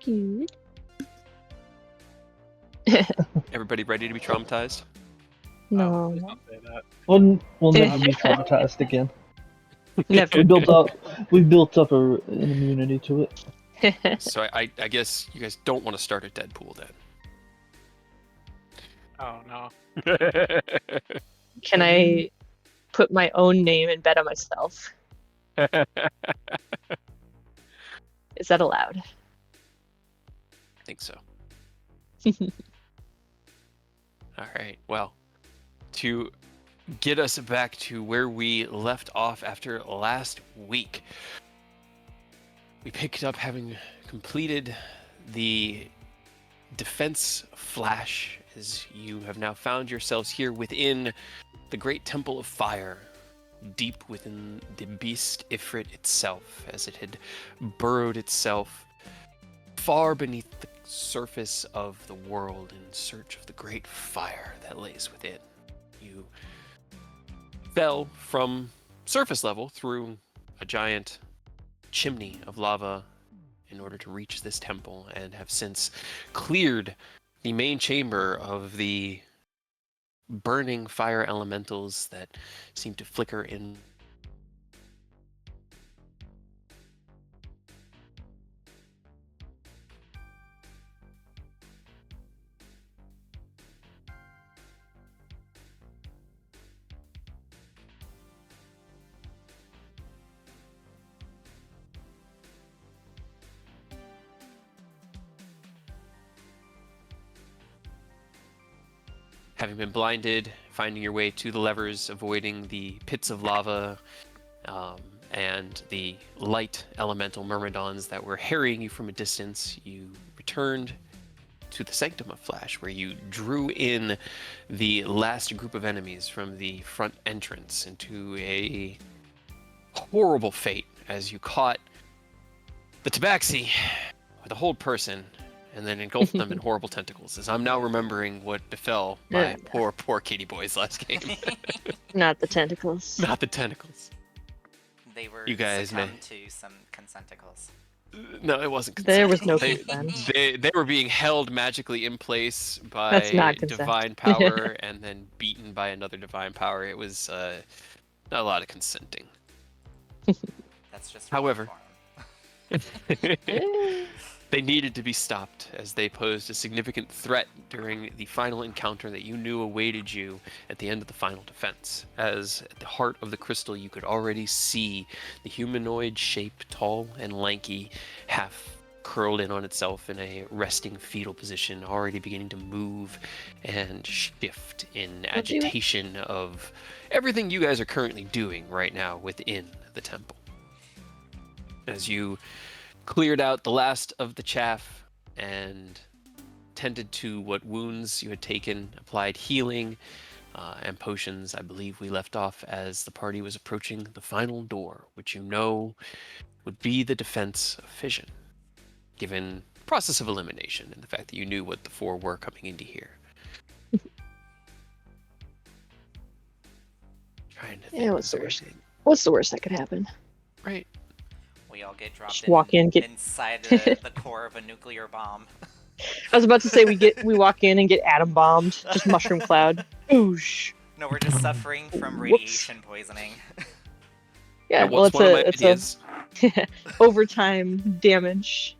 Good. Everybody ready to be traumatized? No. Please don't say that. We'll never be traumatized again. Never. We've built up an immunity to it. So I guess you guys don't want to start a Deadpool Oh no. then. Can I put my own name and bet on myself? Is that allowed? I think so. All right. Well, to get us back to where we left off after last week, we picked up having completed the defense flash as you have now found yourselves here within the Great Temple of Fire, deep within the beast Ifrit itself, as it had burrowed itself far beneath the surface of the world in search of the great fire that lays within. You fell from surface level through a giant chimney of lava in order to reach this temple, and have since cleared the main chamber of the burning fire elementals that seem to flicker in. Having been blinded, finding your way to the levers, avoiding the pits of lava, and the light elemental myrmidons that were harrying you from a distance, you returned to the Sanctum of Flash, where you drew in the last group of enemies from the front entrance into a horrible fate as you caught the Tabaxi with a hold person and then engulfed them in horrible tentacles, as I'm now remembering what befell my poor kitty boys last game. Not the tentacles. Not the tentacles. They were You guys may- succumbed to some consenticles. No, it wasn't consent. There was no they, consent. they were being held magically in place by That's not consent. divine power and then beaten by another divine power. It was not a lot of consenting. That's just However- wrong form. They needed to be stopped as they posed a significant threat during the final encounter that you knew awaited you at the end of the final defense. As at the heart of the crystal, you could already see the humanoid shape, tall and lanky, half curled in on itself in a resting fetal position, already beginning to move and shift in agitation of everything you guys are currently doing right now within the temple. As you cleared out the last of the chaff and tended to what wounds you had taken, applied healing and potions. I believe we left off as the party was approaching the final door, which you know would be the defense of fission, given process of elimination and the fact that you knew what the four were coming into here. Trying to think, Yeah, what's is the there worst? anything- What's the worst that could happen? Right. We all get dropped Just walk in, get- inside the core of a nuclear bomb. I was about to say we walk in and get atom bombed. Just mushroom cloud. Boosh. No, we're just suffering from Whoops. radiation poisoning. Yeah, That well, was it's one of my it's ideas. a overtime damage.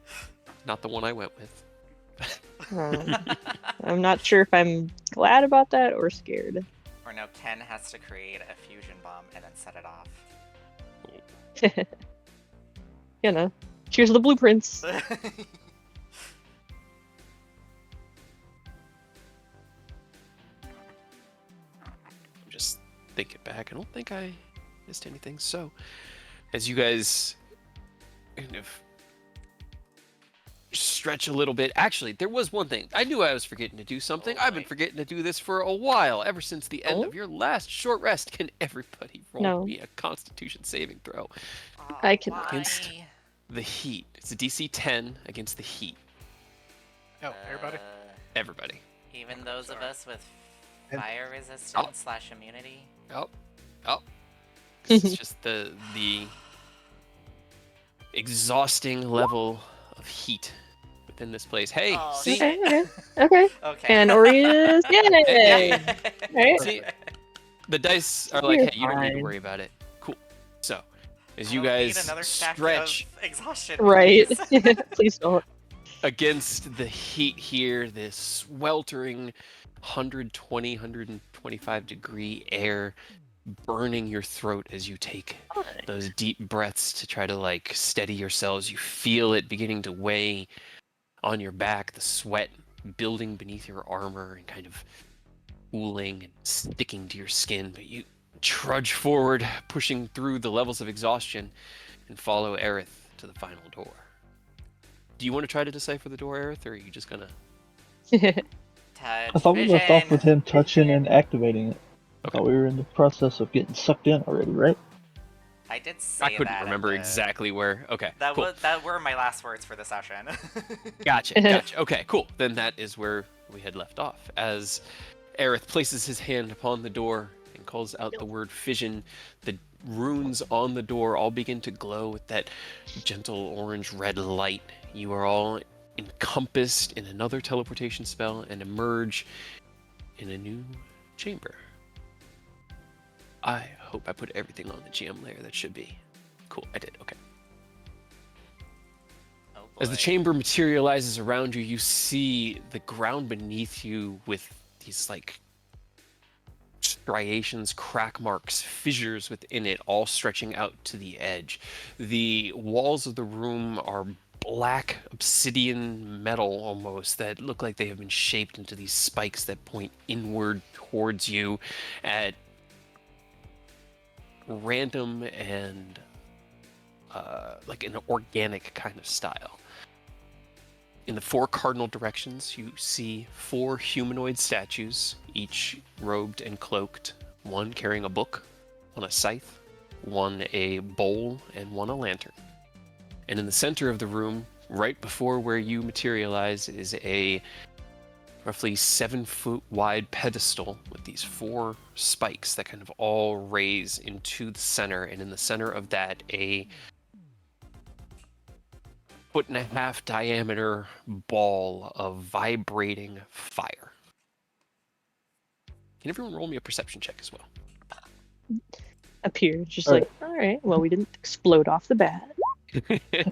Not the one I went with. I'm not sure if I'm glad about that or scared. Or no, Ken has to create a fusion bomb and then set it off. You know, cheers to the blueprints. I'm just thinking back. I don't think I missed anything. So, as you guys kind of stretch a little bit. Actually, there was one thing. I knew I was forgetting to do something. Oh, I've been boy. forgetting to do this for a while, ever since the end Oh? of your last short rest. Can everybody roll No. me a Constitution saving throw? Oh, I can- Against- why? The heat. It's a DC 10 against the heat. Oh, everybody. Everybody. Even those of Sorry. us with And- fire resistance / immunity. Oh. This is just the exhausting level of heat within this place. Hey, Oh, see, shit. Okay. Okay. And Aureus, yay! Hey. Right? see, the dice are like, You're hey, you don't need to fine. worry about it. Cool. So, as I you don't need guys another stack stretch of exhaustion. Right. Please. Please don't. against the heat here, this sweltering 120, 125 degree air burning your throat as you take those deep breaths to try to like steady yourselves. You feel it beginning to weigh on your back, the sweat building beneath your armor and kind of cooling and sticking to your skin, but you trudge forward, pushing through the levels of exhaustion and follow Aerith to the final door. Do you want to try to decipher the door, Aerith, or are you just gonna... Touch I thought we left off with vision. him touching and activating it. I Okay. thought we were in the process of getting sucked in already, right? I did say I couldn't that. remember exactly where. Okay, That cool. that were my last words for the session. Gotcha. Okay, cool. Then that is where we had left off. As Aerith places his hand upon the door and calls out the word fission, the runes on the door all begin to glow with that gentle orange-red light. You are all encompassed in another teleportation spell and emerge in a new chamber. I hope I put everything on the GM layer that should be. Cool, I did. Okay. Oh As the boy. chamber materializes around you, you see the ground beneath you with these like striations, crack marks, fissures within it, all stretching out to the edge. The walls of the room are black obsidian metal almost that look like they have been shaped into these spikes that point inward towards you at random and like an organic kind of style. In the four cardinal directions, you see four humanoid statues, each robed and cloaked, one carrying a book, one a scythe, one a bowl, and one a lantern. And in the center of the room, right before where you materialize, is a roughly 7-foot wide pedestal with these four spikes that kind of all raise into the center. And in the center of that, a 1.5-foot diameter ball of vibrating fire. Can everyone roll me a perception check as well? Appears just All like, all right, well, we didn't explode off the bat.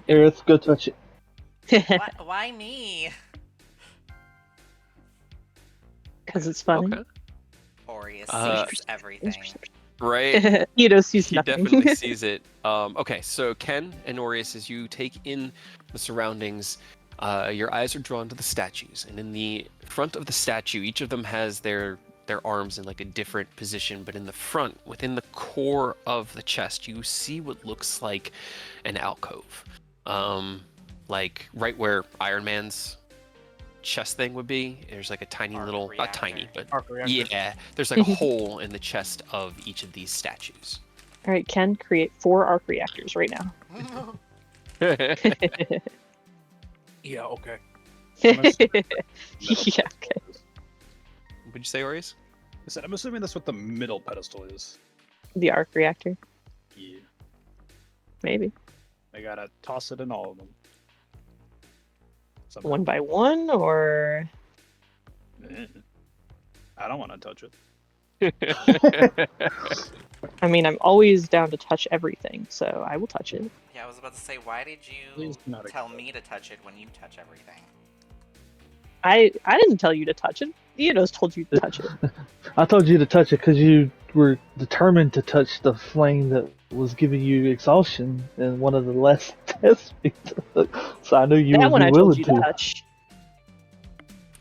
Aerith, go touch it. Why me? Because it's funny. Okay. Aureus Uh, sees everything. Right. Ito sees He nothing. definitely sees it. Okay, so Ken and Aureus, as you take in the surroundings, your eyes are drawn to the statues, and in the front of the statue, each of them has their arms in like a different position, but in the front, within the core of the chest, you see what looks like an alcove, like right where Iron Man's chest thing would be. There's like a tiny Arc little, not reactor. tiny, but Arc reactor. yeah, there's like a hole in the chest of each of these statues. All right, Ken, create 4 arc reactors right now. Yeah, okay. Yeah, okay. Would you say, Aureus? I said, I'm assuming that's what the middle pedestal is. The arc reactor, Yeah. maybe. I gotta toss it in all of them. Somehow. One by one, or Eh. I don't want to touch it. I mean, I'm always down to touch everything, so I will touch it. Yeah, I was about to say, why did you Please not tell again. me to touch it when you touch everything? I didn't tell you to touch it. Ito's told you to touch it. I told you to touch it because you were determined to touch the flame that was giving you exhaustion in one of the last tests. So I knew you That would one be I told willing you to to. touch.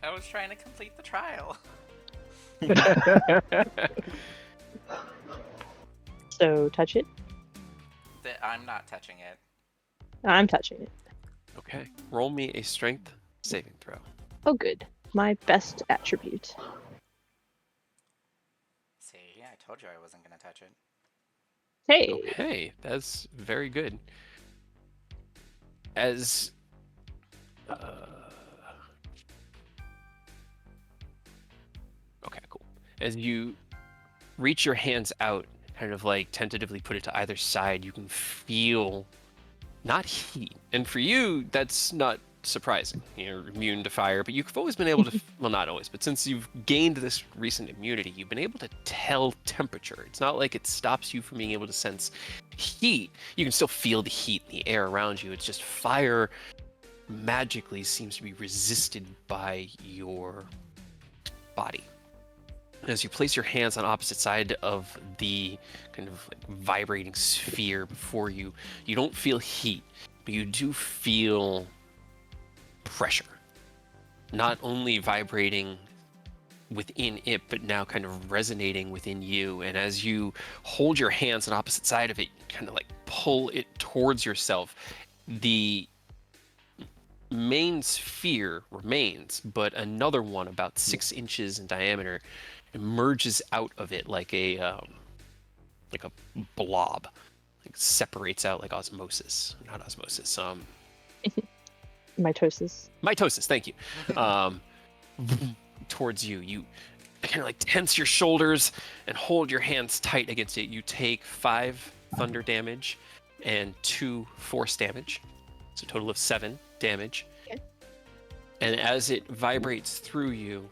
I was trying to complete the trial. So touch it. I'm not touching it. I'm touching it. Okay, roll me a strength saving throw. Oh, good. My best attribute. See, I told you I wasn't gonna touch it. Hey. Okay, that's very good. As okay, cool. As you reach your hands out, kind of like tentatively put it to either side, you can feel not heat, and for you, that's not surprising. You're immune to fire, but you've always been able to, well, not always, but since you've gained this recent immunity, you've been able to tell temperature. It's not like it stops you from being able to sense heat. You can still feel the heat in the air around you. It's just fire magically seems to be resisted by your body. As you place your hands on opposite side of the kind of like vibrating sphere before you, you don't feel heat, but you do feel pressure. Not only vibrating within it, but now kind of resonating within you. And as you hold your hands on opposite side of it, you kind of like pull it towards yourself. The main sphere remains, but another one about 6 inches in diameter emerges out of it like a blob, like separates out like osmosis, not osmosis, Mitosis. Thank you. Towards you, you kind of like tense your shoulders and hold your hands tight against it. You take 5 thunder damage and 2 force damage, so a total of 7 damage. Okay. And as it vibrates through you,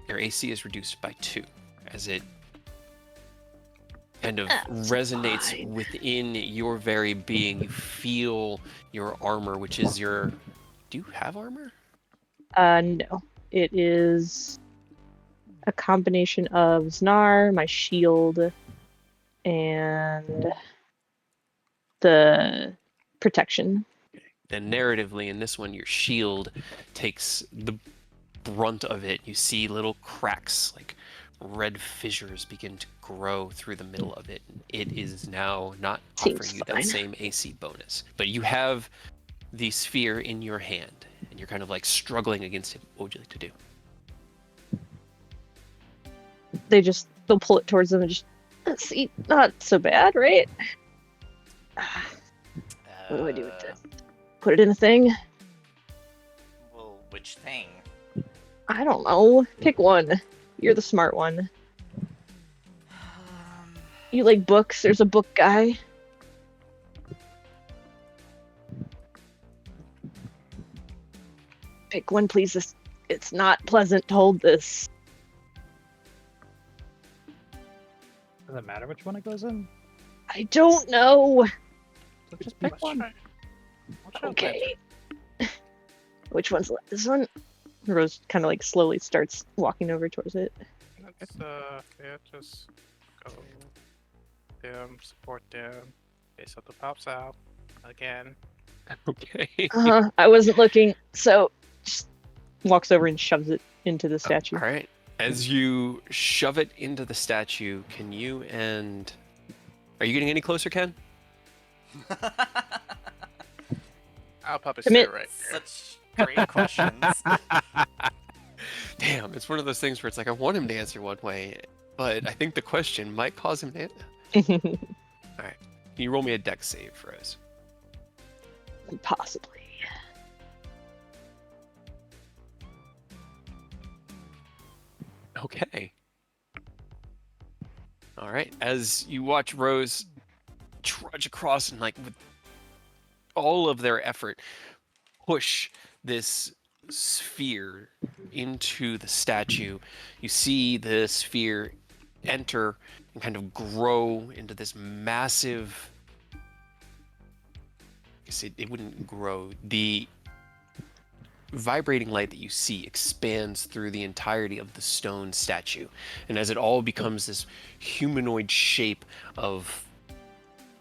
your AC is reduced by 2 as it kind of resonates fine. within your very being. You feel your armor, which is your... Do you have armor? No. It is a combination of Znar, my shield, and the protection. Then narratively, in this one, your shield takes the brunt of it. You see little cracks, like red fissures begin to grow through the middle of it. It is now not Seems offering you fine. that same AC bonus. But you have the sphere in your hand, and you're kind of like struggling against it. What would you like to do? They'll pull it towards them and just, see, not so bad, right? What do I do with this? Put it in a thing? Well, which thing? I don't know. Pick one. You're the smart one. You like books? There's a book guy. Pick one, please. It's not pleasant to hold this. Does it matter which one it goes in? I don't know. So just pick one. What's your Okay. Which one's left? This one? Rose kind of like slowly starts walking over towards it. Let's yeah, just go them, support them. Okay, so the pops out again. Okay. I wasn't looking, so just walks over and shoves it into the statue. All right. As you shove it into the statue, can you and... Are you getting any closer, Ken? I'll probably Commit. sit right here. Such great questions. Damn, it's one of those things where it's like I want him to answer one way, but I think the question might cause him to... Can you roll me a dex save, Rose? Possibly. Okay. All right. As you watch Rose trudge across and like with all of their effort push this sphere into the statue, you see the sphere enter and kind of grow into this massive... I guess it wouldn't grow. The vibrating light that you see expands through the entirety of the stone statue, and as it all becomes this humanoid shape of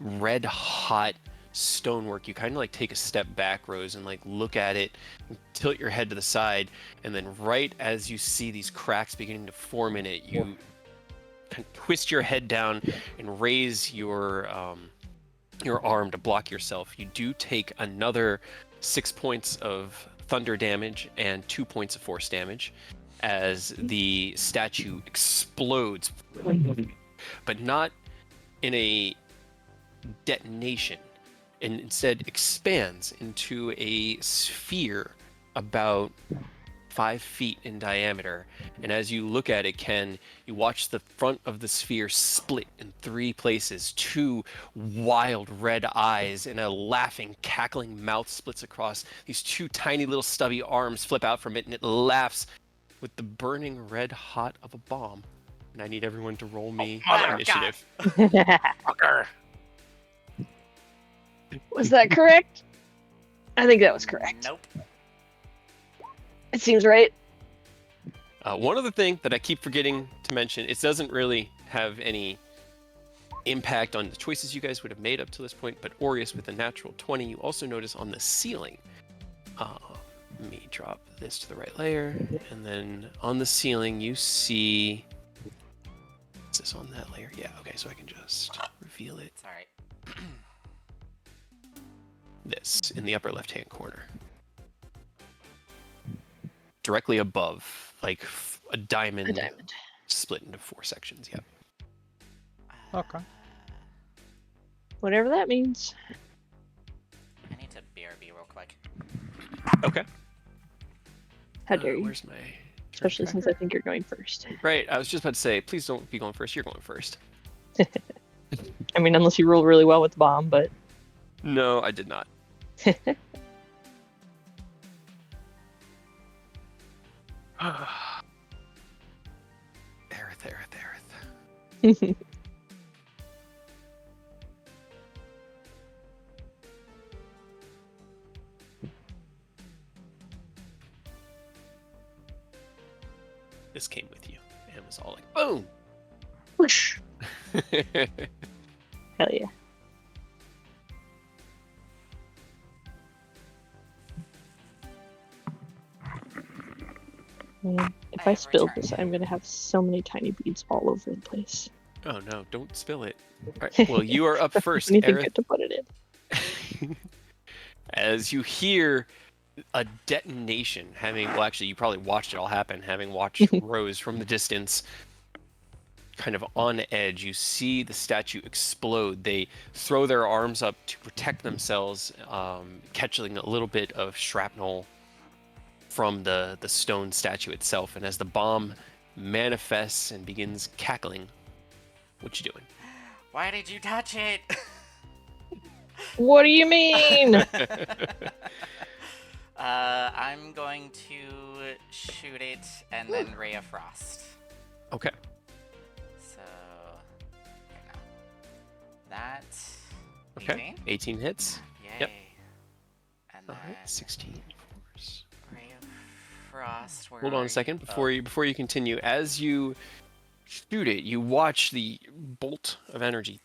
red hot stonework, you kind of like take a step back, Rose, and like look at it and tilt your head to the side, and then right as you see these cracks beginning to form in it, you kind of twist your head down and raise your arm to block yourself. You do take another 6 points of thunder damage and 2 points of force damage as the statue explodes, but not in a detonation, and instead expands into a sphere about 5 feet in diameter. And as you look at it, Ken, you watch the front of the sphere split in 3 places. 2 wild red eyes and a laughing, cackling mouth splits across. These 2 tiny little stubby arms flip out from it, and it laughs with the burning red hot of a bomb. And I need everyone to roll me initiative. Fucker. Was that correct? I think that was correct. Nope. It seems right. One other thing that I keep forgetting to mention, it doesn't really have any impact on the choices you guys would have made up to this point, but Aureus with a natural 20, you also notice on the ceiling. Let me drop this to the right layer, and then on the ceiling you see... Is this on that layer? Yeah, okay, so I can just reveal it. It's alright. This, in the upper left-hand corner. Directly above, like a diamond, A diamond. split into 4 sections, yep. Okay. Whatever that means. I need to BRB real quick. Okay. How dare you? Where's my... Especially since I think you're going first. Right, I was just about to say, please don't be going first, you're going first. I mean, unless you roll really well with the bomb, but... No, I did not. Aerith. This came with you, and was all like, boom! Whoosh. Hell yeah. Man, if I I have spill returned. this, I'm gonna have so many tiny beads all over the place. Oh no, don't spill it. Alright, well, you are up first, Anything Aerith. good to put it in. As you hear a detonation, well, actually, you probably watched it all happen, having watched Rose from the distance, kind of on edge. You see the statue explode. They throw their arms up to protect themselves, catching a little bit of shrapnel from the stone statue itself. And as the bomb manifests and begins cackling, what you doing? Why did you touch it? What do you mean? I'm going to shoot it and then Ray of Frost. Okay. So, here now. That. Okay. 18? 18 hits. Yay. Yep. And All then right. 16 force. Ray of Frost. Where Hold on are a second you? before you continue. As you shoot it, you watch the bolt of energy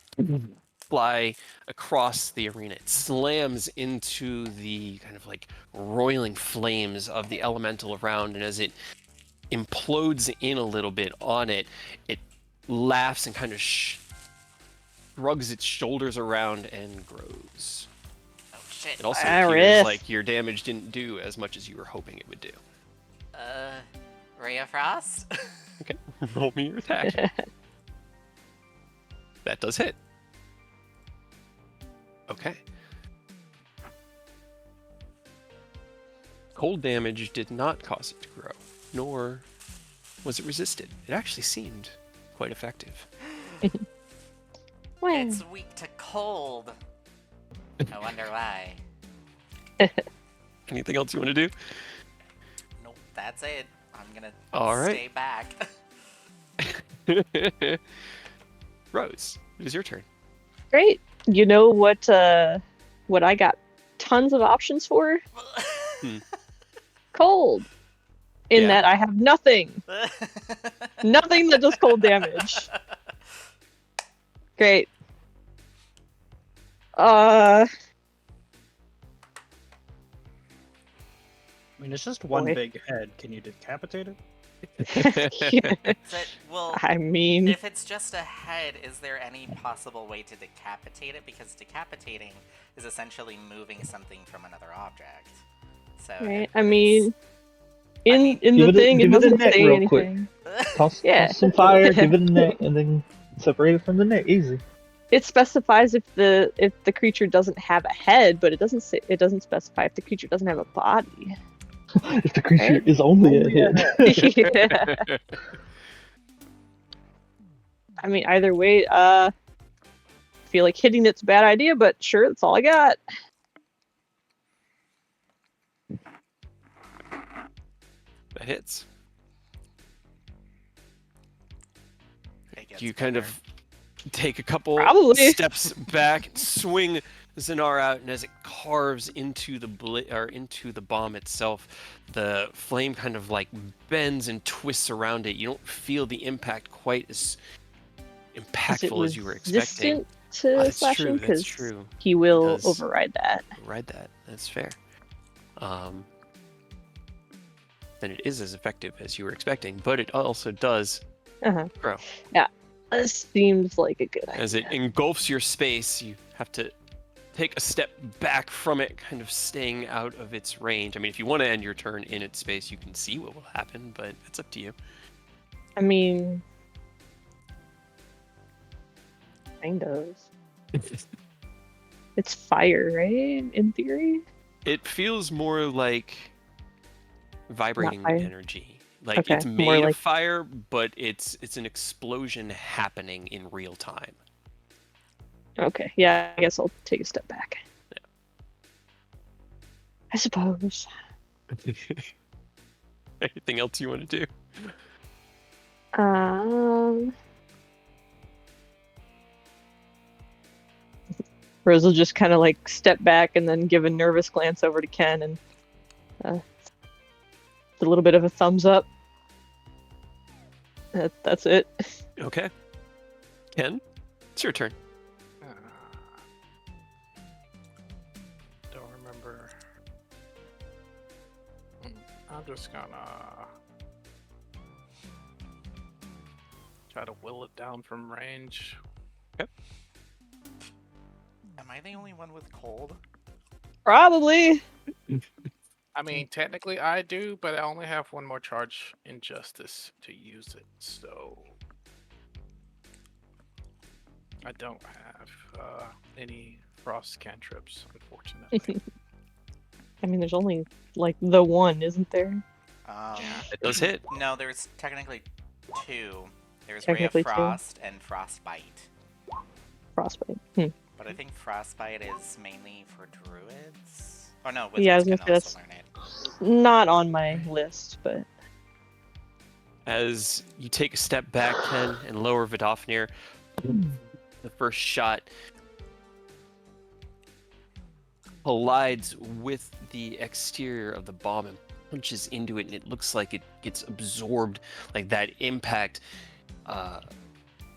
fly across the arena. It slams into the kind of like roiling flames of the elemental around, and as it implodes in a little bit on it, it laughs and kind of shrugs its shoulders around and grows. Oh shit. It also Aerith. appears like your damage didn't do as much as you were hoping it would do. Ray of Frost? Okay, roll me your attack. That does hit. Okay. Cold damage did not cause it to grow, nor was it resisted. It actually seemed quite effective. Well, It's weak to cold. I wonder why. Anything else you want to do? Nope, that's it. I'm gonna All right. stay back. Rose, it is your turn. great. You know what I got tons of options for? Cold. In Yeah. that I have nothing. Nothing that does cold damage. Great. I mean, it's just one Boy. big head. Can you decapitate it? Well, I mean, if it's just a head, is there any possible way to decapitate it? Because decapitating is essentially moving something from another object. So right? I mean, in Give the it a- thing, it give it a doesn't net say real quick. anything. Toss, Yeah. toss some fire, give it a net, and then separate it from the net. Easy. It specifies if the creature doesn't have a head, but it doesn't specify if the creature doesn't have a body. If the creature Right? is only a hit. Yeah. I mean, either way, feel like hitting it's a bad idea, but sure, that's all I got. That hits. It gets You kind better. of take a couple Probably. steps back, swing Zanar out, and as it carves into the into the bomb itself, the flame kind of like bends and twists around it. You don't feel the impact quite as Is it impactful as you were expecting. resistant to That's slashing? true. That's 'Cause true. he will does. override that. Ride that. That's fair. Then it is as effective as you were expecting, but it also does Uh-huh. grow. Yeah. This seems like a good idea. As it engulfs your space, you have to take a step back from it, kind of staying out of its range. I mean, if you want to end your turn in its space, you can see what will happen, but it's up to you. I mean, kind of. It's fire, right? In theory. It feels more like vibrating fire. energy. Like Okay, it's more made like- of fire, but it's an explosion happening in real time. Okay, yeah, I guess I'll take a step back. Yeah. I suppose. Anything else you want to do? Rose will just kind of like step back and then give a nervous glance over to Ken and a little bit of a thumbs up. That's it. Okay. Ken, it's your turn. Don't remember. I'm just gonna try to will it down from range. Am I the only one with cold? Probably. I mean, technically I do, but I only have one more charge in Justice to use it, so I don't have any frost cantrips, unfortunately. I mean, there's only like the one, isn't there? It does hit. No, there's technically two. There's Technically Ray two. of Frost and Frostbite. Frostbite. But I think Frostbite is mainly for druids. Oh no, Yeah, I was wizards gonna can say also that's learn it. not on my list, but As you take a step back, Ken, and lower Vidofnir, the first shot collides with the exterior of the bomb and punches into it, and it looks like it gets absorbed, like that impact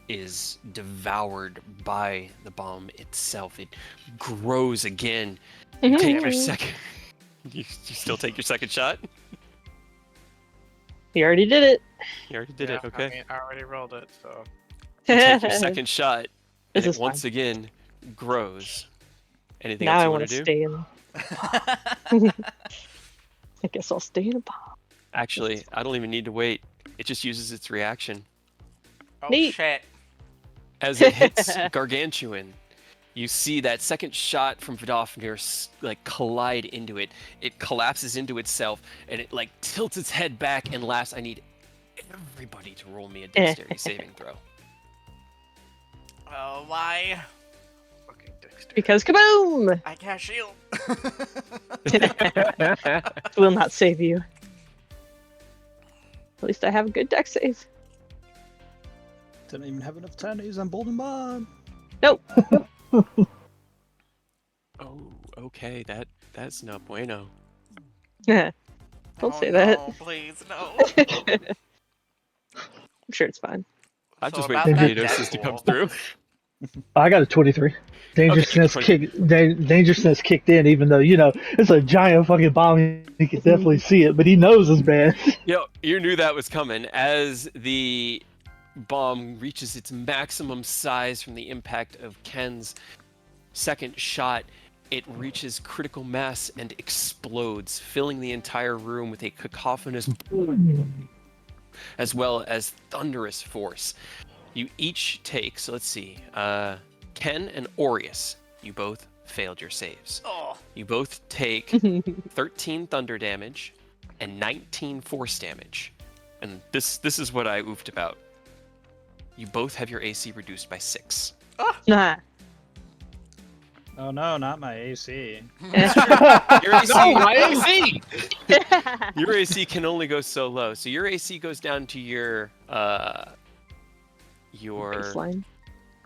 is devoured by the bomb itself. It grows again. You take your second. You still take your second shot? he already did it. You already did Yeah, it, okay. I mean, I already rolled it, so You take your second shot, and This it is once fine. again grows. Anything Now else I you want want to to do? stay in. I guess I'll stay in a bomb. Actually, I don't even need to wait. It just uses its reaction. Oh Neat. shit. As it hits Gargantuan, you see that second shot from Vidofnir like collide into it. It collapses into itself, and it like tilts its head back and laughs. I need everybody to roll me a dexterity saving throw. Oh, why? fucking Dexter. Because kaboom! I can't shield. Will not save you. At least I have a good deck save. Didn't even have enough time to use Emboldened Bond. Nope. Oh, okay. That's no bueno. Don't Oh, say that. No, please, no. I'm sure it's fine. I'm So just about waiting for that Theodosis to come Deadpool. through. I got a 23. Dangerousness 20. dangerousness kicked in, even though it's a giant fucking bomb. He can definitely see it, but he knows it's bad. Yep, you knew that was coming. As the bomb reaches its maximum size from the impact of Ken's second shot, it reaches critical mass and explodes, filling the entire room with a cacophonous boom, as well as thunderous force. You each take, so let's see, Ken and Aureus, you both failed your saves. Oh, You both take 13 thunder damage and 19 force damage. And this is what I oofed about. You both have your AC reduced by 6. Nah. Oh no, not my AC. Your AC, No, my AC! your AC can only go so low. So your AC goes down to your Baseline.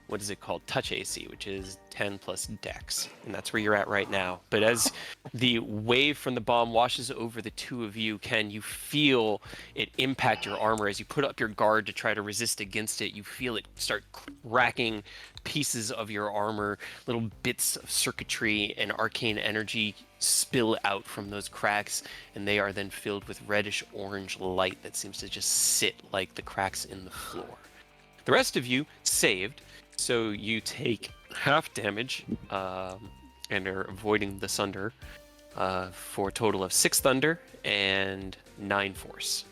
what is it called? Touch AC, which is 10 plus Dex, and that's where you're at right now. But as the wave from the bomb washes over the two of you, Ken, you feel it impact your armor as you put up your guard to try to resist against it. You feel it start cracking pieces of your armor, little bits of circuitry and arcane energy spill out from those cracks, and they are then filled with reddish orange light that seems to just sit like the cracks in the floor. The rest of you saved, so you take half damage and are avoiding the sunder for a total of 6 thunder and 9 force.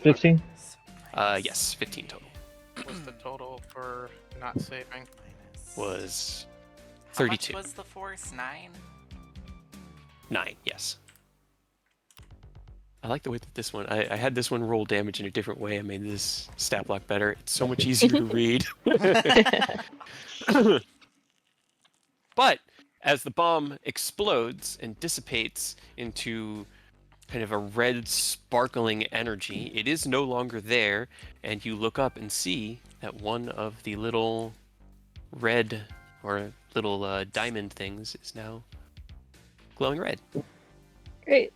15. Yes, 15 total. What's the total for not saving? Minus. Was How much 32. was the force? 9? 9, yes. I like the way that this one, I had this one roll damage in a different way. I made this stat block better. It's so much easier to read. But as the bomb explodes and dissipates into kind of a red sparkling energy, it is no longer there, and you look up and see that one of the little red or little diamond things is now glowing red. Great.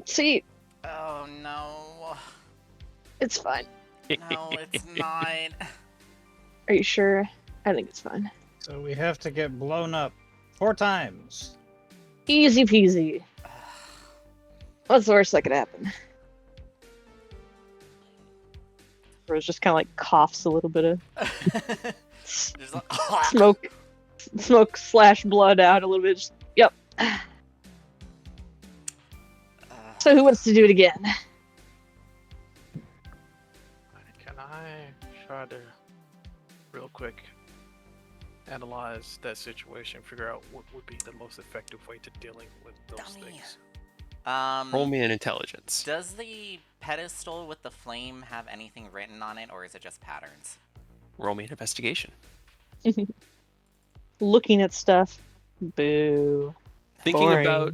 See, Oh no. it's fine. No, it's not. Are you sure? I think it's fine. So we have to get blown up 4 times. Easy peasy. What's the worst that could happen? Rose just kind of like coughs a little bit of There's a- smoke slash blood out a little bit. Just, yep. So who wants to do it again? Can I try to, real quick, analyze that situation, figure out what would be the most effective way to dealing with those Dummy. things? Roll me an intelligence. Does the pedestal with the flame have anything written on it, or is it just patterns? Roll me an investigation. Looking at stuff. Boo. Thinking Boring. about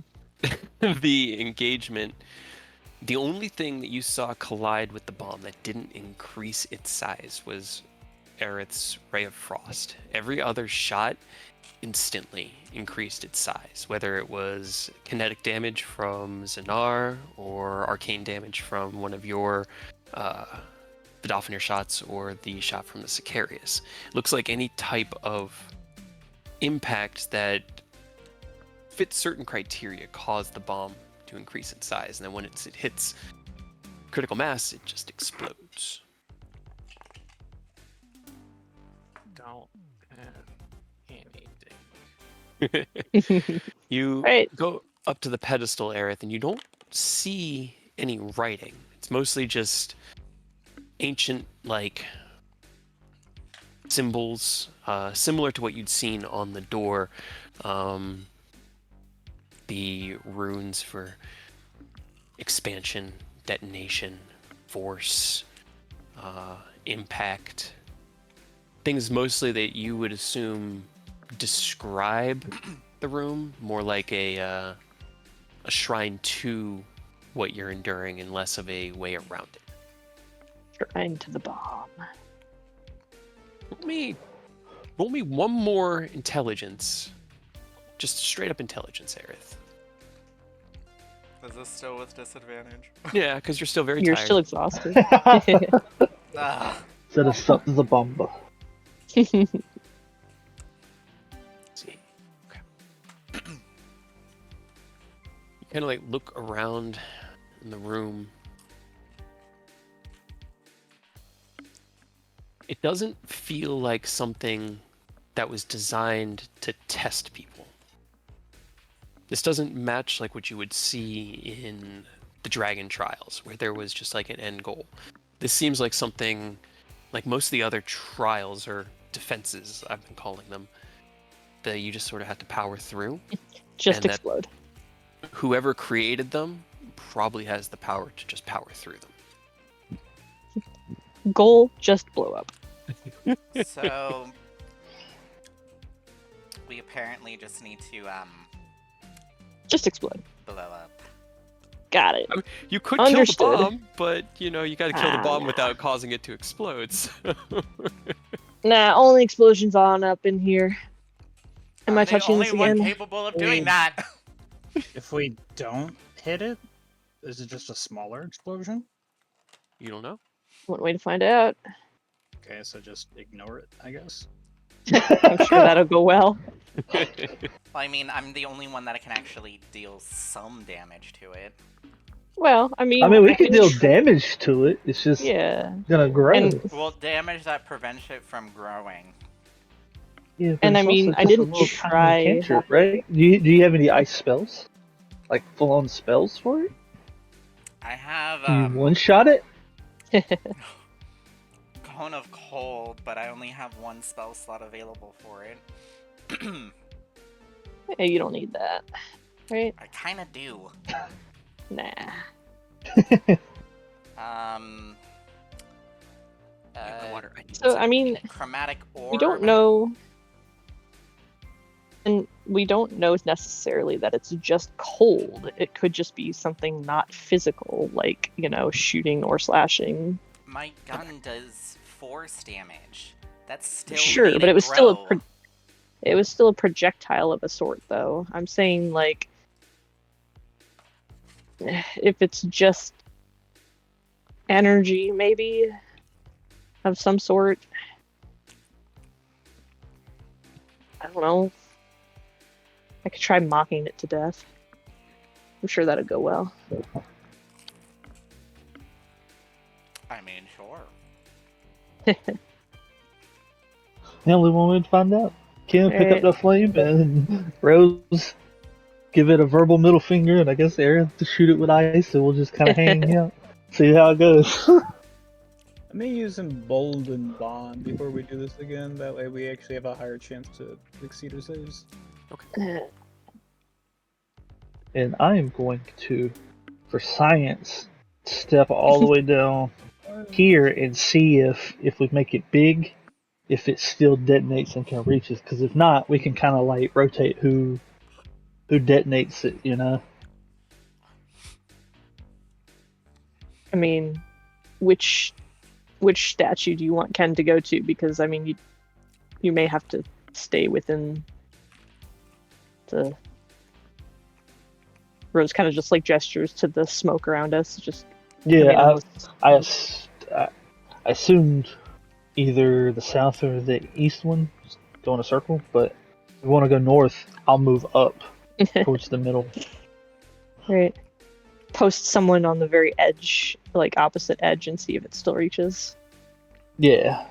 the engagement, the only thing that you saw collide with the bomb that didn't increase its size was Aerith's Ray of Frost. Every other shot instantly increased its size, whether it was kinetic damage from Zanar or arcane damage from one of your the Dolphinator shots or the shot from the Sicarius. Looks like any type of impact that fits certain criteria caused the bomb to increase its size, and then when it hits critical mass, it just explodes. Don't have anything. You Right. go up to the pedestal, Aerith, and you don't see any writing. It's mostly just ancient, like, symbols, similar to what you'd seen on the door. The runes for expansion, detonation, force, impact. Things mostly that you would assume describe the room, more like a shrine to what you're enduring and less of a way around it. Shrine to the bomb. Roll me one more intelligence. Just straight up intelligence, Aerith. Is this still with disadvantage? Yeah, because you're still very You're tired. still exhausted. Ah, Set us up as a bomber. Let's see. Okay. You kind of like look around in the room. It doesn't feel like something that was designed to test people. This doesn't match like what you would see in the Dragon Trials, where there was just like an end goal. This seems like something like most of the other trials or defenses, I've been calling them, that you just sort of have to power through. Just And that- explode. Whoever created them probably has the power to just power through them. Goal, just blow up. So we apparently just need to Just explode. blow up. Got it. You could Understood. kill the bomb, but you know you got to kill the bomb Nah. without causing it to explode. So. Nah, only explosions on up in here. Am I I'm the touching only this one again? capable of doing that. If we don't hit it, is it just a smaller explosion? You don't know. One way to find out. Okay, so just ignore it, I guess. I'm sure that'll go well. Well, I mean, I'm the only one that can actually deal some damage to it. Well, I mean, we I can can deal tr- damage to it. It's just Yeah, gonna grow. and Well, damage that prevents it from growing. Yeah, but and I it's mean, also I just a didn't little try. tiny cantrip, right? Do you have any ice spells? Like full-on spells for it? I have Do you one-shot it? Cone of Cold, but I only have one spell slot available for it. Hey, you don't need that, right? I kind of do. Nah. Yeah, my water. I need So some. I mean, Chromatic Orb. we don't know, and we don't know necessarily that it's just cold. It could just be something not physical, like shooting or slashing. My gun does force damage. That's still Sure, made but it was still grow. it was still a projectile of a sort, though. I'm saying, like, if it's just energy, maybe, of some sort. I don't know. I could try mocking it to death. I'm sure that'd go well. I mean, sure. The only one way to find out. Kim pick up Alright. the flame and Rose give it a verbal middle finger, and I guess Aaron to shoot it with ice, and we'll just kind of hang out, see how it goes. Let me use Embolden Bond before we do this again. That way we actually have a higher chance to exceed our saves. And I am going to, for science, step all the way down here and see if we make it big, if it still detonates and can reach us. Because if not, we can kind of like rotate who detonates it, you know. I mean, which statue do you want Ken to go to? Because I mean, you may have to stay within the. Rose kind of just like gestures to the smoke around us. Just Yeah, I I assumed either the south or the east one, just go in a circle. But if we want to go north, I'll move up towards the middle. right. Post someone on the very edge, like opposite edge, and see if it still reaches. Yeah.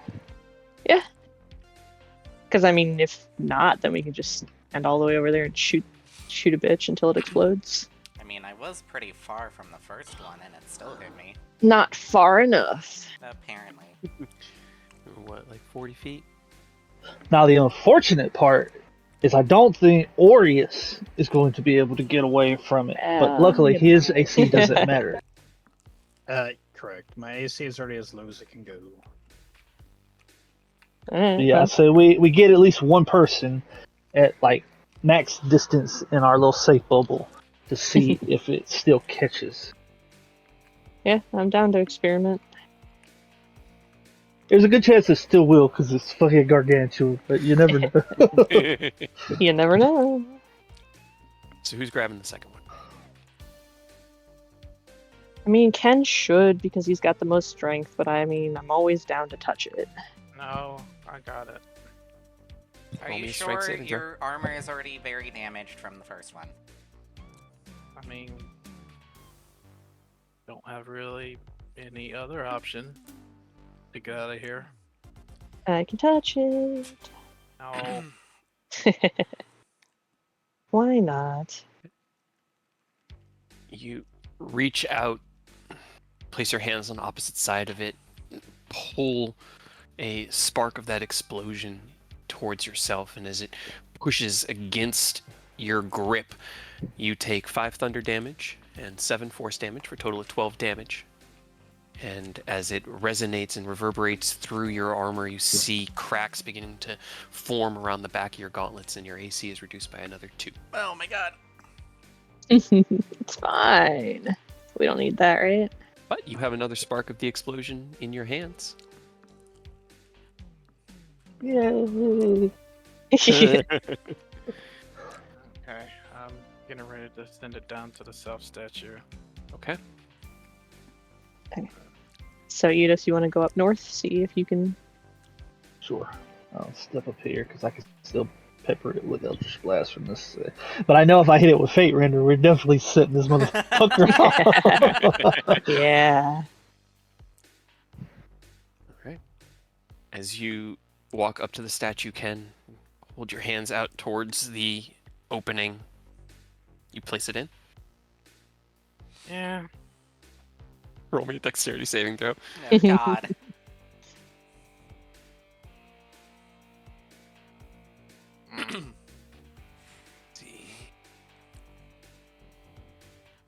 Because I mean, if not, then we can just stand all the way over there and shoot a bitch until it explodes. I mean, I was pretty far from the first one, and it still hit me. Not far enough. Apparently. What, like 40 feet? Now the unfortunate part is I don't think Aureus is going to be able to get away from it. But luckily yeah. his AC doesn't matter. Correct. My AC is already as low as it can go. Yeah, so we get at least one person at like max distance in our little safe bubble to see if it still catches. Yeah, I'm down to experiment. There's a good chance it still will because it's fucking gargantuan, but you never know. You never know. So who's grabbing the second one? I mean, Ken should because he's got the most strength, but I mean, I'm always down to touch it. No, I got it. Are Roll me you a strength sure saving throw. your armor is already very damaged from the first one? I mean, don't have really any other option to get out of here. I can touch it. No. Why not? You reach out, place your hands on the opposite side of it, pull a spark of that explosion towards yourself, and as it pushes against your grip, you take 5 thunder damage and 7 force damage for a total of 12 damage. And as it resonates and reverberates through your armor, you see cracks beginning to form around the back of your gauntlets, and your AC is reduced by another 2. Oh my god. It's fine. We don't need that, right? But you have another spark of the explosion in your hands. Yay! Okay, I'm getting ready to send it down to the south statue. Okay. So, Edis, you want to go up north, see if you can. Sure. I'll step up here because I can still pepper it with Eldritch Blast from this. But I know if I hit it with Fate Render, we're definitely setting this motherfucker off. Yeah. Alright. As you walk up to the statue, Ken, hold your hands out towards the opening. You place it in. Yeah. Roll me a dexterity saving throw. Oh god. See.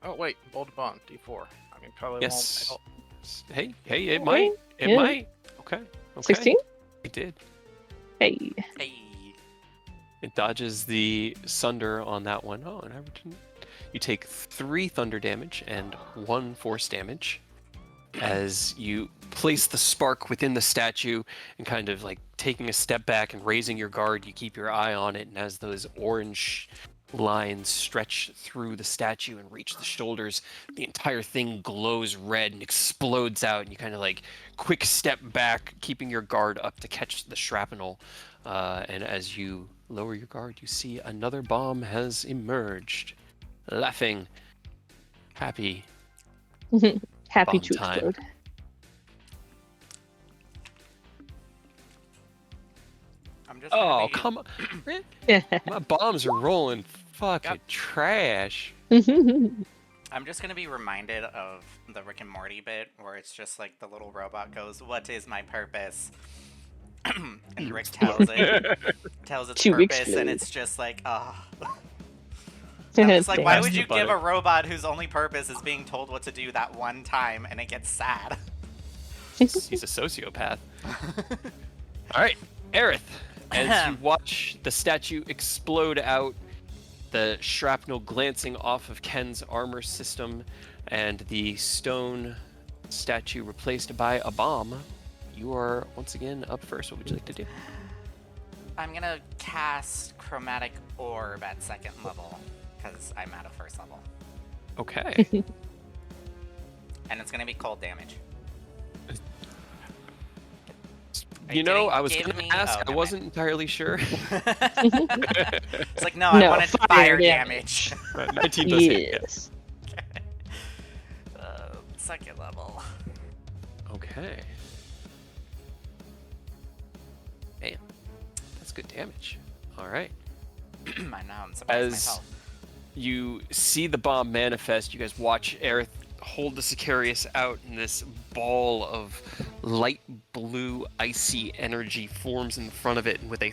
Oh wait, Bold Bond, D4. I mean, probably Yes. won't Hey, it Okay, might. It yeah. might. Okay. 16? It did. Hey. Hey. It dodges the sunder on that one. Oh, and I didn't. You take 3 thunder damage and 1 force damage as you place the spark within the statue and kind of like taking a step back and raising your guard. You keep your eye on it, and as those orange lines stretch through the statue and reach the shoulders, the entire thing glows red and explodes out, and you kind of like quick step back, keeping your guard up to catch the shrapnel. And as you lower your guard, you see another bomb has emerged. Laughing, happy. Happy Bomb to time. explode. I'm just gonna Oh, be- come on. My bombs are rolling fucking trash. I'm just gonna be reminded of the Rick and Morty bit where it's just like the little robot goes, "What is my purpose?" and Rick tells its To purpose, explode. and it's just like, ah. I'm just like, why Damn. would you Butter. give a robot whose only purpose is being told what to do that one time, and it gets sad? He's a sociopath. All right, Aerith, as you watch the statue explode out, the shrapnel glancing off of Ken's armor system, and the stone statue replaced by a bomb, you are once again up first. What would you like to do? I'm gonna cast Chromatic Orb at 2nd level, because I'm at a 1st level. Okay. And it's gonna be cold damage. You know, didn't I was give going me- to ask. oh, I never wasn't entirely sure. It's like, no, I No, wanted fire fire damage. damage. 19 does hit. Yes. 2nd level. Okay. Damn. That's good damage. All right. I know, I'm surprised As myself. you see the bomb manifest, you guys watch Aerith hold the Sicarius out, and this ball of light blue icy energy forms in front of it, and with a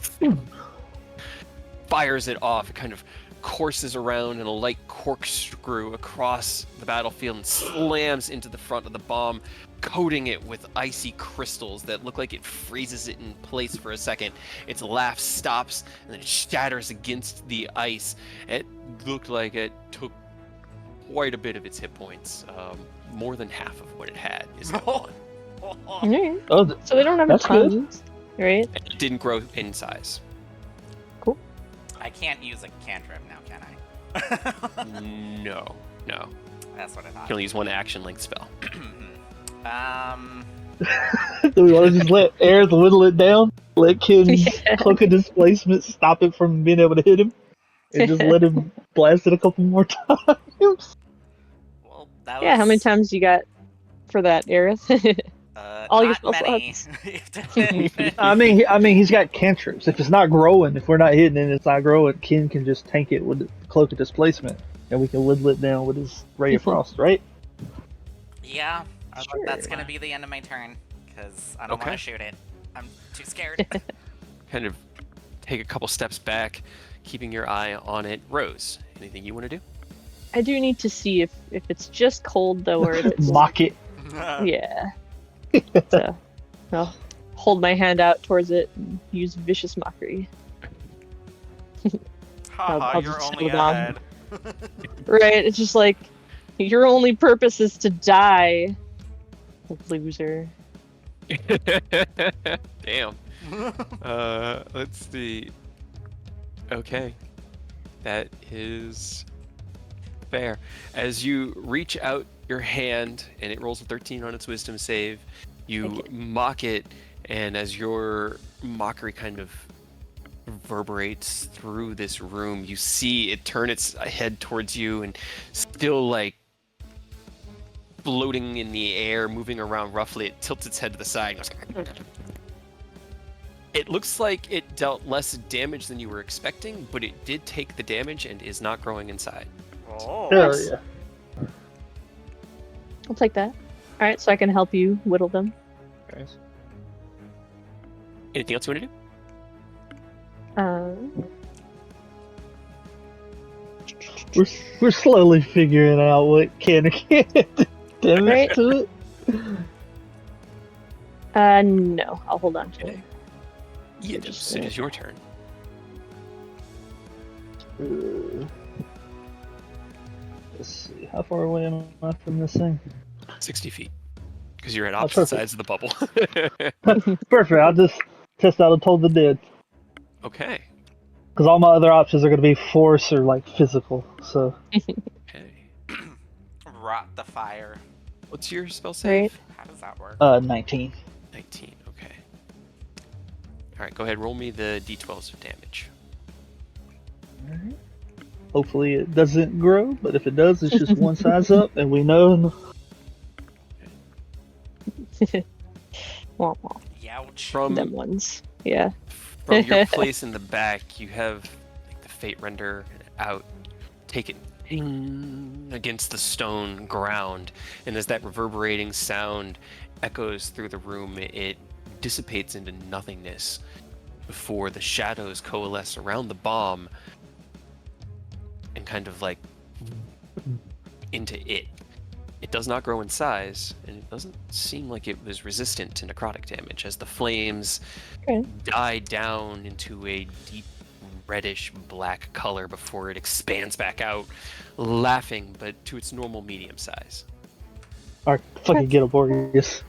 fires it off. It kind of courses around in a light corkscrew across the battlefield and slams into the front of the bomb, coating it with icy crystals that look like it freezes it in place for a second. Its laugh stops and then it shatters against the ice. It looked like it took quite a bit of its hit points. More than half of what it had is gone. Alright. Oh, So they don't have a That's good. tons, right? And it didn't grow in size. I can't use a cantrip now, can I? No. That's what I You thought. can only use one action length spell. do we want to just let Aerith whittle it down? Let Ken's Yeah. cloak of displacement stop it from being able to hit him? And just let him blast it a couple more times? Well, that Yeah, how many was, times you got for that, Aerith? All your not spell many. slots. I mean, he's got cantrips. If it's not growing, if we're not hitting it, it's not growing. Ken can just tank it with the cloak of displacement, and we can whittle it down with his ray of frost, right? Yeah, Sure. that's gonna be the end of my turn, because I don't want Okay. to shoot it. I'm too scared. Kind of take a couple steps back, keeping your eye on it. Rose, anything you want to do? I do need to see if it's just cold though, or if it's Mock it. yeah. So I'll hold my hand out towards it and use vicious mockery. Haha, I'll you're just only settle down. ahead. Right? It's just like your only purpose is to die, loser. Damn. Let's see. Okay. That is fair. As you reach out your hand and it rolls a 13 on its wisdom save, you mock it, and as your mockery kind of reverberates through this room, you see it turn its head towards you and still like floating in the air, moving around roughly. It tilts its head to the side and goes. It looks like it dealt less damage than you were expecting, but it did take the damage and is not growing inside. Oh. Hell yeah. I'll take that. All right, so I can help you whittle them. Guys. Anything else you want to do? We're slowly figuring out what can or can't damage Right. to it. No, I'll hold on to it. Okay. Yeah, Just it is your turn. Let's see. How far away am I from this thing? 60 feet. Because you're at Oh, opposite perfect. sides of the bubble. Perfect. I'll just test out a Toll the Dead. Okay. Because all my other options are going to be force or like physical. So Okay. Rot the fire. What's your spell save? Right. How does that work? 19. 19. Okay. All right. Go ahead. Roll me the d12s of damage. Alright. Hopefully it doesn't grow, but if it does, it's just one size up, and we know. Wah, wah. Youch. From Them ones. Yeah. from your place in the back, you have like, the Fate Render out, take it ding against the stone ground, and as that reverberating sound echoes through the room, it dissipates into nothingness before the shadows coalesce around the bomb and kind of like into it. It does not grow in size, and it doesn't seem like it was resistant to necrotic damage as the flames Okay. die down into a deep reddish black color before it expands back out, laughing, but to its normal medium size. Alright, fucking get up, Boreas.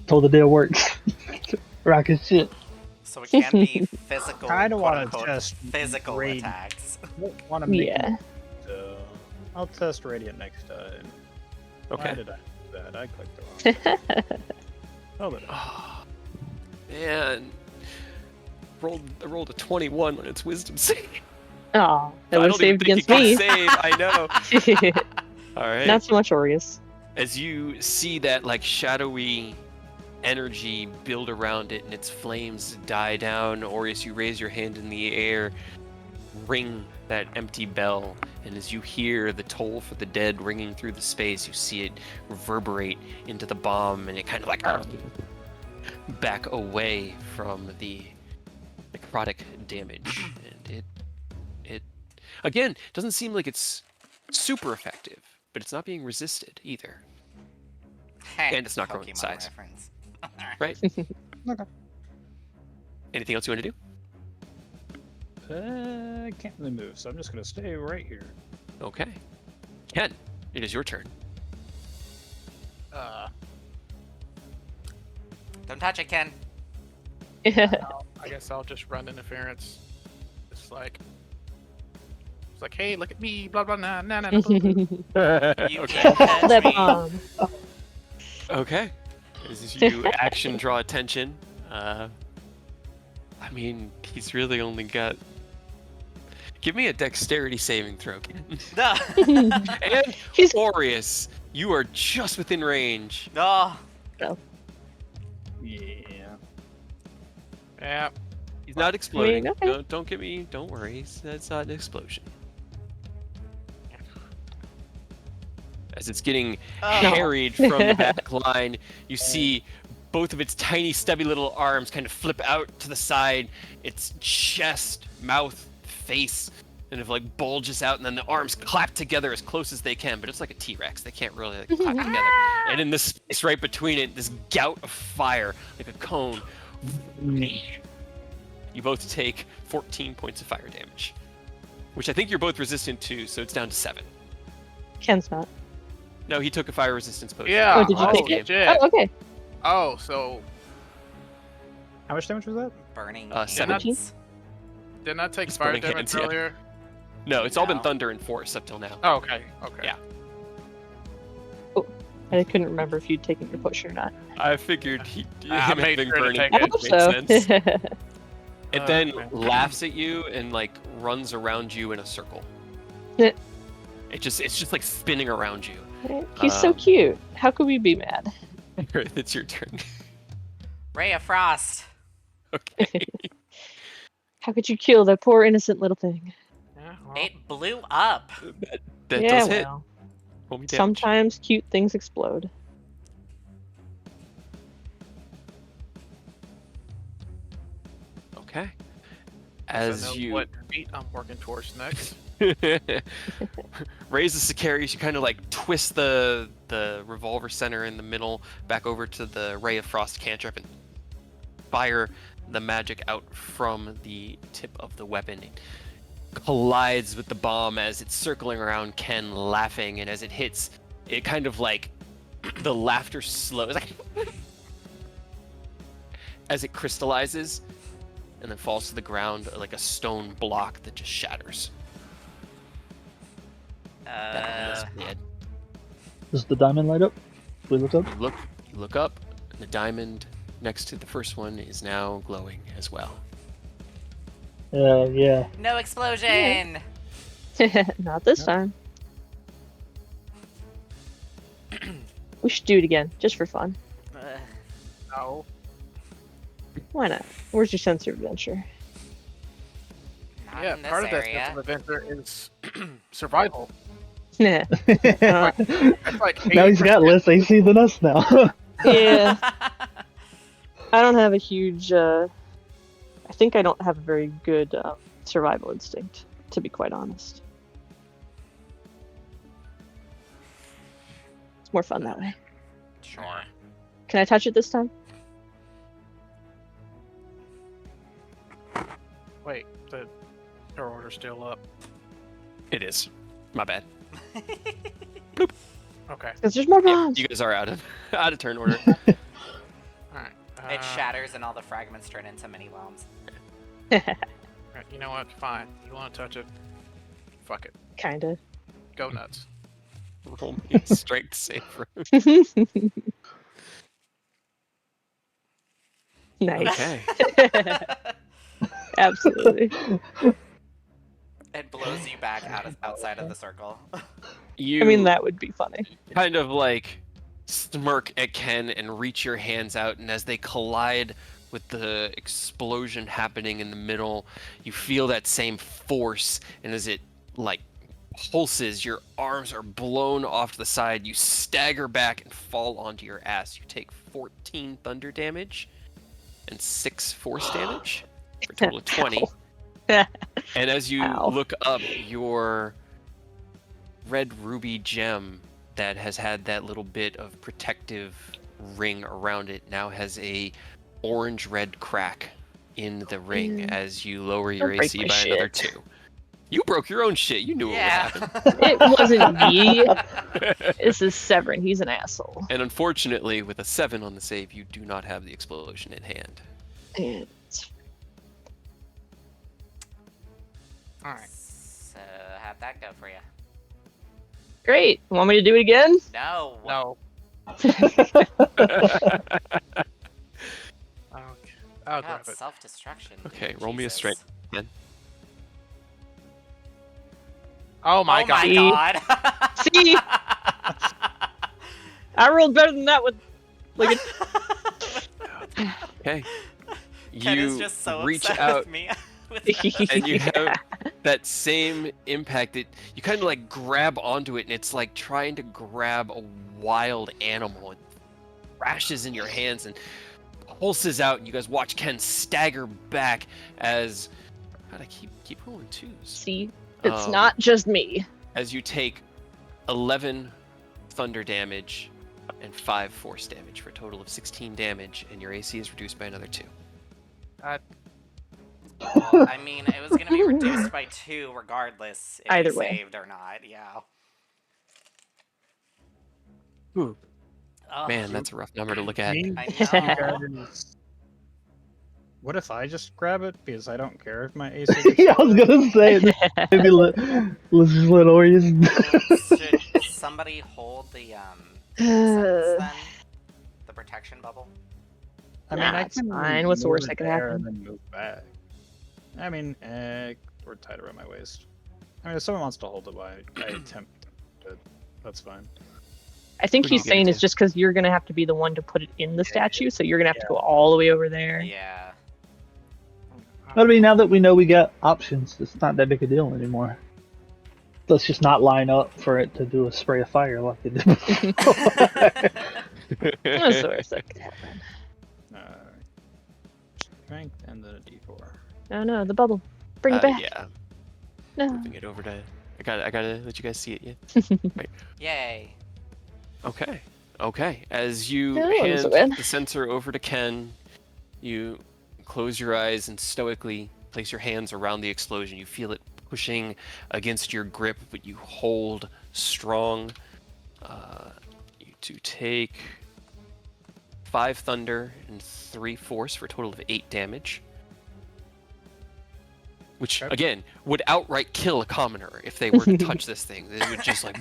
Told the Dead works. Rockin' shit. So it can be physical, Kinda wanna quote-unquote, test physical radiant. attacks. Don't want to make Yeah. it, I'll test Radiant next time. Why Okay. did I do that? I clicked the wrong one. Oh, but Oh, man. I rolled a 21 on its wisdom save. Oh, that I was don't even saved think against it can me. save. I know. All right. Not so much Aureus. As you see that like shadowy energy build around it and its flames die down, or as you raise your hand in the air, ring that empty bell, and as you hear the toll for the dead ringing through the space, you see it reverberate into the bomb, and it kind of like back away from the necrotic damage, and it again doesn't seem like it's super effective, but it's not being resisted either. And it's not growing in Pokemon size. reference. Right? Okay. Anything else you want to do? I can't really move, so I'm just gonna stay right here. Okay. Ken, it is your turn. Don't touch it, Ken. I guess I'll just run interference. It's like, hey, look at me, blah blah nah nah nah. Blah, blah. You Okay. can't touch That me. bomb. Okay. As you action draw attention, I mean, he's really only got. Give me a dexterity saving throw, Ken. No. And He's Aureus, you are just within range. No. Yeah. Yeah, He's not exploding. okay. Don't get me. Don't worry. That's not an explosion. As it's getting Oh. harried from the back line, you see both of its tiny, stubby little arms kind of flip out to the side. Its chest, mouth, face and it like bulges out, and then the arms clap together as close as they can, but it's like a T-Rex. They can't really like, clap together. And in the space right between it, this gout of fire, like a cone. You both take 14 points of fire damage, which I think you're both resistant to, so it's down to 7. Ken's not. No, he took a fire resistance potion. Yeah. Oh, did you oh, take it? shit. Oh, okay. Oh, so How much damage was that? Burning 17. hands. didn't I take It's fire burning damage hands, yeah. earlier? No, it's all been No. thunder and force up till now. Oh, okay. Okay. Yeah. I couldn't remember if you'd taken your potion or not. I figured I him made having sure to burning take I it. hope made so. sense. It then Okay. laughs at you and like runs around you in a circle. Yeah. It's just like spinning around you. He's so Um, cute. How could we be mad? It's your turn. Ray of Frost. Okay. How could you kill that poor innocent little thing? Yeah, well, It blew up. That yeah, does hit. well, Roll me damage. sometimes cute things explode. Okay. I As know you what feat I'm working towards next. raise the Sicarius, you kind of like twist the revolver center in the middle back over to the Ray of Frost cantrip and fire the magic out from the tip of the weapon. It collides with the bomb as it's circling around Ken, laughing, and as it hits, it kind of like the laughter slows as it crystallizes and then falls to the ground like a stone block that just shatters. That one is dead. Does the diamond light up? We look up. You look up, and the diamond next to the first one is now glowing as well. Yeah. No explosion. Not this time. We should do it again, just for fun. No. Why not? Where's your sense of adventure? Not Yeah, in this part of that area. sense of adventure is survival. Yeah. That's like Now he's got 80%. less AC than us now. Yeah. I don't have a huge. I think I don't have a very good survival instinct, to be quite honest. It's more fun that way. Sure. Can I touch it this time? Wait, the her order's still up. It is. My bad. Okay. Because there's more Yeah, bombs. you guys are out of turn order. Alright. It shatters and all the fragments turn into mini bombs. Alright, you know what? Fine. You want to touch it? Fuck it. Kinda. Go nuts. Roll me a strength save. Nice. Okay. Absolutely. It blows you back outside of the circle. You I mean, that would be funny. kind of like smirk at Ken and reach your hands out, and as they collide with the explosion happening in the middle, you feel that same force, and as it like pulses, your arms are blown off to the side. You stagger back and fall onto your ass. You take 14 thunder damage and 6 force damage for a total of 20. And as you Ow. look up, your red ruby gem that has had that little bit of protective ring around it now has a orange-red crack in the ring as you lower your Don't break AC my by another shit. 2. You broke your own shit. You knew Yeah. what would happen. It wasn't me. This is Severin. He's an asshole. And unfortunately, with a 7 on the save, you do not have the explosion in hand. And Alright. So how'd that go for you? great. Want me to do it again? No. No. Okay. I'll God, grab it. self-destruction. Okay, roll me a Jesus. strength. Oh my Oh god. my god. See? I rolled better than that with like Okay. Ken is You just so reach upset out with me. and you Yeah. have that same impact. You kind of like grab onto it, and it's like trying to grab a wild animal. It crashes in your hands and pulses out, and you guys watch Ken stagger back as... God, I keep rolling 2s. See? It's not just me. As you take 11 thunder damage and 5 force damage for a total of 16 damage, and your AC is reduced by another 2. Well, I mean, it was gonna be reduced by 2 regardless if Either he way. saved or not. Yeah. Ooh, Oh, man, that's a rough number to look at. Me, I you know. guys- What if I just grab it? Because I don't care if my AC gets Yeah, I was lower. gonna say, maybe let's just let Orius. Should somebody hold the sense then? The protection bubble? I mean, Nah, I it's can fine. What's the move worst it that could there happen? and then move back. I mean, we're tied around my waist. I mean, if someone wants to hold it while I attempt it, that's fine. I think Who do you he's give it saying to? it's just because you're gonna have to be the one to put it in the Yeah, statue, so you're gonna have to yeah. go all the way over there. Yeah. I mean, now that we know we got options, it's not that big a deal anymore. Let's just not line up for it to do a spray of fire like it did before. What's the worst that could happen? Strength and then a D4. Oh no, the bubble. Bring it back. Yeah, No. moving it over to. I gotta let you guys see it. Yeah. Yay. Okay. As you Yeah, that wasn't hand so bad. the sensor over to Ken, you close your eyes and stoically place your hands around the explosion. You feel it pushing against your grip, but you hold strong. You two take 5 thunder and 3 force for a total of 8 damage. Which, Okay. again, would outright kill a commoner if they were to touch this thing. It would just, like,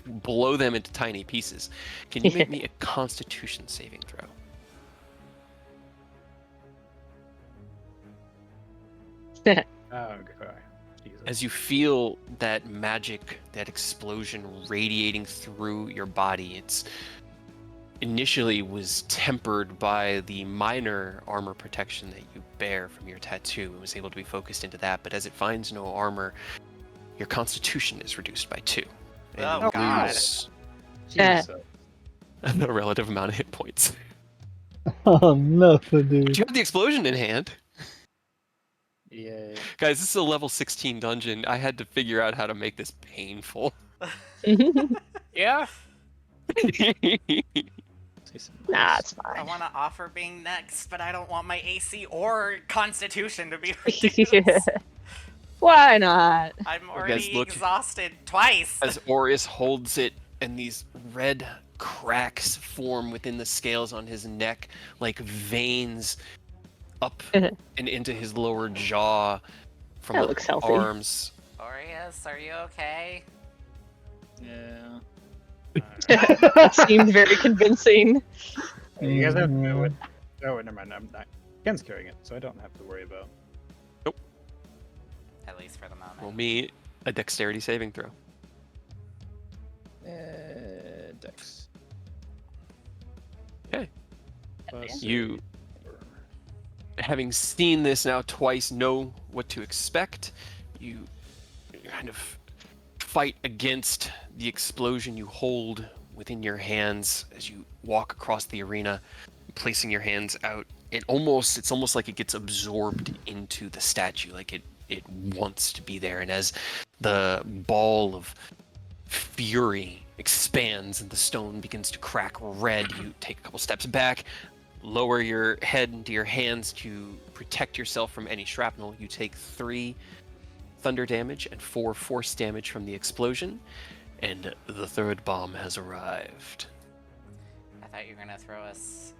blow them into tiny pieces. Can you make me a Constitution saving throw? Okay. Jesus. As you feel that magic, that explosion radiating through your body, it's initially was tempered by the minor armor protection that you bear from your tattoo. It was able to be focused into that, but as it finds no armor, your constitution is reduced by 2. And Oh, you God. lose Jesus. a relative amount of hit points. Oh no, But dude. you have the explosion in hand. Yeah. Guys, this is a level 16 dungeon. I had to figure out how to make this painful. Yeah. Nah, it's I fine. want to offer being next, but I don't want my AC or Constitution to be reduced. Why not? I'm guys, already look. exhausted twice. As Orius holds it, and these red cracks form within the scales on his neck, like veins up and into his lower jaw from That the looks healthy. arms. Orius, are you okay? Yeah. That seemed very convincing. You guys have to Mhm. do it. Oh, never mind. I'm not. Ken's carrying it, so I don't have to worry about. At least for the moment. Roll me a dexterity saving throw. Dex. Okay. Plus You, 4. having seen this now twice, know what to expect. You kind of fight against the explosion you hold within your hands as you walk across the arena, placing your hands out. It's almost like it gets absorbed into the statue, like it wants to be there. And as the ball of fury expands and the stone begins to crack red, you take a couple steps back, lower your head into your hands to protect yourself from any shrapnel. You take 3 thunder damage and 4 force damage from the explosion, and the third bomb has arrived. I thought you were gonna throw us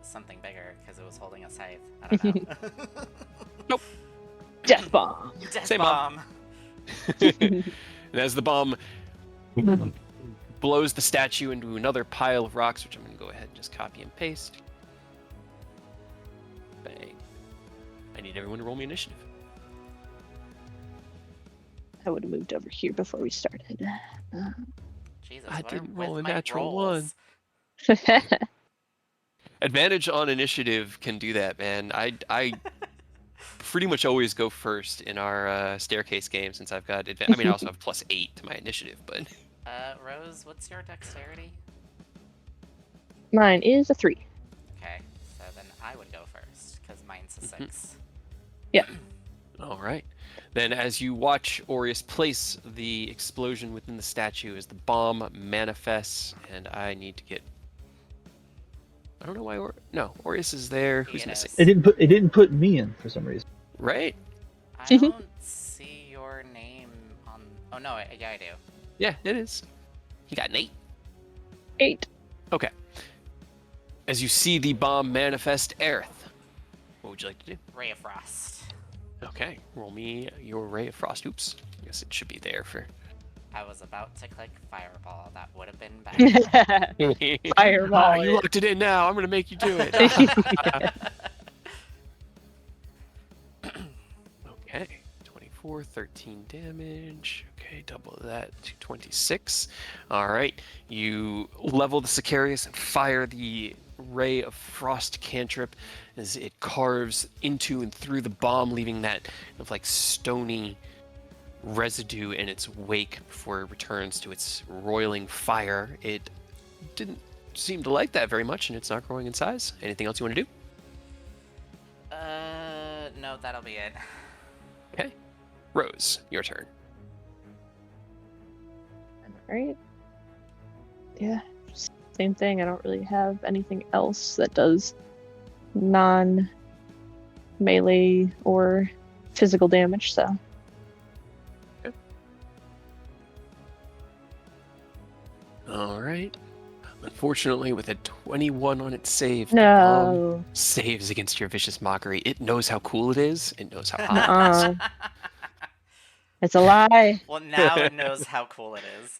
something bigger because it was holding a scythe. I don't know. Death bomb. Death Same bomb. And as the bomb blows the statue into another pile of rocks, which I'm going to go ahead and just copy and paste. Bang. I need everyone to roll me initiative. I would have moved over here before we started. Jesus, I what didn't are roll with a my natural rolls? Advantage on initiative can do that, man. I pretty much always go first in our staircase game since I've got I mean, I also have +8 to my initiative, but Rose, what's your dexterity? Mine is a 3. Okay, so then I would go first because mine's a 6. All right. Then, as you watch Aureus place the explosion within the statue as the bomb manifests, and I need to get. I don't know why. No, Aureus is there. Who's It missing? is. It didn't put me in for some reason. Right? I don't see your name on. Oh no, yeah, I do. Yeah, it is. You got an 8. 8. Okay. As you see the bomb manifest, Aerith, what would you like to do? Ray of Frost. Okay, roll me your Ray of Frost. Oops. I guess it should be there for. I was about to click Fireball. That would have been bad. Fireball. Oh, you locked it in now. I'm going to make you do it. Okay. 24, 13 damage. Okay, double that to 26. All right. You level the Sicarius and fire the Ray of Frost cantrip as it carves into and through the bomb, leaving that like stony residue in its wake before it returns to its roiling fire. It didn't seem to like that very much, and it's not growing in size. Anything else you want to do? No, that'll be it. Okay. Rose, your turn. Right? Yeah. Same thing. I don't really have anything else that does non-melee or physical damage, so. All right. Unfortunately, with a 21 on its save, the bomb No. saves against your vicious mockery. It knows how cool it is. It knows how hot it is. It's a lie. Well, now it knows how cool it is.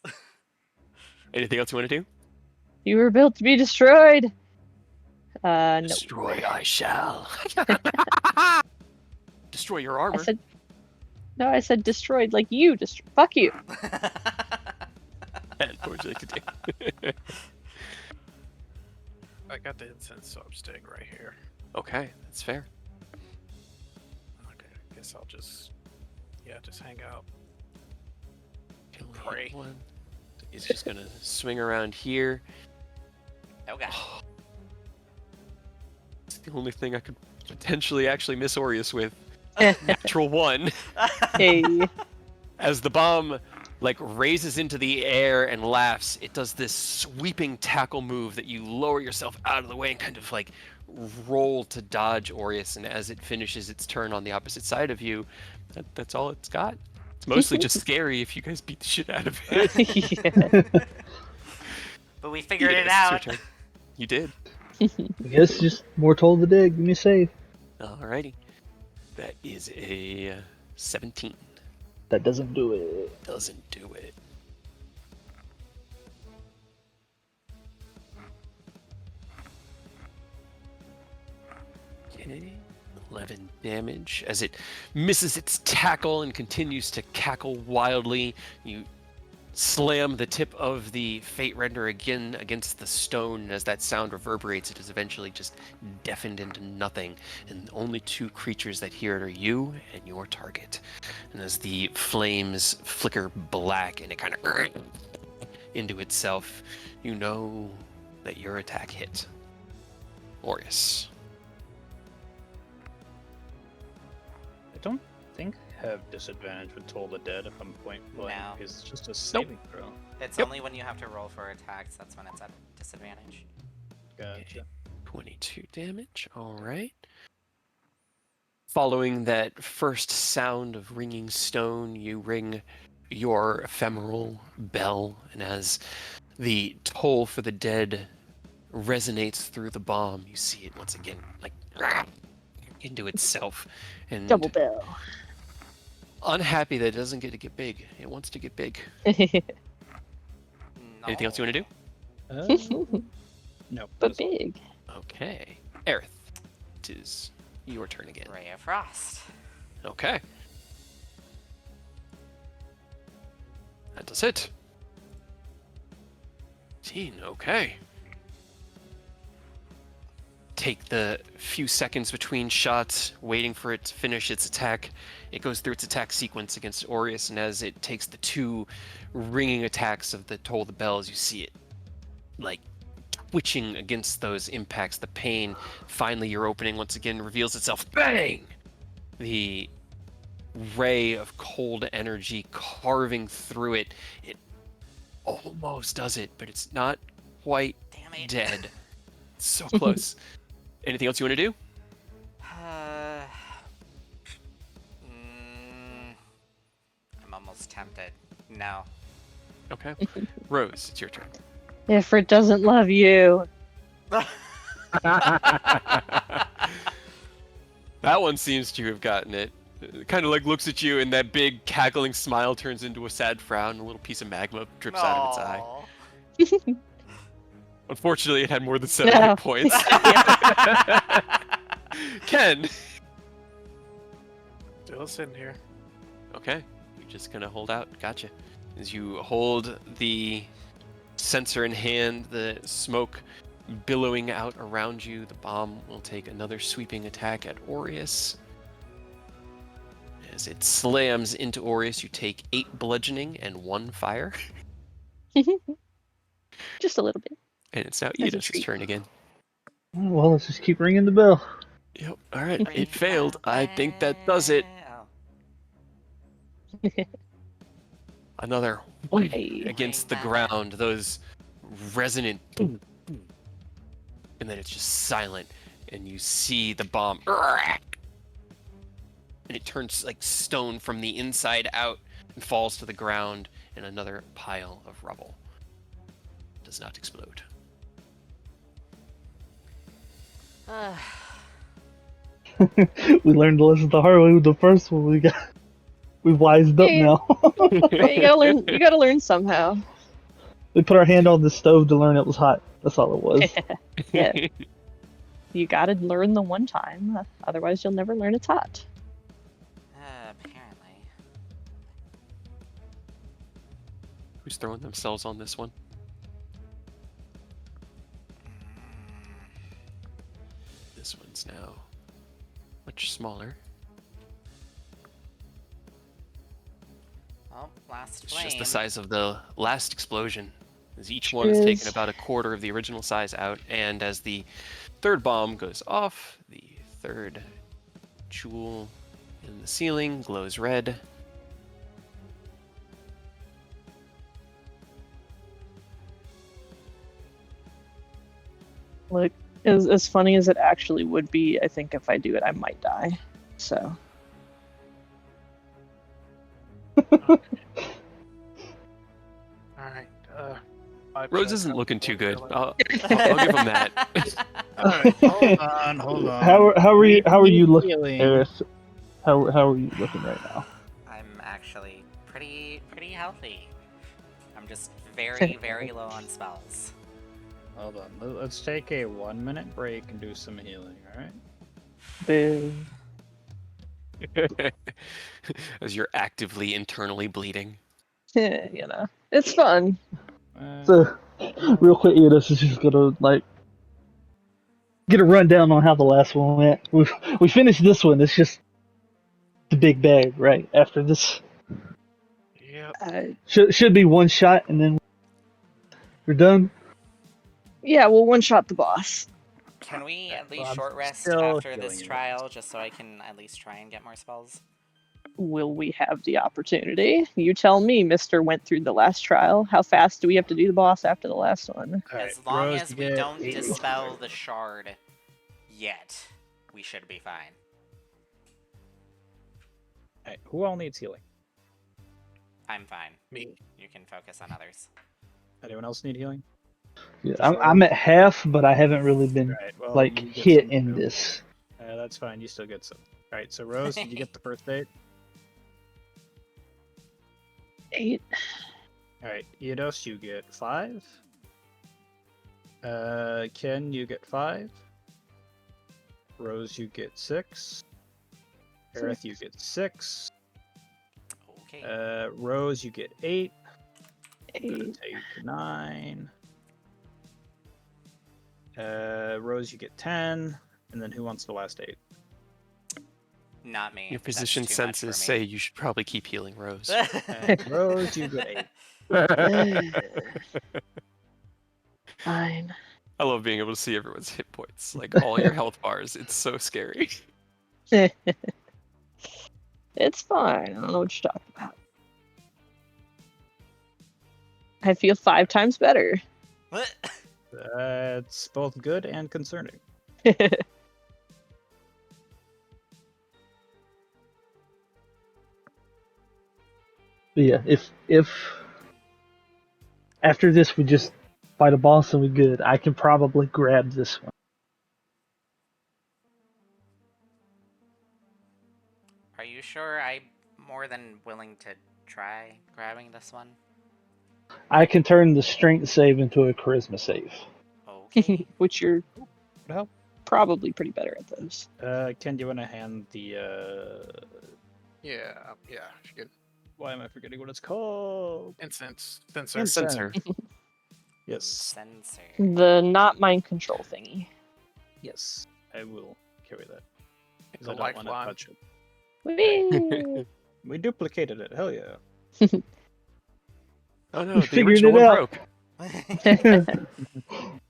Anything else you want to do? You were built to be destroyed. No. Destroy I shall. Destroy your I armor. said. No, I said destroyed. Like you destroyed. Fuck you. And what would you like to do? I got the incense, so I'm staying right here. Okay, that's fair. Okay, I guess I'll just hang out. Kill Pray. one. He's just gonna swing around here. Oh god. It's the only thing I could potentially actually miss Aureus with. Natural 1. Hey. As the bomb like raises into the air and laughs, it does this sweeping tackle move that you lower yourself out of the way and kind of like roll to dodge Aureus, and as it finishes its turn on the opposite side of you, that's all it's got. It's mostly just scary if you guys beat the shit out of it. Yeah. But we figured it Yes, out. it's your turn. You did. I guess just more Toll of the Dead. Give me a save. Alrighty. That is a 17. That doesn't do it. Doesn't do it. Okay. 11 damage as it misses its tackle and continues to cackle wildly. You slam the tip of the Fate Render again against the stone, and as that sound reverberates, it is eventually just deafened into nothing, and the only 2 creatures that hear it are you and your target. And as the flames flicker black and it kind of into itself, you know that your attack hit. Aureus. I don't think I have disadvantage with Toll the Dead if I'm point blank. No. It's just a saving throw. It's Yep. only when you have to roll for attacks that's when it's at disadvantage. Gotcha. 22 damage. All right. Following that first sound of ringing stone, you ring your ephemeral bell, and as the toll for the dead resonates through the bomb, you see it once again, like into itself, and Double bell. unhappy that it doesn't get to get big. It wants to get big. Anything else you want to do? No. But that's all. big. Okay. Aerith, it is your turn again. Ray of Frost. Okay. That does it. 18, okay. Take the few seconds between shots, waiting for it to finish its attack. It goes through its attack sequence against Aureus, and as it takes the 2 ringing attacks of the Toll the Bells, you see it, like, twitching against those impacts. The pain, finally your opening once again reveals itself. Bang! The ray of cold energy carving through it. It almost does it, but it's not quite Damn it. dead. It's so close. Anything else you want to do? I'm almost tempted. No. Okay. Rose, it's your turn. Ifrit doesn't love you. That one seems to have gotten it. It kind of like looks at you, and that big cackling smile turns into a sad frown. And a little piece of magma drips out of its eye. Aw. Unfortunately, it had more than 7 No. hit points. Ken. Still sitting here. Okay, you're just gonna hold out. Gotcha. As you hold the sensor in hand, the smoke billowing out around you, the bomb will take another sweeping attack at Aureus. As it slams into Aureus, you take 8 bludgeoning and 1 fire. Just a little bit. And it's now a Edith's treat. turn again. Well, let's just keep ringing the bell. Yep, alright, it failed. I think that does it. Another Hey. against the ground, those resonant boom, boom. And then it's just silent, and you see the bomb, and it turns like stone from the inside out and falls to the ground in another pile of rubble. Does not explode. We learned the lesson the hard way with the first one. We wised up Yeah. now. Right, you gotta learn. You gotta learn somehow. We put our hand on the stove to learn it was hot. That's all it was. Yeah. You gotta learn the one time, otherwise you'll never learn it's hot. Apparently. Who's throwing themselves on this one? This one's now much smaller. Well, last It's flame. just the size of the last explosion, as each one Is- has taken about a quarter of the original size out, and as the third bomb goes off, the third jewel in the ceiling glows red. Look, as funny as it actually would be, I think if I do it, I might die. So. Alright, Rose isn't looking too good. I'll give him that. Alright, hold on. How are you looking, Healing. Aerith? How are you looking right now? I'm actually pretty healthy. I'm just very, very low on spells. Hold on. Let's take a 1-minute break and do some healing, alright? Boo. As you're actively internally bleeding. You know, it's fun. So, real quick, Edith is just gonna get a rundown on how the last one went. We finished this one. It's just the big bag, right? After this, Yep. should be one shot, and then we're done. Yeah, we'll one shot the boss. Can we at least Well, I'm short rest still after this healing you. trial, just so I can at least try and get more spells? Will we have the opportunity? You tell me, Mr. Went through the last trial. How fast do we have to do the boss after the last one? Alright, As long Rose, as you we get don't 8 dispel the shard yet, we should be fine. Alright, who all needs healing? I'm fine. Me. You can focus on others. Anyone else need healing? Yeah, I'm at half, but I haven't really been Alright, well, like you get hit some in too. this. That's fine, you still get some. Alright, so Rose, did you get the first aid? 8. Alright, Eidos, you get 5. Ken, you get 5. Rose, you get 6. Aerith, you get 6. Okay. Rose, you get 8. 8. Take 9. Rose, you get 10. And then who wants the last 8? Not me. Your That's physician too much for senses me. say you should probably keep healing Rose. And Rose, you get 8. Fine. I love being able to see everyone's hit points, like all your health bars. It's so scary. It's fine. I don't know what you're talking about. I feel 5 times better. What? That's both good and concerning. But yeah, if after this we just fight a boss and we good, I can probably grab this one. Are you sure? I'm more than willing to try grabbing this one. I can turn the strength save into a charisma save. Okay. Which you're Would help. probably pretty better at those. Ken, do you want to hand the Yeah, yeah. She can why am I forgetting what it's called? incense sensor. Incense. Sensor. Yes. Sensor. The not mind control thingy. Yes. I will carry that. It's Because a I don't want to lifeline. touch it. Whee! We duplicated it. Hell yeah. Oh no, We the figured original it one out. broke.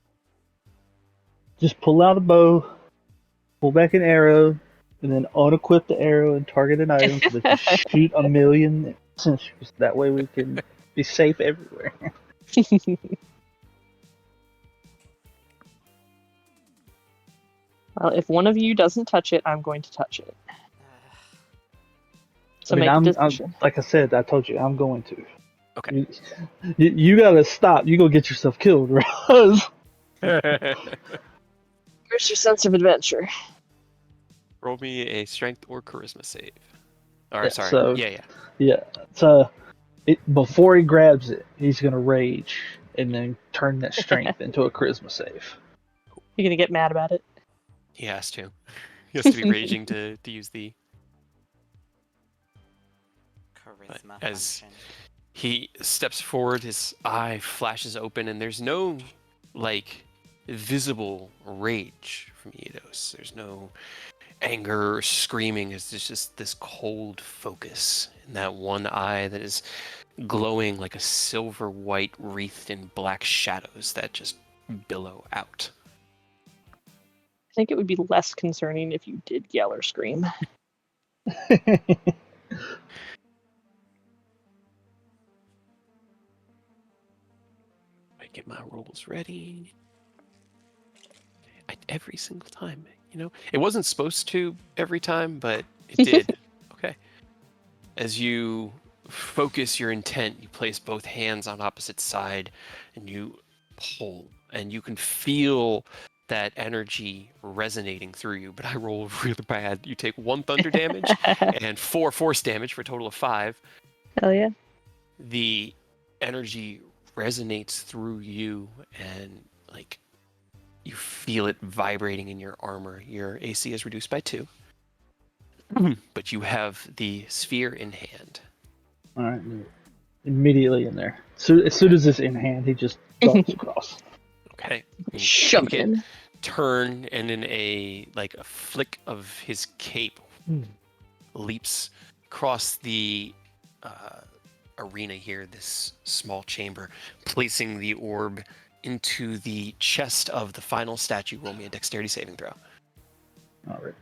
Just pull out a bow, pull back an arrow, and then unequip the arrow and target an item so they can shoot a million sensors. That way we can be safe everywhere. Well, if one of you doesn't touch it, I'm going to touch it. So make a I'm decision. like I said, I told you, I'm going to. Okay. You gotta stop. You gonna get yourself killed, Rose. Where's your sense of adventure? Roll me a strength or charisma save. Or Yeah, sorry. so- Yeah. Yeah. So before he grabs it, he's gonna rage and then turn that strength into a charisma save. You're gonna get mad about it. He has to. He has to be raging to use the. Charisma as- function. He steps forward, his eye flashes open, and there's no, like, visible rage from Eidos. There's no anger or screaming. It's just this cold focus in that one eye that is glowing like a silver white wreathed in black shadows that just billow out. I think it would be less concerning if you did yell or scream. I get my rolls ready. Every single time, it wasn't supposed to every time, but it did. Okay. As you focus your intent, you place both hands on opposite side and you pull, and you can feel that energy resonating through you. But I roll really bad. You take 1 thunder damage and 4 force damage for a total of 5. Hell yeah. The energy resonates through you, and like you feel it vibrating in your armor. Your AC is reduced by 2, but you have the sphere in hand. All right, immediately in there. So as soon as it's in hand, he just darts across. Okay. You Shove take it in. turn, and in a flick of his cape, leaps across the arena here, this small chamber, placing the orb into the chest of the final statue. Roll me a dexterity saving throw. All right.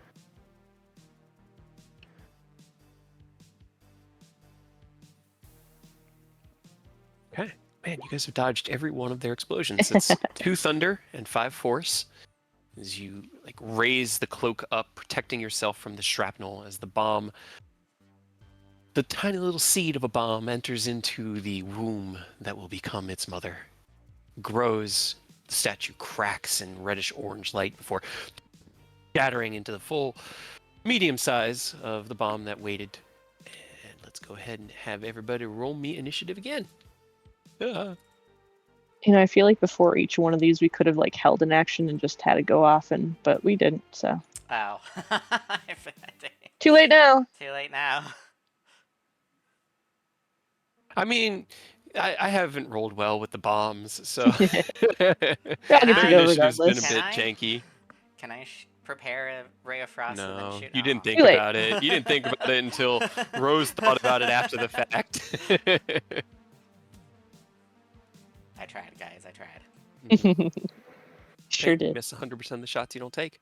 Okay. Man, you guys have dodged every one of their explosions. It's 2 thunder and 5 force. As you raise the cloak up, protecting yourself from the shrapnel as the bomb, the tiny little seed of a bomb, enters into the womb that will become its mother. Grows, the statue cracks in reddish orange light before scattering into the full medium size of the bomb that waited. And let's go ahead and have everybody roll me initiative again. I feel like before each one of these we could have held an action and just had it go off, but we didn't, so. Ow. Too late now. Too late now. I mean, I haven't rolled well with the bombs, so I get their to go initiative's been a regardless. bit Can I? janky. Can I prepare a ray of frost and then No, shoot? you didn't think Too late. about it. You didn't think about it until Rose thought about it after the fact. I tried, guys. I tried. Sure You did. miss 100% of the shots you don't take.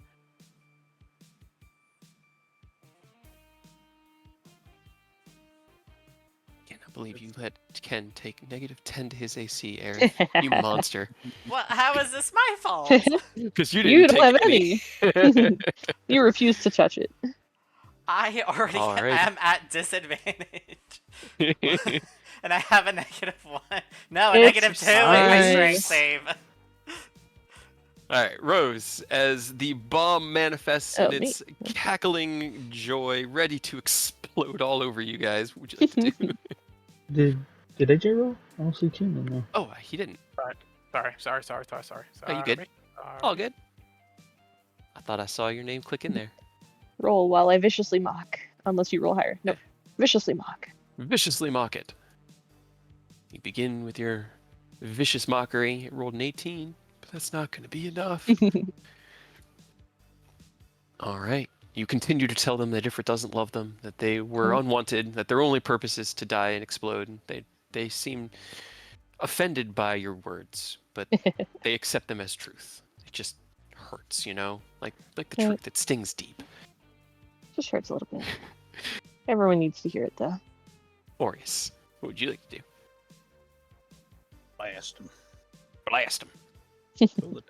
believe you let Ken take -10 to his AC, Aerith. You monster. What? How is this my fault? Because you You didn't don't have take any. You refuse to touch it. I already All right. am at disadvantage. And I have a -1. No, a It's -2 with my fine. strength save. All right, Rose, as the bomb manifests Oh, in me. its cackling joy, ready to explode all over you guys, what would you like to do? Did AJ roll? I don't see Ken in there. Oh, he didn't. Sorry. Oh, you good? Sorry. All good. I thought I saw your name click in there. Roll while I viciously mock. Unless you roll higher. No. Viciously mock. Viciously mock it. You begin with your vicious mockery. It rolled an 18, but that's not going to be enough. All right. You continue to tell them that if it doesn't love them, that they were unwanted, that their only purpose is to die and explode. And they seem offended by your words, but they accept them as truth. It just hurts, you know? Like the Right. truth. It stings deep. Just hurts a little bit. Everyone needs to hear it, though. Aureus, what would you like to do? Blast him. Blast him. Roll it.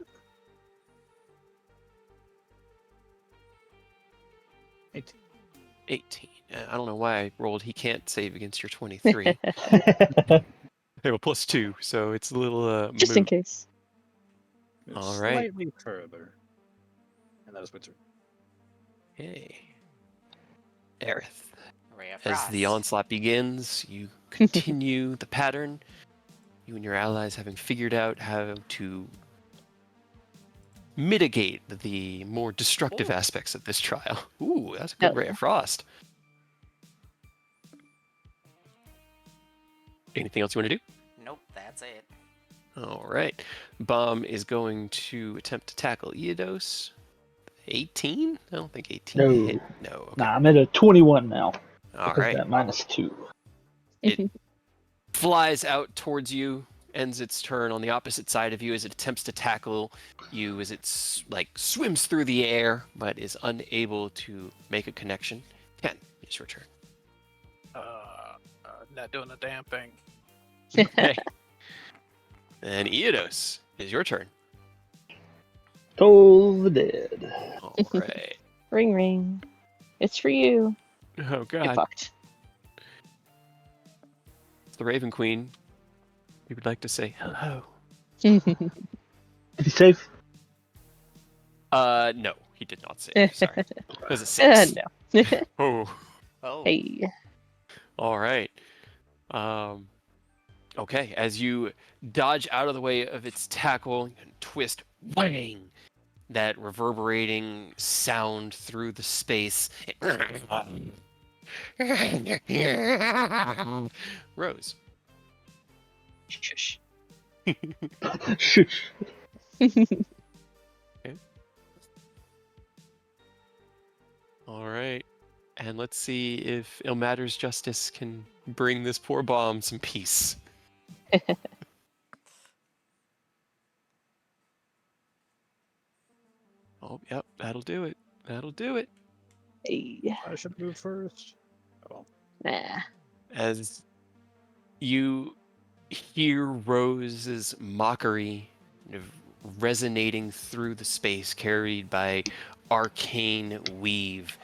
18. 18. I don't know why I rolled he can't save against your 23. I have a +2, so it's a little Just in moot. case. All right. Slightly further. And that is my turn. Hey. Aerith. Ray of As the Frost. onslaught begins, you continue the pattern. You and your allies having figured out how to mitigate the more destructive aspects of this trial. Ooh, that's a good Oh, Ray yeah. of Frost. Anything else you want to do? Nope, that's it. All right. Bomb is going to attempt to tackle Eodos. 18? I don't think 18 No. hit. No. Okay. Nah, I'm at a 21 now. All Because right. that -2. It flies out towards you, ends its turn on the opposite side of you as it attempts to tackle you as it swims through the air, but is unable to make a connection. Ken, it's your turn. Not doing a damn thing. Okay. And Eodos, is your turn. Toll the dead. All right. Ring ring. It's for you. Oh Get God, fucked. it's the Raven Queen. We would like to say hello. Did he save? No, he did not save. Sorry. It was a 6. No. Oh. Oh. Hey. All right. Okay, as you dodge out of the way of its tackle and twist, whang, that reverberating sound through the space. Rose. Shush. Shush. All right. And let's see if Ilmater's justice can bring this poor bomb some peace. Oh, yep, that'll do it. That'll do it. Hey. I should move first. Oh. Nah. As you hear Rose's mockery kind of resonating through the space, carried by arcane weave,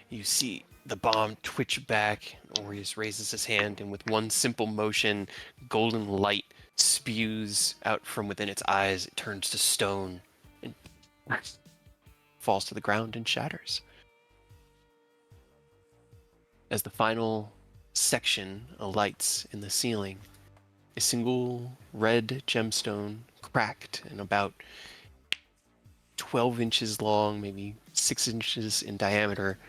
you see the bomb twitch back. Aureus raises his hand, and with one simple motion, golden light spews out from within its eyes. It turns to stone and falls to the ground and shatters. As the final section alights in the ceiling, a single red gemstone, cracked and about 12 inches long, maybe 6 inches in diameter,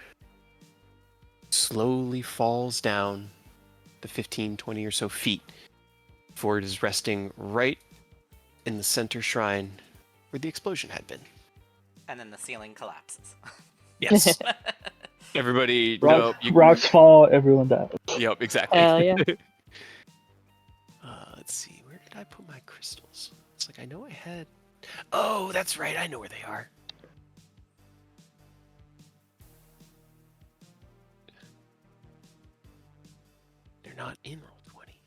slowly falls down the 15, 20 or so feet before it is resting right in the center shrine where the explosion had been. And then the ceiling collapses. Yes. Everybody, Rocks fall, everyone dies. Yep, exactly. Hell yeah. Let's see, where did I put my crystals? It's like I know I had. Oh, that's right, I know where they are. They're not in Roll20.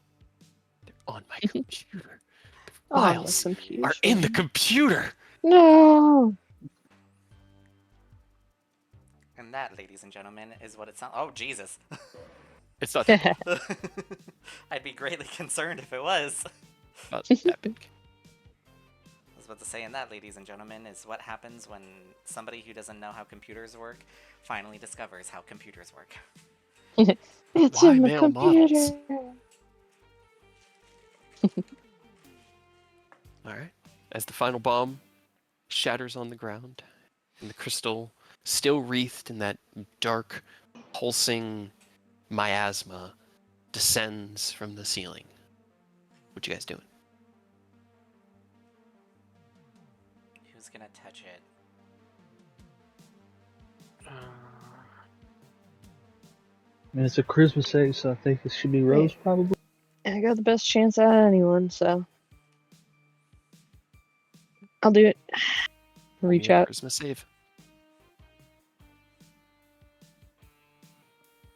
on my computer. The Oh, files the computer. are in the computer. No. And that, ladies and gentlemen, is what it sounds. Oh, Jesus. It's not that big. I'd be greatly concerned if it was. Not that big. I was about to say, and that, ladies and gentlemen, is what happens when somebody who doesn't know how computers work finally discovers how computers work. It's Why in the male computer. models? All right. As the final bomb shatters on the ground, and the crystal, still wreathed in that dark, pulsing miasma, descends from the ceiling. What you guys doing? Who's gonna touch it? I mean, it's a Christmas save, so I think it should be Rose, probably. I got the best chance out of anyone, so I'll do it. Reach Roll me a out. Christmas save.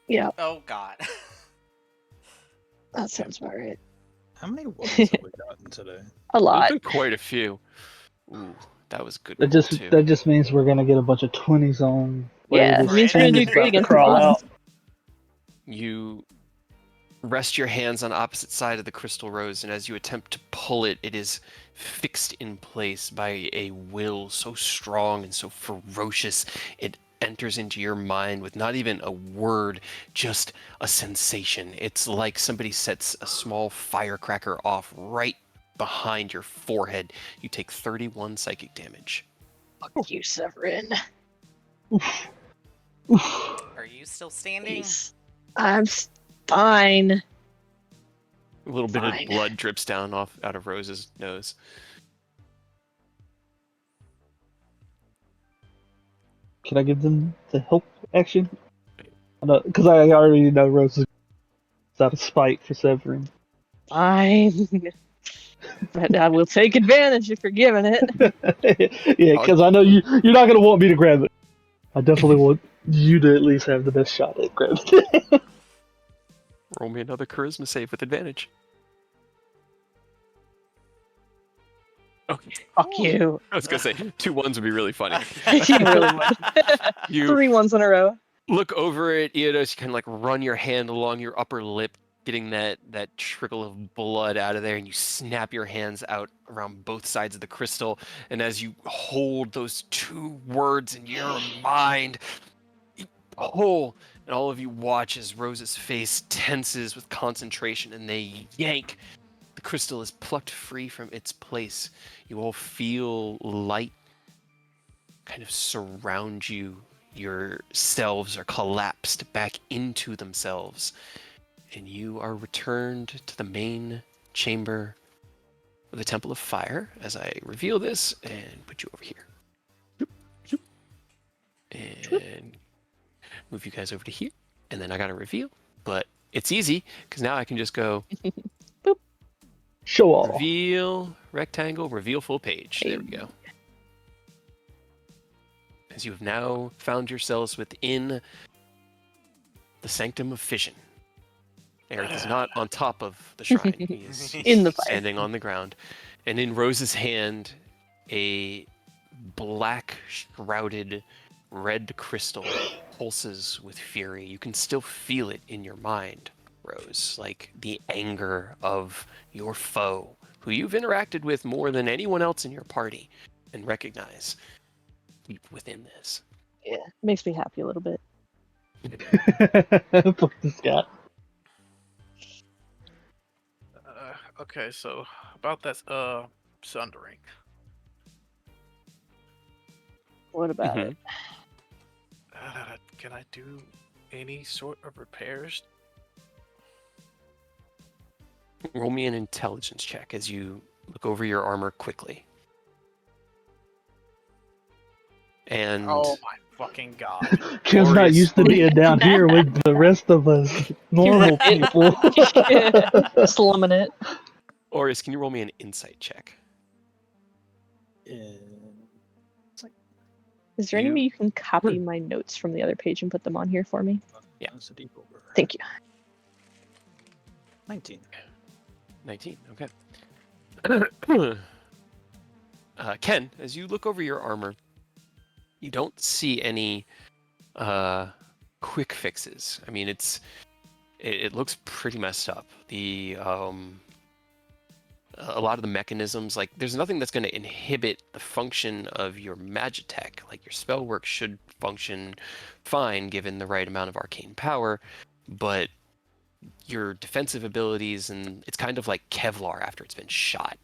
Yeah, Oh, God. that sounds about right. How many ones have we gotten today? A There's lot. been quite a few. Ooh, that was a good That roll, just too. that just means we're gonna get a bunch of 20s on. Yeah, this it means we're gonna thing do is great about to against crawl the out. You rest your hands on opposite side of the crystal rose, and as you attempt to pull it, it is fixed in place by a will so strong and so ferocious, it enters into your mind with not even a word, just a sensation. It's like somebody sets a small firecracker off right behind your forehead. You take 31 psychic damage. Fuck you, Severin. Are you still standing? Jeez. I'm fine. A little bit of Fine. blood drips down out of Rose's nose. Can I give them the help action? Because I already know Rose is out of spite for Severin. Fine. But I will take advantage if you're giving it. Yeah, because I know you're not gonna want me to grab it. I definitely want you to at least have the best shot at grabbing it. Roll me another charisma save with advantage. Okay. Fuck you. I was gonna say 2 1s would be really funny. You really would. You 3 ones in a row. look over at Eodos, you kind of like run your hand along your upper lip, getting that trickle of blood out of there, and you snap your hands out around both sides of the crystal. And as you hold those 2 words in your mind, you pull, and all of you watch as Rose's face tenses with concentration, and they yank. The crystal is plucked free from its place. You all feel light kind of surround you. Yourselves are collapsed back into themselves, and you are returned to the main chamber of the Temple of Fire as I reveal this and put you over here. And move you guys over to here. And then I got to reveal, but it's easy because now I can just go Show off. reveal rectangle, reveal full page. There we go. As you have now found yourselves within the Sanctum of Fission. Eric is not on top of the shrine. He is In the fire. standing on the ground. And in Rose's hand, a black, shrouded, red crystal pulses with fury. You can still feel it in your mind, Rose, like the anger of your foe, who you've interacted with more than anyone else in your party, and recognize deep within this. Yeah, makes me happy a little bit. Fuck this guy. Okay, so about that sundering. What about Mhm. it? Can I do any sort of repairs? Roll me an intelligence check as you look over your armor quickly. And Oh my fucking god! Ken's not Glorious. used to being down here with the rest of us normal right. people. Slumming it. Orius, can you roll me an insight check? Is there any You- way you can copy my notes from the other page and put them on here for me? Yeah. That's a deep over. Thank you. 19. 19. Okay. Ken, as you look over your armor, you don't see any quick fixes. I mean, it looks pretty messed up. A lot of the mechanisms, like there's nothing that's going to inhibit the function of your magitech. Like your spell work should function fine given the right amount of arcane power, but your defensive abilities, and it's kind of like Kevlar after it's been shot.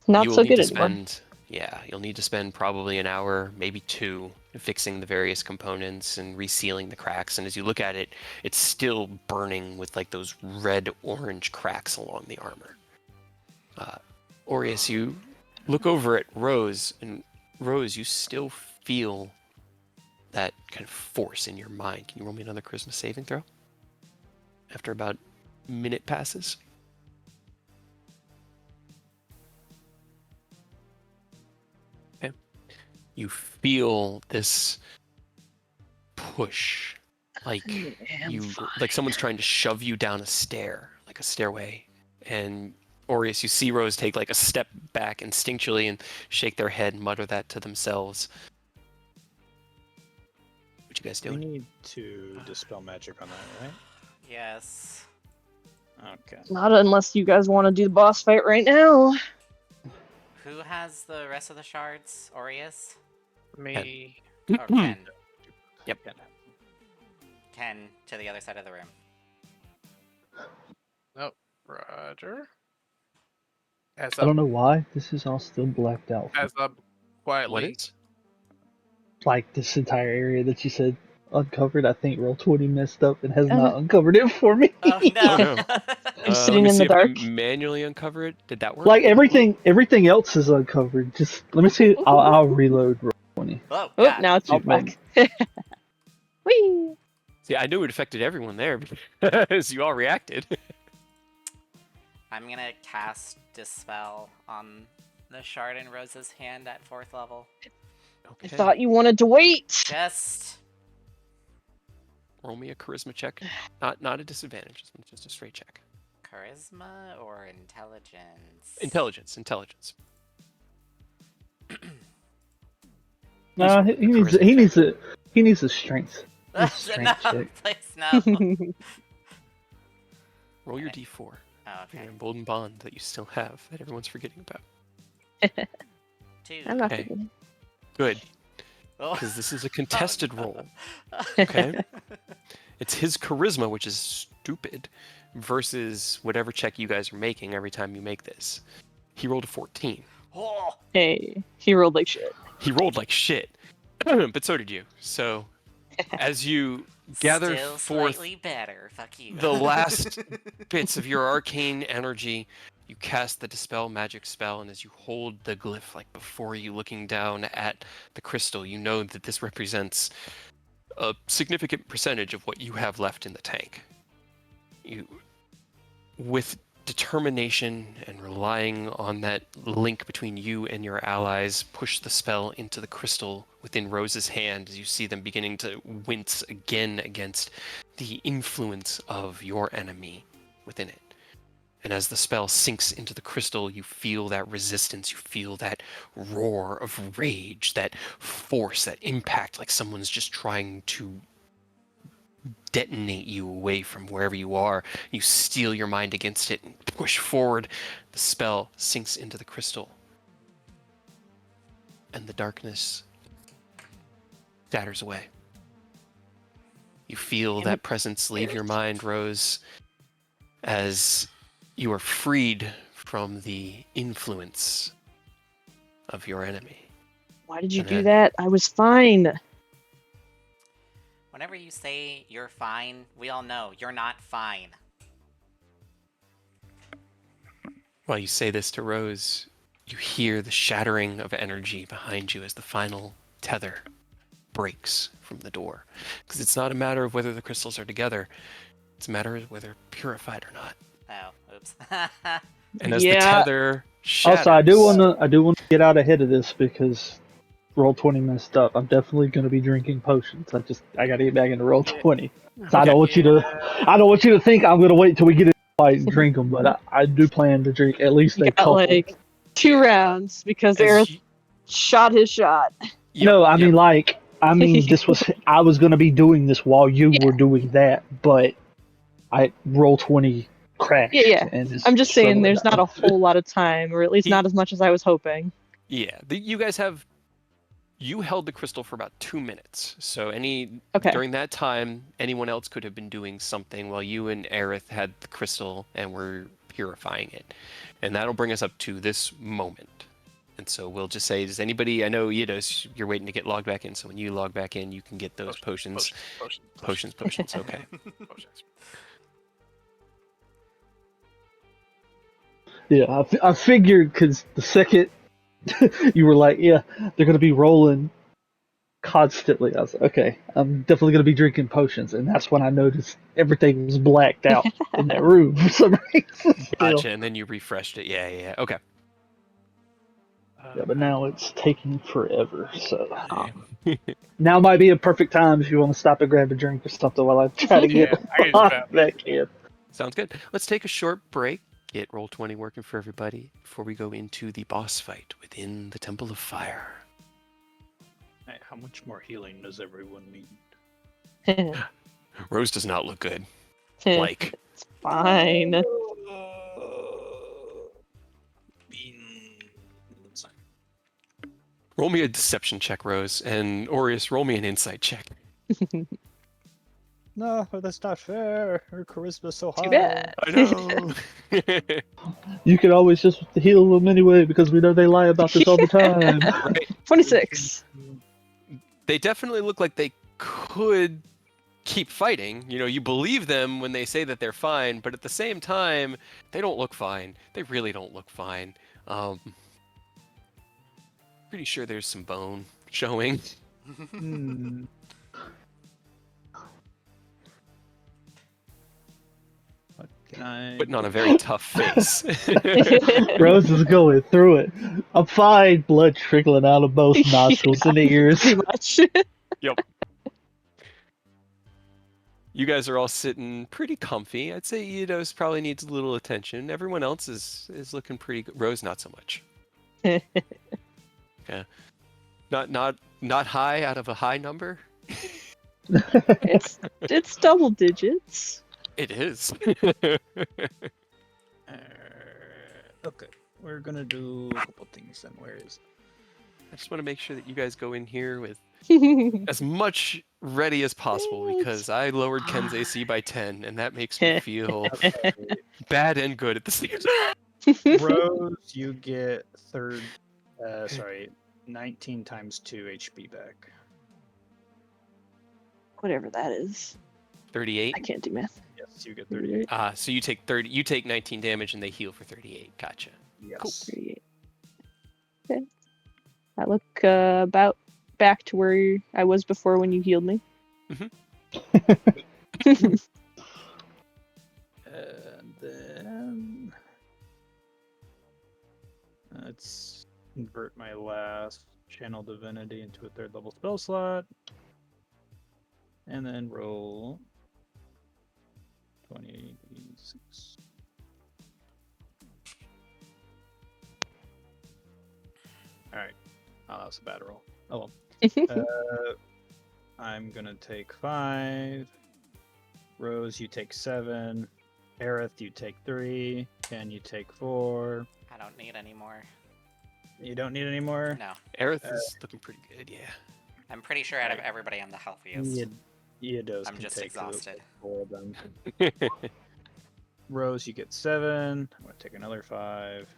Not You'll so need good to anymore. spend, yeah, you'll need to spend probably an hour, maybe two, fixing the various components and resealing the cracks. And as you look at it, it's still burning with like those red-orange cracks along the armor. Aureus, you look over at Rose, and Rose, you still feel that kind of force in your mind. Can you roll me another charisma saving throw? After about a minute passes. You feel this push, like like someone's trying to shove you down a stair, like a stairway. And Aureus, you see Rose take like a step back instinctually and shake their head and mutter that to themselves. What you guys We doing? need to dispel magic on that, right? Yes. Okay. Not unless you guys want to do the boss fight right now. Who has the rest of the shards? Aureus? Me. Or Ken? Yep. Ken to the other side of the room. Roger. As I don't know why this is all still blacked out. As up quietly. What is? Like this entire area that you said uncovered, I think Roll20 messed up and has not uncovered it for me. Oh no! Oh, no. I'm Let sitting me in see the if I dark. manually uncover it. Did that work? Like everything else is uncovered. Just let me see. I'll reload Roll20. Oh, Oh, God. now it's all black. Whee! See, I knew it affected everyone there because you all reacted. I'm gonna cast Dispel on the shard in Rose's hand at 4th level. I Okay. thought you wanted to wait. Just... Roll me a charisma check. Not a disadvantage, just a straight check. Charisma or intelligence? Intelligence. Nah, Use he the needs charisma he needs a strength. no, Strength check. please no. Roll your Okay. d4. Oh, Your okay. emboldened bond that you still have that everyone's forgetting about. 2. I'm not Okay. forgetting. Good, Oh. because this is a contested no. roll. Okay. It's his charisma, which is stupid, versus whatever check you guys are making every time you make this. He rolled a 14. Oh. Hey, he rolled like shit. He rolled like shit, but so did you. So, as you gather Still forth slightly better. Fuck you. the last bits of your arcane energy, you cast the Dispel magic spell, and as you hold the glyph like before you, looking down at the crystal, you know that this represents a significant percentage of what you have left in the tank. You, with determination and relying on that link between you and your allies, push the spell into the crystal within Rose's hand as you see them beginning to wince again against the influence of your enemy within it. And as the spell sinks into the crystal, you feel that resistance, you feel that roar of rage, that force, that impact, like someone's just trying to detonate you away from wherever you are. You steel your mind against it and push forward. The spell sinks into the crystal. And the darkness shatters away. You feel that presence leave your mind, Rose, as you are freed from the influence of your enemy. Why did you And do then- that? I was fine. Whenever you say you're fine, we all know you're not fine. While you say this to Rose, you hear the shattering of energy behind you as the final tether breaks from the door. Because it's not a matter of whether the crystals are together, it's a matter of whether purified or not. Oh, oops. And as the Yeah. tether shatters... Also, I do want to get out ahead of this because Roll20 messed up. I'm definitely going to be drinking potions. I got to get back into Roll20. So I don't want you to think I'm going to wait till we get it quite drink them, but I do plan to drink at least You a got couple. like 2 rounds because As Aerith you- shot his shot. Yep, No, I yep. mean this was I was gonna be doing this while you Yeah. were doing that, but I roll 20 crashed. Yeah. And it's I'm just saying slowed there's down. not a whole lot of time, or at least not as much as I was hoping. Yeah, you guys have. You held the crystal for about 2 minutes. So Okay. during that time, anyone else could have been doing something while you and Aerith had the crystal and were purifying it. And that'll bring us up to this moment. And so we'll just say, does anybody, I know Yidos, you're waiting to get logged back in, so when you log back in, you can get those potions. Potions, okay. Potions. Yeah, I figured because the second you were like, yeah, they're gonna be rolling constantly. I was like, okay, I'm definitely gonna be drinking potions, and that's when I noticed everything was blacked out in that room for some reason. Still. Gotcha, and then you refreshed it. Yeah. Okay. Yeah, but now it's taking forever. So Oh. now might be a perfect time if you want to stop and grab a drink or something while I try to get Yeah, I just found back in. Sounds good. Let's take a short break. Get Roll20 working for everybody before we go into the boss fight within the Temple of Fire. Hey, how much more healing does everyone need? Rose does not look good. Like, It's fine. roll me a deception check, Rose, and Aureus, roll me an insight check. No, that's not fair. Her charisma's so high. Too bad. I know. You can always just heal them anyway because we know they lie about this all the time. Right. 26. They definitely look like they could keep fighting. You know, you believe them when they say that they're fine, but at the same time, they don't look fine. They really don't look fine. Pretty sure there's some bone showing. Hmm. What can I? Putting on a very tough face. Rose is going through it. I'm fine. Blood trickling out of both nostrils and ears. Pretty much. Yep. You guys are all sitting pretty comfy. I'd say Eidos probably needs a little attention. Everyone else is looking pretty good. Rose, not so much. Yeah. Not high out of a high number. It's double digits. It is. Okay, we're gonna do a couple things then. Where is? I just want to make sure that you guys go in here with as much ready as possible because I lowered Ken's AC by 10, and that makes me feel Okay. bad and good at the same time. Rose, you get 19 times 2 HP back. Whatever that is. 38. I can't do math. Yes, you get 38. So you take 30. You take 19 damage, and they heal for 38. Gotcha. Yes. 38. Okay. I look about back to where I was before when you healed me. And then let's convert my last channel divinity into a 3rd level spell slot. And then roll 26. Alright. Oh, that was a bad roll. Oh well. I'm gonna take 5. Rose, you take 7. Aerith, you take 3. Ken, you take 4. I don't need any more. You don't need any more? No. Aerith is looking pretty good. Yeah. I'm pretty sure out of everybody, I'm the healthiest. Eidos I'm can just take exhausted. 4 of them. Rose, you get 7. I'm gonna take another 5.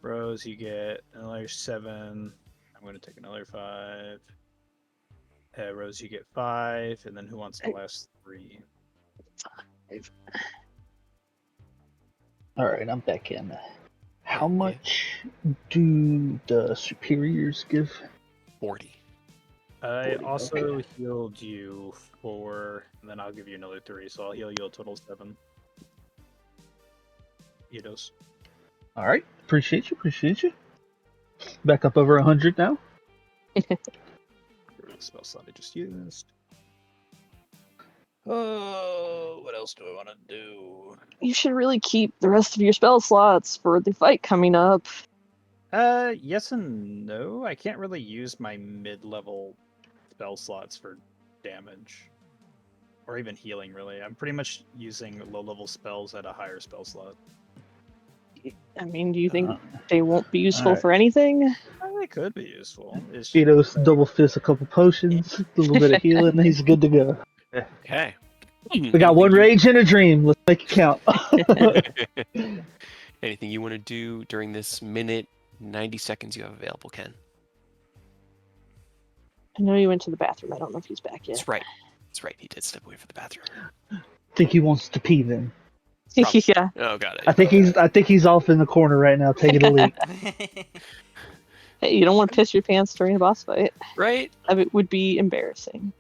Rose, you get another 7. I'm gonna take another 5. Rose, you get 5. And then who wants the last 3? Alright, I'm back in. How much do the superiors give? 40. I 40, also okay. healed you 4, and then I'll give you another 3, so I'll heal you a total of 7. Eidos. Alright, appreciate you. Back up over 100 now. Spell slot I just used. Oh, what else do I want to do? You should really keep the rest of your spell slots for the fight coming up. Yes and no. I can't really use my mid-level spell slots for damage. Or even healing, really. I'm pretty much using low-level spells at a higher spell slot. I mean, do you think Uh, they won't be useful alright. for anything? They could be useful. It's Speedos double fist a couple potions, a little bit of healing, he's good to go. Okay. We got one rage and a dream. Let's make it count. Anything you want to do during this minute, 90 seconds you have available, Ken? I know he went to the bathroom. I don't know if he's back yet. That's right. That's right. He did step away for the bathroom. think he wants to pee then. Probably. Yeah. Oh, got it. I think he's off in the corner right now taking a leak. Hey, you don't want to piss your pants during a boss fight. Right? It would be embarrassing.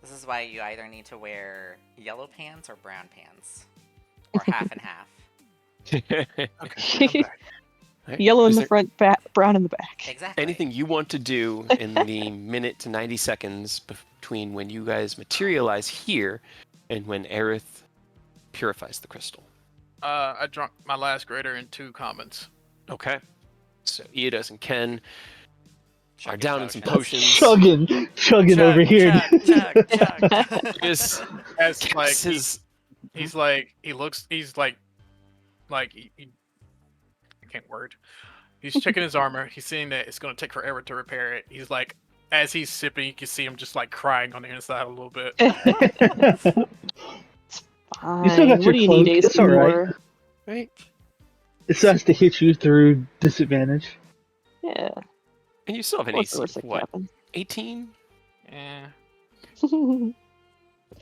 This is why you either need to wear yellow pants or brown pants. Or half and half. Okay, I'm back. Right. Yellow in Is the there front, brown in the back. Exactly. anything you want to do in the minute to 90 seconds between when you guys materialize here and when Aerith purifies the crystal? I drunk my last grader in 2 commons. Okay. So Eodas and Ken are Chugging down in some potions. potions. chugging over here. Chug. Is As like his he's like he looks he's like I can't word. He's checking his armor. He's seeing that it's gonna take forever to repair it. He's like, as he's sipping, you can see him just like crying on the inside a little bit. Fine. You still got what your do you cloak. need, It's all right. More? right, It starts to hit you through disadvantage. Yeah. and you still have an What's the AC worst of that what? can 18? Eh. happen?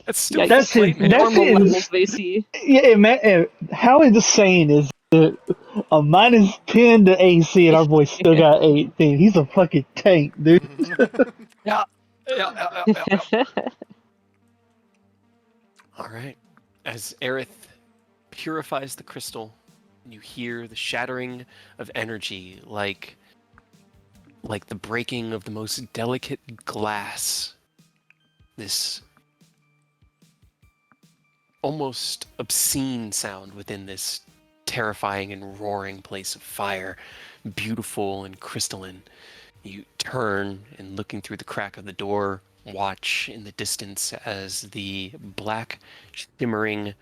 That's still Yeah, That's full it. plate, man. That's Normal it. levels of AC. Yeah, man. How insane is it? A -10 to AC, and our boy still got 18. He's a fucking tank, dude. Yeah. All right. As Aerith purifies the crystal, you hear the shattering of energy like the breaking of the most delicate glass. This almost obscene sound within this terrifying and roaring place of fire, beautiful and crystalline. You turn and looking through the crack of the door, watch in the distance as the black shimmering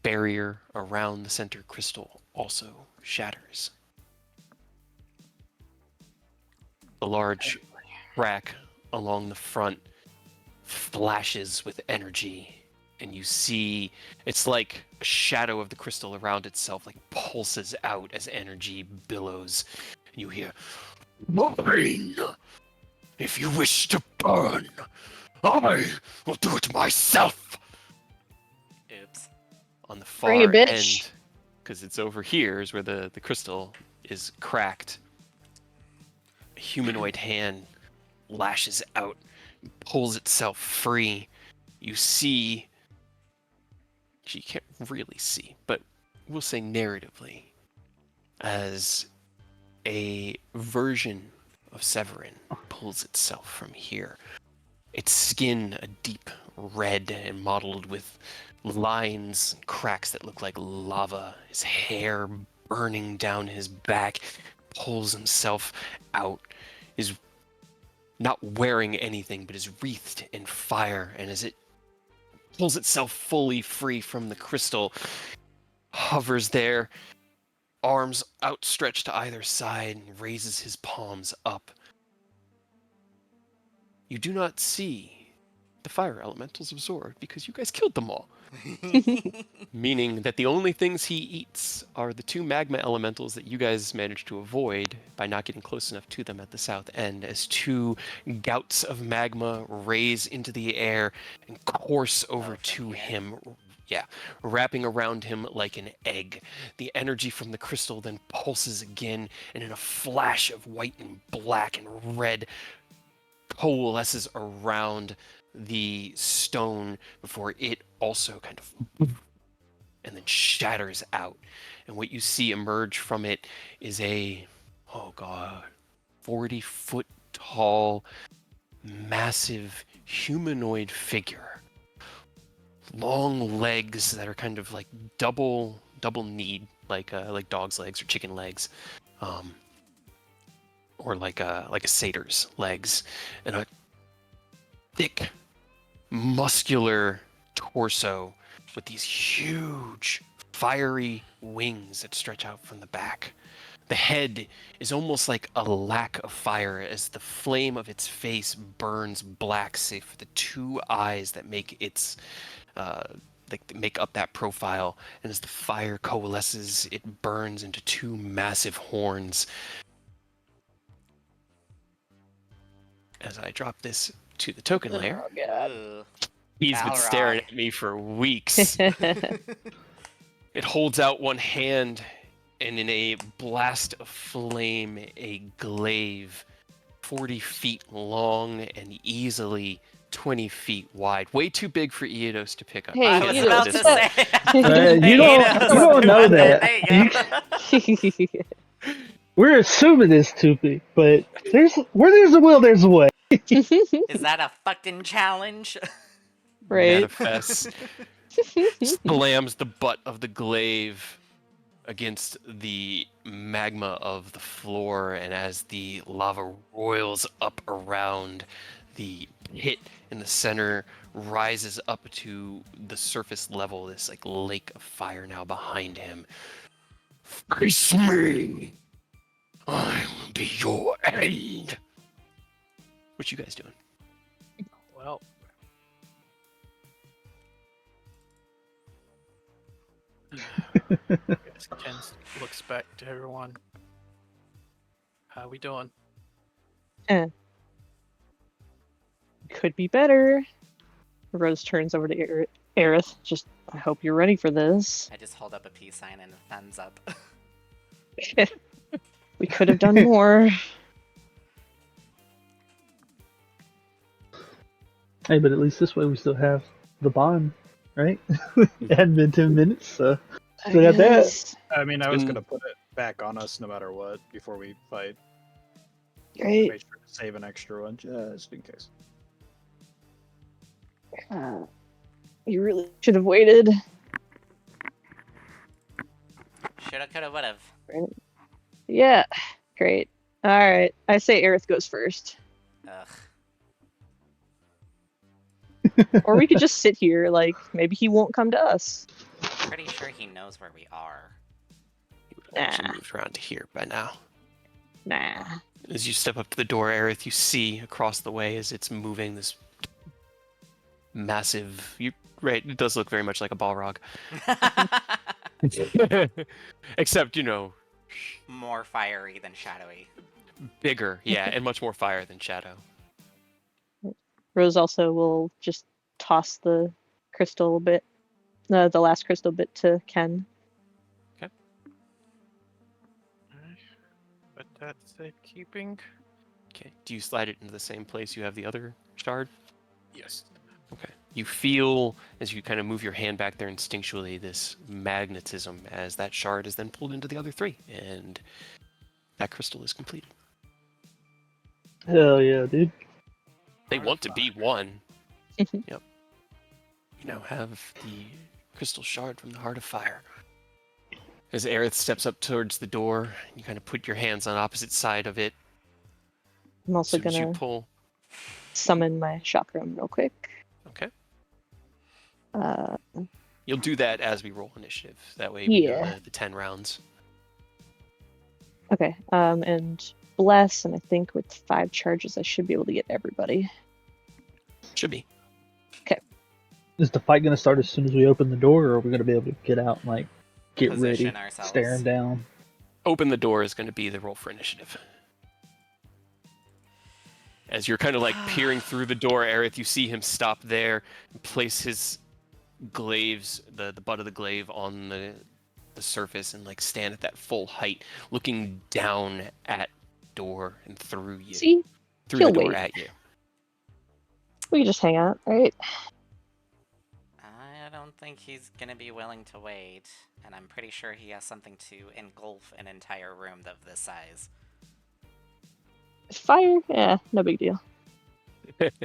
barrier around the center crystal also shatters. The large rack along the front flashes with energy, and you see it's like a shadow of the crystal around itself like pulses out as energy billows, and you hear, "Mine! If you wish to burn, I will do it myself!" Oops. On the Bring it, far bitch. end, because it's over here is where the crystal is cracked. A humanoid hand lashes out, pulls itself free. You see, you can't really see, but we'll say narratively, as a version of Severin pulls itself from here. Its skin a deep red and mottled with lines and cracks that look like lava. His hair burning down his back, pulls himself out, is not wearing anything but is wreathed in fire, and as it pulls itself fully free from the crystal, hovers there, arms outstretched to either side, and raises his palms up. You do not see the fire elementals absorbed because you guys killed them all. Meaning that the only things he eats are the 2 magma elementals that you guys managed to avoid by not getting close enough to them at the south end, as 2 gouts of magma raise into the air and course over to him. Yeah, wrapping around him like an egg. The energy from the crystal then pulses again, and in a flash of white and black and red, coalesces around the stone before it also kind of and then shatters out. And what you see emerge from it is a 40-foot tall massive humanoid figure. Long legs that are kind of like double kneed, like dog's legs or chicken legs, or like a satyr's legs, and a thick, muscular torso with these huge, fiery wings that stretch out from the back. The head is almost like a lack of fire as the flame of its face burns black, save for the two eyes that make its make up that profile. And as the fire coalesces, it burns into two massive horns. As I drop this to the token layer, Oh god. Ooh. he's been staring Balrog. at me for weeks. It holds out one hand, and in a blast of flame, a glaive 40 feet long and easily 20 feet wide. Way too big for Eodos to pick up. Hey, I He was can't Eidos, about go to this way. say. You don't- Eidos, you don't know what the- that. There you go. We're assuming it's too big, but where there's a will, there's a way. Is that a fucking challenge? Right. Manifests, slams the butt of the glaive against the magma of the floor, and as the lava roils up around, the pit in the center rises up to the surface level, this like lake of fire now behind him. Face me! I will be your end! What you guys doing? Well. Ken looks back to everyone. How we doing? Could be better. Rose turns over to Aerith. Just, I hope you're ready for this. I just hold up a peace sign and a thumbs up. We could have done more. Hey, but at least this way we still have the bond, right? It hadn't been 10 minutes, so still got that. guess. I mean, I was been- gonna put it back on us no matter what before we fight. Right. Make sure to save an extra one just in case. You really should have waited. Shoulda, coulda, would've. Yeah. Great. Alright. I say Aerith goes first. Ugh. Or we could just sit here, like, maybe he won't come to us. Pretty sure he knows where we are. He would have actually Nah. moved around to here by now. Nah. As you step up to the door, Aerith, you see across the way as it's moving this massive. Right, it does look very much like a Balrog. Except, More fiery than shadowy. bigger, yeah, and much more fire than Shadow. Rose also will just toss the crystal bit, the last crystal bit to Ken. But that's safekeeping. Okay, do you slide it into the same place you have the other shard? Yes. Okay. You feel, as you kind of move your hand back there instinctually, this magnetism as that shard is then pulled into the other three, and that crystal is completed. Hell yeah, dude. They want to be one. Yep. You now have the crystal shard from the Heart of Fire. As Aerith steps up towards the door, you kind of put your hands on opposite side of it. I'm also As soon as you gonna pull. summon my chakram real quick. Okay. Uh, You'll do that as we roll initiative. That way we Yeah. go the 10 rounds. okay. And bless, and I think with 5 charges, I should be able to get everybody. Should be. Is the fight going to start as soon as we open the door, or are we going to be able to get out and, like, get Position ready, ourselves. stare him down? Open the door is going to be the roll for initiative. As you're kind of like peering through the door, Aerith, you see him stop there and place his glaives, the butt of the glaive on the surface and like stand at that full height, looking down at door and through you. See? Through the he'll door wait. at you. We can just hang out, right? I don't think he's gonna be willing to wait, and I'm pretty sure he has something to engulf an entire room of this size. Fire? Yeah, no big deal.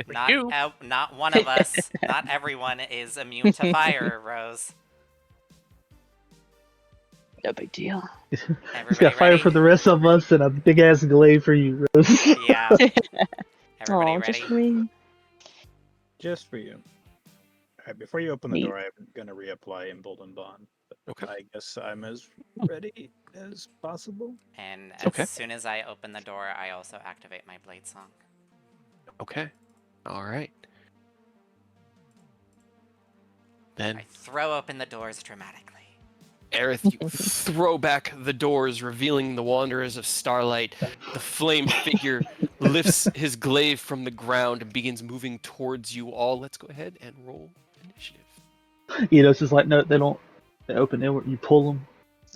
Not You. not one of us. Not everyone is immune to fire, Rose. No big deal. He's Everybody got fire ready? for the rest of us and a big ass glaive for you, Rose. Yeah. Everybody Oh, ready? just for me. Just for you. All right, before you open the Neat. door, I'm gonna reapply Emboldened Bond. Okay. I guess I'm as ready as possible. And as Okay. soon as I open the door, I also activate my blade song. Okay. All right. Then, I throw open the doors dramatically. Aerith, you throw back the doors, revealing the Wanderers of Starlight. The flame figure lifts his glaive from the ground and begins moving towards you all. Let's go ahead and roll initiative. It's just like, no, they don't. They open inward. You pull them.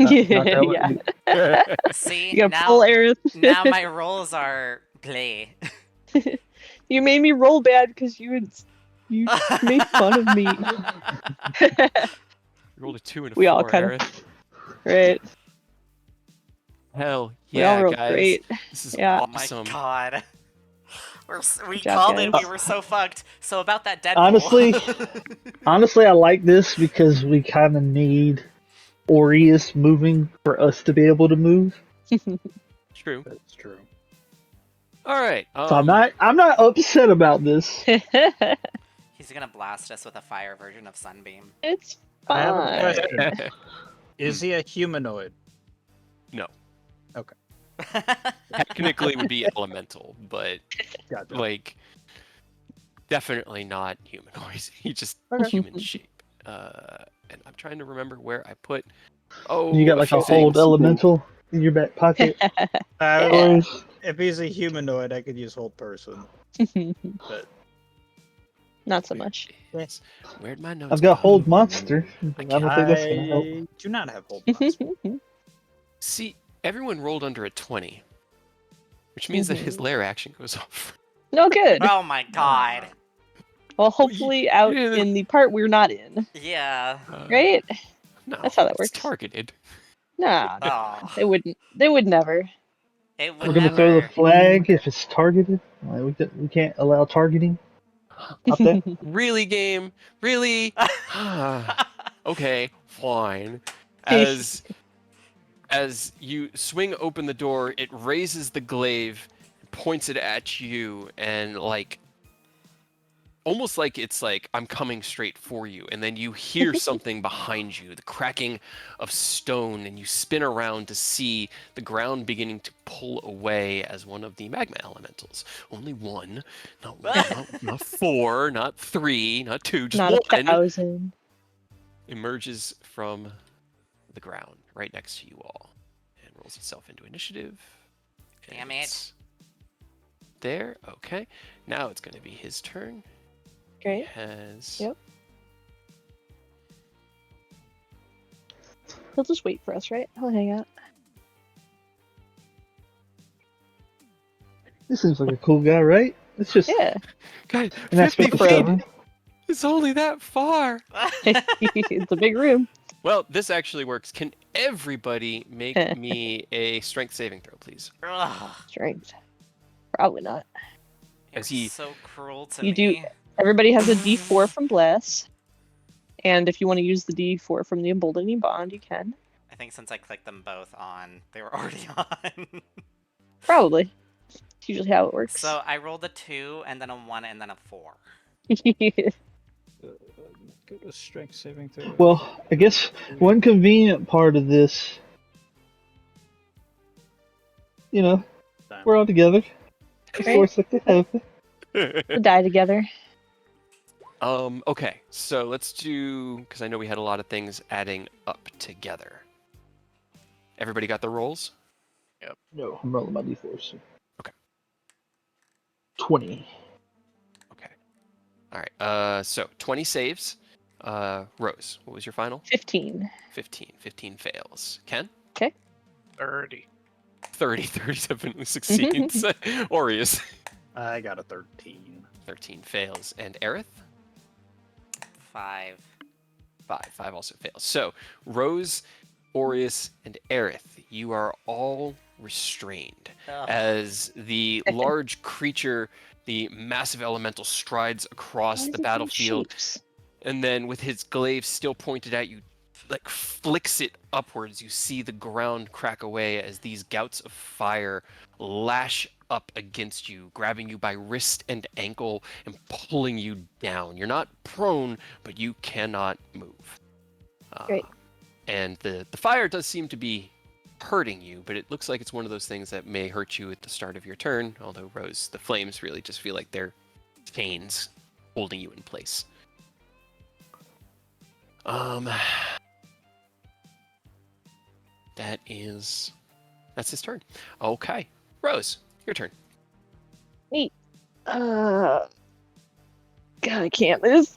Not that way. Yeah. See, You gotta pull Aerith. now my rolls are play. You made me roll bad because you made fun of me. You rolled a 2 and a We 4, all kind of Aerith. right. Hell We all yeah, rolled guys. great. This is Yeah. Oh my awesome. god. We Good job, called it. guys. We were so fucked. So about that Deadpool. Honestly, I like this because we kind of need Aureus moving for us to be able to move. True. That's true. All right. So I'm not upset about this. He's gonna blast us with a fire version of Sunbeam. It's I have a fine. question. Is he a humanoid? No. Okay. Technically, it would be elemental, but Gotcha. like definitely not humanoid. He just Okay. human shape. And I'm trying to remember where I put. Oh, You got like few a hold things. elemental in your back pocket. I was Yeah. like, if he's a humanoid, I could use hold person. But Not so much. Yes. Where'd my notes I've got go? hold monster. I don't can't- think that's gonna help. I do not have hold monster. See, everyone rolled under a 20, which means that his lair action goes off. No good. Oh my god. Well, hopefully out yeah. in the part we're not in, Yeah. right? No, That's how that it's works. targeted. Nah, Oh. they wouldn't. They would never. It would We're gonna never. throw the flag if it's targeted. Like, we can't allow targeting out there. Really, game? Really? Okay, fine. As you swing open the door, it raises the glaive, points it at you, and like almost like it's like I'm coming straight for you, and then you hear something behind you, the cracking of stone, and you spin around to see the ground beginning to pull away as one of the magma elementals. Only one, not 4, not 3, not 2, just Not one 1,000. emerges from the ground right next to you all and rolls itself into initiative. Damn And it. it's there. Okay. Now it's going to be his turn. Great. He has. Yep. He'll just wait for us, right? He'll hang out. This seems like a cool guy, right? It's just Yeah. Guys, and that's 50 what feet! the It's only that far! It's a big room. Well, this actually works. Can everybody make me a strength saving throw, please? Ugh. Strength. Probably not. As You're he- so cruel to You me. Everybody has a D4 from Bless. And if you want to use the D4 from the Emboldening Bond, you can. I think since I clicked them both on, they were already on. Probably. It's usually how it works. So I rolled a 2, and then a 1, and then a 4. Go to strength saving throw. Well, I guess one convenient part of this, we're all together. Of Right. course, like to happen. We'll die together. Okay, so let's do, because I know we had a lot of things adding up together. Everybody got the rolls? No, I'm rolling my d4s. Okay. 20. Okay. All right, so 20 saves. Rose, what was your final? 15. 15. 15 fails. Ken? 30. 30. 30 definitely succeeds. Aureus? I got a 13. 13 fails. And Aerith? 5. 5 also fails. So, Rose, Aureus, and Aerith, you are all restrained Ugh. as the large creature, the massive elemental, strides across the battlefield, and then with his glaive still pointed at you, like flicks it upwards. You see the ground crack away as these gouts of fire lash up against you, grabbing you by wrist and ankle and pulling you down. You're not prone, but you cannot move. Great. And the fire does seem to be hurting you, but it looks like it's one of those things that may hurt you at the start of your turn. Although, Rose, the flames really just feel like they're chains holding you in place. That's his turn. Okay. Rose, your turn. Neat. God, I can't move.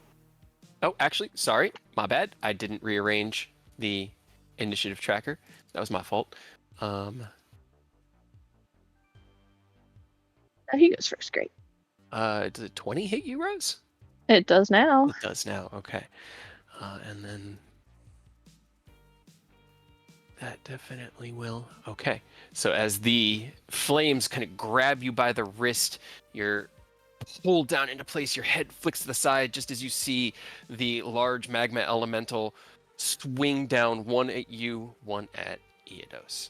Oh, actually, sorry. My bad. I didn't rearrange the initiative tracker. That was my fault. Oh, he goes first. Great. Does a 20 hit you, Rose? It does now. It does now. Okay. And then that definitely will. Okay. So as the flames kind of grab you by the wrist, you're pulled down into place. Your head flicks to the side just as you see the large magma elemental swing down, one at you, one at Eodos.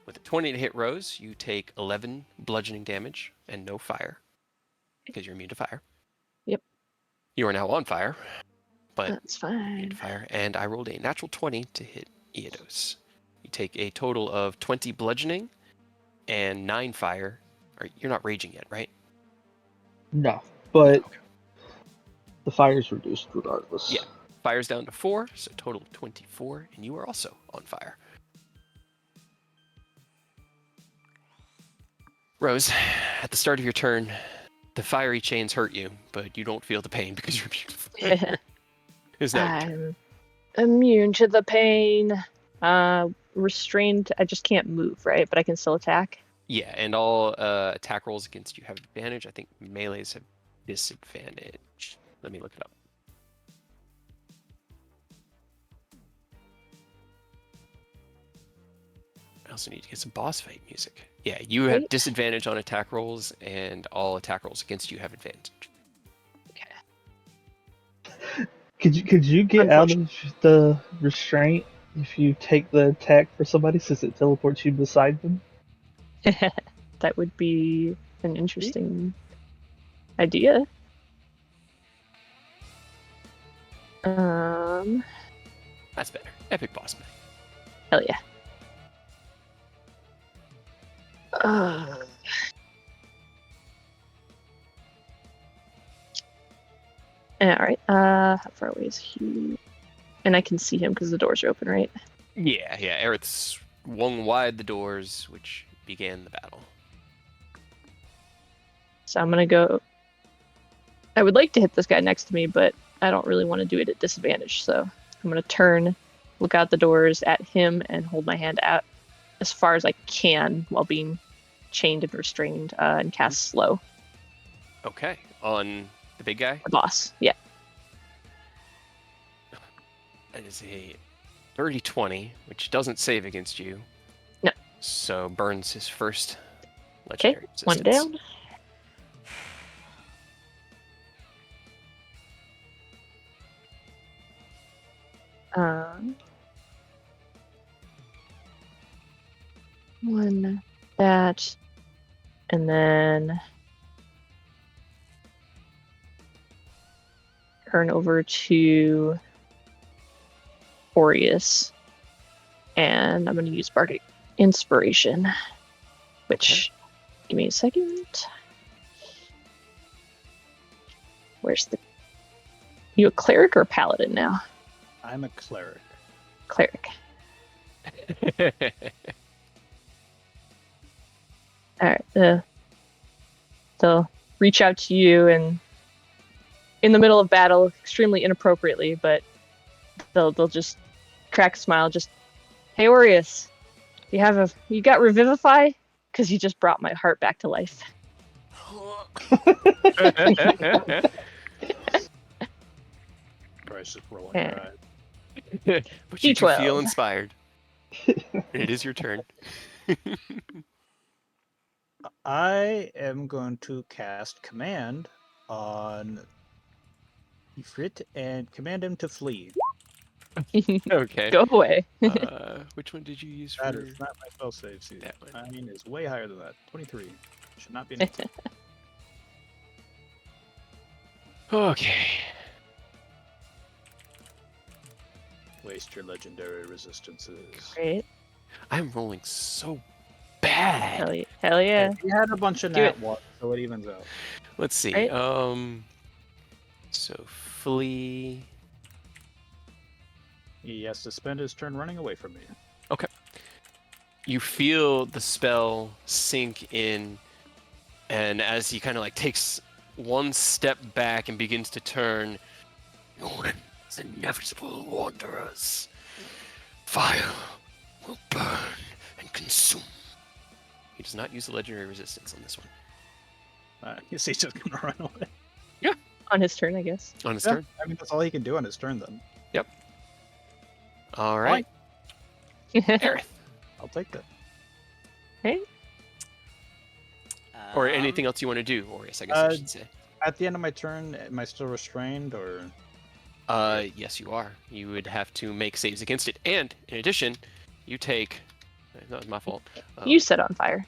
With a 20 to hit Rose, you take 11 bludgeoning damage and no fire because you're immune to fire. Yep. You are now on fire, but That's immune to fine. fire, and I rolled a natural 20 to hit Eodos. You take a total of 20 bludgeoning and 9 fire. You're not raging yet, right? No, but Okay. the fire's reduced regardless. Yeah. Fire's down to 4, so total of 24, and you are also on fire. Rose, at the start of your turn, the fiery chains hurt you, but you don't feel the pain because you're immune. Is that your turn? I'm immune to the pain. Restrained. I just can't move, right? But I can still attack. Yeah, and all attack rolls against you have advantage. I think melees have disadvantage. Let me look it up. I also need to get some boss fight music. Yeah, you have Right. disadvantage on attack rolls, and all attack rolls against you have advantage. Could you get out of the restraint if you take the attack for somebody since it teleports you beside them? That would be an interesting idea. That's better. Epic boss fight. Hell yeah. All right. How far away is he? And I can see him because the doors are open, right? Yeah. Aerith swung wide the doors, which began the battle. So I'm gonna go. I would like to hit this guy next to me, but I don't really want to do it at disadvantage. So I'm gonna turn, look out the doors at him, and hold my hand out as far as I can while being chained and restrained, and cast slow. Okay. On the big guy? The boss. Yeah. That is a dirty 20, which doesn't save against you. No. So burns his first Okay. legendary One resistance. down. One that, and then turn over to Aureus, and I'm going to use Bardic Inspiration, which, give me a second. Where's the, you a cleric or a paladin now? I'm a cleric. Cleric. All right. They'll reach out to you, and in the middle of battle, extremely inappropriately, but they'll just crack a smile. Just, hey, Aureus, you got Revivify? Because you just brought my heart back to life. Bryce is rolling Yeah. her eyes. But you do D12. feel inspired. It is your turn. I am going to cast command on Ifrit and command him to flee. Okay. Go away. Which one did you use That for is not my spell save suit. that one? Mine is way higher than that. 23. Should not be an 18. Okay. Waste your legendary resistances. Great. I'm rolling so bad. Hell yeah. He had a bunch of Do nat it. one, so it evens out. Let's see. Right. So flee. He has to spend his turn running away from me. You feel the spell sink in, and as he kind of like takes one step back and begins to turn, your inevitable wanderers. Fire will burn and consume. He does not use the legendary resistance on this one. He's just gonna run away. On his turn, I guess. On his Yeah, turn. I mean, that's all he can do on his turn then. All right. Aerith. I'll take that. Or anything else you want to do, or yes, I guess I should say. At the end of my turn, am I still restrained or? Yes, you are. You would have to make saves against it, and in addition, you take. That was my fault. You set on fire.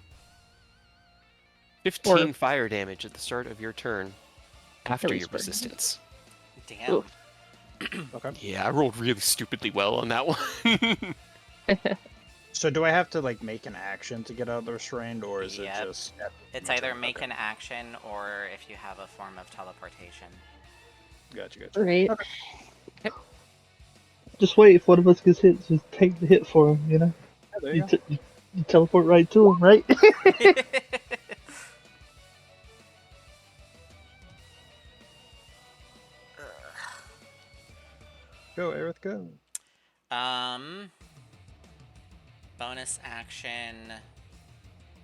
15 fire damage at the start of your turn after At least your burn. resistance. Damn. Ooh. Okay. Yeah, I rolled really stupidly well on that one. So do I have to like make an action to get out of the restrained, or is Yep. it just? It's either make an action or if you have a form of teleportation. Gotcha. Gotcha. Right. Just wait. If one of us gets hit, just take the hit for him. Yeah, there you go. You teleport right to him, right? Go, Aerith, go. Bonus action.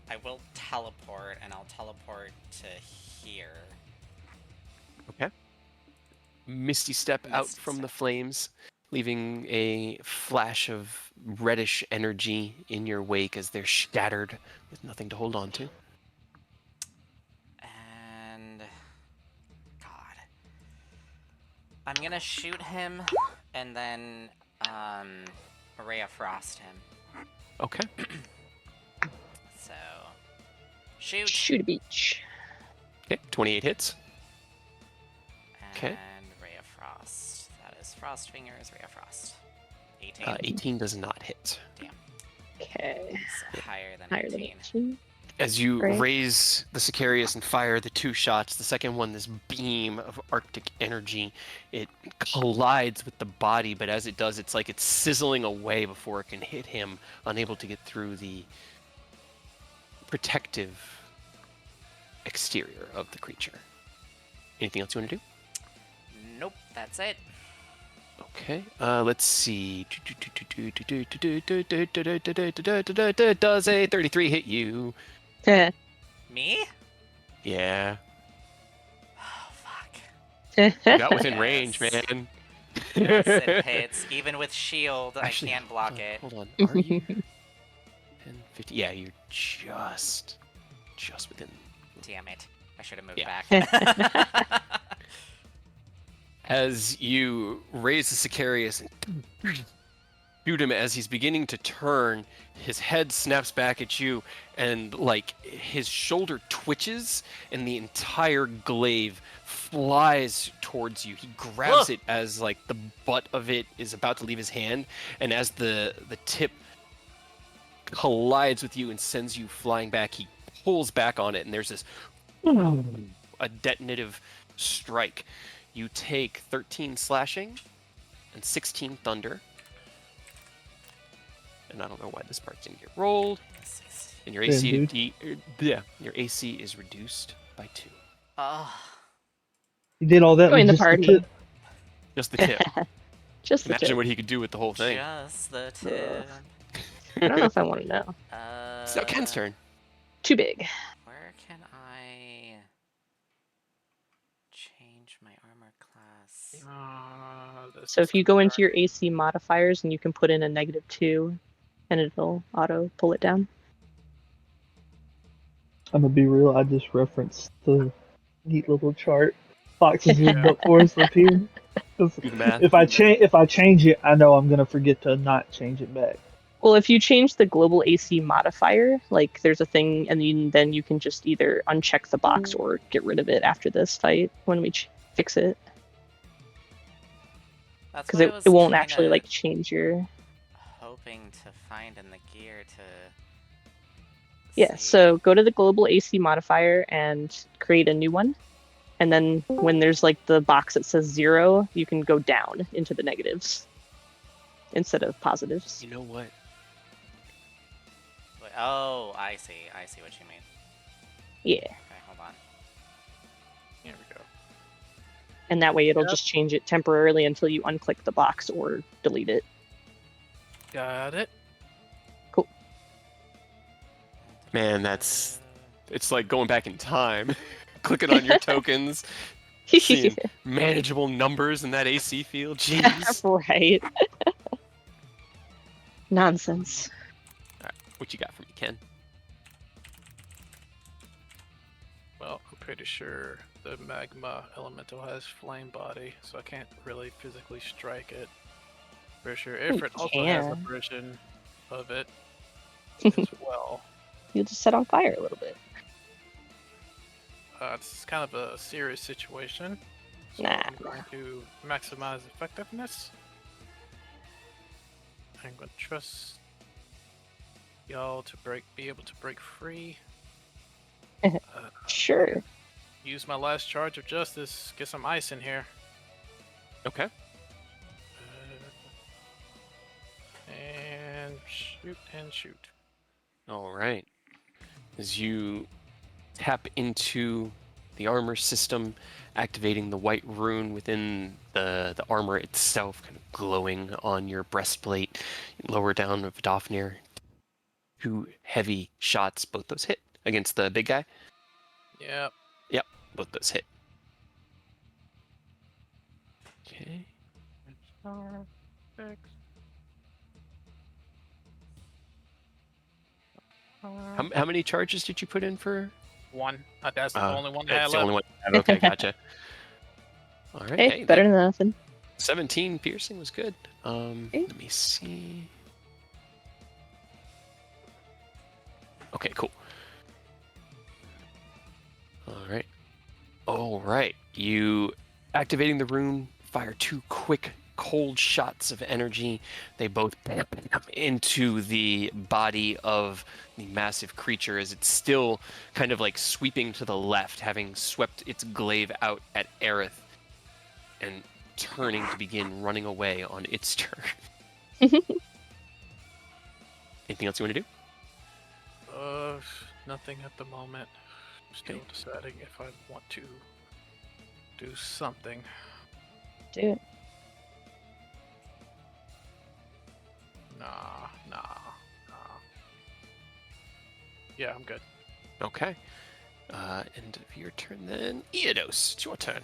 I will teleport, and I'll teleport to here. Okay. Misty step out Misty from step. the flames, leaving a flash of reddish energy in your wake as they're shattered with nothing to hold on to. And God, I'm gonna shoot him, and then Ray of Frost him. Okay. So shoot. Shoot a beach. Okay. 28 hits. Okay. And Ray of Frost. That is Frost Fingers, Ray of Frost. 18. 18 does not hit. Okay. So higher than Higher 18. than 18. As you Great. raise the Sicarius and fire the two shots, the second one, this beam of Arctic energy, it collides with the body, but as it does, it's like it's sizzling away before it can hit him, unable to get through the protective exterior of the creature. Anything else you want to do? Nope, that's it. Okay, let's see. Does a 33 hit you? Me? Yeah. Oh, fuck. You got within Yes. range, man. Yes, it hits. Even with shield, Actually, I can't block hold on, it. Hold on. Are you 10, 50? Yeah, you're just within. Damn it. I should have moved Yeah. back. As you raise the Sicarius and shoot him as he's beginning to turn, his head snaps back at you, and like his shoulder twitches, and the entire glaive flies towards you. He grabs it as like the butt of it is about to leave his hand, and as the tip collides with you and sends you flying back, he pulls back on it, and there's this a detonative strike. You take 13 slashing and 16 thunder. And I don't know why this part didn't get rolled. And your AC, your AC is reduced by 2. Oh, You did all that Join with the just party. tip. Just the tip. Just the Imagine tip. what he could do with the whole thing. just the tip. I don't know if I want to know. It's now Ken's turn. Too big. Where can I change my armor class? So if you go into your AC modifiers and you can put in a -2, and it'll auto pull it down. I'm gonna be real. I just referenced the neat little chart Fox has written up for us up here. 'Cause Do the math. if I change it, I know I'm gonna forget to not change it back. Well, if you change the global AC modifier, like there's a thing, and then you can just either uncheck the box or get rid of it after this fight when we fix it, That's because what I it was won't kind actually of like change your. hoping to find in the gear to Yeah, see. so go to the global AC modifier and create a new one. And then when there's like the box that says 0, you can go down into the negatives instead of positives. You know what? Wait, oh, I see what you mean. Yeah. Okay, hold on. Here we go. And that way it'll Yep. just change it temporarily until you unclick the box or delete it. Got it. Cool. Man, it's like going back in time. Clicking on your tokens, seeing manageable numbers in that AC field. Jeez. Right. Nonsense. What you got for me, Ken? Well, I'm pretty sure the magma elemental has flame body, so I can't really physically strike it. Pretty sure You Ifrit also has a can. version of it as well. You'll just set on fire a little bit. It's kind of a serious situation, so Nah. I'm going to maximize effectiveness. I'm going to trust y'all to be able to break free. Sure. Use my last charge of justice. Get some ice in here. Okay. And shoot and shoot. All right. As you tap into the armor system, activating the white rune within the armor itself, kind of glowing on your breastplate, lower down of Dofnir. 2 heavy shots, both those hit against the big guy. Yep. Yep, both those hit. Okay. Star, 6. How many charges did you put in for? 1. That's the only one I That's had the left. only one. Okay, gotcha. All right. Hey, Hey, better than nothing. 17 piercing was good. Okay. Let me see. Okay, cool. All right. You activating the rune, fire 2 quick cold shots of energy. They both into the body of the massive creature as it's still kind of like sweeping to the left, having swept its glaive out at Aerith and turning to begin running away on its turn. Anything else you want to do? Nothing at the moment. Still deciding if I want to do something. Do it. Nah. Yeah, I'm good. Okay. End of your turn then. Eodos, it's your turn.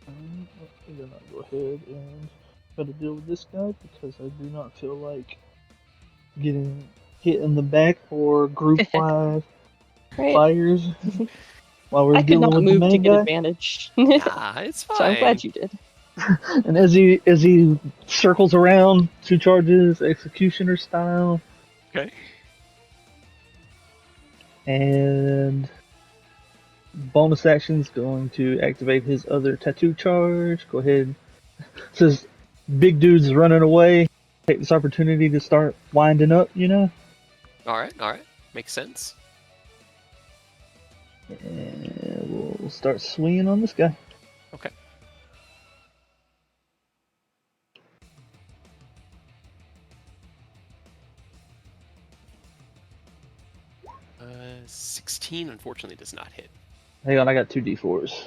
I'm gonna go ahead and try to deal with this guy because I do not feel like getting hit in the back or group-wide Right. fires while we're I could dealing not with the move to main get guy. advantage. Ah, it's fine. So I'm glad you did. And as he circles around, 2 charges, executioner style, Okay. and bonus action's going to activate his other tattoo charge. Go ahead. Says big dude's running away. Take this opportunity to start winding up, you know? All right. Makes sense. And we'll start swinging on this guy. Okay. Uh, 16 unfortunately does not hit. Hang on, I got 2 d4s.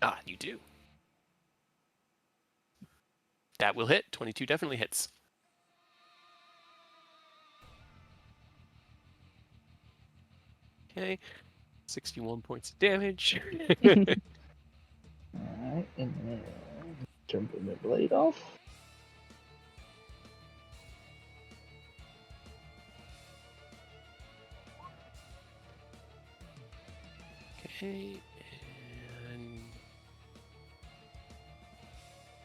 Ah, you do. That will hit. 22 definitely hits. Okay. 61 points of damage. Alright, and then jumping the blade off. Okay, and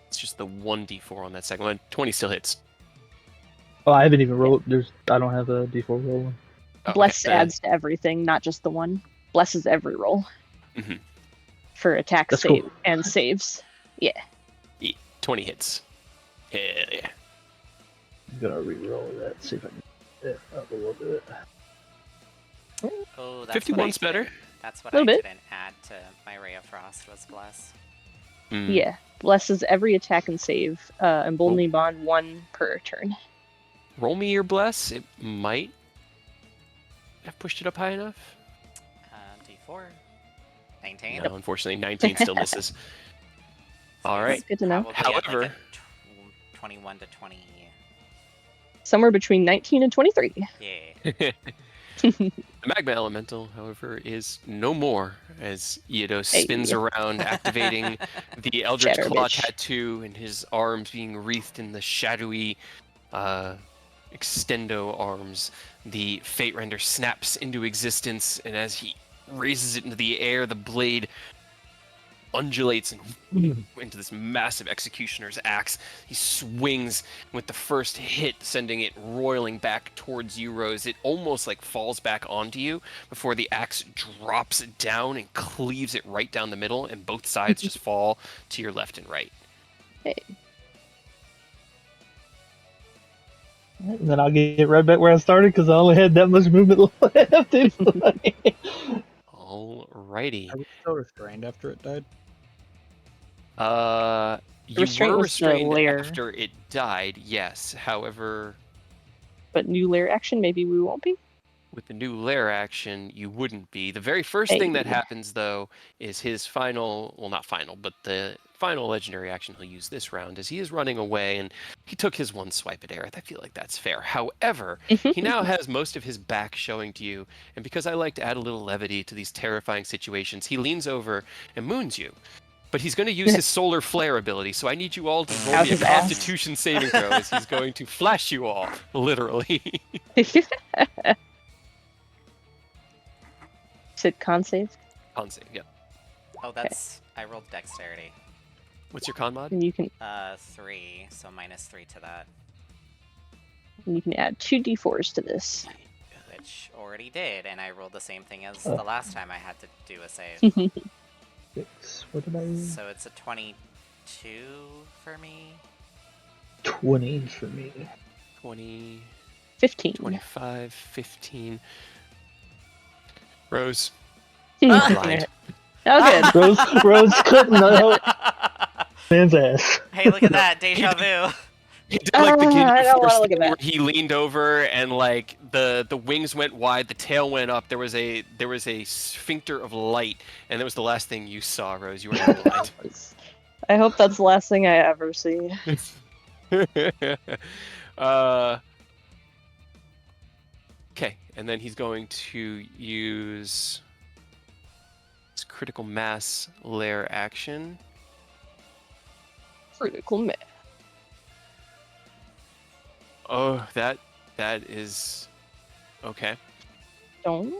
it's just the 1d4 on that second one. 20 still hits. Oh, I haven't even rolled. I don't have a D4 rolling. Oh, Bless okay. adds to everything, not just the one. Blesses every roll Mhm. for attack That's save cool. and saves. Yeah. 20 hits. Hell yeah. I'm gonna re-roll that. See if I can get it up a little bit. Oh, that's what 51's better. That's what I Little bit. didn't add to my Ray of Frost was Bless. Mm. Yeah. Blesses every attack and save. Emboldening bond 1 per turn. Roll me your bless. It might have pushed it up high enough. D4. 19. No, unfortunately, 19 still misses. So All he's right. Good to know. probably at, However- like a 21 to 20. Somewhere between 19 and 23. Yeah. The magma elemental, however, is no more as Iados spins Hey. around, activating the Eldritch Shatter Claw bitch. tattoo and his arms being wreathed in the shadowy extendo arms. The Fate Render snaps into existence, and as he raises it into the air, the blade undulates and into this massive executioner's axe. He swings with the first hit, sending it roiling back towards you, Rose. It almost like falls back onto you before the axe drops down and cleaves it right down the middle, and both sides just fall to your left and right. And then I'll get right back where I started because I only had that much movement left. Anyway. Alrighty. Are we still restrained after it died? You Restraint were was the restrained lair. after it died, yes. However, But new lair action, maybe we won't be. with the new lair action, you wouldn't be. The very first thing that Hey. happens, though, is his final, well, not final, but the final legendary action he'll use this round is he is running away, and he took his one swipe at Aerith. I feel like that's fair. However, he now has most of his back showing to you, and because I like to add a little levity to these terrifying situations, he leans over and moons you. But he's going to use his solar flare ability, so I need you all to roll Out me a his ass. Constitution saving throw, as he's going to flash you all, literally. Sit con save, Con save, yeah. Oh, that's. I rolled Dexterity. What's your con mod? and you can 3, so -3 to that. add 2 d4s to this. Which already did, and I rolled the same thing as the last time I had to do a save. 6. What did I use? So it's a 22 for me. 20 for me. 20, 15. 25, 15. Rose, Oh, blind. good. Rose couldn't help man's ass. Hey, look at that, deja vu. He did like the I don't wanna Force look at thing where that. he leaned over and like the wings went wide, the tail went up. There was a sphincter of light, and that was the last thing you saw, Rose. You were now blind. I hope that's the last thing I ever see. Okay, and then he's going to use his critical mass lair action. Critical miss. Oh, that is okay. Don't.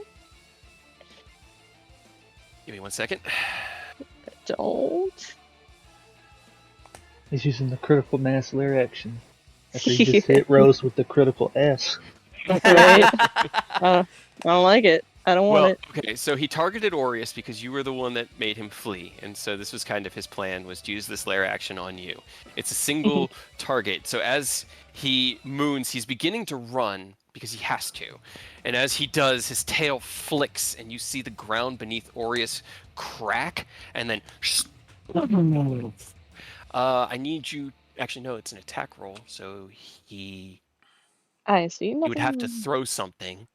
Give me 1 second. Don't. He's using the critical mass lair action. After he just hit Rose with the critical S. Right? I don't like it. I don't want Well, it. okay, so he targeted Aureus because you were the one that made him flee, and so this was kind of his plan, was to use this lair action on you. It's a single target, so as he moons, he's beginning to run because he has to, and as he does, his tail flicks, and you see the ground beneath Aureus crack, and then I need you, actually no, it's an attack roll, so he I see nothing. would have to throw something.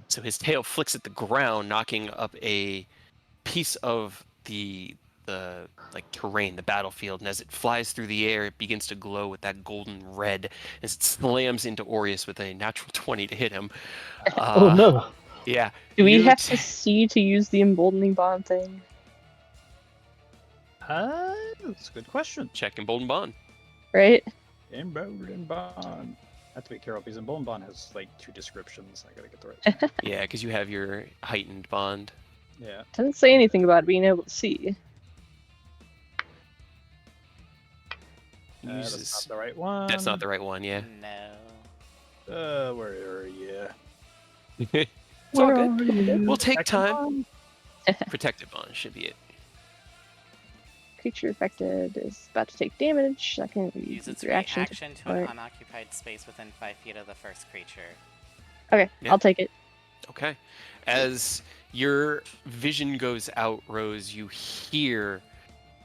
So his tail flicks at the ground, knocking up a piece of the like terrain, the battlefield, and as it flies through the air, it begins to glow with that golden red as it slams into Aureus with a natural 20 to hit him. Oh no. Yeah. Do we you have to see to use the emboldening bond thing? That's a good question. check Embolden Bond? Right? Embolden Bond. I have to be careful because Embolden Bond has like 2 descriptions. I gotta get the right. Yeah, because you have your heightened bond. Yeah. Doesn't say anything about being able to see. That's Uses. not the right one. That's not the right one. Yeah. No. Where are you? It's all Where good. are you? We'll take Second time. one? Protective bond should be it. Creature affected is about to take damage. I can Use its your action. reaction to an Alright. unoccupied space within 5 feet of the first creature. Okay, Yeah. I'll take it. Okay. As your vision goes out, Rose, you hear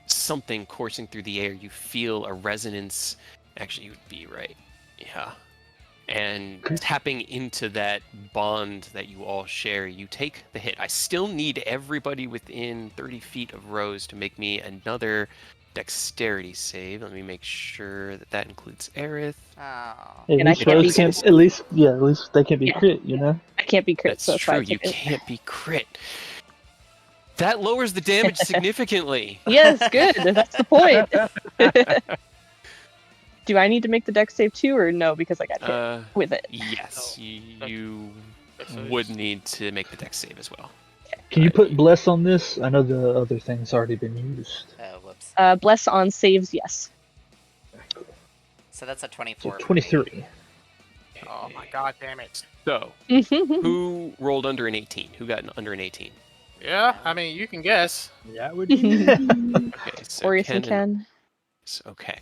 something coursing through the air. You feel a resonance. Actually, you would be right. Yeah. And tapping into that bond that you all share, you take the hit. I still need everybody within 30 feet of Rose to make me another dexterity save. Let me make sure that that includes Aerith. Oh. At And I least can't Rose be can't. crit. At least, yeah. At least they can be Yeah. crit. You know. I can't be crit, That's so that's why I true. You took it. can't be crit. That lowers the damage significantly. Yes, good. That's the point. Do I need to make the dex save too, or no? Because I got hit with it. Yes, Oh, you Dex saves. would need to make the dex save as well. Can you put bless on this? I know the other thing's already been used. Oh, whoops. Bless on saves, yes. So that's a So 24. for me. 23. Oh my god, damn it. So, Who? who rolled under an 18? Who got under an 18? Yeah, I mean, you can guess. That would be me. Okay, so Orius Ken and Ken. Okay.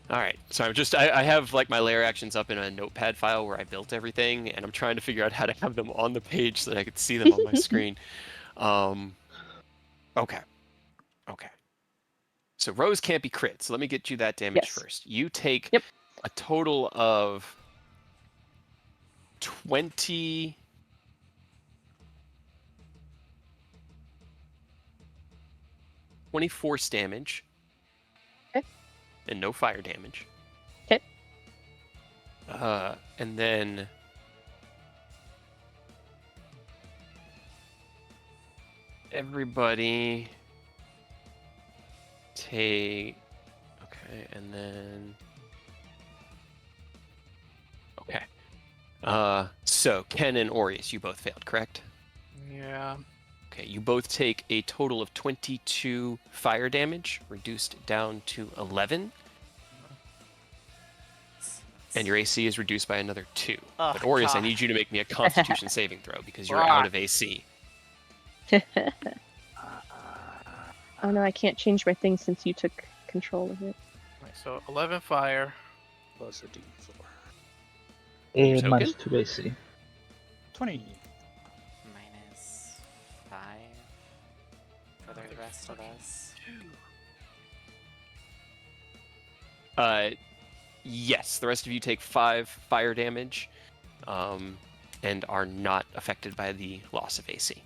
All right. So I have like my layer actions up in a notepad file where I built everything, and I'm trying to figure out how to have them on the page so that I could see them on my screen. Okay. Okay. So Rose can't be crit. So let me get you that damage Yes. first. You take Yep. a total of 20. Force damage. Okay. And no fire damage. Okay. And then everybody take. Okay, and then. Okay. So Ken and Orius, you both failed, correct? Yeah. Okay, you both take a total of 22 fire damage, reduced down to 11, and your AC is reduced by another 2. Oh, But Orius, I God. need you to make me a Constitution saving throw because you're Right. out of AC. Oh no, I can't change my thing since you took control of it. Right, so 11 fire. Plus a D4. And token? minus 2 AC. 20. Minus 5 for the rest of us. Yes, the rest of you take 5 fire damage, and are not affected by the loss of AC.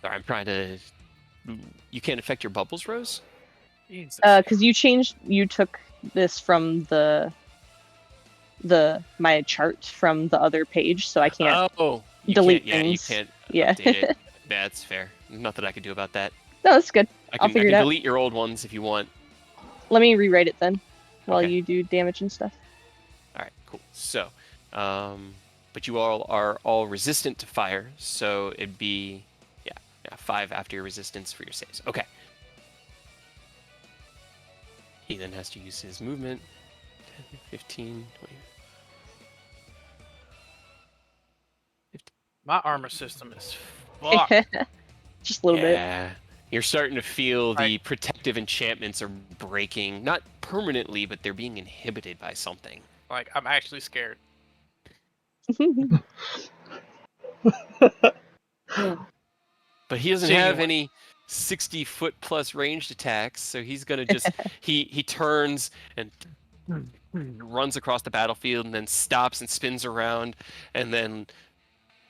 Sorry, I'm trying to. You can't affect your bubbles, Rose? Jesus. Because you took this from my chart from the other page, so I can't. Oh, you delete can't, things. Yeah, you can't Yeah. update it. That's fair. Nothing I can do about that. No, that's good. I I'll can figure it out. delete your old ones if you want. Let me rewrite it then, while Okay. you do damage and stuff. All right, cool. So, but you all are all resistant to fire, so it'd be, yeah, 5 after your resistance for your saves. Okay. He then has to use his movement. 10, 15, 20. My armor system is fucked. Just a little bit. Yeah. You're starting to feel the Right. protective enchantments are breaking, not permanently, but they're being inhibited by something. Like, I'm actually scared. But he doesn't See, have you- any 60-foot plus ranged attacks, so he's gonna just he turns and runs across the battlefield and then stops and spins around and then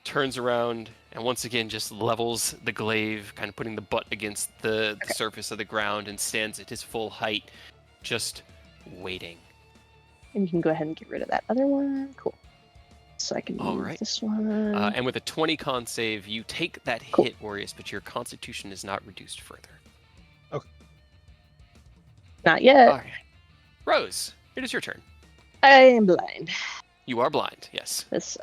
turns around and once again just levels the glaive, kind of putting the butt against the surface of the ground and stands at his full height, just waiting. And you can go ahead and get rid of that other one. Cool. So I can All use right. this one. And with a 20 con save, you take that Cool. hit, Orius, but your constitution is not reduced further. Not yet. All right. Rose, it is your turn. I am blind. You are blind, yes. This.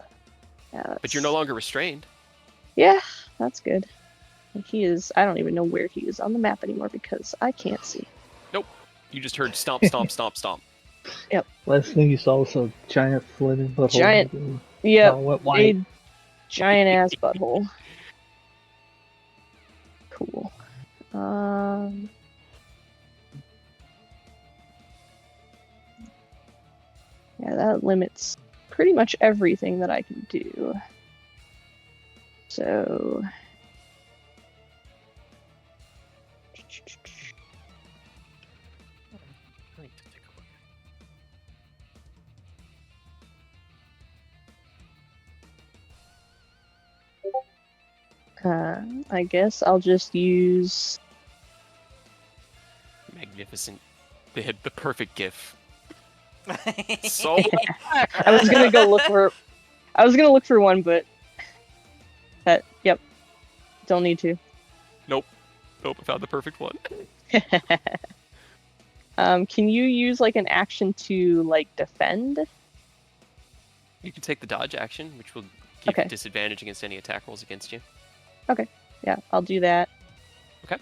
But you're no longer restrained. Yeah, that's good. He is. I don't even know where he is on the map anymore because I can't see. You just heard stomp, stomp, stomp, stomp. Last thing you saw was a giant flaming butthole. Giant- and Yep, all went white. a giant ass butthole. Cool. Yeah, that limits pretty much everything that I can do. So. I need to take a look. I guess I'll just use. Magnificent. They had the perfect gif. So I was gonna go look for. I was gonna look for one, but. Yep. Don't need to. nope, I found the perfect one. Can you use like an action to like defend? You can take the dodge action, which will give Okay. you disadvantage against any attack rolls against you. Yeah, I'll do that. Okay.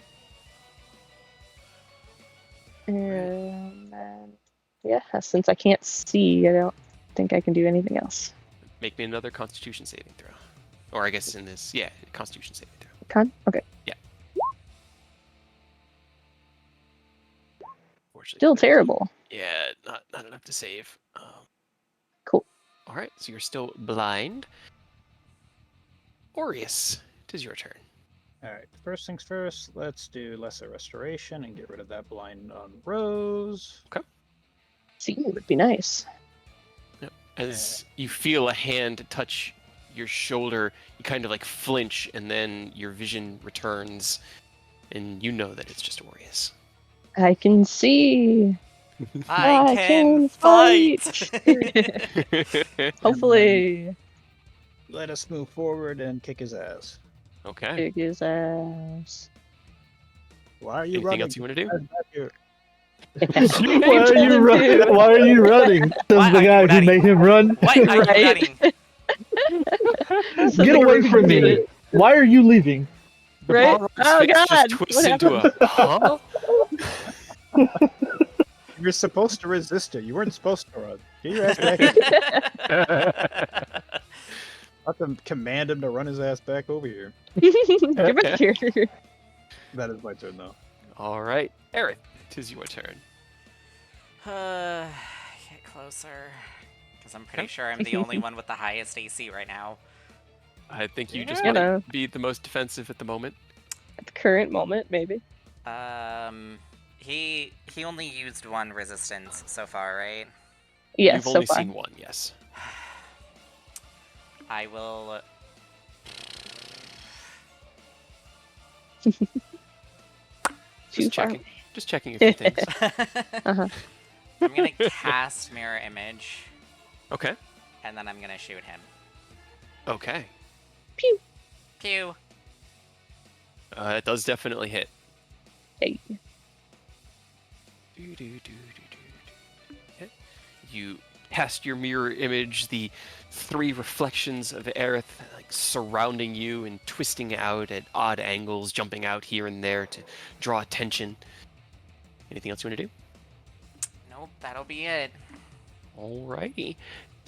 And then, yeah, since I can't see, I don't think I can do anything else. Make me another Constitution saving throw. Or I guess in this, yeah, Constitution saving throw. Okay. Fortunately, Still terrible. Yeah, not enough to save. Cool. All right, so you're still blind. Aureus, it is your turn. All right. First things first. Let's do lesser restoration and get rid of that blind on Rose. Seeing would be nice. As you feel a hand touch your shoulder, you kind of like flinch, and then your vision returns, and you know that it's just Aureus. I can see. I I can can fight. Hopefully, Let us move forward and kick his ass. Okay. kick his ass. Why are you Anything running? else you want to do? Back here. Why are you running? Why are you running? Says Why the are you guy who running? made him run. What are you Right. running? Get away from me! Why are you leaving? The Right? Balrog's Oh, face God! just twists What into a huh? You're supposed to resist it. You weren't supposed to run. Get your ass back here. Have to command him to run his ass back over here. Get back here. That is my turn, though. All right, Aerith, it is your turn. Get closer. Because I'm pretty Okay. sure I'm the only one with the highest AC right now. I think you just You might know. be the most defensive at the moment. At the current moment, maybe. He only used one resistance so far, right? Yes, You've so only far. seen one, yes. I will. Too Just far. checking. Just checking a few things. Uh-huh. I'm gonna cast Mirror Image, Okay. and then I'm gonna shoot him. Okay. Pew. Pew. It does definitely hit. Hey. Okay. You cast your mirror image, the three reflections of Aerith like surrounding you and twisting out at odd angles, jumping out here and there to draw attention. Anything else you want to do? Nope, that'll be it. Alrighty.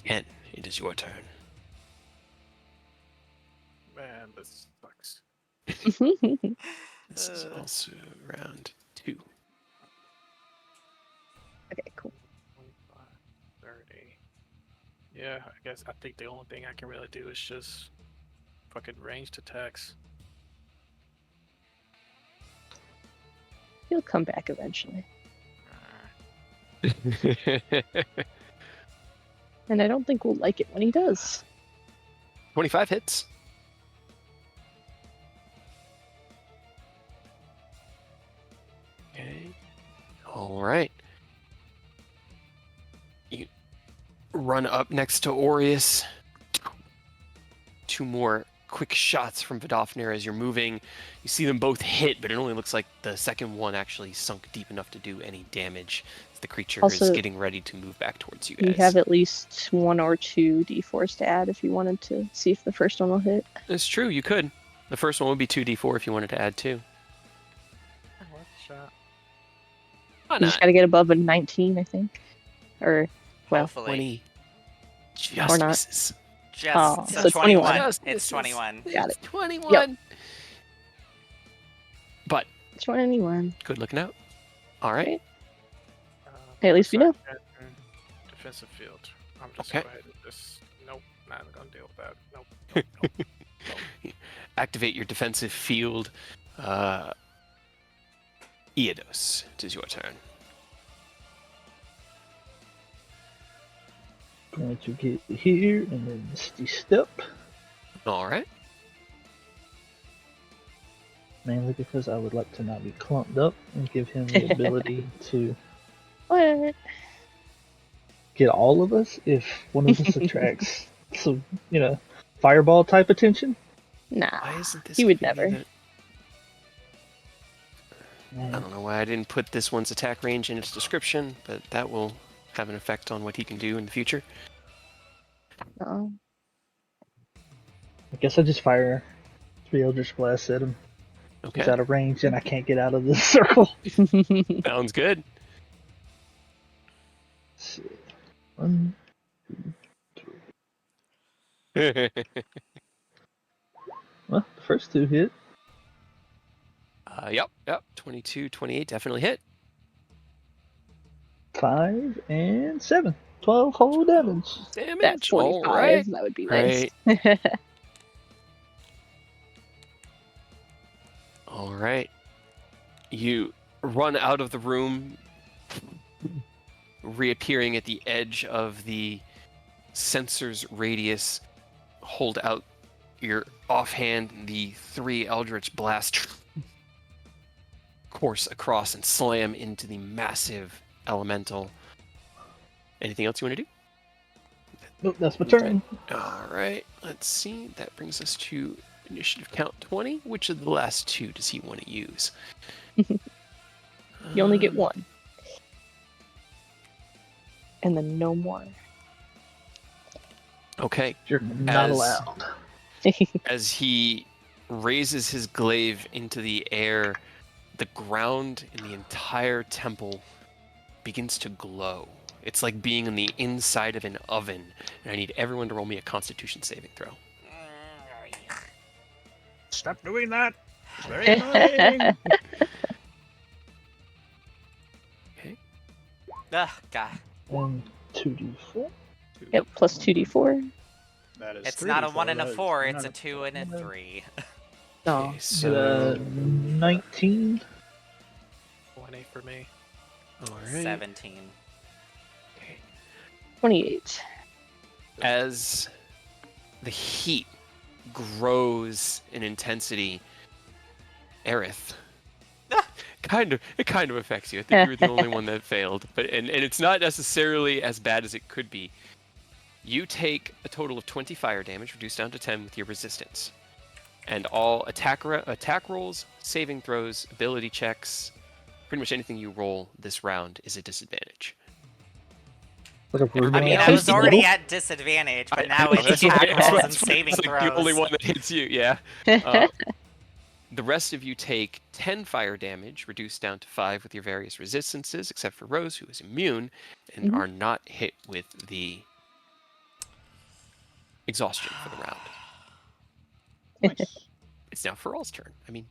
Ken, it is your turn. Man, this sucks. This is also round 2. Okay, cool. 25, 30. Yeah, I guess I think the only thing I can really do is just fucking ranged attacks. He'll come back eventually. And I don't think we'll like it when he does. 25 hits. Okay. All right. You run up next to Aureus. 2 more quick shots from Vidofnir as you're moving. You see them both hit, but it only looks like the second one actually sunk deep enough to do any damage. As the creature is Also, getting ready to move back towards you guys. You have at least 1 or 2 d4s to add if you wanted to see if the first one will hit. It's true, you could. The first one would be 2d4 if you wanted to add 2. Worth a shot. Why You just not? gotta get above a 19, I think. Or, well, Hopefully. 20. Or Just not. misses. Just Oh, so so 21. 21. Just It's misses. 21. Got It's it. 21. But 21. good looking out. All right. Hey, at least we know. Defensive field. I'm just Okay. go ahead and just. Nope. Not gonna deal with that. Nope. Nope. Nope. Nope. Activate your defensive field. Eodos, it is your turn. Going to get here and then Misty Step. All right. Mainly because I would like to not be clumped up and give him the ability to What? get all of us if one of us attracts some, fireball type attention. Nah. Why isn't this He would giving me never. I don't know why I didn't put this one's attack range in its description, but that will have an effect on what he can do in the future. No. I guess I just fire 3 Eldritch Blasts at him. Okay. He's out of range and I can't get out of the circle. Sounds good. Let's see. 1, well, the first 2 hit. Yep. 22, 28 definitely hit. 5 and 7. 12 whole damage. Damage. That's 45. All right. That would be nice. All right. You run out of the room, reappearing at the edge of the sensor's radius. Hold out your offhand, and the 3 Eldritch Blast course across and slam into the massive elemental. Anything else you want to do? Nope, that's my turn. All right. Let's see. That brings us to initiative count 20. Which of the last 2 does he want to use? You only get 1. And then no more. Okay. You're not allowed. As he raises his glaive into the air, the ground in the entire temple begins to glow. It's like being in the inside of an oven. And I need everyone to roll me a Constitution saving throw. Stop doing that. It's very annoying. Okay. Ugh, God. 1, 2d4. Yep, plus 2d4. That is It's not a 3d4, 1 and a that is 4, not it's a 2 and a 3. No. Okay, so 19. 20 for me. all right. 17. Okay. 28. As the heat grows in intensity, Aerith, it kind of affects you. I think you were the only one that failed, but and it's not necessarily as bad as it could be. You take a total of 20 fire damage, reduced down to 10 with your resistance, and all attack rolls, saving throws, ability checks, pretty much anything you roll this round is a disadvantage. Like a I mean, I was already at disadvantage, but now it's attack rolls and saving That's like the only throws. one that hits you, yeah. The rest of you take 10 fire damage, reduced down to 5 with your various resistances, except for Rose, who is immune, and are not hit with the exhaustion for the round. Nice. It's now Feral's turn. I mean,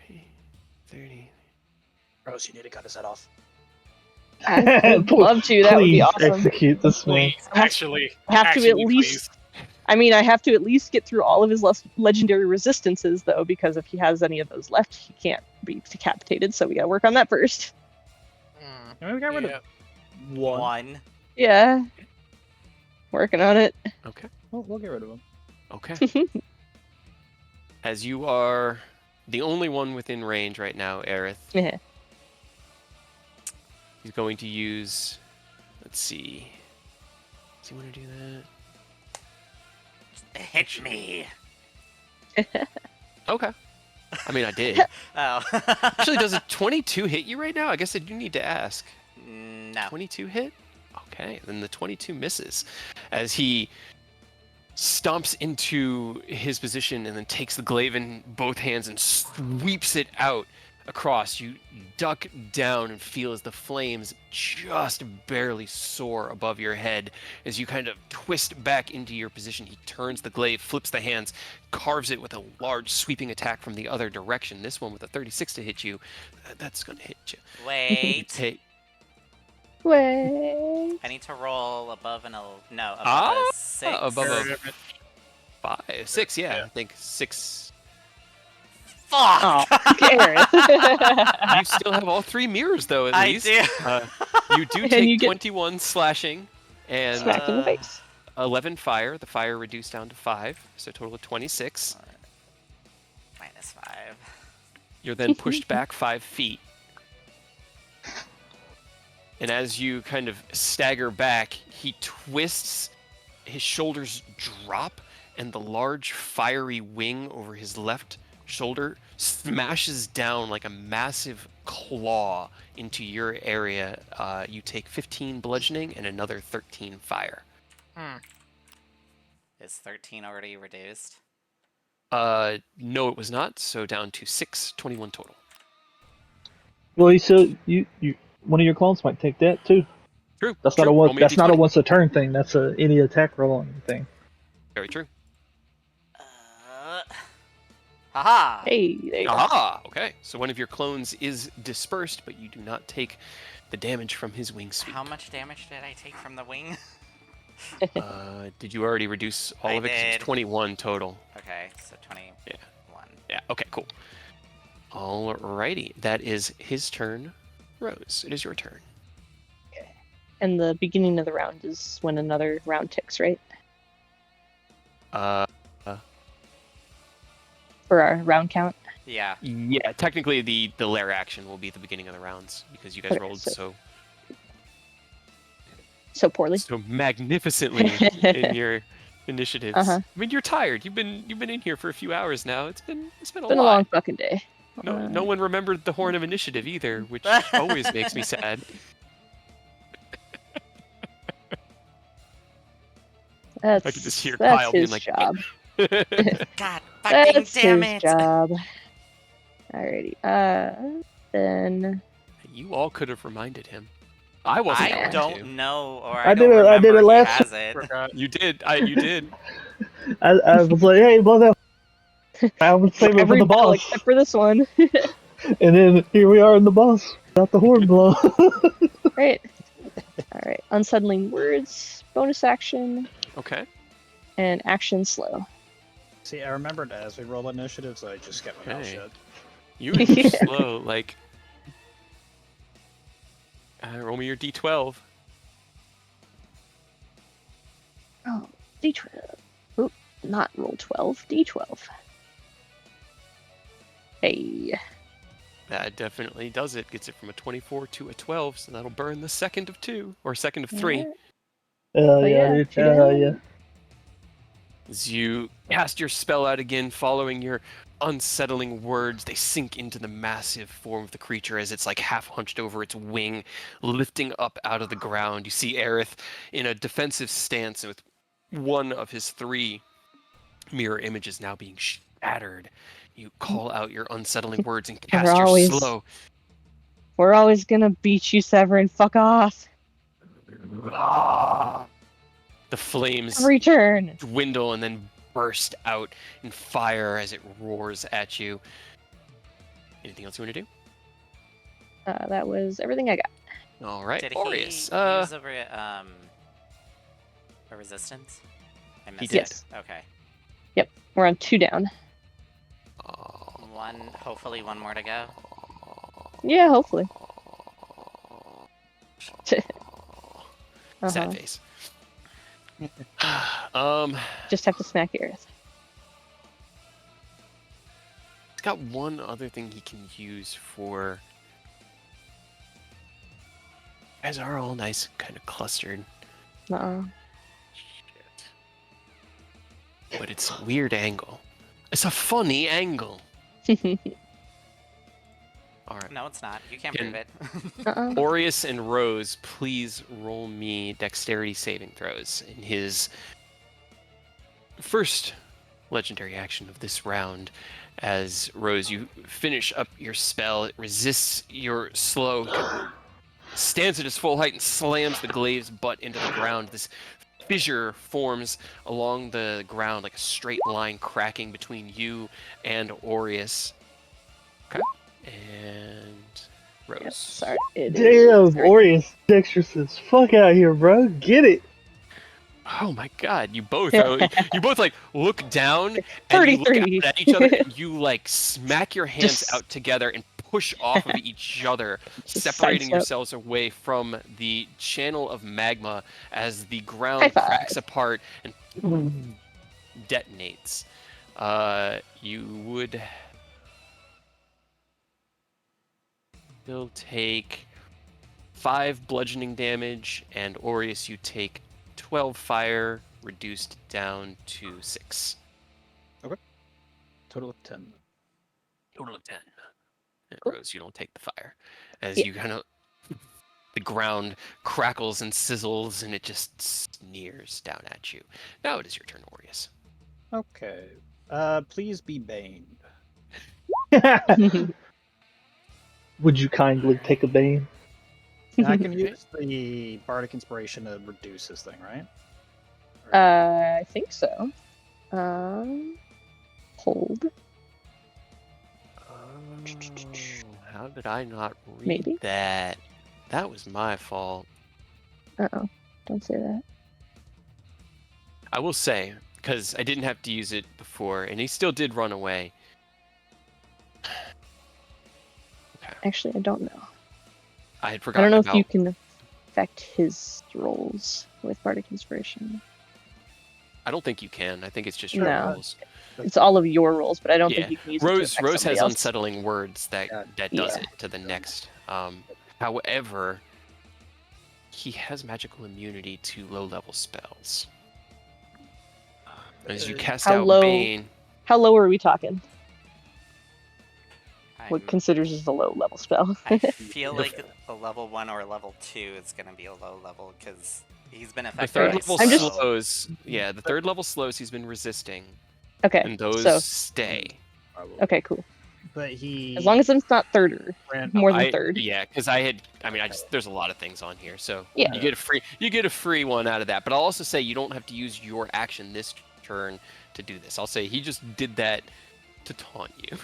20, 30. Rose, you need to cut his head off. I'd love to. That would be Please awesome. execute this one. Please, actually, I have to actually, at least. I mean, I have to at least get through all of his legendary resistances, though, because if he has any of those left, he can't be decapitated. So we gotta work on that first. We got rid of one. 1. Yeah. Working on it. Okay. We'll get rid of him. Okay. As you are the only one within range right now, Aerith, Yeah. he's going to use. Let's see. Does he want to do that? Hit me. Okay. I mean, I did. Oh. Actually, does a 22 hit you right now? I guess I do need to ask. No. 22 hit? Okay, then the 22 misses. As he stomps into his position and then takes the glaive in both hands and sweeps it out across. You duck down and feel as the flames just barely soar above your head. As you kind of twist back into your position, he turns the glaive, flips the hands, carves it with a large sweeping attack from the other direction. This one with a 36 to hit you. That's going to hit you. Wait. Wait. I need to roll above above Ah, a 6. above a Very 5, 6, yeah. I think 6. Oh, Fuck! Gareth. You still have all 3 mirrors, though, at I least. do. You do And take you get- 21 slashing and Smack in the face. 11 fire. The fire reduced down to 5, so a total of 26. -5. You're then pushed back 5 feet. And as you kind of stagger back, he twists, his shoulders drop, and the large fiery wing over his left shoulder smashes down like a massive claw into your area. You take 15 bludgeoning and another 13 fire. Is 13 already reduced? No, it was not. So down to 6, 21 total. Well, you one of your clones might take that too. True. That's true. not a Roll one. me a That's not a D20. once a turn thing. That's any attack rolling thing. Very true. Haha! Hey, there you go. Ah, okay. So one of your clones is dispersed, but you do not take the damage from his wing sweep. How much damage did I take from the wing? Did you already reduce all I of it? 'Cause did. it's 21 total. Okay, so 21. Yeah, okay, cool. Alrighty, that is his turn. Rose, it is your turn. And the beginning of the round is when another round ticks, right? For our round count. Yeah. Yeah, technically the lair action will be at the beginning of the rounds because you guys Okay, rolled so poorly. so magnificently in your initiatives. Uh-huh. I mean, you're tired. You've been in here for a few hours now. It's been a Been lot. a long fucking day. No one remembered the Horn of Initiative either, which always makes me sad. That's, I can just hear that's Kyle being his like, job. God fucking That's damn his it! job. Alrighty. Then You all could have reminded him. I wasn't I going don't to. know, or I I did don't it- I did remember it he last has it. Forgot. You did. You did. I was like, hey, brother. I was saving it for every the battle boss, except for this one. and then here we are in the boss. Got the horn blown. Right. Alright. Unsettling words, bonus action, Okay. and action slow. See, I remembered as we roll initiatives, I just kept my mouth Okay. shut. You were Yeah. slow. Like, roll me your D12. Oh, D12. Oop, not roll 12, D12. Hey. That definitely does it. Gets it from a 24 to a 12, so that'll burn the second of 2 or second of 3. Alright. Hell yeah, yeah, dude. two Hell down. yeah. As you cast your spell out again, following your unsettling words, they sink into the massive form of the creature as it's like half hunched over its wing, lifting up out of the ground. You see Aerith in a defensive stance with one of his 3 mirror images now being shattered. You call out your unsettling words and cast your always- slow. We're always gonna beat you, Severin. Fuck off. The flames Every turn. dwindle and then burst out in fire as it roars at you. Anything else you want to do? That was everything I got. All right, Did Aureus. he use a resistance? I missed Yes. it. Okay. We're on 2 down. Hopefully one more to go. Yeah, hopefully. Sad Uh-huh. face. Just have to smack Aerith. He's got one other thing he can use for. You guys are all nice, kind of clustered, Uh-uh. but it's a weird angle. It's a funny angle. All right. No, it's not. You can't Can- prove it. Uh-uh. Aureus and Rose, please roll me dexterity saving throws in his first legendary action of this round, as Rose, you finish up your spell. It resists your slow, stands at its full height and slams the glaive's butt into the ground. This fissure forms along the ground like a straight line cracking between you and Aureus. Okay. And Rose. Yep, sorry. It Damn, is- Aureus dexterous as fuck out here, bro. Get it. Oh my god, you both like look down and you look 33. out at each other and you like smack your hands Just- out together and push off of each other, Just separating sidestep. yourselves away from the channel of magma as the High ground five. cracks apart and detonates. You would still take 5 bludgeoning damage, and Aureus, you take 12 fire, reduced down to 6. Total of 10. Total of 10. And Cool. Rose, you don't take the fire. As Yeah. you kind of... The ground crackles and sizzles, and it just sneers down at you. Now it is your turn, Aureus. Okay. Please be baned. Would you kindly take a bane? And I can Okay. use the bardic inspiration to reduce this thing, right? I think so. Hold. How did I not read Maybe. that? That was my fault. Uh-oh. Don't say that. I will say, because I didn't have to use it before, and he still did run away. Actually, I don't know. I had I forgotten don't know about... if you can affect his rolls with Bardic Inspiration. I don't think you can. I think it's just your No. rolls. It's all of your rolls, but I don't Yeah. think you can use it to Rose affect has somebody else. unsettling words that does Yeah. it to the next. However, he has magical immunity to low-level spells. As you cast How out low- Bane, How low are we talking? What I'm- considers as a low level spell? I feel like a level 1 or a level 2 is going to be a low level because he's been the affected third by level I'm just- slows. Yeah, the third level slows he's been resisting, Okay, and those so stay. Probably. okay, cool. But he. As long as it's not thirder, ran- more than third. Yeah, because there's a lot of things on here, so Yeah. you get a free one out of that. But I'll also say you don't have to use your action this turn to do this. I'll say he just did that to taunt you.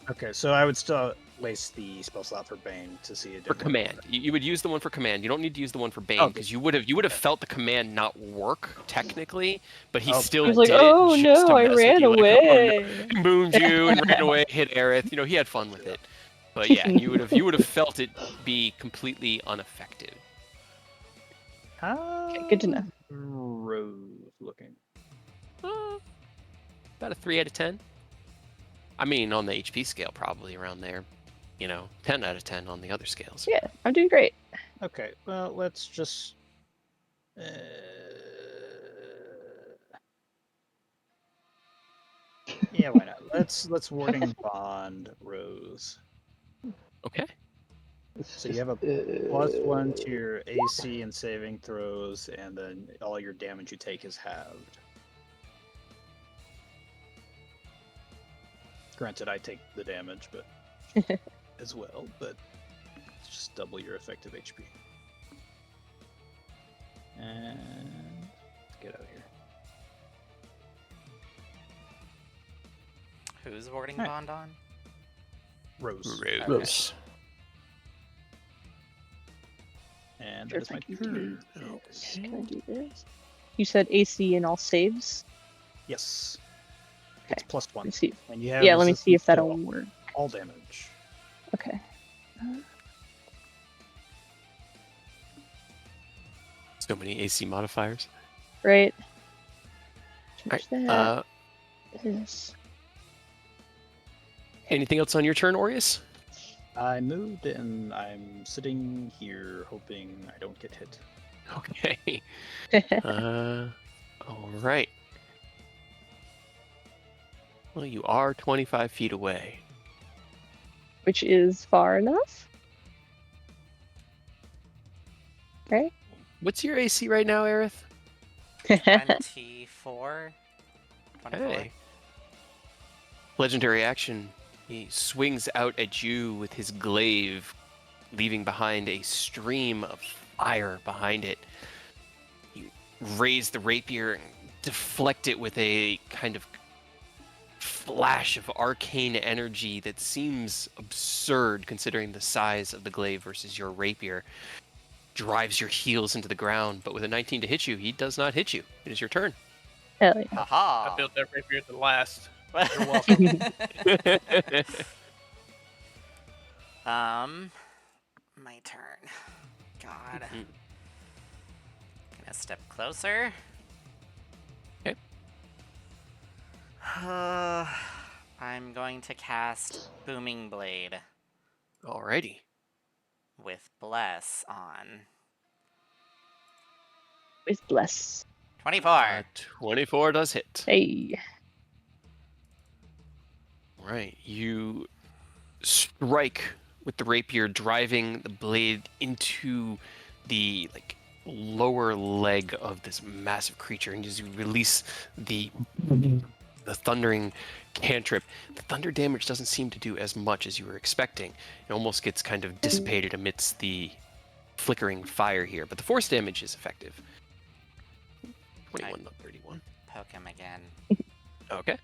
Okay, so I would still waste the spell slot for Bane to see it. For command, you would use the one for command. You don't need to use the one for Bane Oh, because you would have felt the command not work technically, but he Oh. still He was like, did it "Oh just to no, I mess with ran you, like, oh, no. away." He mooned you and ran away, hit Aerith. You know, he had fun with it. But yeah, you would have felt it be completely unaffected. Okay, good to know. Rose looking. About a 3 out of 10. I mean, on the HP scale, probably around there. 10 out of 10 on the other scales. Yeah, I'm doing great. Okay, well, let's just. Yeah, why not? Let's warding bond Rose. Okay. So you have a +1 to your AC and saving throws, and then all your damage you take is halved. Granted, I take the damage, but as well, but it's just double your effective HP. And let's get out of here. Who's warding Alright. bond on? Rose. Rose. And Sure, that is if I my can turn. do this. Can I do this? You said AC and all saves. Yes. Okay. It's +1. Let me see. And you have Yeah, let me see if resistance to that'll work. all damage. Okay. So many AC modifiers. Right. Alright, Change that. This. Anything else on your turn, Aureus? I moved and I'm sitting here hoping I don't get hit. Okay. All right. Well, you are 25 feet away. Which is far enough. Right? What's your AC right now, Aerith? 24. 24. Hey. Legendary action. He swings out at you with his glaive, leaving behind a stream of fire behind it. You raise the rapier and deflect it with a kind of flash of arcane energy that seems absurd considering the size of the glaive versus your rapier. Drives your heels into the ground, but with a 19 to hit you, he does not hit you. It is your turn. Hell yeah. Haha. I built that rapier to last. You're welcome. My turn. God. Gonna step closer. Okay. I'm going to cast Booming Blade Alrighty. with Bless on. With bless. 24. 24 does hit. Hey. Right. You strike with the rapier, driving the blade into the lower leg of this massive creature, and as you release the thundering cantrip, the thunder damage doesn't seem to do as much as you were expecting. It almost gets kind of dissipated amidst the flickering fire here, but the force damage is effective. 21, not 31. Poke him again. Okay.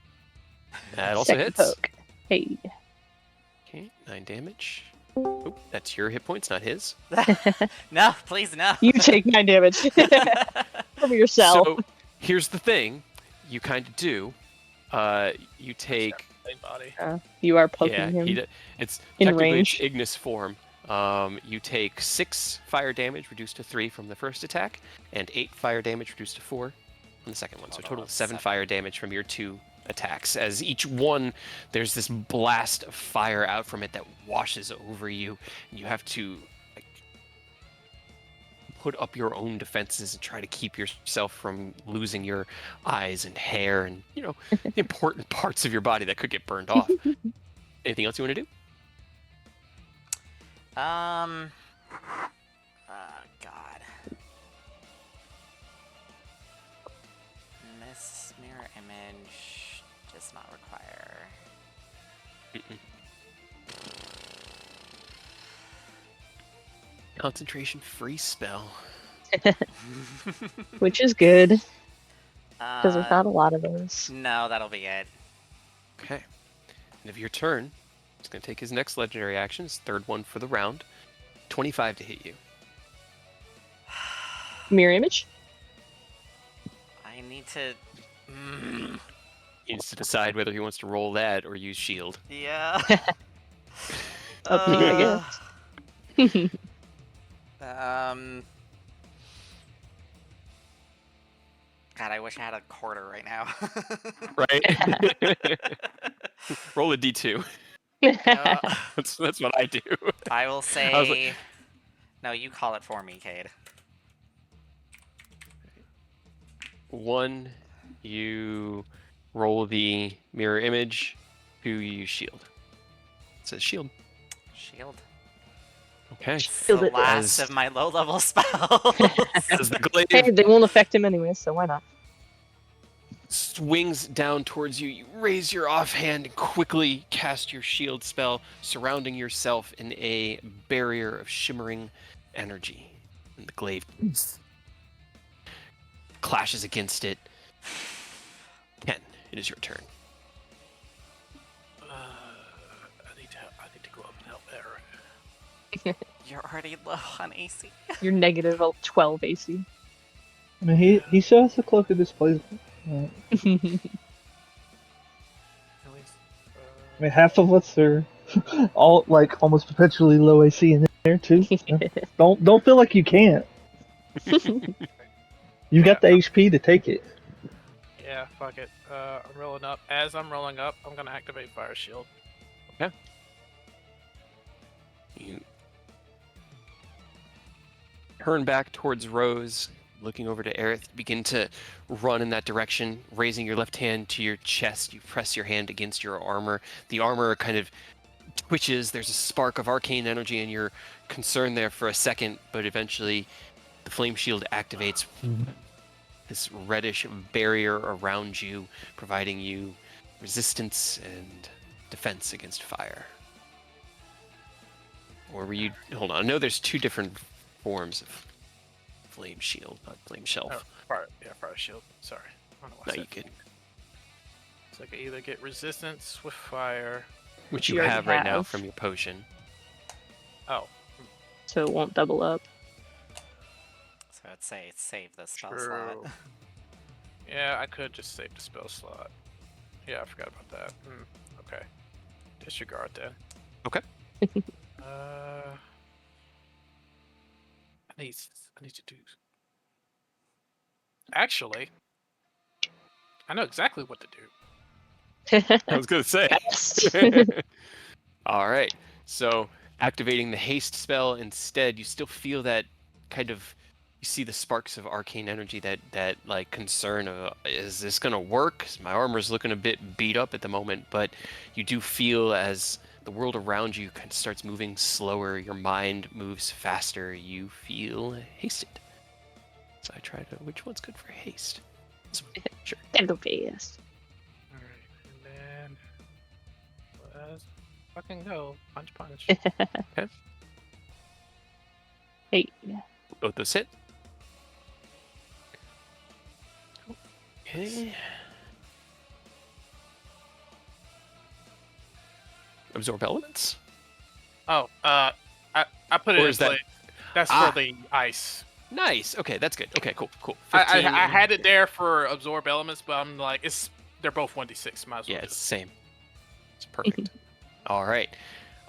That also Second hits. poke. Hey. Okay, 9 damage. Oh, that's your hit points, not his. No, please no. You take 9 damage from yourself. So, here's the thing. You kind of do. You take... Same body. You are poking Yeah, him. it's in technically range. it's Ignis form. You take 6 fire damage, reduced to 3 from the first attack, and 8 fire damage, reduced to 4 on the second one. So a total of 7 fire damage from your 2 attacks. As each one, there's this blast of fire out from it that washes over you. You have to put up your own defenses and try to keep yourself from losing your eyes and hair and, the important parts of your body that could get burned off. Anything else you want to do? God. This mirror image does not require. Concentration free spell. Which is good, because there's not a lot of those. No, that'll be it. Okay. End of your turn. He's going to take his next legendary action, his third one for the round. 25 to hit you. Mirror image? I need to. He needs to decide whether he wants to roll that or use shield. Yeah. Up to you, I guess. God, I wish I had a quarter right now. Right? Roll a d2. That's what I do. I will say. I was like- No, you call it for me, Cade. 1, you roll the mirror image. 2, you use shield. It says shield. Shield. Okay. It's Shield the it. last of my low-level spells. As the glaive Hey, they won't affect him anyway, so why not? swings down towards you, you raise your offhand and quickly cast your shield spell, surrounding yourself in a barrier of shimmering energy. And the glaive clashes against it. Ken, it is your turn. I need to go up and help Aaron. You're already low on AC. You're negative 12 AC. I mean, he still has the cloak of displacement. I mean, half of us are all almost perpetually low AC in there too. Don't feel like you can't. You got the HP to take it. Yeah, fuck it. I'm rolling up. As I'm rolling up, I'm gonna activate Fire Shield. You turn back towards Rose, looking over to Aerith, begin to run in that direction, raising your left hand to your chest. You press your hand against your armor. The armor kind of twitches. There's a spark of arcane energy, and you're concerned there for a second, but eventually the flame shield activates. this reddish barrier around you, providing you resistance and defense against fire. Or were you... Hold on, I know there's 2 different forms of flame shield, not flame shelf. Oh, fire shield. Sorry. I don't know No, why I you said can... So I can either get resistance with fire. Which You you already have right now have. from your potion. Oh, So it won't double up. So I'd say save the spell true. slot. Yeah, I could just save the spell slot. Yeah, I forgot about that. Okay. Disregard that. Okay. I need to do. Actually, I know exactly what to do. I was gonna say. Best. All right. So activating the haste spell instead, you still feel that kind of. You see the sparks of arcane energy. That like concern of is this gonna work? My armor's looking a bit beat up at the moment, but you do feel as the world around you kind of starts moving slower. Your mind moves faster. You feel hasted. So I try to. Which one's good for haste? This one. Sure. That'll be yes. Alright, and then let's fucking go. Punch. Hey. Both those hit. Okay. Absorb elements? Oh, I put it Or in is that- play. That's Ah. for the ice. Nice. Okay, that's good. Okay, cool. I 15 had it there for absorb elements, but I'm like, they're both 1d6. Might as well Yeah, do it's it. the same. It's perfect. All right.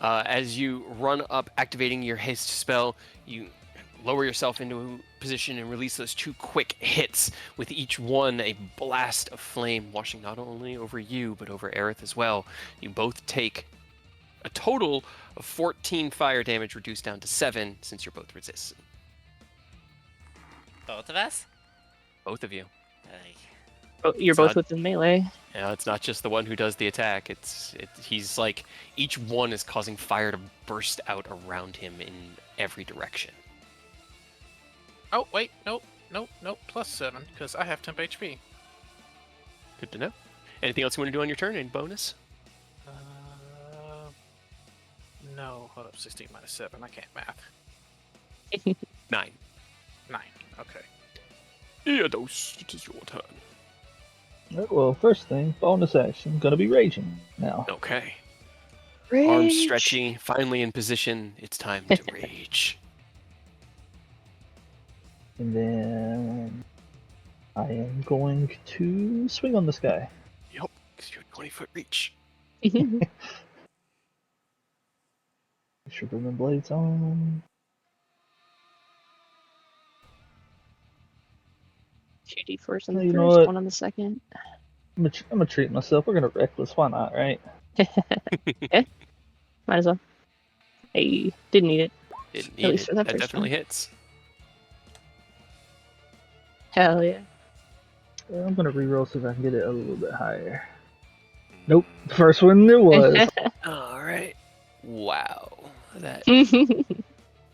As you run up, activating your haste spell, you lower yourself into a position and release those 2 quick hits. With each one, a blast of flame washing not only over you, but over Aerith as well. You both take a total of 14 fire damage, reduced down to 7, since you're both resistant. Both of us? Both of you. Ay. Oh, you're It's both not- within melee. Yeah, it's not just the one who does the attack. He's like, each one is causing fire to burst out around him in every direction. Oh, wait. Nope. +7, because I have temp HP. Good to know. Anything else you want to do on your turn? Any bonus? No. Hold up. 16 minus 7. I can't math. 9. 9. Okay. Eodos, it is your turn. Well, first thing, bonus action, gonna be raging now. Okay. Rage. Arms stretchy, finally in position. It's time to rage. And then I am going to swing on this guy. Yep, because you're 20-foot reach. Make sure the blade's on. 2d4s on Well, the you know first, what? 1 on the second. I'm gonna treat myself. We're gonna reckless. Why not, right? Might as well. Hey, didn't need it. Didn't At need least it. for that That first definitely one. hits. Hell yeah. I'm gonna reroll so if I can get it a little bit higher. Nope. The first one it was. All right. Wow. That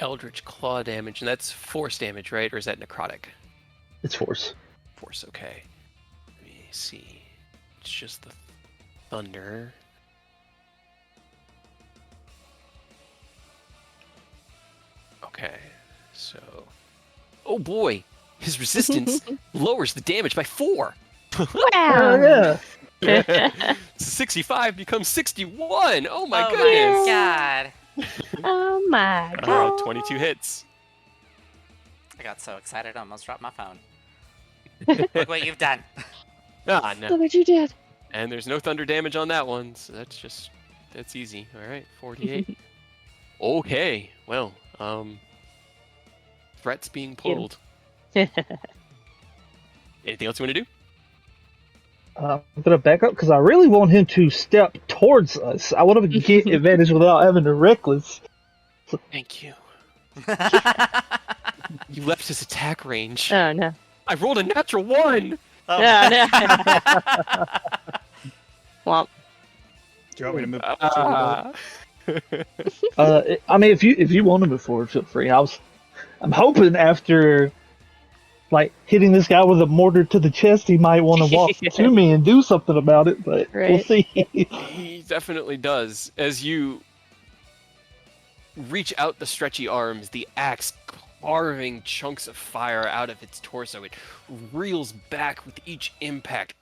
Eldritch Claw damage, and that's force damage, right? Or is that necrotic? It's force. Force, okay. Let me see. It's just the thunder. Okay, so... Oh boy! His resistance lowers the damage by 4! Oh Wow. yeah. 65 becomes 61! Oh my Oh goodness! my god! Oh my god. 22 hits. I got so excited I almost dropped my phone. Look what you've done. Ah, no. Look what you did. And there's no thunder damage on that one, so that's easy. Alright, 48. Okay, well, threats being pulled. Anything else you want to do? I'm gonna back up because I really want him to step towards us. I want him to get advantage without having to reckless. Thank you. You left his attack range. Oh no. I rolled a natural 1! Oh. No, no. Womp. Do you want me to move? Ah. I mean, if you want to move forward, feel free. I'm hoping after like hitting this guy with a mortar to the chest, he might want to walk to me and do something about it, but we'll Right. see. He definitely does. As you reach out the stretchy arms, the axe carving chunks of fire out of its torso. It reels back with each impact.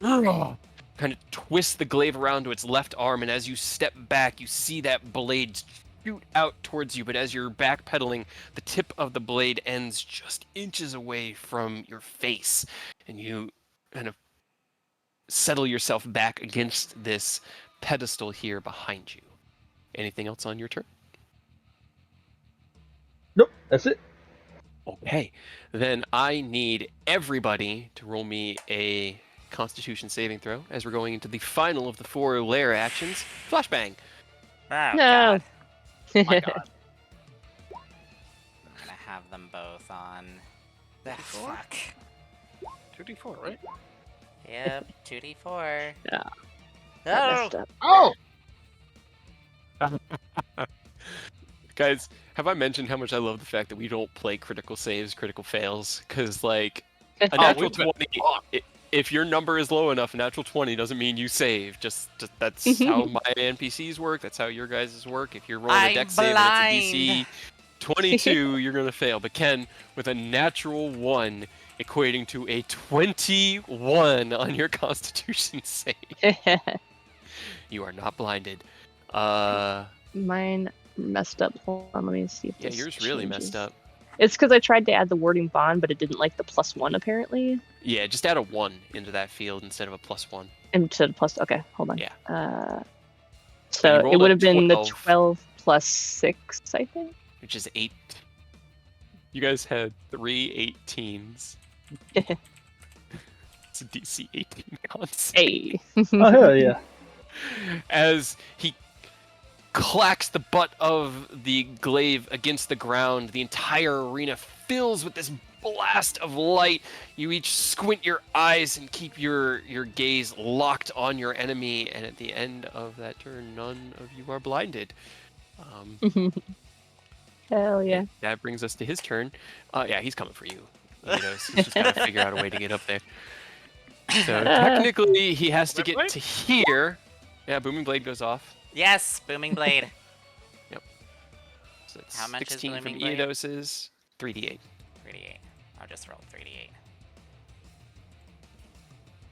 Kind of twists the glaive around to its left arm, and as you step back, you see that blade shoot out towards you, but as you're backpedaling, the tip of the blade ends just inches away from your face, and you kind of settle yourself back against this pedestal here behind you. Anything else on your turn? Nope, that's it. Okay, then I need everybody to roll me a Constitution saving throw as we're going into the final of the 4 lair actions. Flashbang. Oh, No. God. My God. I'm gonna have them both on. Ah, Four? fuck. 2d4, right? Yep, 2d4. Yeah. Oh! Messed up. Oh! Guys, have I mentioned how much I love the fact that we don't play critical saves, critical fails? Because, like, a natural we've been 20, if your number is low enough, a natural 20 doesn't mean you save. Just that's how my NPCs work. That's how your guys' work. If you're rolling a I'm dex save and it's a blind. DC 22, you're going to fail. But Ken, with a natural 1, equating to a 21 on your Constitution save, you are not blinded. Mine messed up. Hold on, let me see if Yeah, this yours really changes. messed up. It's because I tried to add the wording bond, but it didn't like the +1 apparently. Yeah, just add a 1 into that field instead of a +1. Instead of plus. Okay, hold on. Yeah. So you it rolled would a have been 12. the 12 plus 6, I think. Which is 8. You guys had 3 18s. It's a DC 18 concept. Hey. Oh, hell yeah. As he clacks the butt of the glaive against the ground, the entire arena fills with this blast of light. You each squint your eyes and keep your gaze locked on your enemy, and at the end of that turn, none of you are blinded. Hell yeah. That brings us to his turn. Yeah, he's coming for you. He's just got to figure out a way to get up there. So technically, he has to get to here. Yeah, Booming Blade goes off. Yes, Booming Blade. So that's How much is 16 from Booming Blade? Eidos's, 3d8. 3d8. I'll just roll 3d8.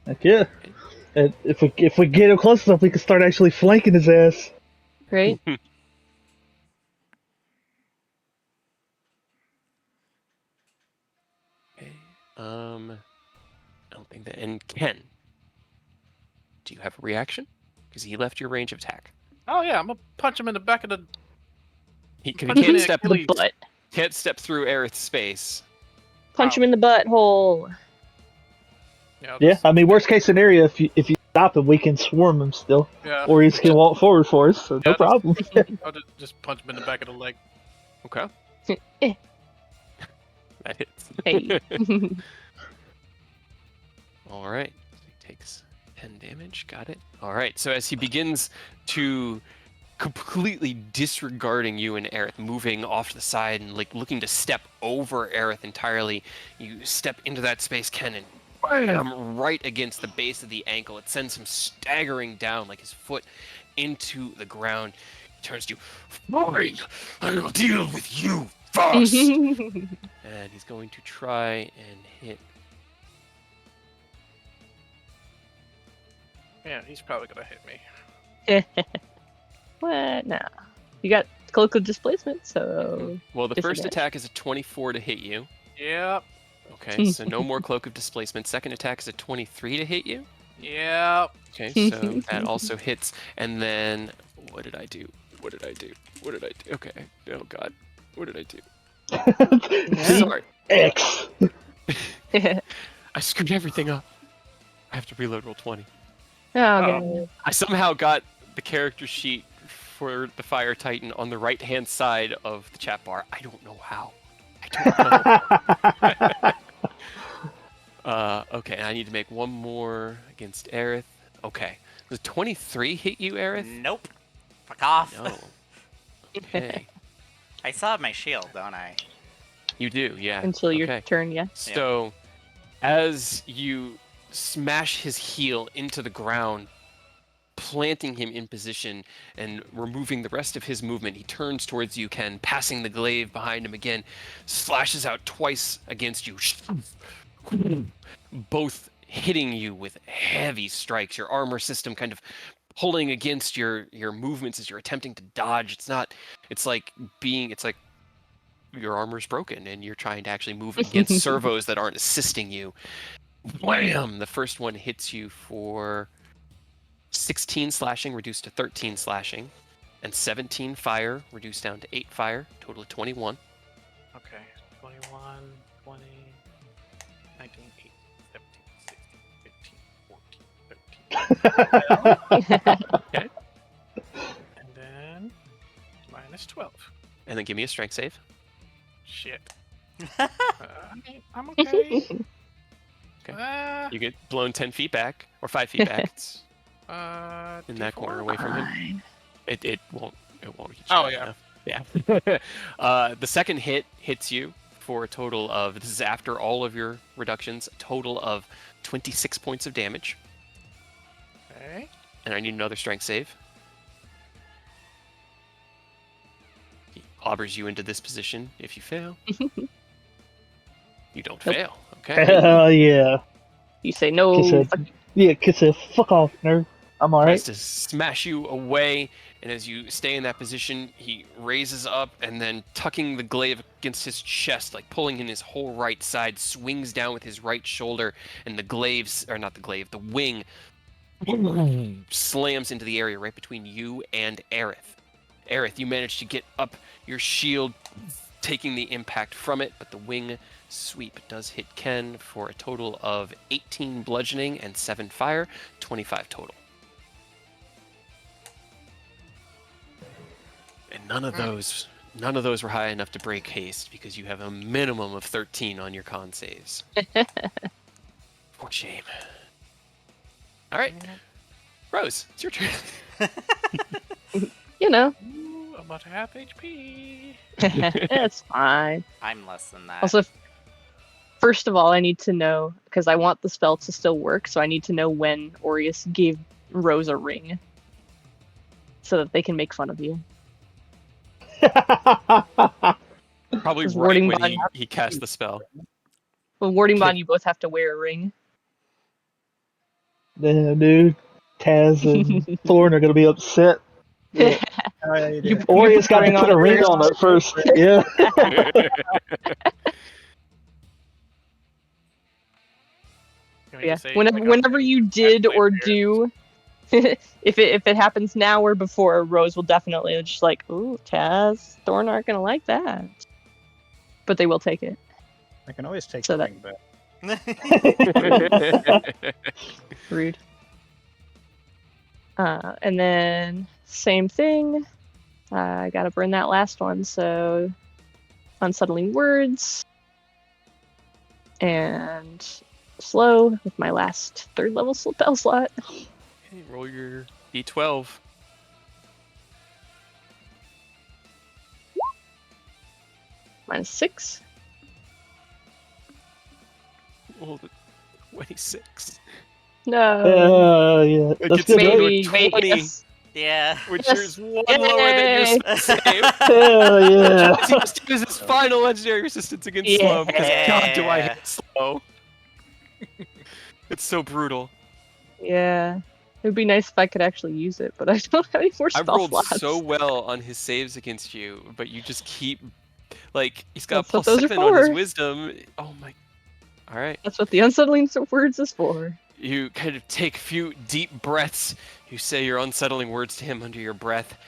Heck yeah. And if we get him close enough, we can start actually flanking his ass. Right? Okay. I don't think that. And Ken, do you have a reaction? Because he left your range of attack. Oh yeah, I'm gonna punch him in the back of the. He Punch him in can't the step. The Achilles. butt. Can't step through Aerith's space. Punch him in the butthole. Yeah, I mean, worst case scenario, if you stop him, we can swarm him still, Yeah. or he can walk forward for us. So Yeah, no problem. I'll just punch him in the back of the leg. Okay. Eh. That hits. Hey. All right. He takes 10 damage. Got it. All right. So as he begins to completely disregarding you and Aerith, moving off to the side and like looking to step over Aerith entirely, you step into that space, Ken, and bam, right against the base of the ankle. It sends him staggering down, like his foot into the ground. He turns to you. Fine, I will deal with you first. And he's going to try and hit. Yeah, he's probably gonna hit me. What? Nah. You got cloak of displacement, so Well, the first Disadvantage. attack is a 24 to hit you. Yep. Okay, so no more cloak of displacement. Second attack is a 23 to hit you. Yep. Okay, so that also hits. And then, what did I do? What did I do? What did I do? Okay. Oh, God. What did I do? Sorry. X. I screwed everything up. I have to reload roll 20. Okay. I somehow got the character sheet for the Fire Titan on the right-hand side of the chat bar. I don't know how. I don't know. Okay, I need to make one more against Aerith. Okay. Does 23 hit you, Aerith? Nope. Fuck off. No. Okay. I still have my shield, don't I? You do, yeah. until your Okay. turn. Yeah. So, as you smash his heel into the ground, planting him in position and removing the rest of his movement, he turns towards you, Ken, passing the glaive behind him again, slashes out twice against you, both hitting you with heavy strikes. Your armor system kind of pulling against your movements as you're attempting to dodge. It's like your armor's broken and you're trying to actually move against servos that aren't assisting you. Wham! The first one hits you for 16 slashing, reduced to 13 slashing, and 17 fire, reduced down to 8 fire, total of 21. Okay. 21, 20, 19, 18, 17, 16, 15, 14, 13. And then minus 12. And then give me a strength save. Shit. I'm okay. Okay. You get blown 10 feet back, or 5 feet back. It's in that D4? corner away from him. Fine. It won't hit you. Oh, high yeah. enough. Yeah. The second hit hits you for a total of, this is after all of your reductions, a total of 26 points of damage. Okay. And I need another strength save. He clobbers you into this position. If you fail, you don't Nope. fail. Okay. Hell yeah. You say no. Kiss it, fuck off, nerd. I'm Tries alright. to smash you away, and as you stay in that position, he raises up and then tucking the glaive against his chest, like pulling in his whole right side, swings down with his right shoulder, and the wing slams into the area right between you and Aerith. Aerith, you manage to get up your shield, taking the impact from it, but the wing sweep does hit Ken for a total of 18 bludgeoning and 7 fire, 25 total. And none of those were high enough to break haste because you have a minimum of 13 on your con saves. For shame. All right, Rose, it's your turn. You know, Ooh, I'm about to half HP. it's fine. I'm less than that. Also, first of all, I need to know, because I want the spell to still work, so I need to know when Aureus gave Rose a ring, so that they can make fun of you. Probably Does right warding when bond- he cast the spell. Well, Warding Bond, you both have to wear a ring. Damn, dude. Taz and Thorn are gonna be upset. Oh, yeah, you did. Aureus got to putting put on a ring first. on it first. Yeah. Can we Yeah. just say, Whenever, like, whenever you did That's or weird. do, if it happens now or before, Rose will definitely just like, ooh, Taz, Thorn aren't gonna like that, but they will take it. I can always take So the that- ring back. Rude. And then same thing. I gotta burn that last one, so unsettling words and slow with my last 3rd level spell slot. Okay, roll your d12. -6. Roll the 26. No. Yeah. It That's gets good, right? Maybe. Wait. 20. Yes. Yeah. Which Yes. is one lower than your Yay. spell save. Hell yeah. He just uses his final legendary resistance against slow because God, do I hate slow. It's so brutal. Yeah. It would be nice if I could actually use it, but I don't have any more I spell rolled slots. so well on his saves against you, but you just keep he's got That's what plus those are 7 on his for. wisdom. Oh my. All right. That's what the unsettling words is for. You kind of take a few deep breaths. You say your unsettling words to him under your breath.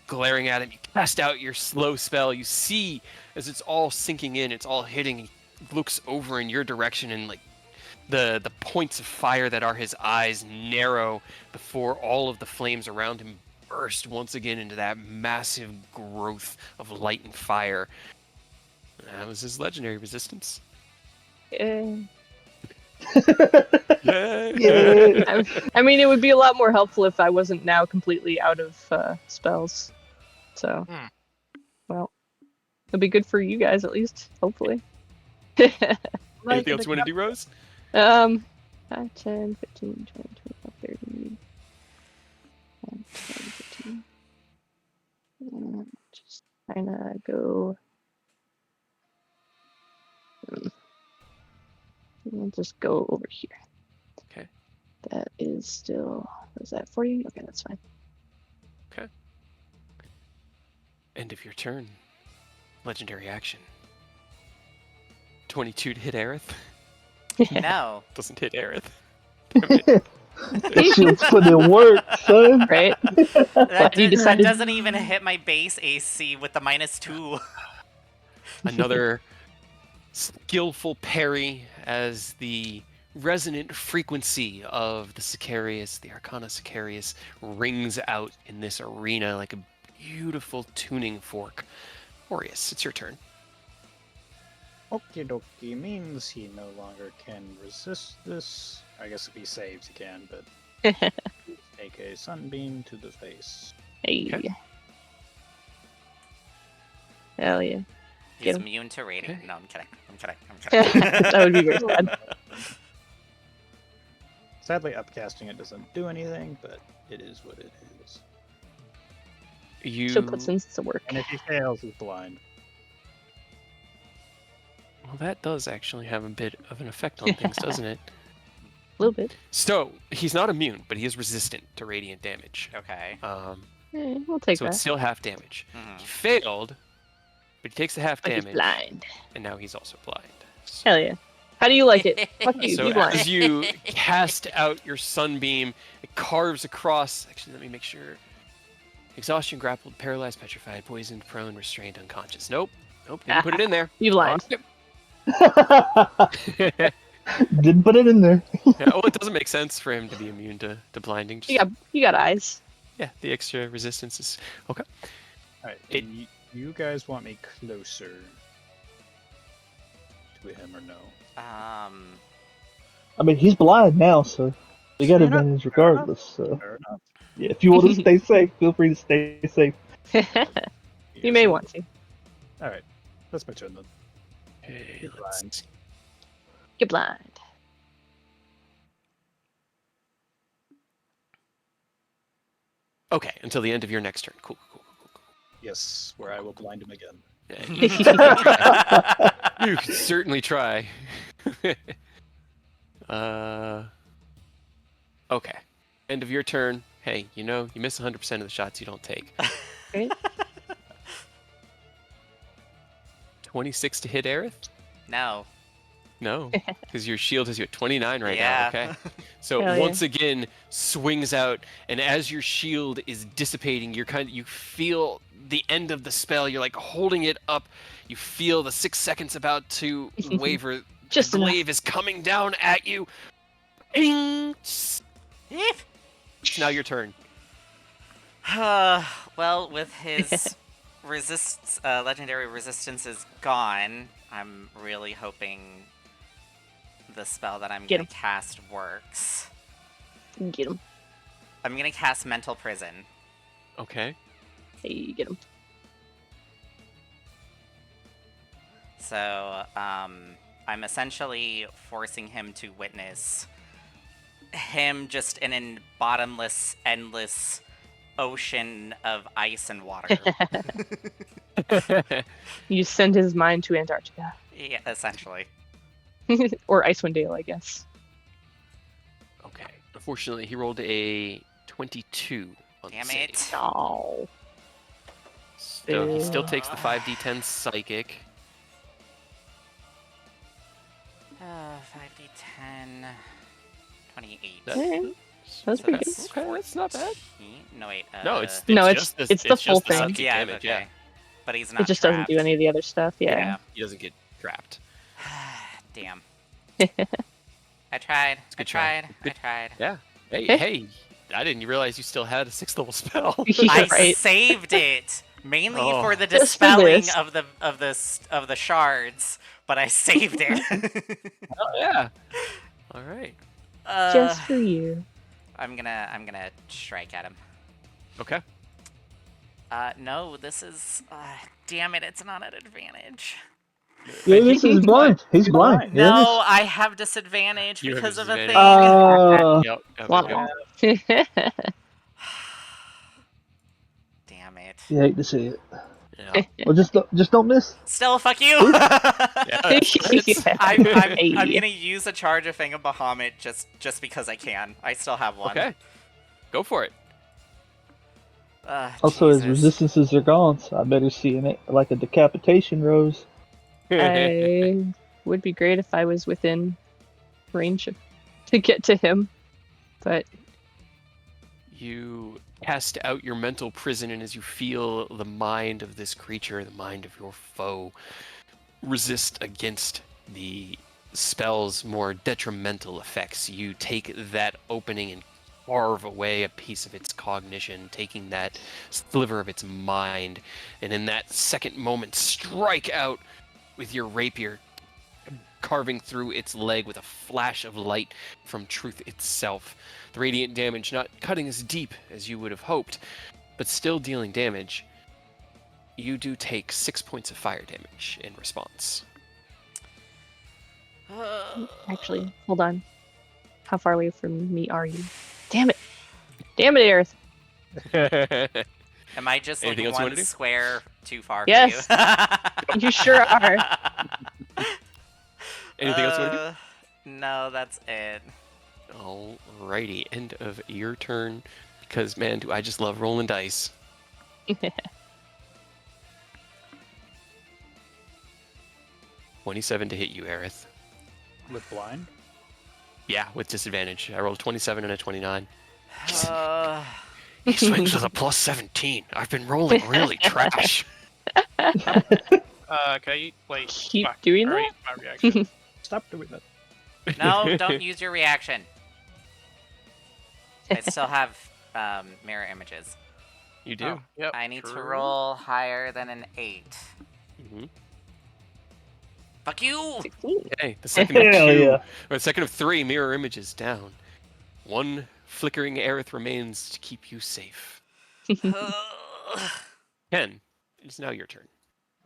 Glaring at him, you cast out your slow spell. You see, as it's all sinking in, it's all hitting. He looks over in your direction, and like the points of fire that are his eyes narrow before all of the flames around him burst once again into that massive growth of light and fire. That was his legendary resistance. Yeah. Yeah. I mean, it would be a lot more helpful if I wasn't now completely out of spells. So, Hmm. well, It'll be good for you guys at least, hopefully. Anything else you want to do, Rose? 5, 10, 15, 20, 25, 30. 10, 15. Just kind of go. I'll just go over here. Okay. That is still. Was that 40? Okay, that's fine. Okay. End of your turn. Legendary action. 22 to hit Aerith. No. Doesn't hit Aerith. That shit's put in work, son. Right? That, You that decided- doesn't even hit my base AC with the -2. Another skillful parry as the resonant frequency of the Sicarius, the Arcana Sicarius, rings out in this arena like a beautiful tuning fork. Aureus, it's your turn. Okie dokie means he no longer can resist this. I guess if he saves, he can, but take a sunbeam to the face. Hey. Okay. Hell yeah. He's Get him. immune to radiant. Okay. No, I'm kidding. I'm kidding. I'm kidding. That would be very sad. Sadly, upcasting it doesn't do anything, but it is what it is. You. She'll put sense to work. And if he fails, he's blind. Well, that does actually have a bit of an effect on things, doesn't it? A little bit. So he's not immune, but he is resistant to radiant damage. Okay. We'll take So that. it's still half damage. Mhm. He failed, but he takes the half But he's damage, blind. and now he's also blind. So, Hell yeah. How do you like it? Fuck you. so Be blind. as you cast out your sunbeam, it carves across. Actually, let me make sure. Exhaustion, grappled, paralyzed, petrified, poisoned, prone, restrained, unconscious. Nope. Didn't put it in there. You blind. Yeah, Didn't put it in there. well, it doesn't make sense for him to be immune to blinding. Just, You got eyes. yeah, the extra resistance is okay. Alright, It- you guys want me closer to him or no? I mean, he's blind now, so we got Fair enough, advantage fair regardless. So Fair enough. yeah, if you want to stay safe, feel free to stay safe. You may want to. Alright, that's my turn then. Okay, You're let's blind. Get blind. Okay, until the end of your next turn. Cool. Yes, where I will blind him again. Yeah, you can certainly try. Okay. End of your turn. Hey, you miss 100% of the shots you don't take. Right? 26 to hit Aerith? No. No, because your shield has you at 29 right Yeah. now. Okay. So Hell yeah. once again, swings out, and as your shield is dissipating, you feel the end of the spell. You're like holding it up. You feel the 6 seconds about to waver. Just the enough. glaive is coming down at you. Bing! Now your turn. Well, with his legendary resistance is gone, I'm really hoping the spell that I'm Get gonna cast works. Get him. I'm gonna cast Mental Prison. Okay. Hey, get him. So, I'm essentially forcing him to witness him just in a bottomless, endless ocean of ice and water. You send his mind to Antarctica. Yeah, essentially. Or Icewind Dale, I guess. Okay. Unfortunately, he rolled a 22 on the Damn save. it. Oh. So he still takes the 5d10 psychic. 5d10, 28. That's pretty good. Okay, that's not bad. 14? No, wait. No, it's No, just it's the full just the thing. psychic yeah, damage. okay. Yeah, But he's not It just doesn't do trapped. any of the other stuff. Yeah. he doesn't get trapped. Damn. I tried. a good try. I tried. Yeah. Hey, Eh? hey! I didn't realize you still had a 6th level spell. I Right. saved it mainly Oh. for the Just for dispelling this. of the shards, but I saved it. Oh yeah. All right. Just for you. I'm gonna strike at him. Okay. No, this is damn it, it's not at advantage. Yeah, this is blind. He's blind. Yeah, No, I have disadvantage You have because of a thing. Yep, this- yep, yep, Womp yep. womp. Damn it. you hate to see it. Yeah. Well, just don't miss. Still, fuck you! Yeah, it's- I'm Hey. gonna use a charge of Fang of Bahamut just because I can. I still have one. Okay. Go for it. Also, his Jesus. resistances are gone, so I better see it like a decapitation rose. I would be great if I was within range to get to him, but You cast out your mental prison, and as you feel the mind of this creature, the mind of your foe, resist against the spell's more detrimental effects, you take that opening and carve away a piece of its cognition, taking that sliver of its mind, and in that second moment, strike out with your rapier, carving through its leg with a flash of light from truth itself. The radiant damage not cutting as deep as you would have hoped, but still dealing damage. You do take 6 points of fire damage in response. actually, hold on. How far away from me are you? Damn it! Damn it, Aerith! Am I just like Anything else you wanna one do? square too far Yes. for you? You sure are. Anything else you want to No, that's it. do? Alrighty, end of your turn. Because, man, do I just love rolling dice. 27 to hit you, Aerith. With blind? Yeah, with disadvantage. I rolled a 27 and a 29. Uh, He swings with a plus 17. I've been rolling really trash. Okay, wait. Keep fuck, doing alright, that? my reaction. Stop doing that. no, don't use your reaction. I still have mirror images. You do. Oh, yep, I need to true. roll higher than an 8. hmm Fuck you! 16. Okay, the second of Hell 2, yeah. or the second of 3 mirror images down. One flickering Aerith remains to keep you safe. Ken, it's now your turn.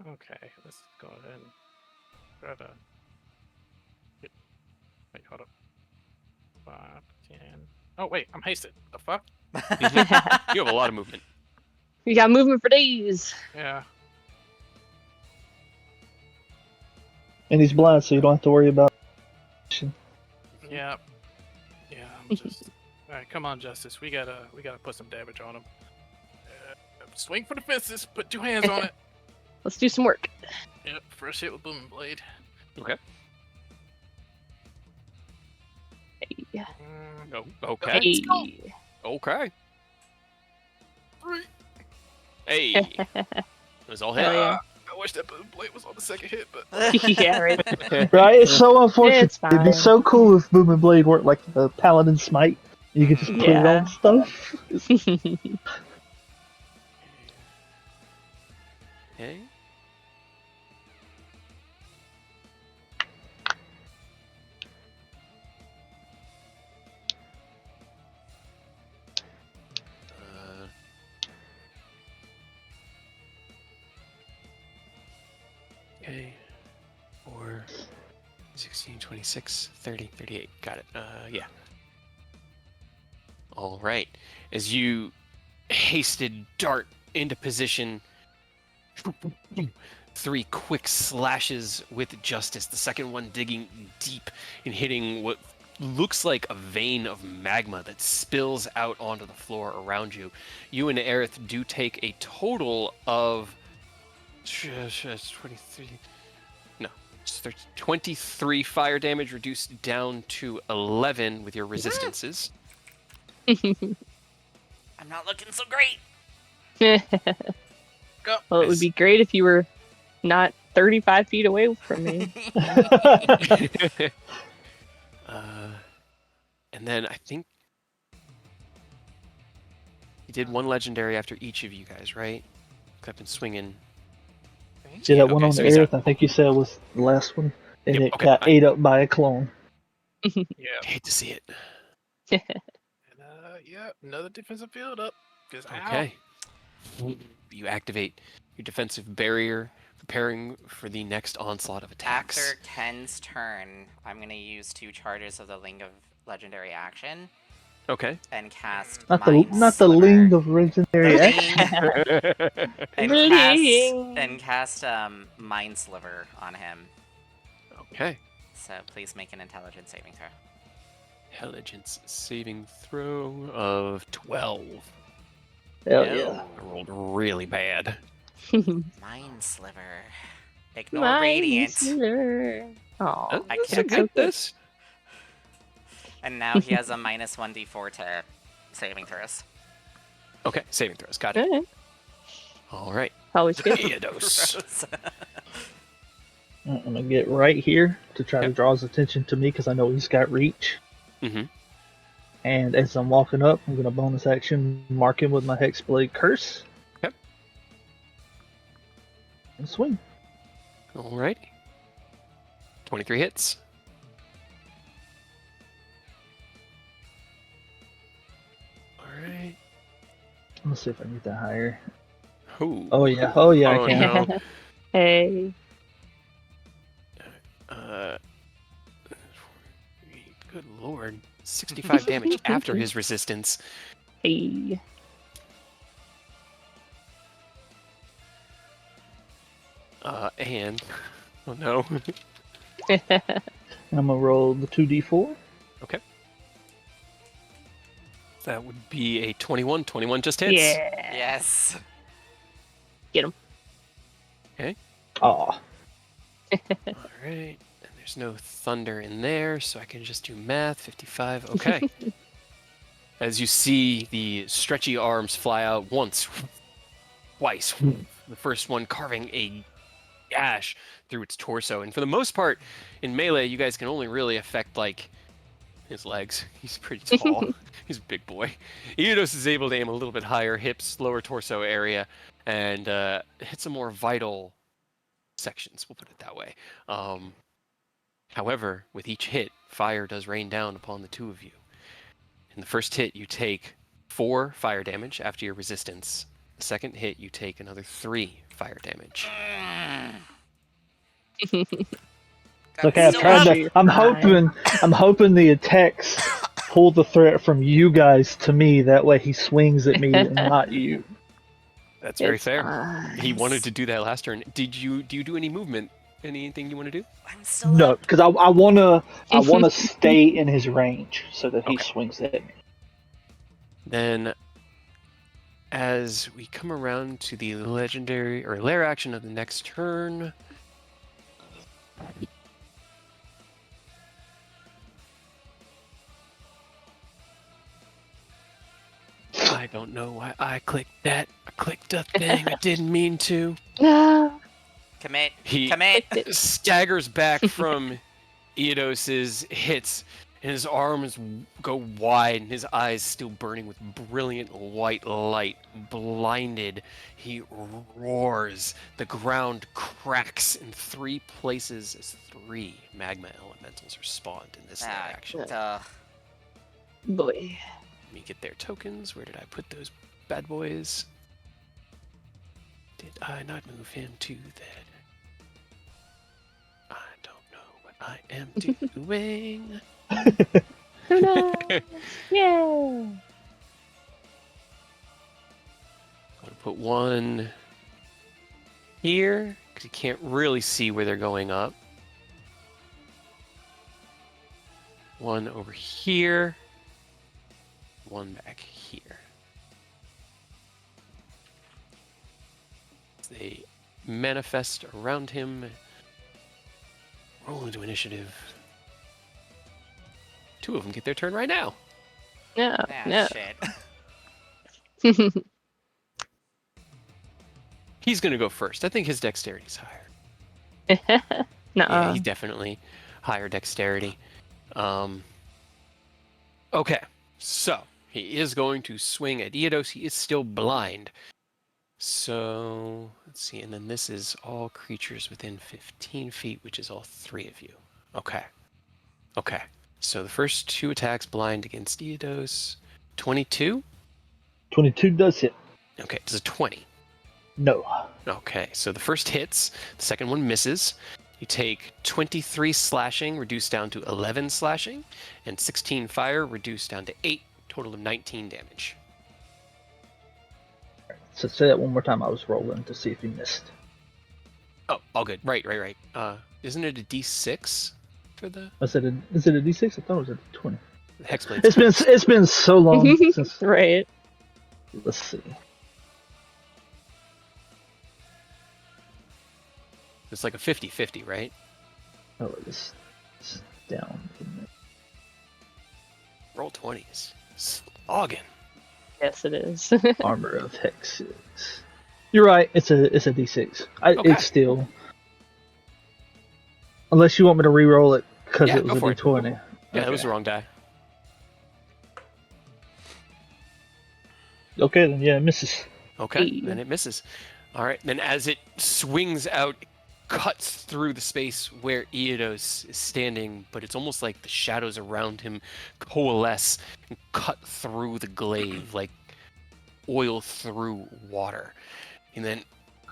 Okay, let's go ahead and try to. Wait, hold up. 5, 10. Oh, wait, I'm hasted. The fuck? You have a lot of movement. You got movement for days. Yeah. And he's blind, so you don't have to worry about. Yeah. Yeah, I'm just. Alright, come on, Justice. We gotta put some damage on him. Swing for the fences. Put 2 hands on it. Let's do some work. Yep, first hit with Booming Blade. Okay. Yeah. Oh, okay. Hey. Okay. 3. Hey. It was all hit. Hell yeah. I wish that Booming Blade was on the second hit, but. Yeah, right. Right? It's so unfortunate. It's It'd be fine. so cool if Boom and Blade worked like the Paladin Smite. You could just put it Yeah. on stuff. Okay. Okay. 4, 16, 26, 30, 38. Got it. Yeah. All right. As you hasted dart into position, 3 quick slashes with Justice. The second one digging deep and hitting what looks like a vein of magma that spills out onto the floor around you. You and Aerith do take a total of 23. No, 23 fire damage, reduced down to 11 with your resistances. I'm not looking so great. Go. Well, it would be great if you were not 35 feet away from me. And then I think you did 1 legendary after each of you guys, right? 'Cause I've been swinging. See that one Okay, on so the he's Earth? at- I think you said was the last one, and Yep, it okay, got I- ate up by a clone. Yeah. I hate to see it. And, yeah, another defensive field up. Just ow. Okay. You activate your defensive barrier, preparing for the next onslaught of attacks. After Ken's turn, I'm going to use 2 charges of the Ling of Legendary Action Okay. and cast Not Mind the Sliver. Ling of Legendary The Action. Ling and cast Mind Sliver on him. Okay. So please make an intelligence saving throw. Intelligence saving throw of 12. Hell No. yeah. I rolled really bad. Mind Sliver. Ignore Radiant. Oh, I That's can't a good this. And now he has a minus 1d4 to saving throws. Okay, saving throws. Got it. okay. All right. Always good. Eodos. I'm gonna get right here to try to Yep. draw his attention to me because I know he's got reach. Mm-hmm. And as I'm walking up, I'm gonna bonus action mark him with my Hexblade Curse. Yep. And swing. All right. 23 hits. All right. Let's see if I can get that higher. Ooh. Oh yeah, I Oh, can. no. Hey. Good lord. 65 damage after his resistance. Hey. And... Oh no. And I'm gonna roll the 2d4. Okay. That would be a 21. 21 just hits. Yeah. Yes. Get him. Aw. All right. And there's no thunder in there, so I can just do math. 55. Okay. As you see the stretchy arms fly out once, twice. The first one carving a gash through its torso. And for the most part, in melee, you guys can only really affect, like, his legs. He's pretty tall. He's a big boy. Eodos is able to aim a little bit higher, hips, lower torso area, and hit some more vital sections, we'll put it that way. However, with each hit, fire does rain down upon the two of you. In the first hit, you take 4 fire damage after your resistance. The second hit, you take another 3 fire damage. Okay, I've tried that. I'm hoping the attacks pull the threat from you guys to me. That way he swings at me and not you. That's very It's fair. fine. He wanted to do that last turn. Do you do any movement? Anything you want to do? I'm still No, up. because I wanna stay in his range so that he Okay. swings at me. Then, as we come around to the legendary or lair action of the next turn, I don't know why I clicked that. I clicked a thing I didn't mean to. No. Commit. He Commit. staggers back from Eodos's hits, and his arms go wide, and his eyes still burning with brilliant white light. Blinded, he roars. The ground cracks in 3 places as 3 magma elementals are spawned in this lair action. Duh. Boy. Let me get their tokens. Where did I put those bad boys? Did I not move him to that? I don't know what I am doing. Who knows? Yeah. I'm going to put one here, because you can't really see where they're going up. One over here. One back here. They manifest around him. Roll into initiative. 2 of them get their turn right now. No. Ah, No. shit. He's going to go first. I think his dexterity's higher. Yeah, Nuh-uh. he's definitely higher dexterity. Okay, so he is going to swing at Eodos. He is still blind. So, let's see. And then this is all creatures within 15 feet, which is all 3 of you. Okay. Okay. So the first 2 attacks blind against Eodos. 22? 22 does hit. Okay, does a 20. No. Okay, so the first hits, the second one misses. You take 23 slashing, reduced down to 11 slashing, and 16 fire, reduced down to 8, total of 19 damage. So say that one more time. I was rolling to see if you missed. Oh, all good. Right. Isn't it a D6 for the Is it a D6? I thought it was a D20. Hexblade? It's been so long since. Right. Let's see. It's like a 50-50, right? Oh, it's down. Roll 20s. Slogging. Yes, it is. Armor of Hexes. You're right. It's a D6. Okay. It's still. Unless you want me to re-roll it because Yeah, it was go a for it. D20. Yeah, that was the wrong die. Okay, then yeah, it misses. Okay, Hey. then it misses. All right, then as it swings out, it cuts through the space where Eodos is standing, but it's almost like the shadows around him coalesce and cut through the glaive like oil through water. And then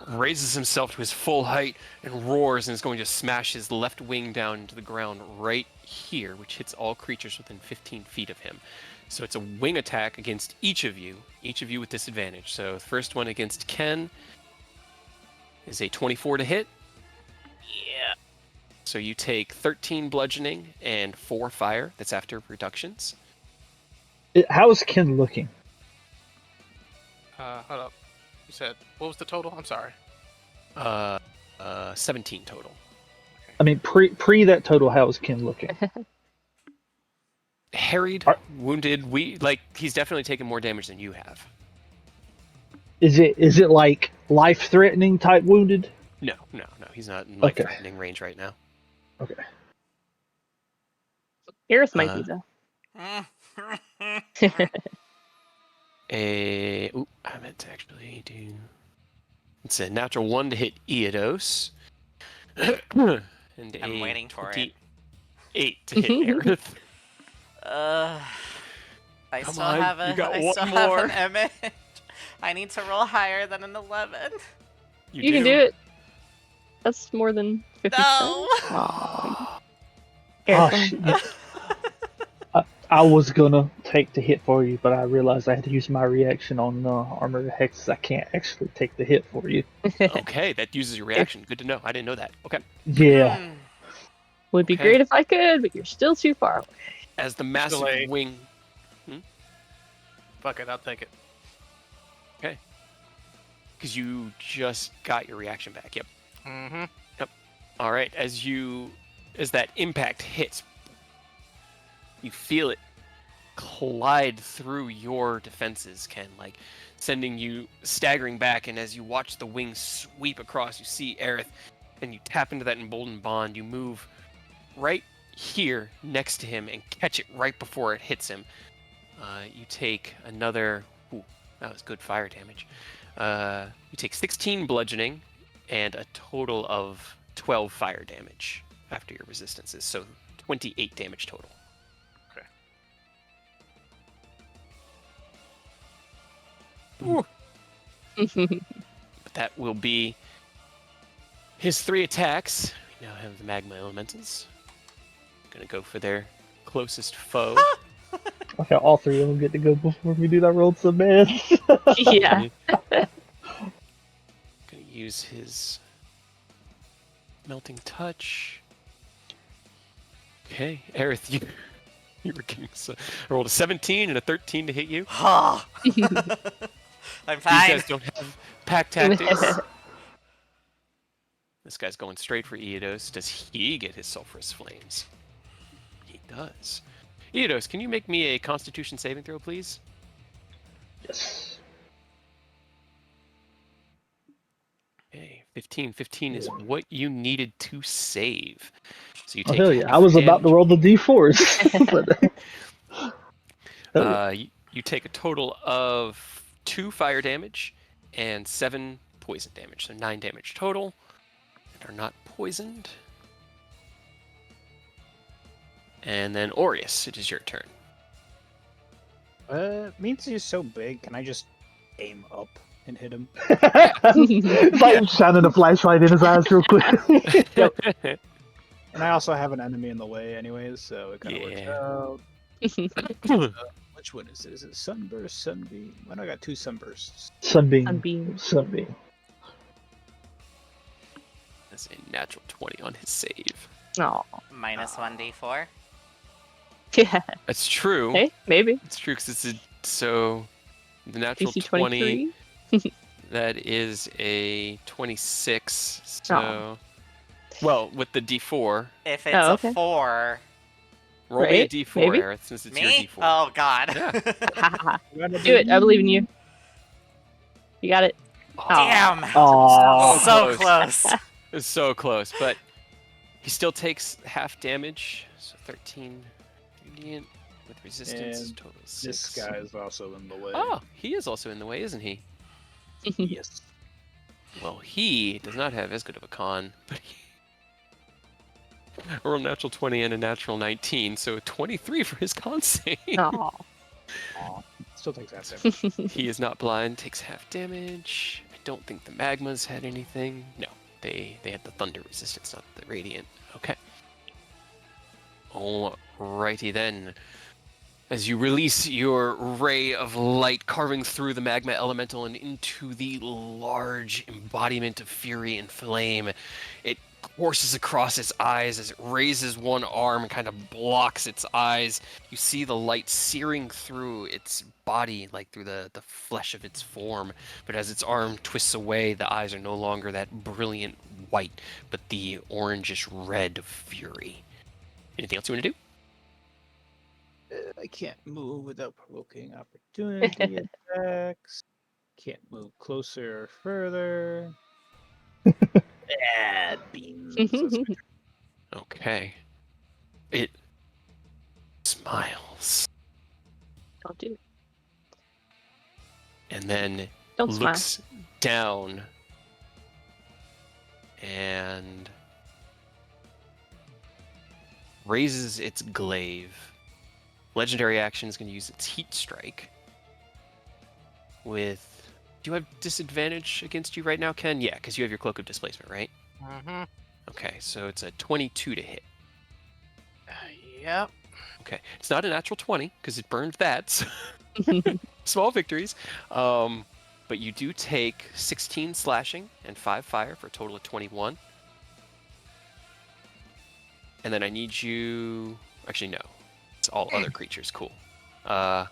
raises himself to his full height and roars and is going to smash his left wing down into the ground right here, which hits all creatures within 15 feet of him. So it's a wing attack against each of you with disadvantage. So the first one against Ken is a 24 to hit. Yeah. So you take 13 bludgeoning and 4 fire. That's after reductions. How is Ken looking? Hold up. You said what was the total? I'm sorry. 17 total. I mean, pre that total, how is Ken looking? Harried, wounded. He's definitely taken more damage than you have. Is it like life-threatening type wounded? No. He's not in life-threatening range right now. Okay. Gareth might be though. I meant to actually do. It's a natural 1 to hit Eodos. And I'm waiting for it. 8 to hit Aerith. I Come still on, have you got I one still more. have an image. I need to roll higher than an 11. You can do it. That's more than 50%. No. Aw. Oh, Careful. shit. I was gonna take the hit for you, but I realized I had to use my reaction on Armor of Hexes. I can't actually take the hit for you. Okay, that uses your reaction. Good to know. I didn't know that. Okay. Yeah. Would be Okay. great if I could, but you're still too far away. As the massive Delay. wing. Fuck it, I'll take it. Okay. Because you just got your reaction back. Yep. Mm-hmm. All right. As that impact hits, you feel it collide through your defenses, Ken, like sending you staggering back. And as you watch the wings sweep across, you see Aerith, and you tap into that emboldened bond. You move right here next to him and catch it right before it hits him. You take another. Ooh, that was good fire damage. You take 16 bludgeoning and a total of 12 fire damage after your resistances. So 28 damage total. Ooh. But that will be his 3 attacks. We now have the magma elementals. Gonna go for their closest foe. Okay, all 3 of them get to go before we do that. Rolled so bad. Yeah. Gonna use his melting touch. Okay, Aerith, you were getting I rolled a 17 and a 13 to hit you. I'm These fine. guys don't have pack tactics. This guy's going straight for Eodos. Does he get his sulfurous flames? He does. Eodos, can you make me a Constitution saving throw, please? Yes. Okay, 15. 15 is what you needed to save. So you Oh take hell yeah! half I was about to damage. roll the d4s. But, hell yeah. You take a total of 2 fire damage and 7 poison damage, so 9 damage total. And are not poisoned. And then Aureus, it is your turn. Means he's so big. Can I just aim up and hit him. It's like shining a flashlight in his eyes real quick. And I also have an enemy in the way, anyways, so it kind of works Yeah. out. Which one is it? Is it Sunburst, Sunbeam? When I got 2 Sunbursts. Sunbeam. Sunbeam. That's a natural 20 on his save. Oh. Minus 1d4. Yeah. That's true. Hey, maybe. It's true because it's so the natural DC 20. 23. That is a 26. So, well, with the D4, If it's Oh, okay. a 4. roll me a Right, D4, maybe. Aerith, since it's your Me? D4. Oh god. Yeah. Do it. I believe in you. You got it. Damn. Aww. So close. It's so close, but he still takes half damage. So 13 radiant with resistance, And total 6. This guy is also in the way. Oh, he is also in the way, isn't he? Yes. Well, he does not have as good of a con, but he rolled a natural 20 and a natural 19, so a 23 for his con save. Oh. Aw. Still takes half damage. He is not blind, takes half damage. I don't think the magmas had anything. No, they had the thunder resistance, not the radiant. Okay. Alrighty then. As you release your ray of light carving through the magma elemental and into the large embodiment of fury and flame, it courses across its eyes as it raises one arm and kind of blocks its eyes. You see the light searing through its body, like through the flesh of its form. But as its arm twists away, the eyes are no longer that brilliant white, but the orangish red of fury. Anything else you want to do? I can't move without provoking opportunity attacks. Can't move closer or further. Bad beans. That's my turn. Okay. It smiles Don't do it. and then Don't smile. looks down and raises its glaive. Legendary action is going to use its heat strike with... Do you have disadvantage against you right now, Ken? Yeah, because you have your cloak of displacement, right? Mm-hmm. Okay, so it's a 22 to hit. Yep. Okay, it's not a natural 20 because it burned that. So small victories. But you do take 16 slashing and 5 fire for a total of 21. And then I need you... Actually, no. It's all other creatures. Cool. Yeah.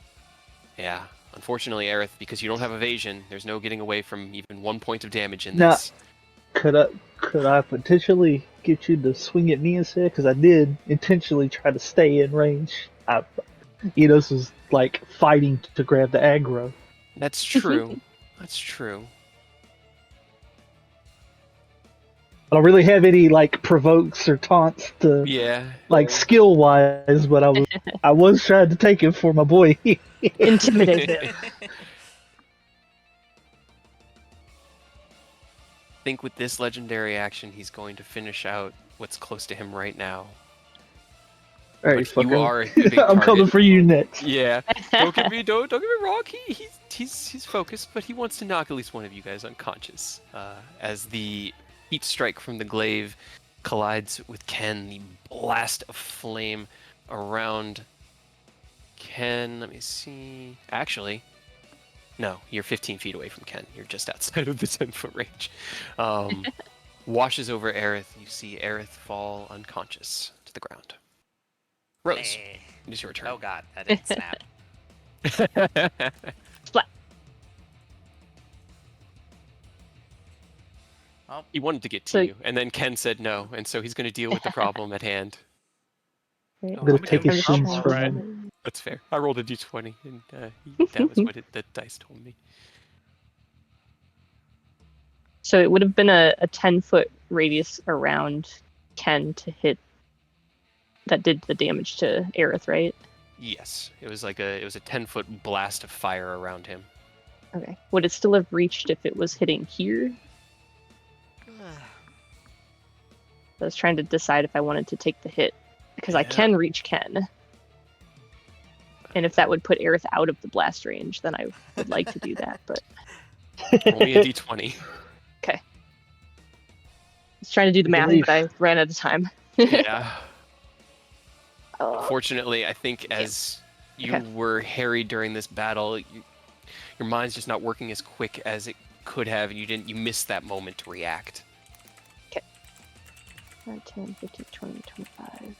Unfortunately, Aerith, because you don't have evasion, there's no getting away from even 1 point of damage in Nah. this. Could I potentially get you to swing at me instead? Because I did intentionally try to stay in range. This is like fighting to grab the aggro. That's true. That's true. I don't really have any like provokes or taunts to Yeah. like skill wise, but I was trying to take it for my boy. Intimidate him. I think with this legendary action, he's going to finish out what's close to him right now. All right, But you fucker. are a big I'm coming target. for you next. Yeah. Don't get me wrong. He's focused, but he wants to knock at least one of you guys unconscious. As the heat strike from the glaive collides with Ken, the blast of flame around Ken. Let me see. Actually, no, you're 15 feet away from Ken. You're just outside of the 10-foot range. Washes over Aerith. You see Aerith fall unconscious to the ground. Rose, Hey. it is your turn. Oh god, that didn't snap. Splat. He wanted to get to So- you, and then Ken said no, and so he's going to deal with the problem at hand. Right. I'm gonna me take give his him shins some from red. him. That's fair. I rolled a d20, and that was what the dice told me. So it would have been a 10-foot radius around Ken to hit that did the damage to Aerith, right? Yes, it was a 10-foot blast of fire around him. Okay. Would it still have reached if it was hitting here? I was trying to decide if I wanted to take the hit because I Yeah. can reach Ken. And if that would put Aerith out of the blast range, then I would like to do that. But Roll me a d20. I was trying to do the math, Belief. but I ran out of time. Yeah. Oh, Unfortunately, I think as you Okay. were harried during this battle, your mind's just not working as quick as it could have, and you missed that moment to react. 5, 10, 15, 20, 25.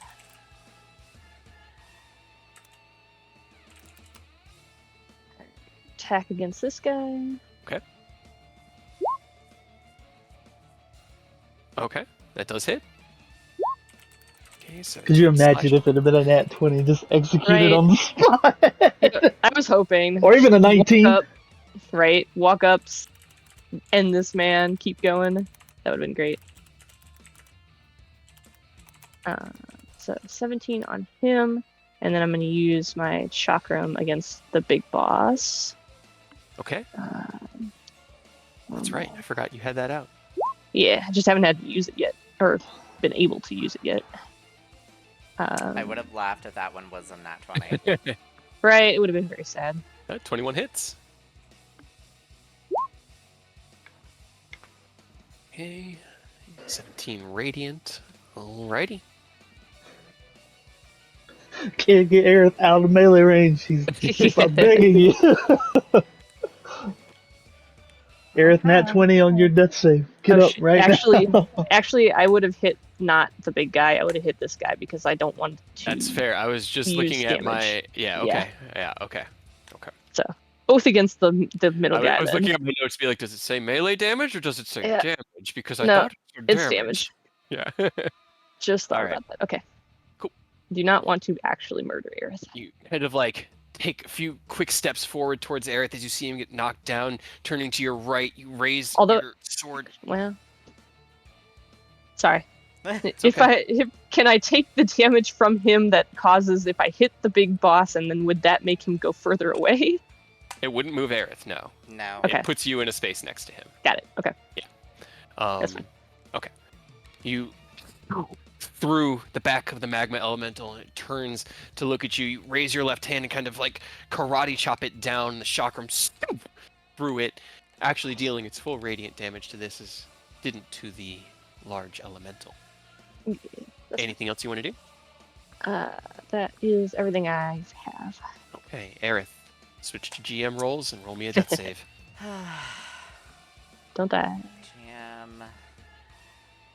Attack against this guy. Okay, that does hit. Okay, so Could you 10 imagine slashing. if it had been a nat 20 just executed Right. on the spot? I was hoping. Or even a Walk 19. up, right? Walk up, end this man, keep going. That would have been great. So 17 on him, and then I'm going to use my chakram against the big boss. Okay, that's right. I forgot you had that out. Yeah, I just haven't had to use it yet, or been able to use it yet. I would have laughed if that one was a nat 20. Right, it would have been very sad. 21 hits. Okay, 17 radiant. Alrighty. Can't get Aerith out of melee range. I'm begging you. Aerith, nat 20 on your death save. Get up right now. Actually, I would have hit not the big guy. I would have hit this guy because I don't want to. That's fair. I was just use looking at my. damage. Yeah. Yeah. Okay. Yeah. Okay. So both against the middle guy. I was then. looking at my notes to be like, does it say melee damage or does it say Yeah. damage? Because I No, thought it it's said damage. Yeah. Just thought All right. about that. Okay. Cool. Do not want to actually murder Aerith. You kind of like take a few quick steps forward towards Aerith as you see him get knocked down. Turning to your right, you raise your sword. Well, sorry. It's If can I take the damage from him that causes if I hit the big boss, and then would that make him go further away? It wouldn't move Aerith, no. No. Okay. It puts you in a space next to him. Got it. Okay. That's fine. Okay. You through the back of the magma elemental, and it turns to look at you. You raise your left hand and kind of like karate chop it down. The chakram through it, actually dealing its full radiant damage to this as didn't to the large elemental. Anything else you want to do? That is everything I have. Okay, Aerith, switch to GM rolls and roll me a death save. Don't die. Jam.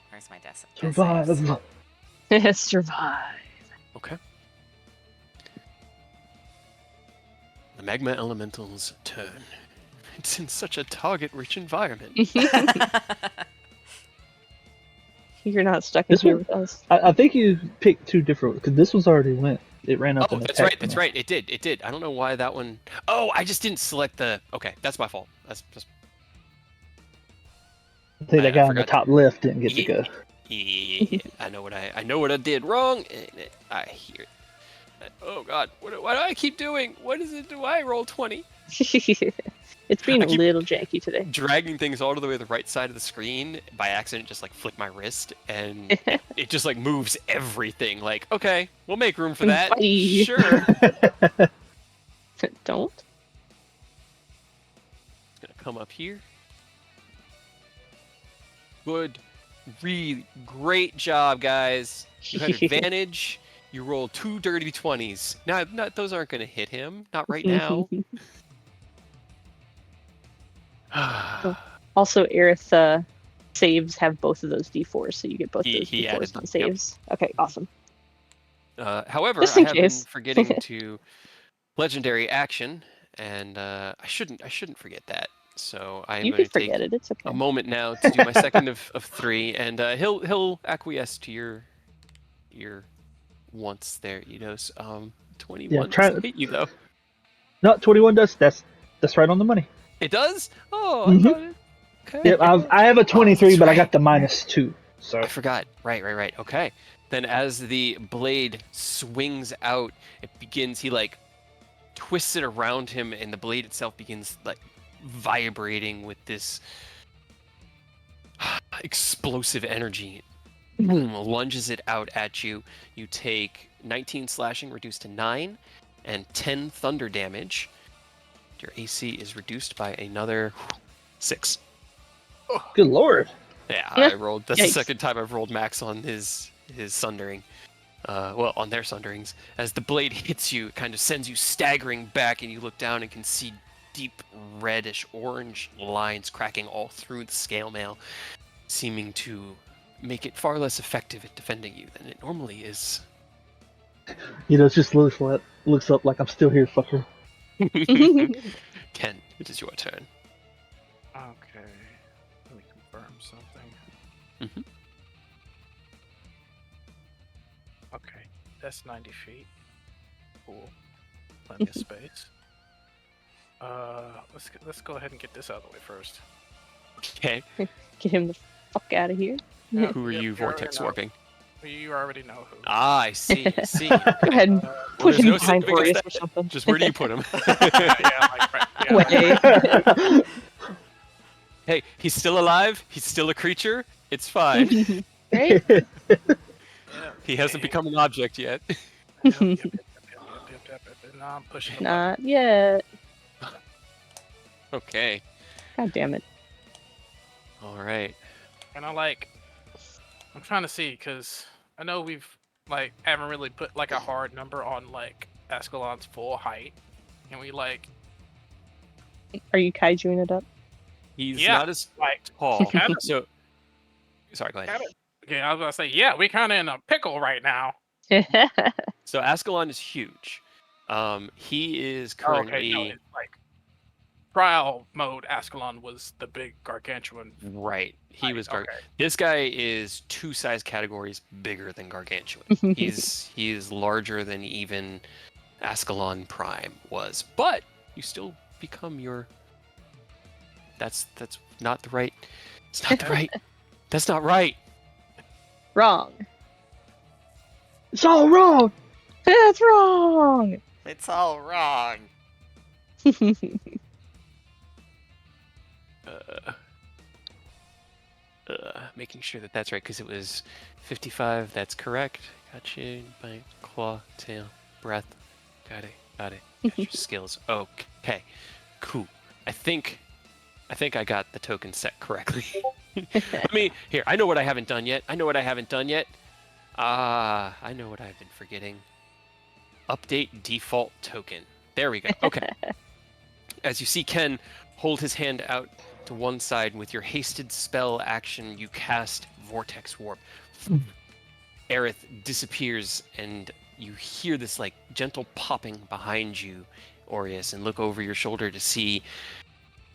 Where's my death? Survive. Survive. Okay. The magma elemental's turn. It's in such a target-rich environment. You're not stuck in This here one- with us. I think you picked two different because this one's already went. It ran up Oh, and that's attacked right. That's me. right. It did. I don't know why that one. Oh, I just didn't select the. Okay, that's my fault. That's just. I think I that guy on the forgot. top left didn't get to Yeah. go. Yeah, I know what I did wrong. And I hear it. Oh God, why do I keep doing? What is it? Do I roll 20? It's been I a keep- little janky today. Dragging things all to the way to the right side of the screen by accident, just like flick my wrist, and it just like moves everything. Like, okay, we'll make room for that. Bye. Sure. Don't. It's gonna come up here. Good. Really great job, guys. You had advantage. You rolled 2 dirty 20s. Now, those aren't gonna hit him. Not right now. Also, Aerith saves have both of those D4s, so you get both He- those he D4s added on them, yep. saves. Okay, awesome. However, Just I in have case. been forgetting to legendary action, and I shouldn't forget that. So I am You going can to take forget it. It's okay. a moment now to do my second of 3, and he'll acquiesce to your wants there, Eidos. 21 try- doesn't hit you though. No, 21 does. That's right on the money. It does? Oh, Mhm. I thought it. Okay. Yep, I have a 23, that's but I right. got the -2. So I forgot. Right. Okay. Then as the blade swings out, it begins, he like twists it around him, and the blade itself begins like vibrating with this explosive energy. Boom, lunges it out at you. You take 19 slashing reduced to 9 and 10 thunder damage. Your AC is reduced by another 6. Good lord. Yeah, I rolled. That's the Yikes. second time I've rolled max on his sundering. Well, on their sunderings. As the blade hits you, it kind of sends you staggering back, and you look down and can see deep reddish orange lines cracking all through the scale mail, seeming to make it far less effective at defending you than it normally is. You know, it just looks up like I'm still here, fucker. Ken, it is your turn. Okay. Let me confirm something. Mhm. Okay, that's 90 feet. Cool. Plenty of space. Let's go ahead and get this out of the way first. Okay, Get him the fuck out of here. Yeah, who are yep, you already vortex know. warping? You already know who. Ah, I see, I see. Go ahead and Uh, put there's him no behind significance Boreas to or something. Just where do you put him? yeah, like, right, yeah, like, Way. Hey, he's still alive. He's still a creature. It's fine. Right? yeah, He hasn't yeah, become an object yet. yep. Now I'm pushing the button. Not yet. Okay. God damn it. All right. And I'm trying to see, because I know we've, like, haven't really put, like, a hard number on, like, Ascalon's full height. And we, like, Are you kaijuing it up? He's Yeah, not as like, tall. kinda- So, sorry, go ahead. okay, I was gonna say, yeah, we kind of in a pickle right now. So Ascalon is huge. He is Oh, okay, currently no, it's like trial mode. Ascalon was the big gargantuan. right. He was Okay. This guy is 2 size categories bigger than gargantuan. He is larger than even Ascalon Prime was. But you still become your. That's not the right. It's not the right. That's not right. Wrong. It's all wrong. That's wrong. It's all wrong. Making sure that that's right because it was 55. That's correct. Got you. Bite, claw, tail, breath. Got it. Got your skills. Okay. Cool. I think I got the token set correctly. Here. I know what I haven't done yet. I know what I've been forgetting. Update default token. There we go. Okay. As you see Ken hold his hand out to one side, with your hasted spell action, you cast Vortex Warp. Aerith disappears, and you hear this like gentle popping behind you, Aureus, and look over your shoulder to see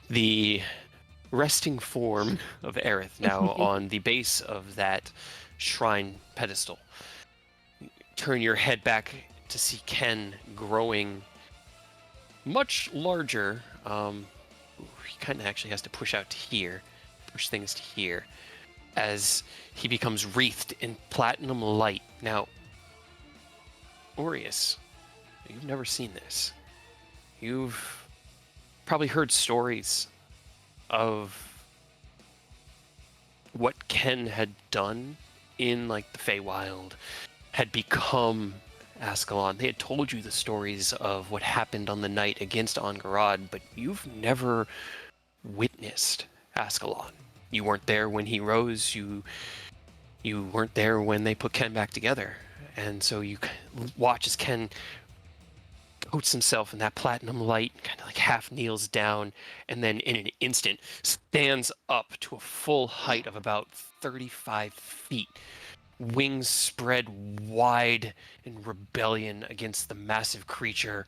the resting form of Aerith now on the base of that shrine pedestal. Turn your head back to see Ken growing much larger. He kind of actually has to push things to here, as he becomes wreathed in platinum light. Now, Aureus, you've never seen this. You've probably heard stories of what Ken had done in like the Feywild, had become Ascalon. They had told you the stories of what happened on the night against Angarad, but you've never witnessed Ascalon. You weren't there when he rose. You weren't there when they put Ken back together. And so you watch as Ken coats himself in that platinum light, kind of like half kneels down, and then in an instant stands up to a full height of about 35 feet. Wings spread wide in rebellion against the massive creature,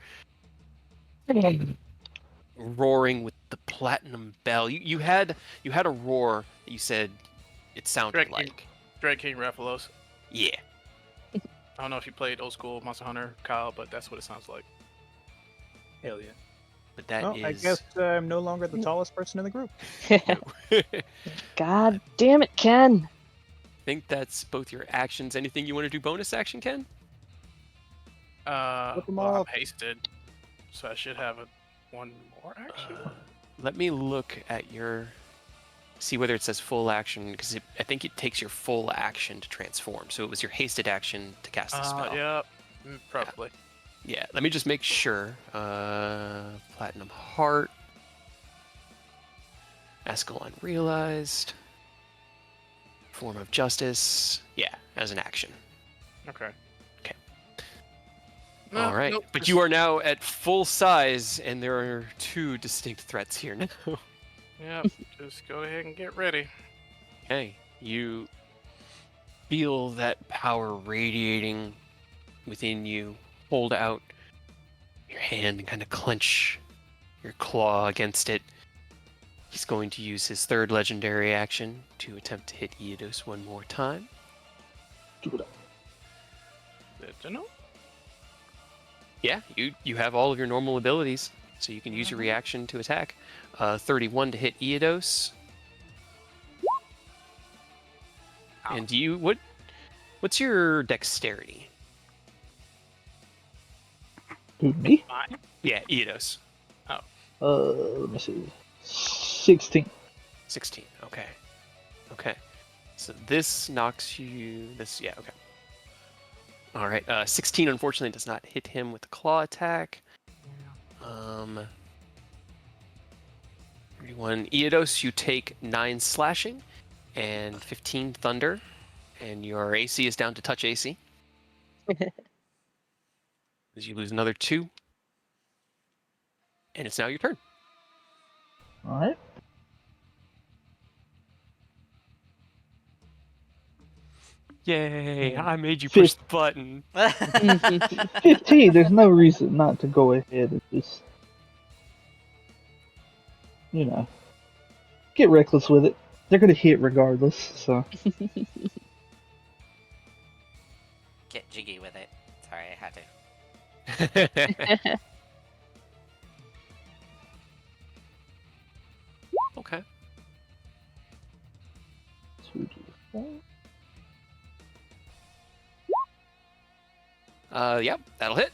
roaring with the platinum bell. You had a roar that you said it sounded like. Dread King Raphalos. Yeah. I don't know if you played old school Monster Hunter, Kyle, but that's what it sounds like. Hell yeah. But that Well, is. I guess I'm no longer the tallest person in the group. God damn it, Ken. I think that's both your actions. Anything you want to do bonus action, Ken? Look 'em Well, I'm up. hasted, so I should have one more action. Let me look at your. See whether it says full action, because I think it takes your full action to transform. So it was your hasted action to cast the spell. Yeah, probably. Yeah, let me just make sure. Platinum Heart. Ascalon realized. Form of justice. Yeah, as an action. Okay. Okay. No, All right. nope, But just- you are now at full size, and there are 2 distinct threats here now. Yep. Just go ahead and get ready. Okay. You feel that power radiating within you. Hold out your hand and kind of clench your claw against it. He's going to use his 3rd legendary action to attempt to hit Eodos one more time. Do it. Good to know. Yeah, you have all of your normal abilities, so you can use your reaction to attack. 31 to hit Eodos. And do you what's your dexterity? Who, me? Yeah, Eodos. Let me see. 16. 16. Okay. Okay. So this knocks you. This, yeah, okay. All right. 16 unfortunately does not hit him with the claw attack. 31. Eodos, you take 9 slashing and 15 thunder, and your AC is down to touch AC. As you lose another 2, and it's now your turn. Alright. Yay! I made you push the button. 15. There's no reason not to go ahead and just, get reckless with it. They're gonna hit regardless, so. Get jiggy with it. Sorry, I had to. Okay. 2d4. Yep, that'll hit.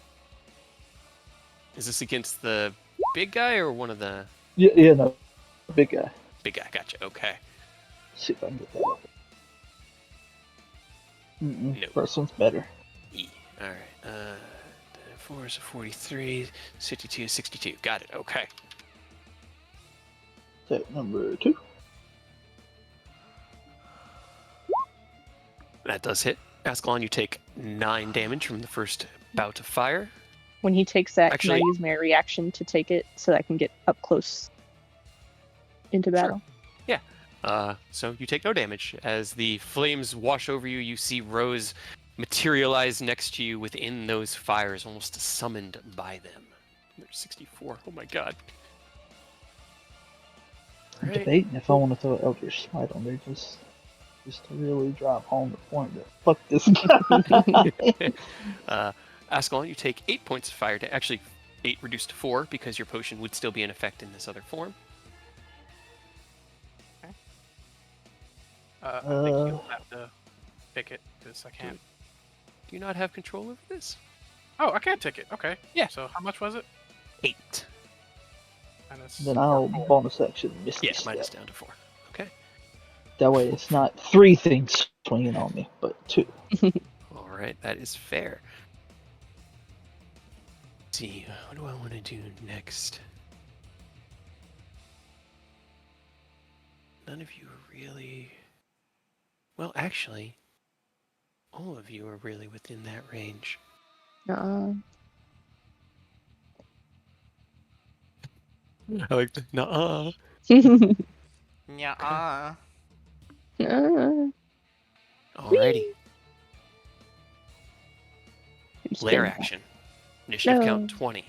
Is this against the big guy or one of the Yeah, no. Big guy. big guy? Gotcha. Okay. See if I can get that up. Nope. First one's better. E. All right. 4 is 43. 62 is 62. Got it. Okay. Attack number 2. That does hit. Ascalon, you take 9 damage from the first bout of fire. When he takes that, Actually- can I use my reaction to take it so that I can get up close into battle? So you take no damage. As the flames wash over you, you see Rose materialize next to you within those fires, almost summoned by them. There's 64. Oh my god. I'm Alright. debating if I want to throw Elder Smite on there just to really drive home the point that fuck this guy. Ascalon, you take 8 points of fire. Actually, 8 reduced to 4 because your potion would still be in effect in this other form. I think you'll have to pick it because I can't. Do you not have control over this? Oh, I can't take it. Okay. Yeah. So how much was it? 8. Minus Then I'll 4. bonus action Misty Yeah, Step. minus down to 4. Okay. That way it's not 3 things swinging on me, but 2. All right, that is fair. Let's see, what do I want to do next? None of you are really... Well, actually, all of you are really within that range. I like the nuh-uh. Yeah. Alrighty, Who's lair been- action. Initiative No. count 20.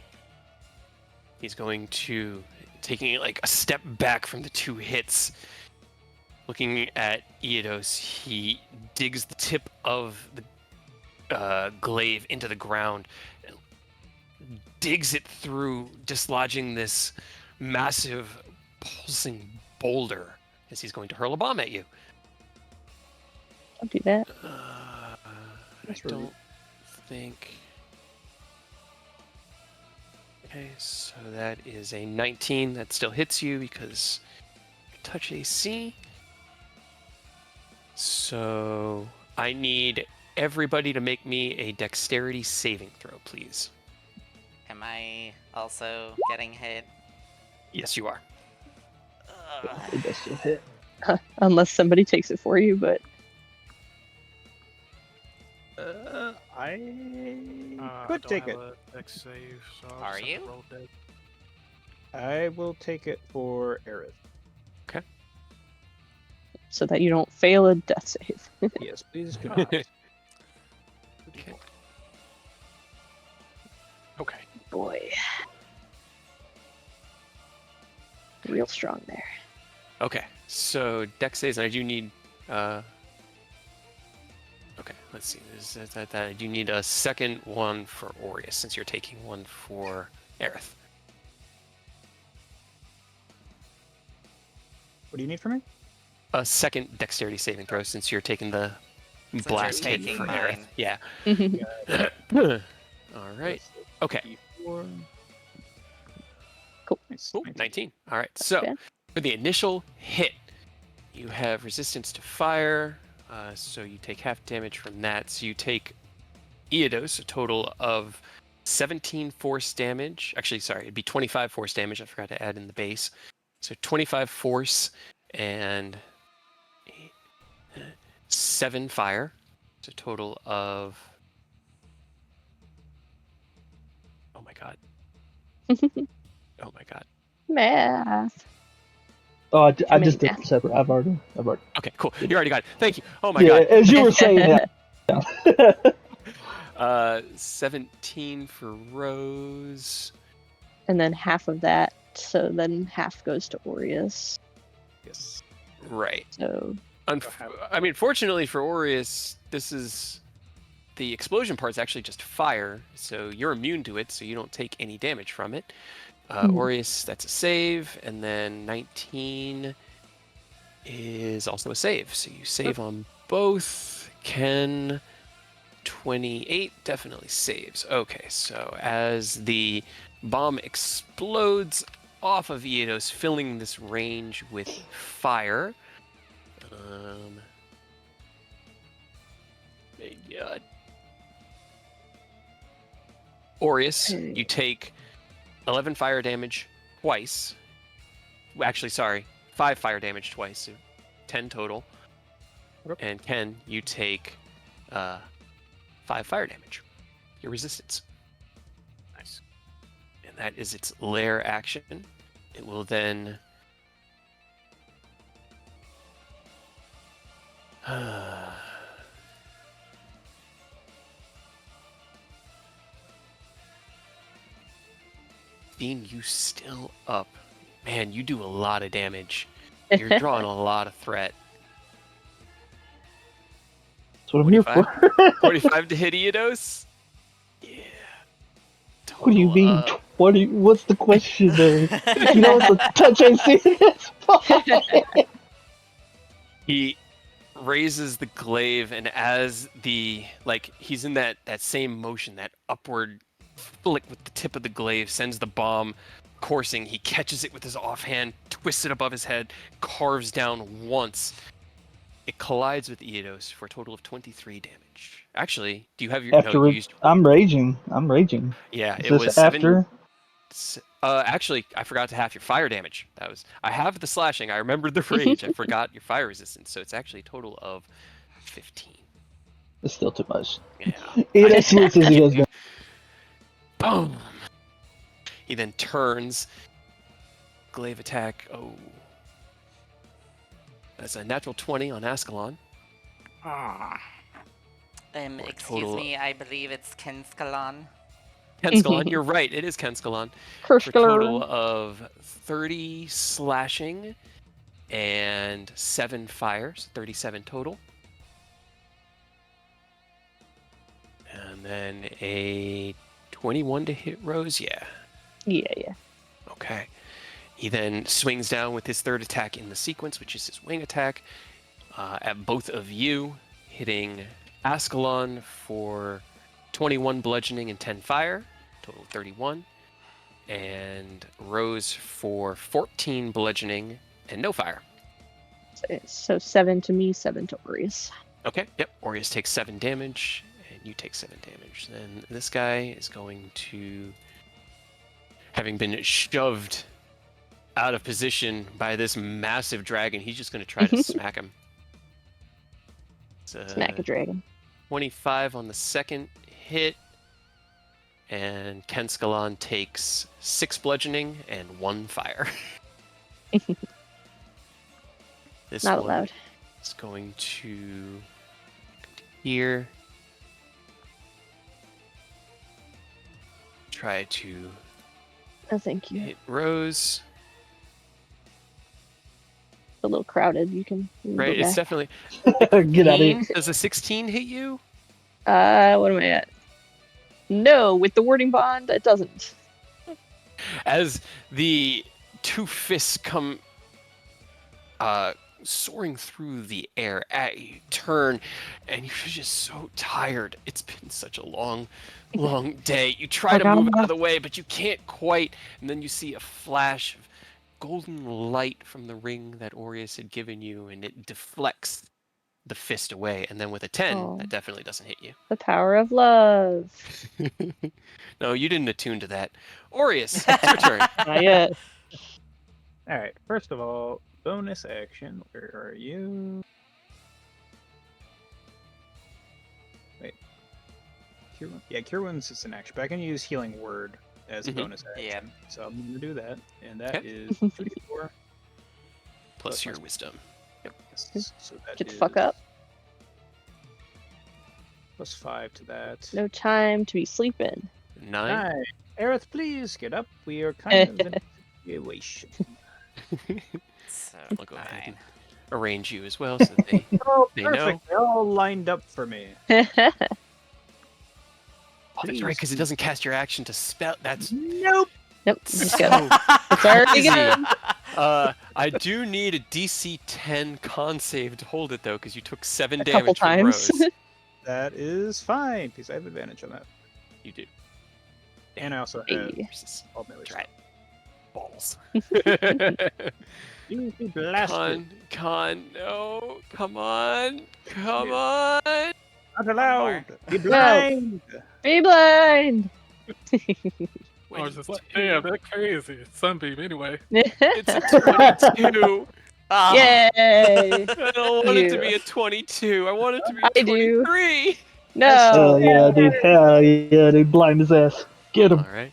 He's going to, taking like a step back from the 2 hits, looking at Eodos, he digs the tip of the glaive into the ground, and digs it through, dislodging this massive pulsing boulder as he's going to hurl a bomb at you. Don't do that. I That's really- don't think... Okay, so that is a 19. That still hits you because touch AC. So I need everybody to make me a dexterity saving throw, please. Am I also getting hit? Yes, you are. It does still hit. Unless somebody takes it for you, but I I could don't take have it. a dex save, so I'll Are just have to you? roll dead. I will take it for Aerith. so that you don't fail a death save. Yes, please do not. Okay. Okay. Boy. Real strong there. Okay, so dex saves, and I do need. Okay, let's see. I do need a second one for Aureus, since you're taking one for Aerith. What do you need from me? A second dexterity saving throw, since you're taking the you're blast hit taking for mine. Aerith. Yeah. All right. Okay. D4. Cool. Nice. Cool. 19. All right. So bad. for the initial hit, you have resistance to fire, so you take half damage from that. So you take Eodos, a total of 17 force damage. Actually, sorry, it'd be 25 force damage. I forgot to add in the base. So 25 force and 7 fire. It's a total of. Oh my god. Oh my god. Math. Oh, I Too many just did math. it separate. I've already. Okay, cool. You already got it. Thank you. Oh my Yeah, god. as you were saying that. 17 for Rose. And then half of that, so then half goes to Aureus. Yes. Right. So I mean, fortunately for Aureus, this is the explosion part's actually just fire, so you're immune to it, so you don't take any damage from it. Aureus, that's a save, and then 19 is also a save, so you save on both. Ken, 28 definitely saves. Okay, so as the bomb explodes off of Eodos, filling this range with fire. God. Aureus, you take 11 fire damage twice. Actually, sorry, 5 fire damage twice, so 10 total. And Ken, you take 5 fire damage. Your resistance. Nice. And that is its lair action. It will then. Dean, you still up. Man, you do a lot of damage. You're drawing a lot of threat. That's what I'm here for. 45 to hit Eodos? Yeah. What do you mean? Total, What's the question there? You know, it's a touch AC in this fight. He raises the glaive, and as he's in that same motion, that upward flick with the tip of the glaive sends the bomb coursing. He catches it with his offhand, twists it above his head, carves down once. It collides with Eodos for a total of 23 damage. Actually, do you have your? After no, you used. I'm raging. Yeah, Is it this was after? Actually, I forgot to half your fire damage. I have the slashing. I remembered the rage. I forgot your fire resistance. So it's actually a total of 15. It's still too much. Yeah. It switches against me. Boom. He then turns. Glaive attack. Oh. That's a natural 20 on Ascalon. Ah. Excuse total- me, I believe it's Kenskalon. Kenskalon, you're right. It is Kenskalon. For a total Kerskler. of 30 slashing and 7 fire, so 37 total. And then a 21 to hit Rose, yeah. Yeah. Okay. He then swings down with his third attack in the sequence, which is his wing attack, at both of you, hitting Ascalon for 21 bludgeoning and 10 fire, total 31, and Rose for 14 bludgeoning and no fire. So 7 to me, 7 to Aureus. Okay, yep. Aureus takes 7 damage, and you take 7 damage. Then this guy is going to, having been shoved out of position by this massive dragon. He's just going to try to smack him. Smack a dragon. 25 on the second hit. And Kenskalon takes 6 bludgeoning and 1 fire. This Not one allowed. is going to here. Try to Oh, thank you. hit Rose. A little crowded. You can Right, go it's back. definitely. Get out of here. Does a 16 hit you? What am I at? No, with the warding bond, it doesn't. As the 2 fists come soaring through the air at you, turn, and you're just so tired. It's been such a long day. You try to move out of the way, but you can't quite. And then you see a flash of golden light from the ring that Aureus had given you, and it deflects the fist away. And then with a 10, Oh. that definitely doesn't hit you. The power of love. No, you didn't attune to that. Aureus, it's your turn. Not yet. All right. First of all, bonus action. Where are you? Wait. Cure Wounds? Yeah, Cure Wounds is an action, but I can use Healing Word as a Mhm. bonus action. Yeah. So I'm going to do that, and that Okay. is 3d4. Plus your wisdom. Yes, so that Get the fuck is up. Plus 5 to that. No time to be sleeping. 9. Nine. Aerith, please get up. We are kind of in a situation. So I'll go ahead fine. and arrange you as well so that they Oh, They perfect. know. They're all lined up for me. Oh, that's right, because it doesn't cast your action to spell. That's Nope. Nope, just so go. It's already crazy. good. I do need a DC 10 con save to hold it though, because you took 7 A couple damage from times. Rose. That is fine, because I have advantage on that. You do. And I also have Hey. Versus all melee Drat. Balls. You be blasted. Con, no, come on, come Yeah. on. Not allowed. Be No. blind. Be blind. I was just like, damn, that's crazy. Sunbeam, anyway. It's a 22. Oh, Yay! I don't want it to You. be a 22. I want it to be I a do. 23. No. Oh yeah, dude. Hell yeah, dude. Blind his ass. Get him. All right.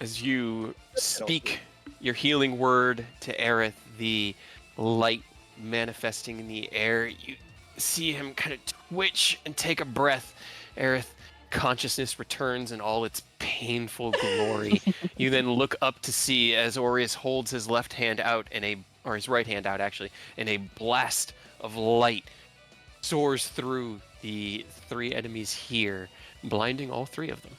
As you speak your healing word to Aerith, the light manifesting in the air, you see him kind of twitch and take a breath. Aerith, consciousness returns in all its painful glory. You then look up to see as Aureus holds his left hand out or his right hand out actually, and a blast of light soars through the 3 enemies here, blinding all 3 of them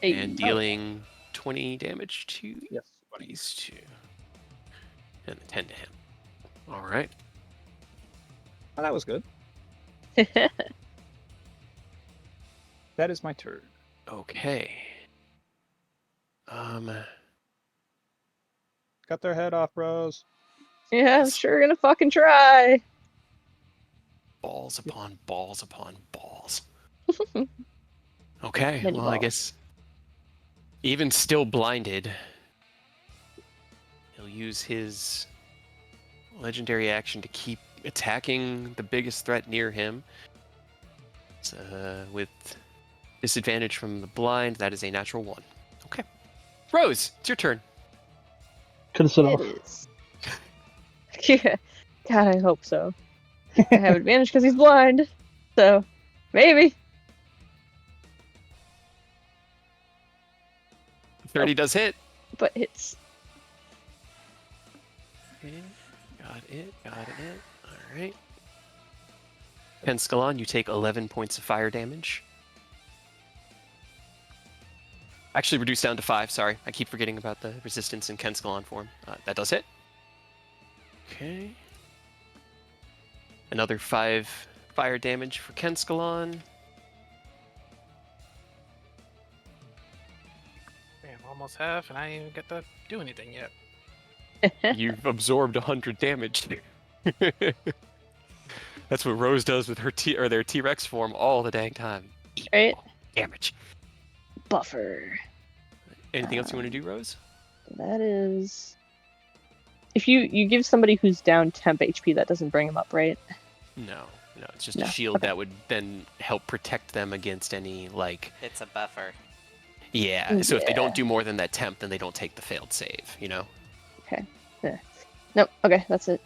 Hey. and dealing 20 damage to Yes. these 2. And the 10 to him. All right. Oh, that was good. That is my turn. Okay. Cut their head off, Rose. Yeah, sure gonna fucking try. Balls upon balls upon balls. Okay, Many well, I balls. guess even still blinded, he'll use his legendary action to keep attacking the biggest threat near him. With disadvantage from the blind, that is a natural 1. Okay. Rose, it's your turn. Could have set It off. is. Yeah. God, I hope so. I have advantage because he's blind. So, maybe. 30 does hit. But it's Got it. All right. Penskalon, you take 11 points of fire damage. Actually, reduced down to 5. Sorry, I keep forgetting about the resistance in Kenskalon form. That does hit. Okay. Another 5 fire damage for Kenskalon. Damn, almost half, and I ain't even get to do anything yet. You've absorbed 100 damage. That's what Rose does with her their T-Rex form all the dang time. Eat right. all damage. Buffer. Anything else you want to do, Rose? That is If you give somebody who's down temp HP, that doesn't bring them up, right? No, it's just No, a shield okay. that would then help protect them against any, like... It's a buffer. Yeah, so if they don't Yeah. do more than that temp, then they don't take the failed save, you know? Okay. Yeah. Nope. Okay, that's it.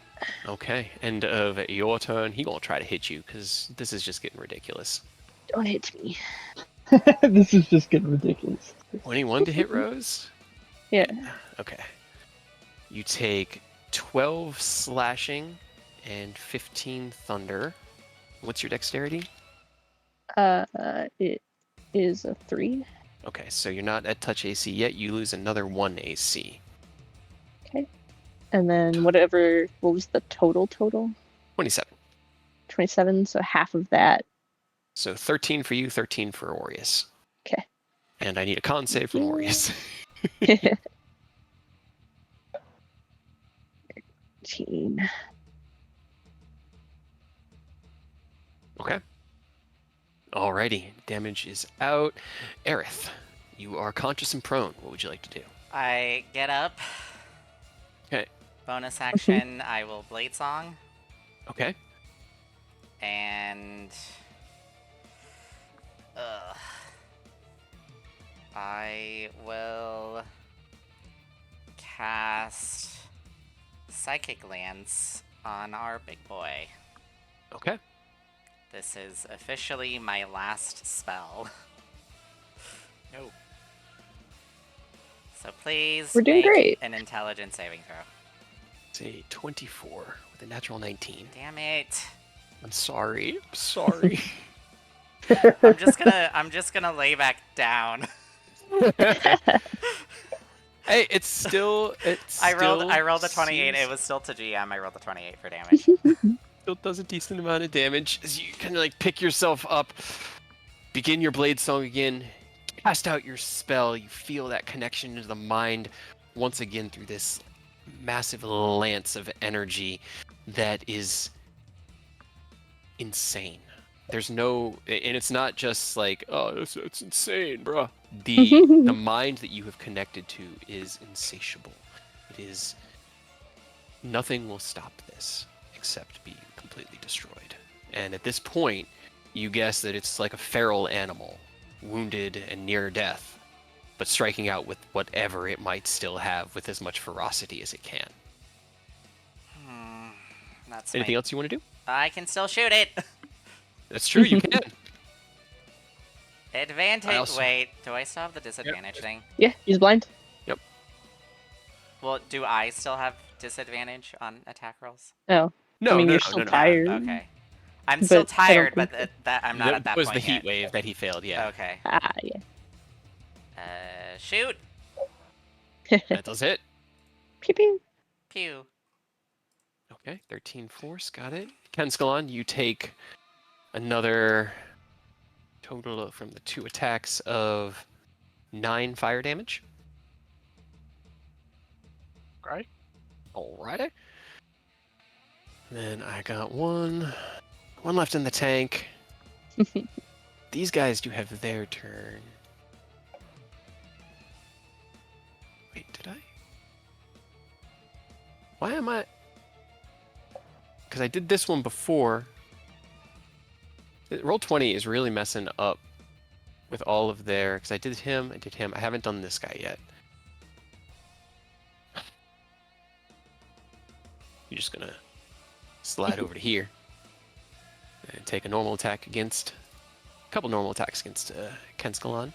Okay, end of your turn. He gonna try to hit you, because this is just getting ridiculous. Don't hit me. This is just getting ridiculous. 21 to hit Rose? Yeah. Okay. You take 12 slashing and 15 thunder. What's your dexterity? It is a 3. Okay, so you're not at touch AC yet. You lose another 1 AC. Okay. And then what was the total? 27. 27, so half of that. So 13 for you, 13 for Aureus. Okay. And I need a con save from Yeah. Aureus. 13. Okay. Alrighty, damage is out. Aerith, you are conscious and prone. What would you like to do? I get up. Okay. Bonus action, I will Blade Song. Okay. And... I will... cast... Psychic Lance on our big boy. Okay. This is officially my last spell. No. So please We're doing make great. an intelligence saving throw. It's a 24 with a natural 19. Damn it. I'm sorry. I'm sorry. I'm just gonna lay back down. Hey, it's still I rolled a 28. seems- It was still to GM. I rolled a 28 for damage. still does a decent amount of damage as you kind of like pick yourself up, begin your blade song again, cast out your spell. You feel that connection into the mind once again through this massive lance of energy that is insane. There's no, and it's not just like, oh, that's insane, bruh. The mind that you have connected to is insatiable. It is, nothing will stop this except be completely destroyed. And at this point, you guess that it's like a feral animal, wounded and near death, but striking out with whatever it might still have with as much ferocity as it can. That's Anything my... else you want to do? I can still shoot it. That's true, you can. Advantage. I also- Wait, do I still have the disadvantage thing? Yeah, he's blind. Well, do I still have disadvantage on attack rolls? Oh. No, I mean, no, you're no, still no, no. tired. Okay. I'm But still I don't tired, think but that I'm not at that was point the heat yet. wave that he failed, yeah. Okay. Ah, yeah. Shoot. That does it. Pew pew. Pew. Okay, 13 force, got it. Kenskalon, you take another total from the 2 attacks of 9 fire damage. Right? Alrighty. Then I got one left in the tank. These guys do have their turn. Wait, did I? Why am I? Because I did this one before. Roll 20 is really messing up with all of their. Because I did him. I haven't done this guy yet. You're just gonna slide over to here and take a normal attack against. A couple normal attacks against Kenskalon.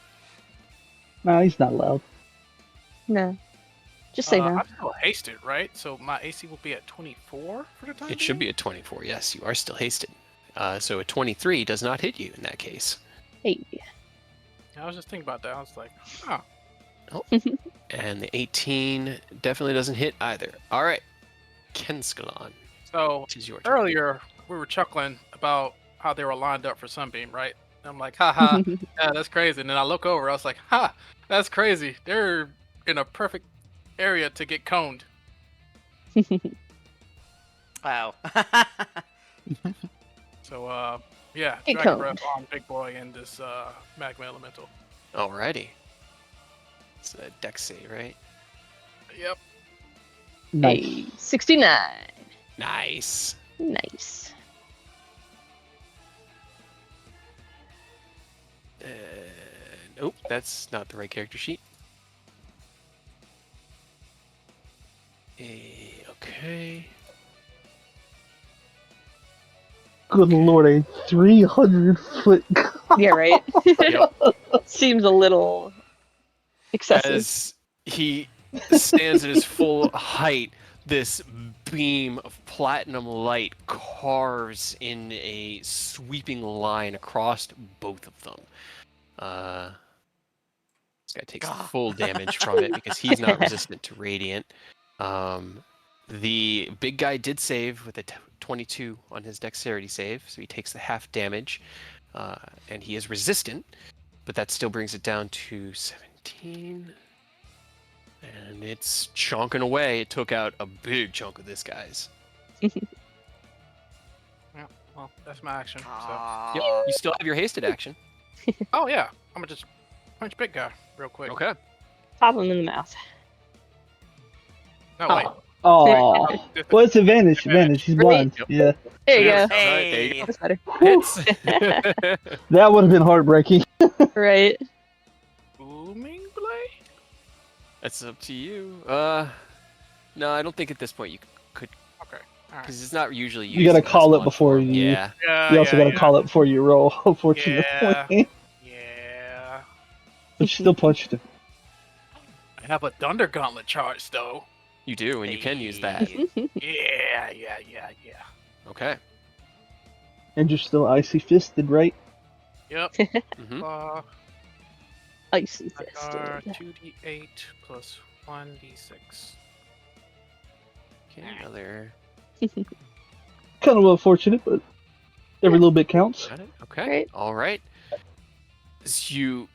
No, he's not allowed. No. Just say no. I'm still hasted, right? So my AC will be at 24 for the time It should be being? a 24. Yes, you are still hasted. So a 23 does not hit you in that case. Hey. I was just thinking about that. I was like, huh. And the 18 definitely doesn't hit either. All right, Kenskalon, So it is your turn. earlier we were chuckling about how they were lined up for Sunbeam, right? And I'm like, haha, yeah, that's crazy. And then I look over, I was like, ha, that's crazy. They're in a perfect area to get coned. Wow. So, yeah, Get Dragon coned. Breath on Big Boy and this Magma Elemental. Alrighty. It's a dex save, right? Yep. Nice. A 69. Nice. Nice. Nope, that's not the right character sheet. Okay. Good lord, a 300-foot. Yeah, right? Yep. Seems a little excessive. As he stands at his full height, this beam of platinum light carves in a sweeping line across both of them. This guy takes Gah. full damage from it because he's not resistant to radiant. The big guy did save with a 22 on his dexterity save, so he takes the half damage, and he is resistant, but that still brings it down to 17. And it's chonking away. It took out a big chunk of this guy's. Yeah, well, that's my action. So. Aw. Yep, you still have your hasted action. Oh yeah, I'm gonna just punch big guy real quick. Okay. Pop him in the mouth. No wait. Oh, well, it's advantage. Advantage. He's blind. Yep. Yeah, There you Yeah. go. Alright, there you Hey. That's better. Hits. that would have been heartbreaking. Right. Booming blade. That's up to you. No, I don't think at this point you could, Okay. All right. because it's not usually used. You gotta in call it respawn before form. you- Yeah. Yeah. You also yeah, got to call it before you roll, unfortunately. Yeah. but Yeah. you still punched him. I have a thunder gauntlet charge though. You do, and you can use that. Hey. Yeah. Okay. And you're still icy fisted, right? Yep. hmm Icy Are fisted. 2d8 plus 1d6. Okay, another. Kind of unfortunate, but every little bit counts. Got it. Okay. Right. All right. As you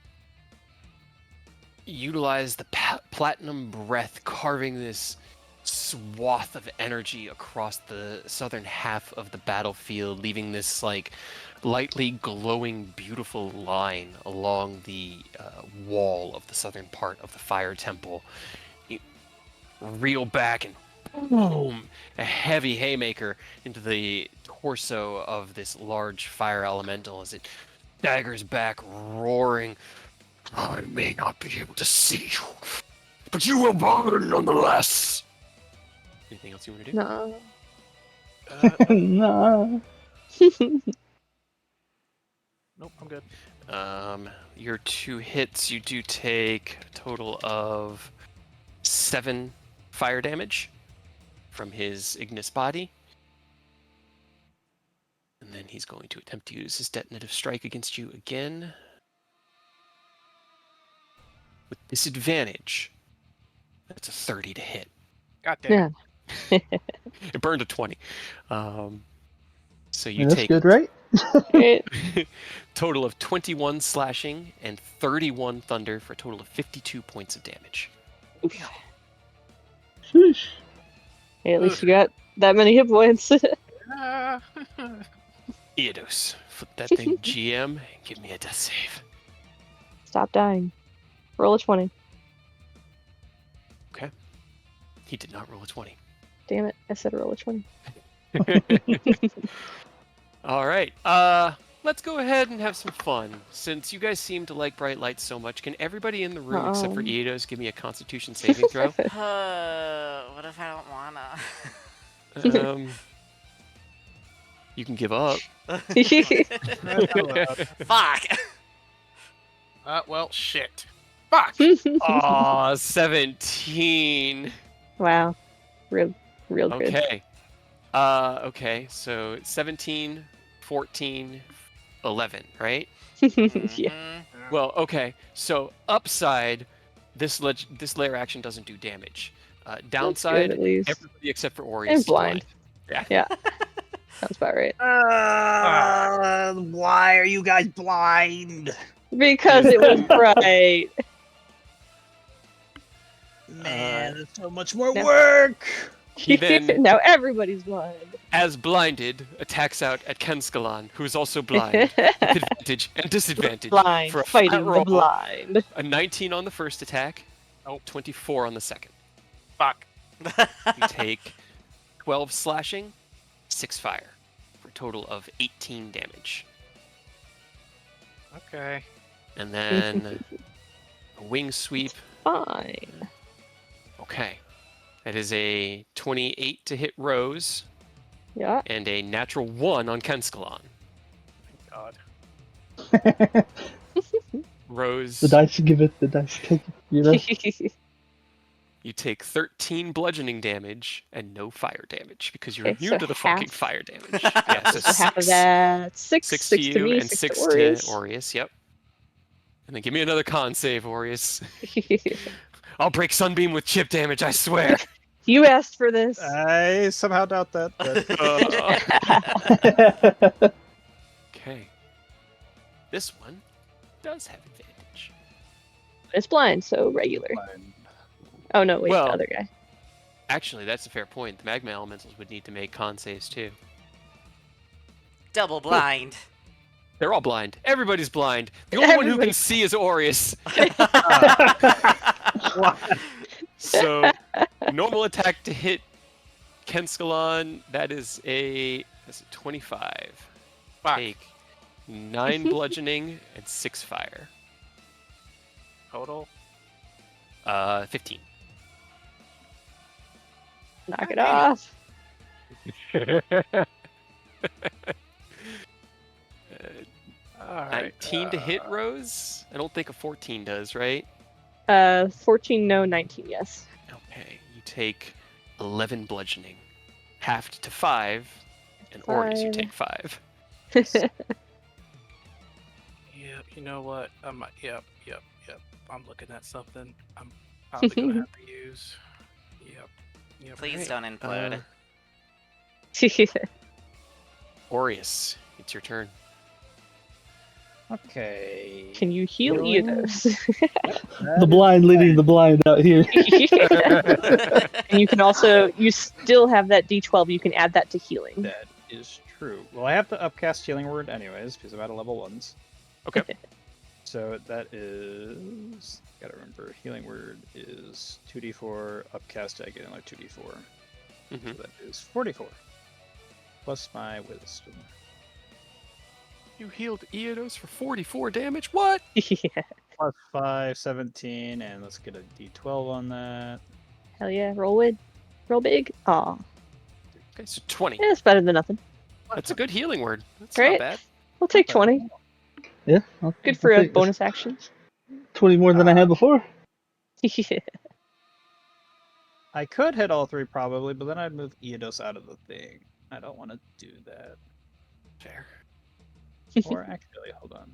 utilize the platinum breath, carving this swath of energy across the southern half of the battlefield, leaving this like lightly glowing, beautiful line along the wall of the southern part of the fire temple. You reel back and boom, a heavy haymaker into the torso of this large fire elemental as it daggers back, roaring. I may not be able to see you, but you will burn nonetheless. Anything else you want to do? No. Nah. Nope, I'm good. Your 2 hits, you do take a total of 7 fire damage from his ignis body. And then he's going to attempt to use his detonative strike against you again. With disadvantage. That's a 30 to hit. God damn it. It burned a 20. So you Yeah, that's take good, right? Right. total of 21 slashing and 31 thunder for a total of 52 points of damage. Sheesh. Hey, at least you got that many hit points. Ah. Eodos, flip that thing GM and give me a death save. Stop dying. Roll a 20. He did not roll a 20. Damn it. I said roll a 20. All right. Let's go ahead and have some fun. Since you guys seem to like bright lights so much, can everybody in the room except for Eodos give me a Constitution saving throw? What if I don't wanna? You can give up. Fuck! Well, shit. Fuck! Aw, 17. Wow. Real good. Okay. Okay, so 17, 14, 11, right? Yeah. Mhm. Well, okay. So upside, this layer action doesn't do damage. That's good, Downside, at least. everybody except for Ori And is blind. Yeah. Sounds about right. Why are you guys blind? Because it was bright. Man, it's so much more No. work. He then, Now everybody's blind. as blinded, attacks out at Kenskalan, who is also blind, with advantage and disadvantage Blind, for a fighting flat roll. the blind. A 19 on the first attack, Nope. 24 on the second. Fuck. You take 12 slashing, 6 fire, for a total of 18 damage. Okay. And then a wing sweep. Fine. Okay. That is a 28 to hit Rose Yeah. and a natural 1 on Kenskalon. God. Rose, The dice give it, the dice take it. You know. you take 13 bludgeoning damage and no fire damage because you're Okay, immune so to the fucking half. fire damage. Yeah, so So half of 6. that. Six. 6 to Six to you me. and 6 6 to Aureus. to Aureus, yep. And then give me another con save, Aureus. I'll break Sunbeam with chip damage, I swear. You asked for this. I somehow doubt that. But Okay. This one does have advantage. It's blind, so regular. fine. Oh no, wait, Well- the other guy. Actually, that's a fair point. The magma elementals would need to make con saves too. Double blind. They're all blind. Everybody's blind. The only one who can Everybody- see is Aureus. So, normal attack to hit Kenskalon, that's a 25. Fuck. Take 9 bludgeoning and 6 fire. Total. 15. Knock it off. All right. 19 to hit Rose? I don't think a 14 does, right? 14 no, 19 yes. Okay, you take 11 bludgeoning, halved to 5, and Aureus, you 5. take 5. Yeah, you know what? Yep. I'm looking at something. I'm probably gonna have to use. Yep. Please Alright, don't implode. Aureus, it's your turn. Okay. Can you heal Healing? Eodos? The blind leading the blind out here. And you can also, you still have that D12. You can add that to healing. That is true. Well, I have to upcast Healing Word anyways, because I'm at a level 1s. Okay. So that is... Gotta remember, Healing Word is 2d4, upcast I get another 2d4. Mhm. So that is 44. Plus my Wisdom. You healed Eodos for 44 damage? What? Yeah. Plus 5, 17, and let's get a d12 on that. Hell yeah. Roll with. Roll big. Aw. Okay, so 20. Yeah, it's better than nothing. That's a good healing word. That's Right? not bad. We'll take 20. Yeah. Good for I'll a take this. bonus action. 20 more than I had before. Yeah. I could hit all 3 probably, but then I'd move Eodos out of the thing. I don't want to do that. Fair. Or actually, hold on.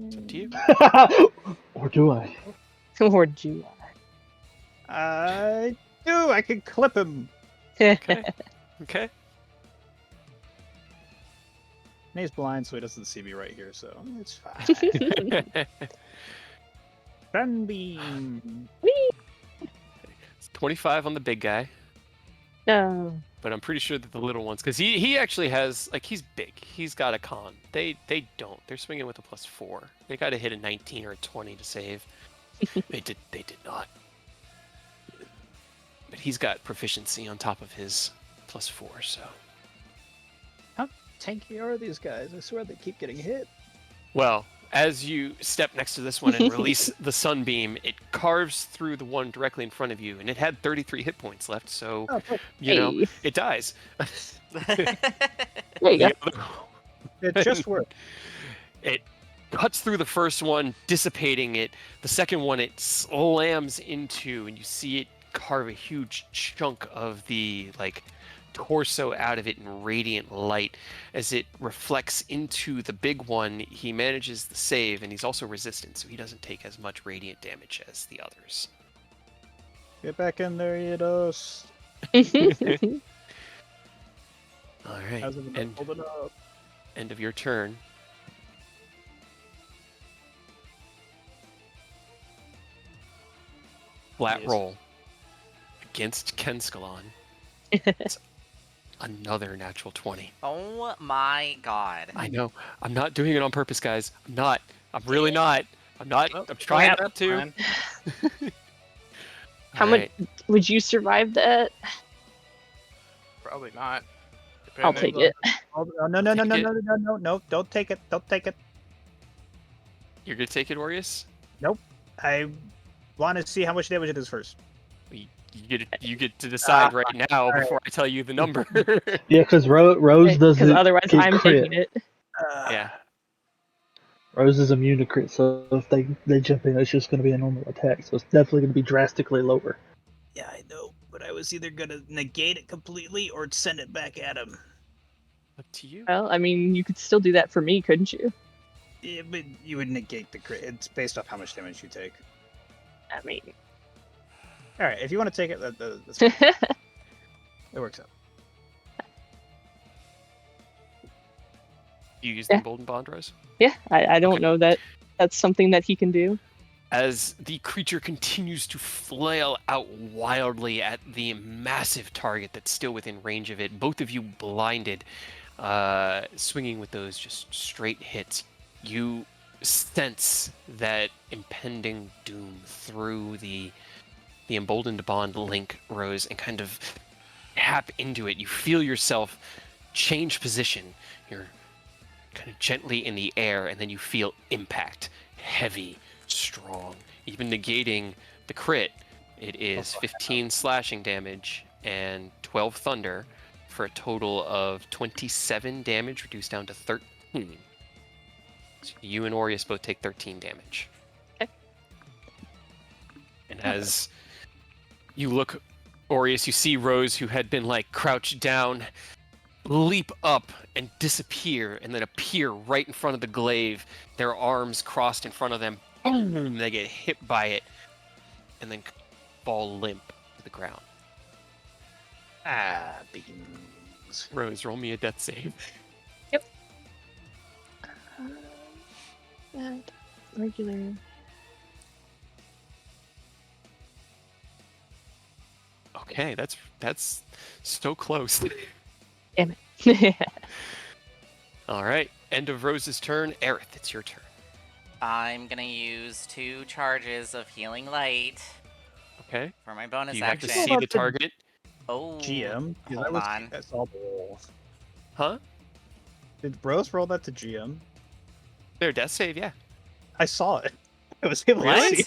It's up to you. Or do I? Or do I do! I can clip him! I? Okay. And he's blind, so he doesn't see me right here, so it's fine. Sunbeam! It's 25 on the big guy, No. but I'm pretty sure that the little ones, because he actually has, like, he's big. He's got a con. They don't. They're swinging with a +4. They got to hit a 19 or a 20 to save. They did not. But he's got proficiency on top of his +4, so. How tanky are these guys? I swear they keep getting hit. Well, as you step next to this one and release the sunbeam, it carves through the one directly in front of you, and it had 33 hit points left, so, Oh, you know, Hey. it dies. There you go. The other- it just worked. It cuts through the first one, dissipating it. The second one, it slams into, and you see it carve a huge chunk of the, like, torso out of it in radiant light. As it reflects into the big one, he manages the save, and he's also resistant, so he doesn't take as much radiant damage as the others. Get back in there, Eodos. All right, How's it and hold it up? end of your turn. Flat Yes. roll against Kenskalon. It's another natural 20. Oh my god. I know. I'm not doing it on purpose, guys. I'm not. I'm really not. I'm not. Oh, I'm trying fine, not to. fine. How Alright. much would you survive that? Probably not. I'll Depending. take it. Oh, no, no, no, no, Take no, it. no, no, no! Don't take it! Don't take it! You're gonna take it, Orius? Nope. I want to see how much damage it is first. You get to decide right now alright. before I tell you the number. Yeah, because Rose Because doesn't otherwise, get I'm crit. taking it. Yeah. Rose is immune to crit, so if they jump in, it's just going to be a normal attack. So it's definitely going to be drastically lower. Yeah, I know, but I was either gonna negate it completely or send it back at him. Up to you. Well, I mean, you could still do that for me, couldn't you? Yeah, but you would negate the crit. It's based off how much damage you take. I mean, All right, if you want to take it, that's fine. It works out. You use Yeah. the Emboldened Bond, Rose? yeah, I don't Okay. know that that's something that he can do. As the creature continues to flail out wildly at the massive target that's still within range of it, both of you blinded, swinging with those just straight hits, you sense that impending doom through the Emboldened Bond link, Rose, and kind of tap into it. You feel yourself change position. You're kind of gently in the air, and then you feel impact. Heavy, strong. Even negating the crit, it is 15 slashing damage and 12 thunder for a total of 27 damage, reduced down to 13. So you and Orius both take 13 damage. Okay. And as you look, Orius, you see Rose, who had been like crouched down, leap up and disappear, and then appear right in front of the glaive, their arms crossed in front of them. Boom! They get hit by it, and then fall limp to the ground. Ah, beans. Rose, roll me a death save. That regular. Okay, that's so close. Damn it. All right, end of Rose's turn. Aerith, it's your turn. I'm gonna use 2 charges of Healing Light Okay. for my bonus Do you have to action. see the target? Oh, GM. 'Cause hold on. I saw the roll. Huh? Did Rose roll that to GM? Their death save, yeah. I saw it. I was able to What? see.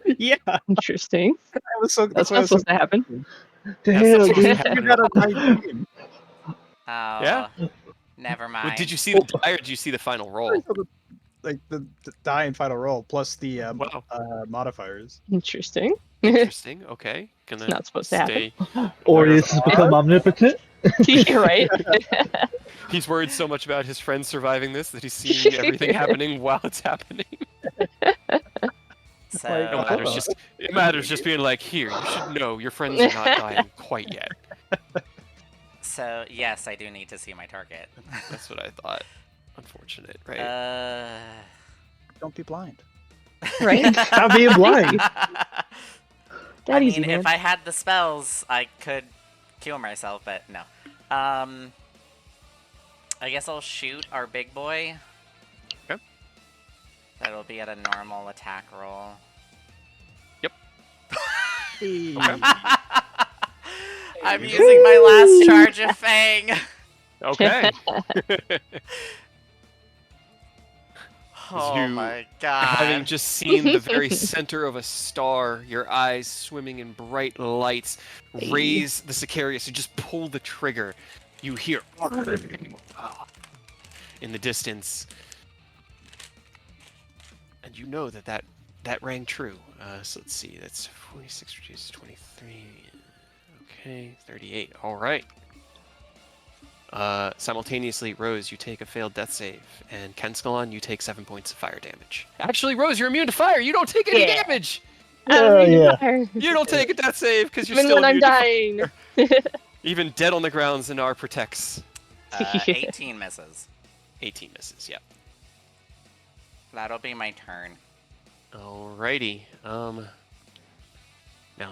it. Yeah, I Interesting. was so. That's why I not was so supposed to happen. That's Damn, not supposed to dude. happen. You got a 19. Oh, Yeah? never mind. Wait, did you see the die or did you see the final roll? Like the die and final roll plus the Wow. modifiers. Interesting. Interesting. Okay. Gonna It's not supposed to happen. stay. Orius has become omnipotent. You're right. He's worried so much about his friends surviving this that he's seeing everything happening while it's happening. So, Like, It matters just being like, here, you should know your friends are not dying quite yet. so yes, I do need to see my target. That's what I thought. Unfortunate, right? Don't be blind. Right? Stop being blind. I That mean, easy, man. if I had the spells, I could kill myself, but no. I guess I'll shoot our big boy. Okay. That'll be at a normal attack roll. Yep. I'm using my last charge of Fang. Okay. Oh You- my god. Having just seen the very center of a star, your eyes swimming in bright lights, raise the Sicarius and just pull the trigger. You hear in the distance, and you know that rang true. So let's see, that's 46 reduced to 23. Okay, 38. All right. Simultaneously, Rose, you take a failed death save, and Kenskalon, you take 7 points of fire damage. Actually, Rose, you're immune to fire. You don't take any Yeah. damage. Yeah. You don't take a death save because you're Even still when I'm immune to dying. Even dead on the ground, Zanar protects. 18 misses. 18 misses. Yeah. That'll be my turn. Alrighty. Now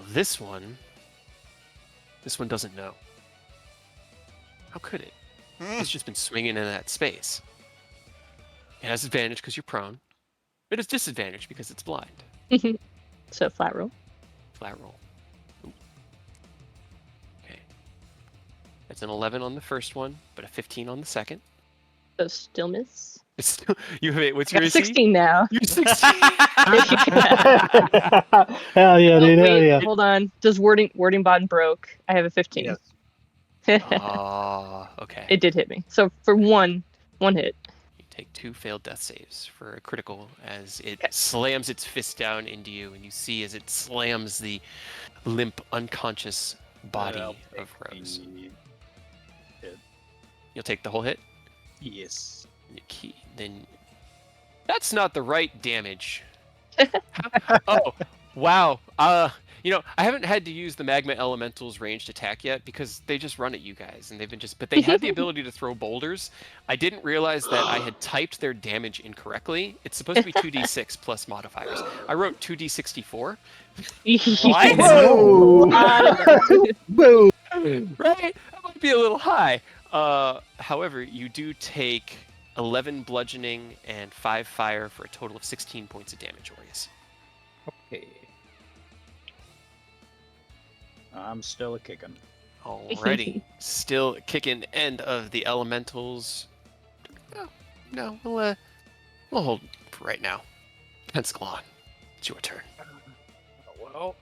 this one doesn't know. How could it? It's just been swinging in that space. It has advantage because you're prone. It has disadvantage because it's blind. So flat roll. Flat roll. It's an 11 on the first one, but a 15 on the second. So still miss. It's still, you have it. What's I your got AC? 16 now. You're 16. Hell yeah, Oh, dude. Hell wait, yeah. hold on. Does wording bond broke? I have a 15. Yes. Ah, okay. It did hit me. So for one hit. You take 2 failed death saves for a critical as it Okay. slams its fist down into you, and you see as it slams the limp, unconscious body I'll of take Rose. the hit. You'll take the whole hit? Yes. Then that's not the right damage. Oh, wow. I haven't had to use the Magma Elemental's ranged attack yet because they just run at you guys, and they've been but they had the ability to throw boulders. I didn't realize that I had typed their damage incorrectly. It's supposed to be 2d6 plus modifiers. I wrote 2d64. What? Whoa! Whoa! Right? That might be a little high. However, you do take 11 bludgeoning and 5 fire for a total of 16 points of damage, Aureus. Okay. I'm still a kicking. Alrighty. Still kicking end of the elementals. Oh, no, we'll hold for right now. Penskalon, it's your turn. Well,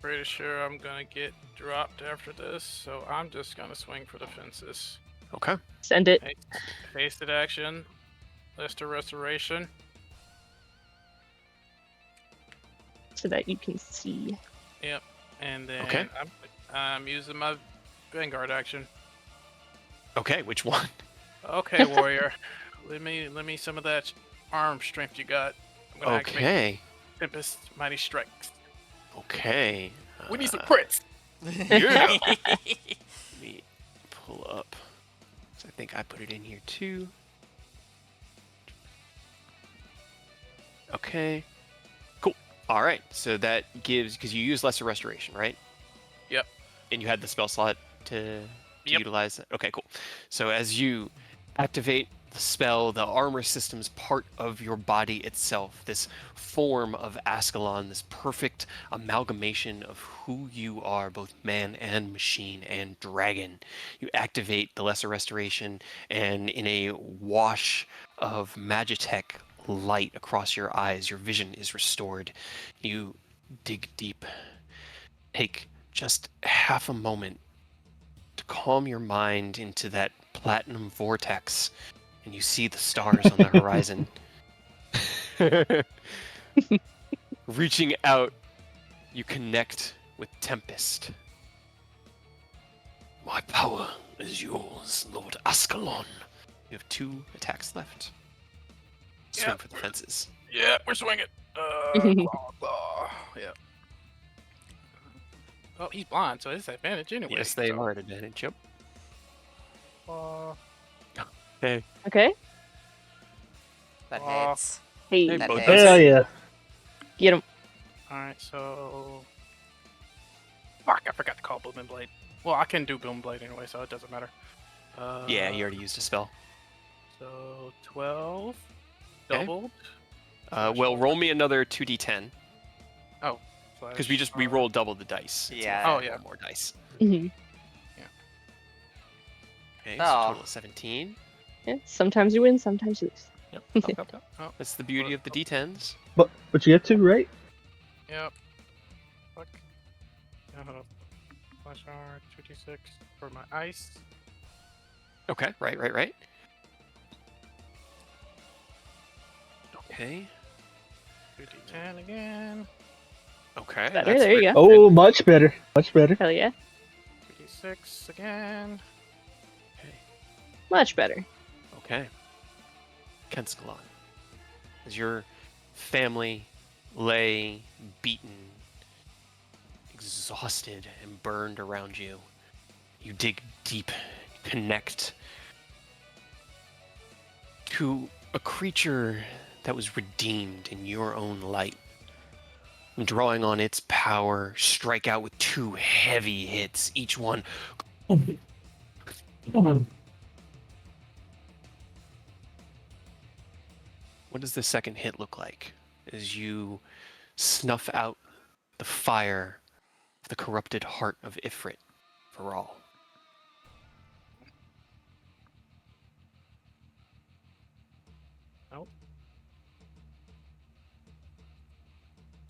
pretty sure I'm gonna get dropped after this, so I'm just gonna swing for the fences. Okay. Send it. Hasted action, Lester Restoration. So that you can see. Yep, and then Okay. I'm using my Vanguard action. Okay, which one? Okay, warrior, let me some of that arm strength you got. I'm gonna activate Okay. Tempest Mighty Strikes. Okay. We need some crits. Yeah. Let me pull up. So I think I put it in here too. Okay. Cool. All right. So that gives, because you use Lesser Restoration, right? Yep. And you had the spell slot to Yep. utilize it? Okay, cool. So as you activate the spell, the armor system's part of your body itself, this form of Ascalon, this perfect amalgamation of who you are, both man and machine and dragon. You activate the Lesser Restoration, and in a wash of Magitech light across your eyes, your vision is restored. You dig deep, take just half a moment to calm your mind into that platinum vortex, and you see the stars on the horizon. Reaching out, you connect with Tempest. My power is yours, Lord Ascalon. You have 2 attacks left. Swing Yep. for the fences. Yeah, we're swinging. Claw. Yeah. Oh, he's blind, so it's advantage anyway. Yes, they so, are at advantage. Yep. Okay. That Aw. hits. Hey, Hey, That both hits. Hell yeah. get him. Alright, so. Fuck, I forgot to call Booming Blade. Well, I can do Boom Blade anyway, so it doesn't matter. Yeah, you already used a spell. So, 12. Okay. Doubled. Well, roll me another 2d10. Because Slash, we rolled double the dice. It's Yeah. okay, Oh, yeah. roll more dice. Mhm. Okay, so Oh. total of 17. Yeah, sometimes you win, sometimes you lose. Yep. Oh, That's the beauty of the d10s. But you have to, right? yep. Fuck. Flash R, 2d6 for my ice. Okay, right. Okay. 2d10 again. Okay. Better, that's there you pretty- go. Oh, much better. Much better. Hell yeah. 2d6 again. Much better. Okay. Kenskalon. As your family lay beaten, exhausted, and burned around you, you dig deep, connect to a creature that was redeemed in your own light. And drawing on its power, strike out with 2 heavy hits, each one. What does the second hit look like as you snuff out the fire of the corrupted heart of Ifrit for all?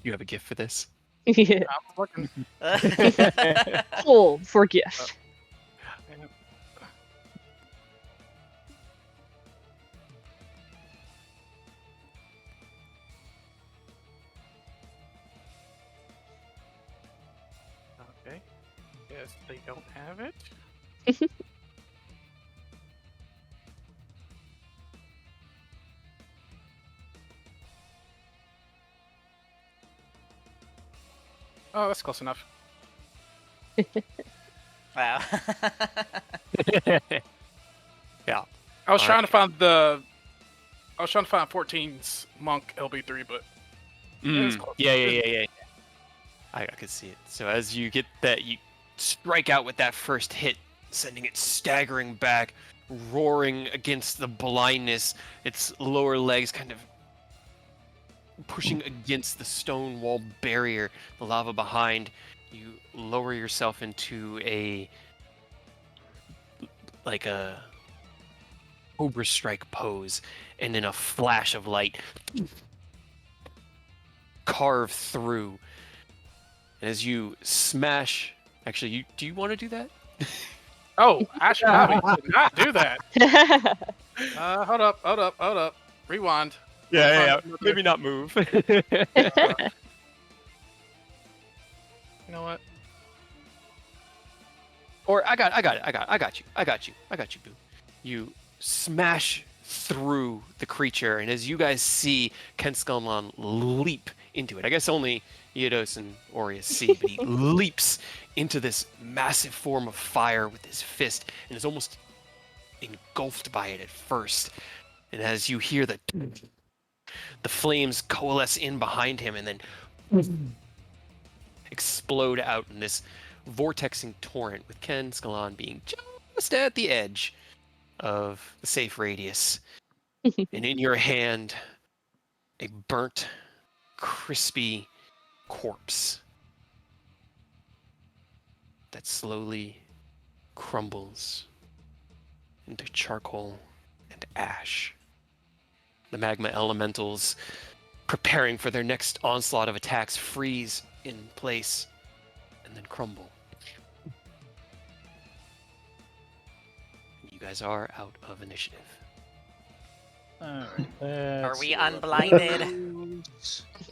You have a gift for this? Yeah. I'm looking. Pull for gift. Okay. Yes, they don't have it. Oh, that's close enough. Wow. Yeah. I was All trying to find the. I was trying to find 14's monk LB3, but it's close. Yeah. I could see it. So as you get that, you strike out with that first hit, sending it staggering back, roaring against the blindness. Its lower legs kind of pushing against the stone wall barrier, the lava behind. You lower yourself into a Cobra Strike pose, and in a flash of light, carve through. And as you smash, actually, do you want to do that? Oh, I should probably not do that. Hold up. Rewind. Yeah. Find- Maybe not move. You know what? Or I got you, Boo. You smash through the creature, and as you guys see Ken Skelmon leap into it, I guess only Iodos and Aureus see, but he leaps into this massive form of fire with his fist, and is almost engulfed by it at first. And as you hear the flames coalesce in behind him, and then explode out in this vortexing torrent, with Ken Skelon being just at the edge of the safe radius. And in your hand, a burnt, crispy corpse that slowly crumbles into charcoal and ash. The magma elementals, preparing for their next onslaught of attacks, freeze in place and then crumble. You guys are out of initiative. Are we unblinded?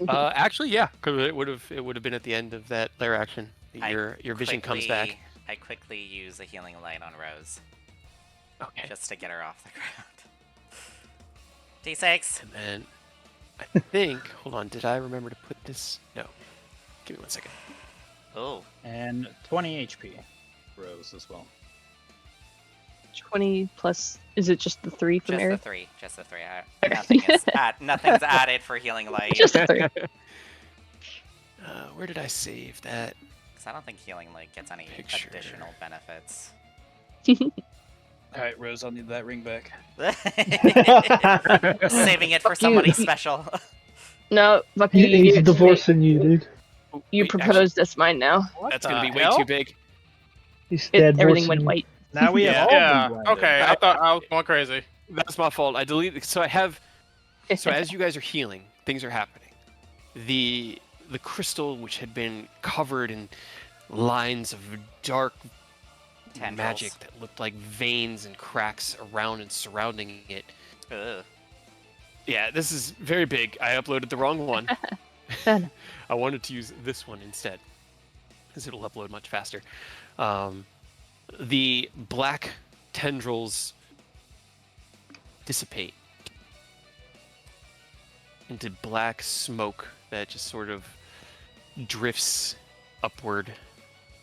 Actually, yeah, because it would have been at the end of that lair action. Your vision comes back. I quickly use a healing light on Rose. Okay. Just to get her off the ground. D6. And then I think, hold on, did I remember to put this? No. Give me 1 second. Oh. And 20 HP. Rose as well. 20 plus. Is it just the 3 from Just Aerith? the 3. Just the 3. Okay. Nothing's added for healing light. Just the 3. Where did I save that? Because I don't think healing light gets any Picture. additional benefits. Alright, Rose, I'll need that ring back. Saving it for Fuck you. somebody special. No, fuck you. You He's give it to me. divorcing you, dude. Oh, You wait, proposed. That's mine now. What That's the gonna be way hell? too big. He's dead Everything divorcing went you. white. Now we have all Yeah. been blinded. Okay. I thought I was going crazy. That's my fault. I deleted. So I have. So as you guys are healing, things are happening. The crystal, which had been covered in lines of dark Tendrils. magic that looked like veins and cracks around and surrounding it. Ugh. Yeah, this is very big. I uploaded the wrong one. Fair I wanted to use this one instead, because it'll upload much faster. The black tendrils dissipate into black smoke that just sort of drifts upward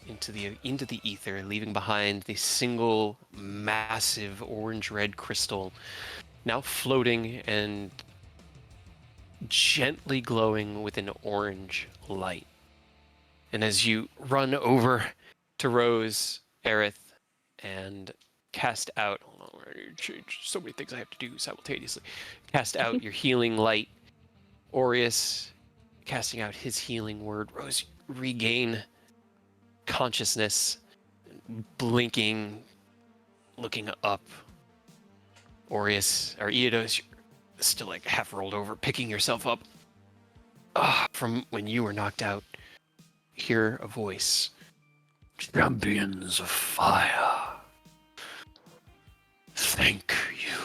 into the ether, leaving behind the single massive orange-red crystal, now floating and gently glowing with an orange light. And as you run over to Rose, Aerith, and cast out, hold on, so many things I have to do simultaneously. Cast out your healing light. Aureus casting out his healing word. Rose, regain consciousness, blinking, looking up. Aureus, or Iodos, you're still like half rolled over, picking yourself up. from when you were knocked out, hear a voice. Champions of fire. Thank you.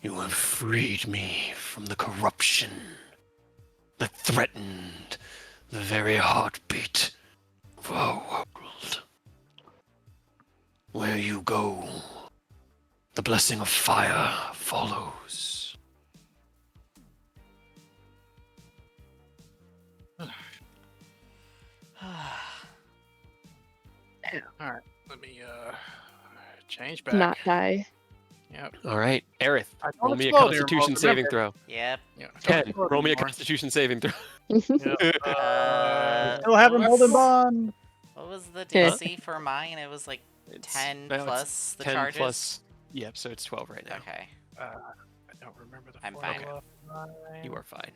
You have freed me from the corruption that threatened the very heartbeat of our world. Where you go, the blessing of fire follows. Let me change back. Not die. Yep. All right, Aerith, I roll don't me a explode anymore, Constitution saving remember. throw. Yep. Yeah. don't Ken, explode roll me a anymore. Constitution saving throw. Yep. Still have him what holding was- on. What was the Huh? DC for mine? It was like It's- 10 no, it's plus the 10 charges. plus. Yep, so it's 12 right now. Okay. I don't remember the I'm fine. formula. You are fine.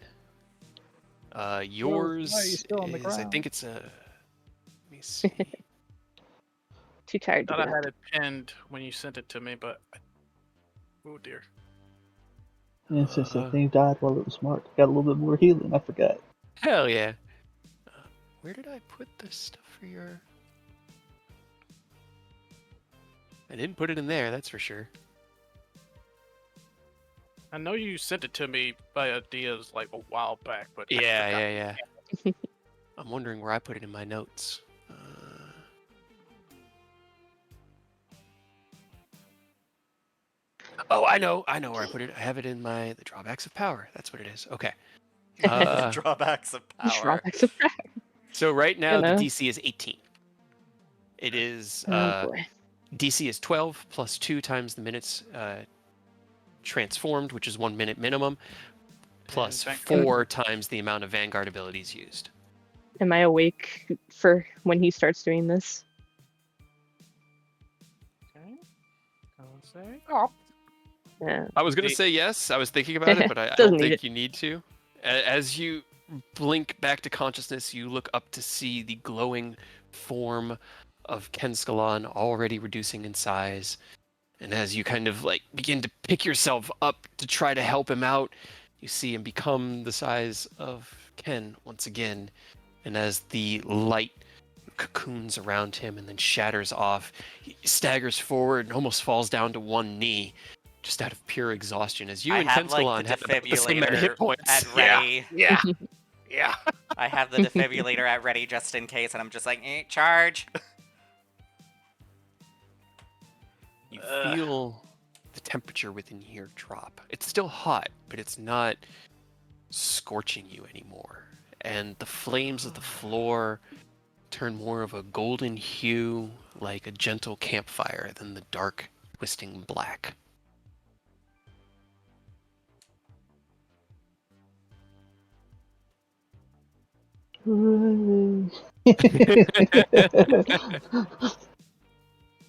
why are Yours you still on the is, I ground? think it's a. Let me see. Too tired to Thought I get had up. it pinned when you sent it to me, but oh dear. And since the thing died while it was marked, got a little bit more healing. I forgot. Hell yeah. Where did I put this stuff for your? I didn't put it in there, that's for sure. I know you sent it to me via Diaz like a while back, but I Yeah, forgot. yeah, yeah. I'm wondering where I put it in my notes. Oh, I know where I put it. I have it in the drawbacks of power. That's what it is. Okay. The drawbacks of power. Drawbacks of power. So right now You know. the DC is 18. It is Oh boy. DC is 12 plus 2 times the minutes transformed, which is 1 minute minimum, plus Vanguard. 4 times the amount of Vanguard abilities used. Am I awake for when he starts doing this? Okay. I'll say. Oh. Yeah. I was going to The- say yes. I was thinking about it, but I Doesn't don't need think it. you need to. As you blink back to consciousness, you look up to see the glowing form of Kenskalon already reducing in size. And as you kind of like begin to pick yourself up to try to help him out, you see him become the size of Ken once again. And as the light cocoons around him and then shatters off, he staggers forward and almost falls down to one knee, just out of pure exhaustion. As you I and have Kenskalon like the have about the same amount of hit defibrillator points. at ready. Yeah. Yeah. I have the defibrillator at ready just in case, and I'm just like, charge. You feel the temperature within here drop. It's still hot, but it's not scorching you anymore. And the flames of the floor turn more of a golden hue, like a gentle campfire, than the dark, twisting black. Ugh.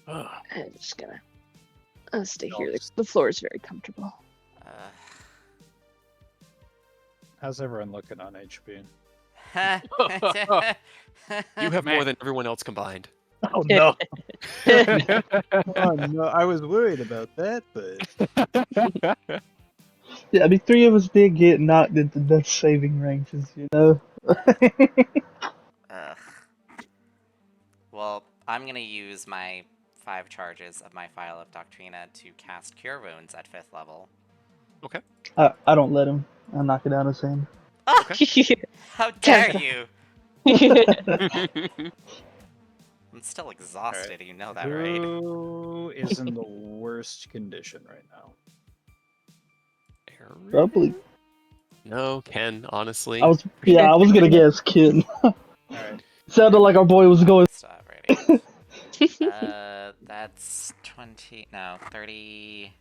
I'm just gonna stay here. The floor is very comfortable. How's everyone looking on HP? You have Man. more than everyone else combined. Oh no! Oh no! I was worried about that, but Yeah, I mean, 3 of us did get knocked into death saving ranges, you know? Ugh. Well, I'm gonna use my 5 charges of my File of Doctrina to cast Cure Wounds at 5th level. I don't let him. I knock it out of his hand. How dare you! I'm still exhausted, you know that, right? who is in the worst condition right now? Probably. No, Ken, honestly. I was gonna guess Ken. All right. Sounded like our boy was going. Stop writing. That's 20. No, 30.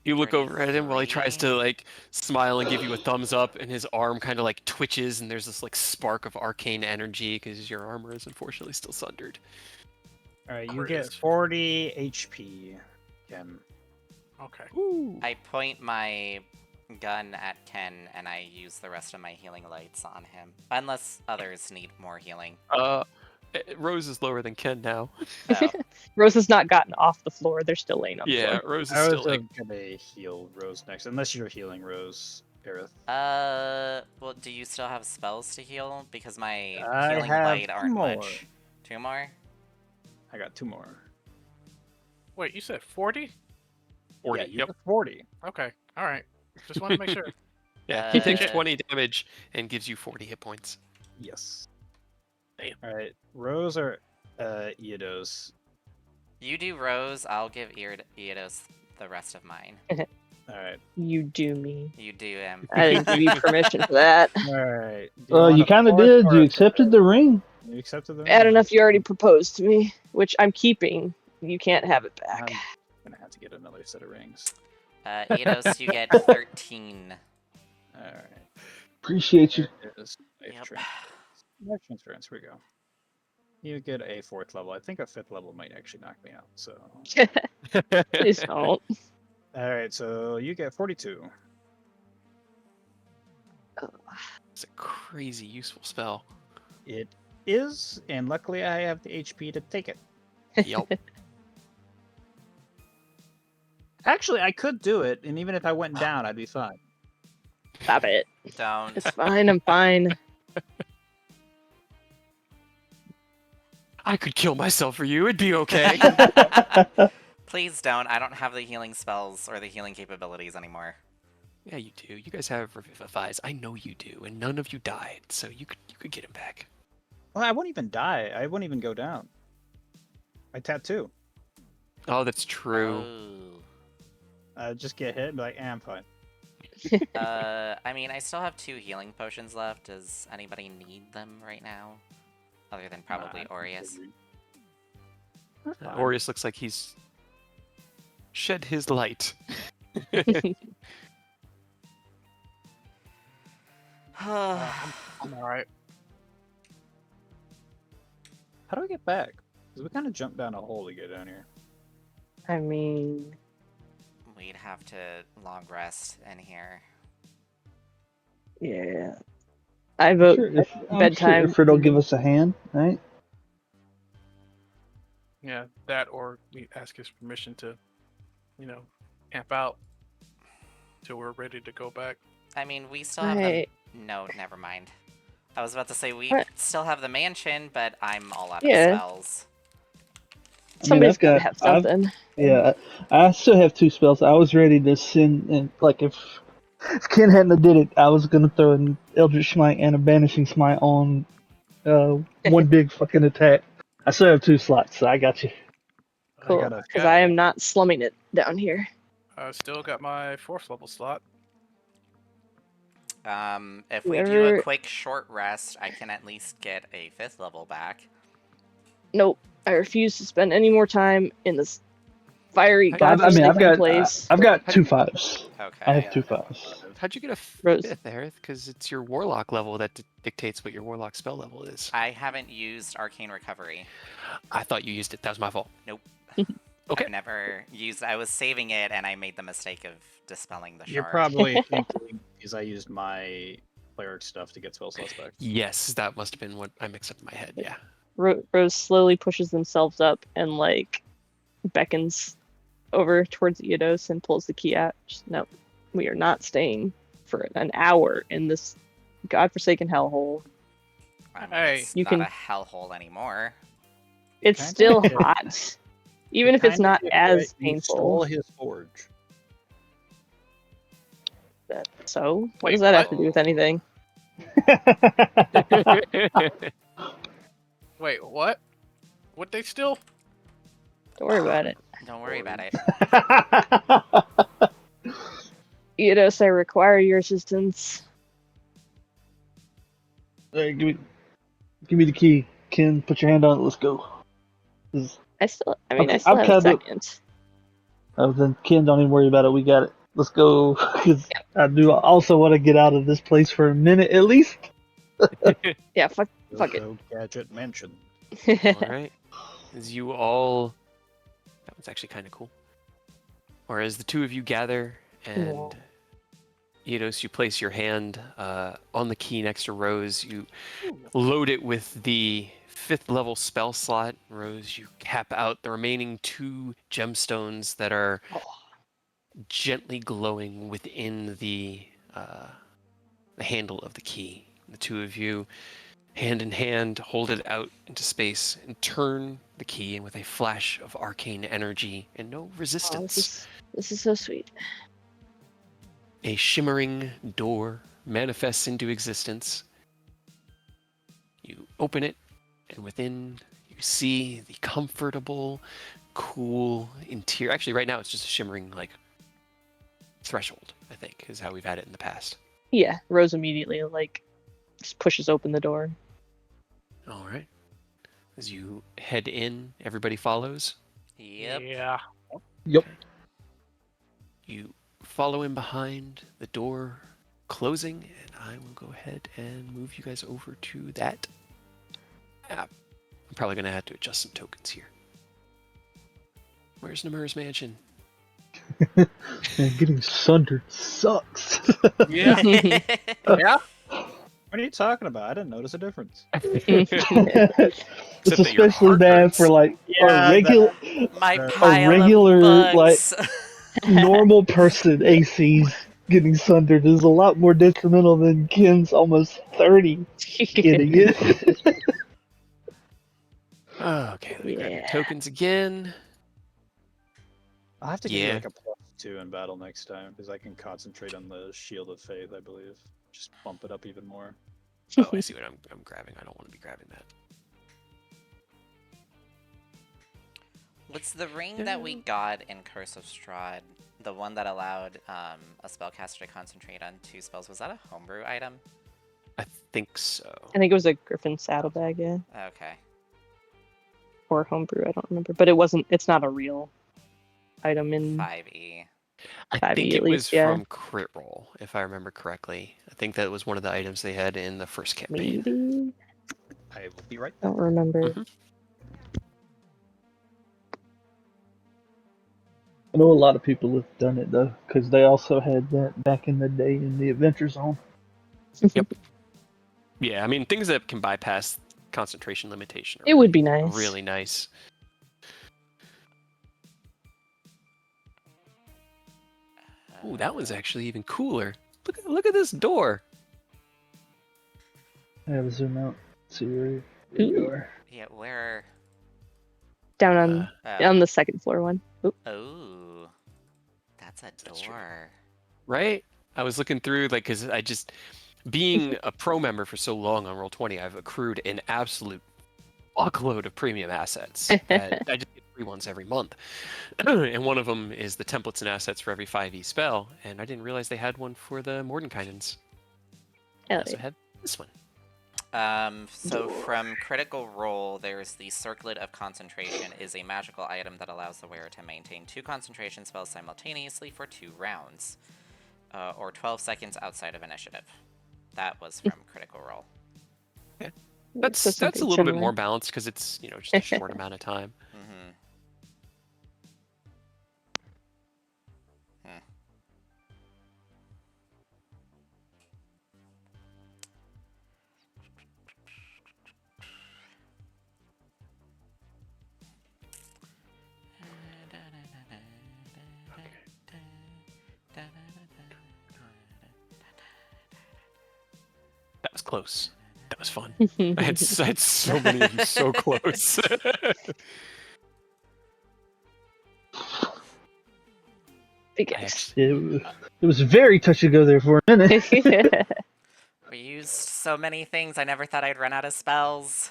You look over at him while he tries 33. to like smile and give you a thumbs up, and his arm kind of like twitches, and there's this like spark of arcane energy because your armor is unfortunately still sundered. All right. You Where get is- 40 HP, Ken. Okay. I point my gun at Ken and I use the rest of my healing lights on him. Unless others need more healing. Rose is lower than Ken now. Oh. Rose has not gotten off the floor. They're still laying on the Yeah, floor. Rose is I still was like. gonna heal Rose next, unless you're healing Rose. Aerith? Well, do you still have spells to heal? Because my I healing have light two aren't more. much. 2 more? I got 2 more. Wait, you said 40? 40. Yeah, you Yep. took 40. Okay, all right. Just wanted to make sure. Yeah. He takes Uh, 20 damage and gives you 40 hit points. Yes. Damn. All right, Rose or Eidos? You do Rose, I'll give Eidos the rest of mine. All right. You do me. You do him. I didn't give you permission for that. All right. Do want You a kind of fourth did. or You a accepted third? the ring. You accepted the Bad ring? enough you already proposed to me, which I'm keeping. You can't have it back. I'm gonna have to get another set of rings. Eidos, you get 13. All right. Appreciate you. There it is. Life Yep. Life transference. Here we go. You get a 4th level. I think a 5th level might actually knock me out. So. Please don't. All right. So you get 42. It's a crazy useful spell. It is, and luckily I have the HP to take it. Yep. Actually, I could do it, and even if I went down, I'd be fine. Stop it. Don't. It's fine. I'm fine. I could kill myself for you. It'd be okay. Please don't. I don't have the healing spells or the healing capabilities anymore. Yeah, you do. You guys have revivifies. I know you do, and none of you died, so you could get him back. Well, I won't even die. I won't even go down. I tattoo. Oh, that's true. Just get hit and be like, I'm fine. I mean, I still have 2 healing potions left. Does anybody need them right now? Other than probably Nah, Aureus. We're fine. Aureus looks like he's shed his light. I'm all right. How do we get back? Because we kind of jumped down a hole to get down here. I mean, We'd have to long rest in here. yeah. I vote bedtime. Sure if it'll give us a hand, right? Yeah, that or we ask his permission to, camp out till we're ready to go back. I mean, we still have Right. the... No, never mind. I was about to say we What? still have the mansion, but I'm all out Yeah. of spells. Somebody's I've gotta got- have something. Yeah, I still have 2 spells. I was ready to send, and like if Ken hadn't have did it, I was gonna throw an Eldritch Smite and a Banishing Smite on one big fucking attack. I still have 2 slots, so I got you. Cool. gotta- Because I am not slumming it down here. I still got my 4th level slot. If we do a Whoever- quick short rest, I can at least get a 5th level back. Nope. I refuse to spend any more time in this fiery I godforsaken I've got place. I've got 2 5s. Okay. I have 2 5s. How'd you get a Rose. 5th, Aerith? Because it's your warlock level that dictates what your warlock spell level is. I haven't used Arcane Recovery. I thought you used it. That was my fault. Nope. Okay. I've never used... I was saving it, and I made the mistake of dispelling the shard. You're probably thinking because I used my cleric stuff to get spell slots back. Yes, that must have been what I mixed up in my head. Yeah. Rose slowly pushes themselves up and beckons over towards Eidos and pulls the key out. Just, no, we are not staying for an hour in this godforsaken hellhole. I mean, Hey. it's You not can- a hellhole anymore. It's Kinda still did. hot, even if it's Kinda not did, as but you stole painful. his forge. So, what Wait, does that have what? to do with anything? Wait, what? What they steal? Don't worry about it. Don't worry about it. Eidos, I require your assistance. Hey, give me the key. Ken, put your hand on it. Let's go. I still have Okay, a second. Then Ken, don't even worry about it. We got it. Let's go. 'Cause I do also want to get out of this place for a minute at least. Yeah, fuck it. Go Gadget Mansion. All right. As you all, that was actually kind of cool. Or as the 2 of you gather and Eidos, you place your hand on the key next to Rose. You load it with the 5th level spell slot. Rose, you cap out the remaining 2 gemstones that are gently glowing within the the handle of the key. The two of you, hand in hand, hold it out into space and turn the key, and with a flash of arcane energy and no Oh, resistance, this is so sweet. a shimmering door manifests into existence. You open it, and within you see the comfortable, cool interior. Actually, right now it's just a shimmering, like, threshold, I think, is how we've had it in the past. Yeah, Rose immediately like just pushes open the door. All right. As you head in, everybody follows. Yep. Yeah. Yep. You follow in behind, the door closing, and I will go ahead and move you guys over to that app. I'm probably going to have to adjust some tokens here. Where's Namur's mansion? Man, getting sundered sucks. Yeah. Yeah. What are you talking about? I didn't notice a difference. It's Except that your especially heart bad hurts. for like Yeah, a regular, My A pile regular, of books. normal person AC's getting sundered is a lot more detrimental than Ken's almost 30 getting it. Okay, let me grab your Yeah. tokens again. I'll have to give you Yeah. like a +2 in battle next time because I can concentrate on the Shield of Faith, I believe. Just bump it up even more. Oh, I see what I'm grabbing. I don't want to be grabbing that. Was the ring that we got in Curse of Strahd the one that allowed a spellcaster to concentrate on 2 spells? Was that a homebrew item? I think so. I think it was a Griffin saddlebag, yeah, Okay. or homebrew. I don't remember, but it wasn't. It's not a real item in 5e. I 5e think at it least, was yeah. from Crit Roll, if I remember correctly. I think that was one of the items they had in the first campaign. Maybe I will be right I back. don't remember. Mhm. I know a lot of people have done it though, because they also had that back in the day in the Adventure Zone. Yep. Yeah, I mean, things that can bypass concentration limitation are It would be really, nice. really nice. Ooh, that one's actually even cooler. Look at this door. I have to zoom out, see where you Ooh. are. Yeah, where? Down on Oh. on the second floor one. Oop. Ooh. That's a That's true. door. Right? I was looking through, like, because I just, being a pro member for so long on Roll20, I've accrued an absolute fuckload of premium assets. That I just get free ones every month. And one of them is the templates and assets for every 5e spell, and I didn't realize they had one for the Mordenkainen's. I Hell also yeah. had this one. So from Critical Role, there's the Circlet of Concentration is a magical item that allows the wearer to maintain 2 concentration spells simultaneously for 2 rounds, or 12 seconds outside of initiative. That was from Critical Role. That's So a something little bit similar. more balanced because it's, just a short amount of time. Mm-hmm. That was close. That was fun. I had so many of them so close. Big I X. actually, It was very touch and go there for a minute. We used so many things, I never thought I'd run out of spells.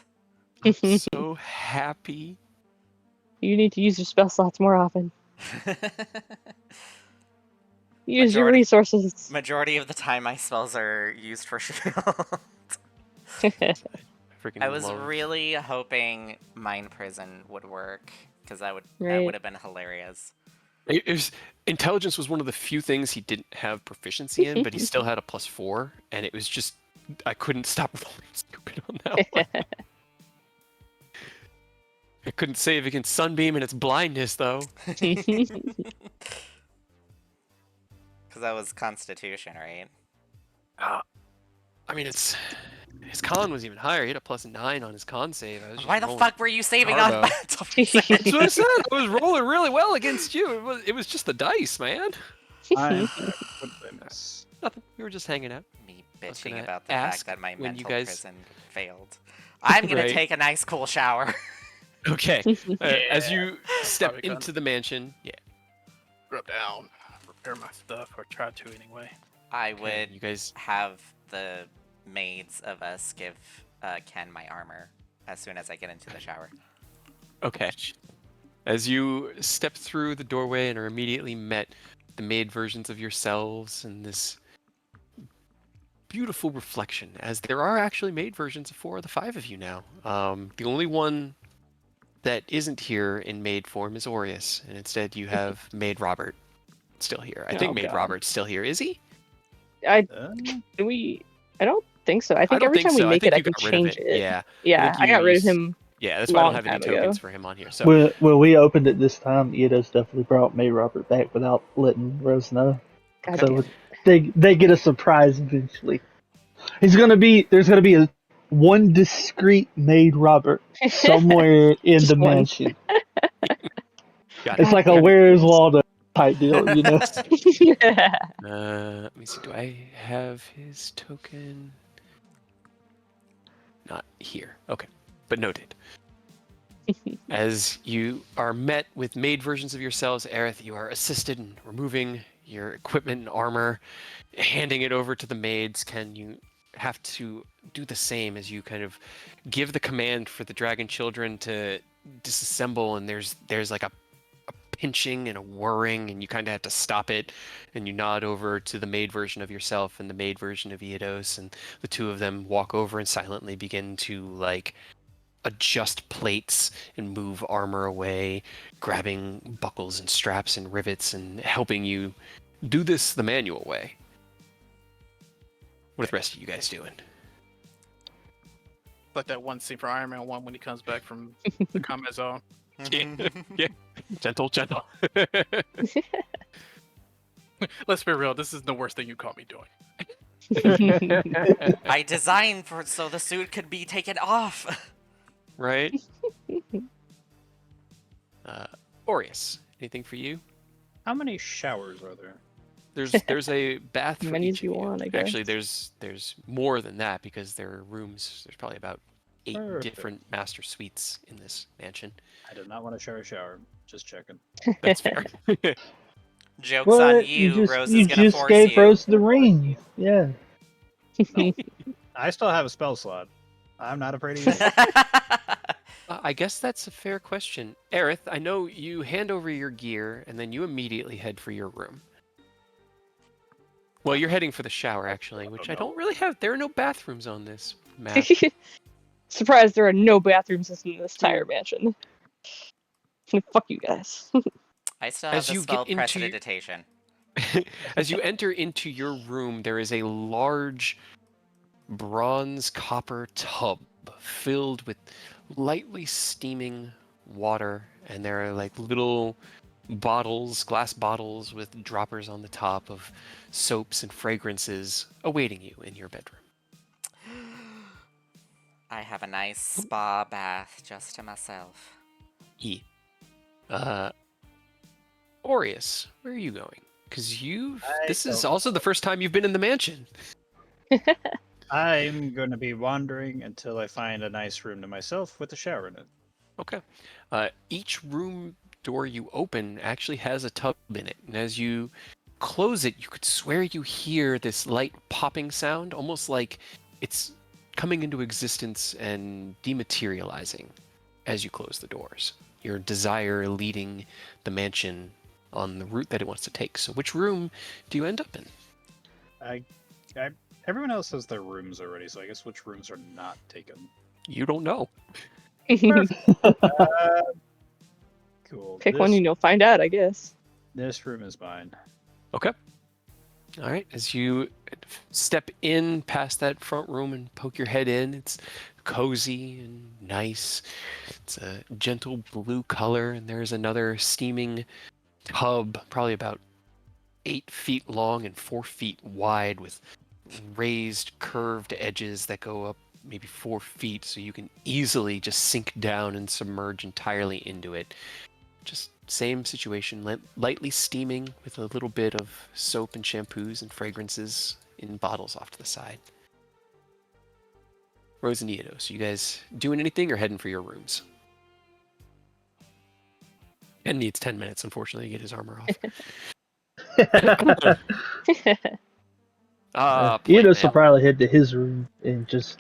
I'm so happy. You need to use your spell slots more often. Use your Majority- resources. Majority of the time, my spells are used for shield. Freaking I was love. really hoping Mind Prison would work, because that would Right. have been hilarious. It was, intelligence was one of the few things he didn't have proficiency in, but he still had a +4, and it was just, I couldn't stop rolling stupid on that one. I couldn't save against Sunbeam and its blindness, though. Because that was Constitution, right? I mean, his con was even higher. He had a +9 on his con save. I was just Why the rolling fuck were you saving Garbo. on that? That's what I said. I was rolling really well against you. It was just the dice, man. I'm back with this. Nothing. We were just hanging out. Me was bitching gonna about the ask fact that my when you mental guys- prison failed. I'm gonna Right. take a nice cool shower. Okay. As Yeah, you step probably gonna- into the mansion, yeah. Rub down, prepare my stuff, or try to anyway. I Okay, would you guys. have the maids of us give Ken my armor as soon as I get into the shower. Okay. As you step through the doorway and are immediately met the maid versions of yourselves and this beautiful reflection, as there are actually maid versions of 4 of the 5 of you now. The only one that isn't here in maid form is Aureus, and instead you have maid Robert still here. I think Oh, maid God. Robert's still here. Is he? I Uh, don't think so. I think don't every think time we so. make think it, I you can got rid of change it. Yeah. Yeah, think I got you rid of s- him. Yeah, that's why I don't long have any time ago. tokens for him on here. So When we opened it this time, Ida's definitely brought May Robert back without letting Rose know. God So damn it. they get a surprise eventually. There's gonna be one discreet Maid Robert somewhere in Just the one. mansion. got It's it. like a damn it, Where's James. Waldo type deal, you know. Let me see. Do I have his token? Not here. Okay, but noted. As you are met with maid versions of yourselves, Aerith, you are assisted in removing your equipment and armor, handing it over to the maids. Can you have to do the same as you kind of give the command for the dragon children to disassemble, and there's like a pinching and a whirring, and you kind of have to stop it, and you nod over to the maid version of yourself and the maid version of Eodos, and the two of them walk over and silently begin to like adjust plates and move armor away, grabbing buckles and straps and rivets and helping you do this the manual way. What are the rest of you guys doing? Like that one scene from Iron Man 1 when he comes back from the combat zone. Yeah. Gentle, gentle. Let's be real, this is the worst thing you caught me doing. I designed for so the suit could be taken off. Right? Aureus, anything for you? how many showers are there? There's a bath for Many each as you of you. want, I guess. Actually, there's more than that because there are rooms. There's probably about 8 Perfect. different master suites in this mansion. I did not want to share a shower. Just checking. That's fair. Joke's on What? you. Rose you is gonna just force gave you. Rose the ring. Yeah. I still have a spell slot. I'm not afraid of you. I guess that's a fair question. Aerith, I know you hand over your gear and then you immediately head for your room. Well, you're heading for the shower, actually, which I don't really have. There are no bathrooms on this map. Surprised there are no bathrooms in this entire mansion. Fuck you guys. I still As have the you spell get into your- prestidigitation. As you enter into your room, there is a large bronze copper tub filled with lightly steaming water, and there are like little bottles, glass bottles with droppers on the top of soaps and fragrances awaiting you in your bedroom. I have a nice spa bath just to myself. E. Aureus, where are you going? Because this is don't also the first time you've been in the mansion. I'm going to be wandering until I find a nice room to myself with a shower in it. Okay. Each room door you open actually has a tub in it, and as you close it, you could swear you hear this light popping sound, almost like it's coming into existence and dematerializing as you close the doors. Your desire leading the mansion on the route that it wants to take. So which room do you end up in? Everyone else has their rooms already, so I guess which rooms are not taken. You don't know. Cool. Pick one and you'll find out, I guess. This room is mine. Okay. All right. As you step in past that front room and poke your head in, it's cozy and nice. It's a gentle blue color, and there's another steaming tub, probably about 8 feet long and 4 feet wide, with raised, curved edges that go up maybe 4 feet, so you can easily just sink down and submerge entirely into it. just same situation, lightly steaming with a little bit of soap and shampoos and fragrances in bottles off to the side. Rose and Eodos, you guys doing anything or heading for your rooms? Ken needs 10 minutes, unfortunately, to get his armor off. Enos will Plan. probably head to his room and just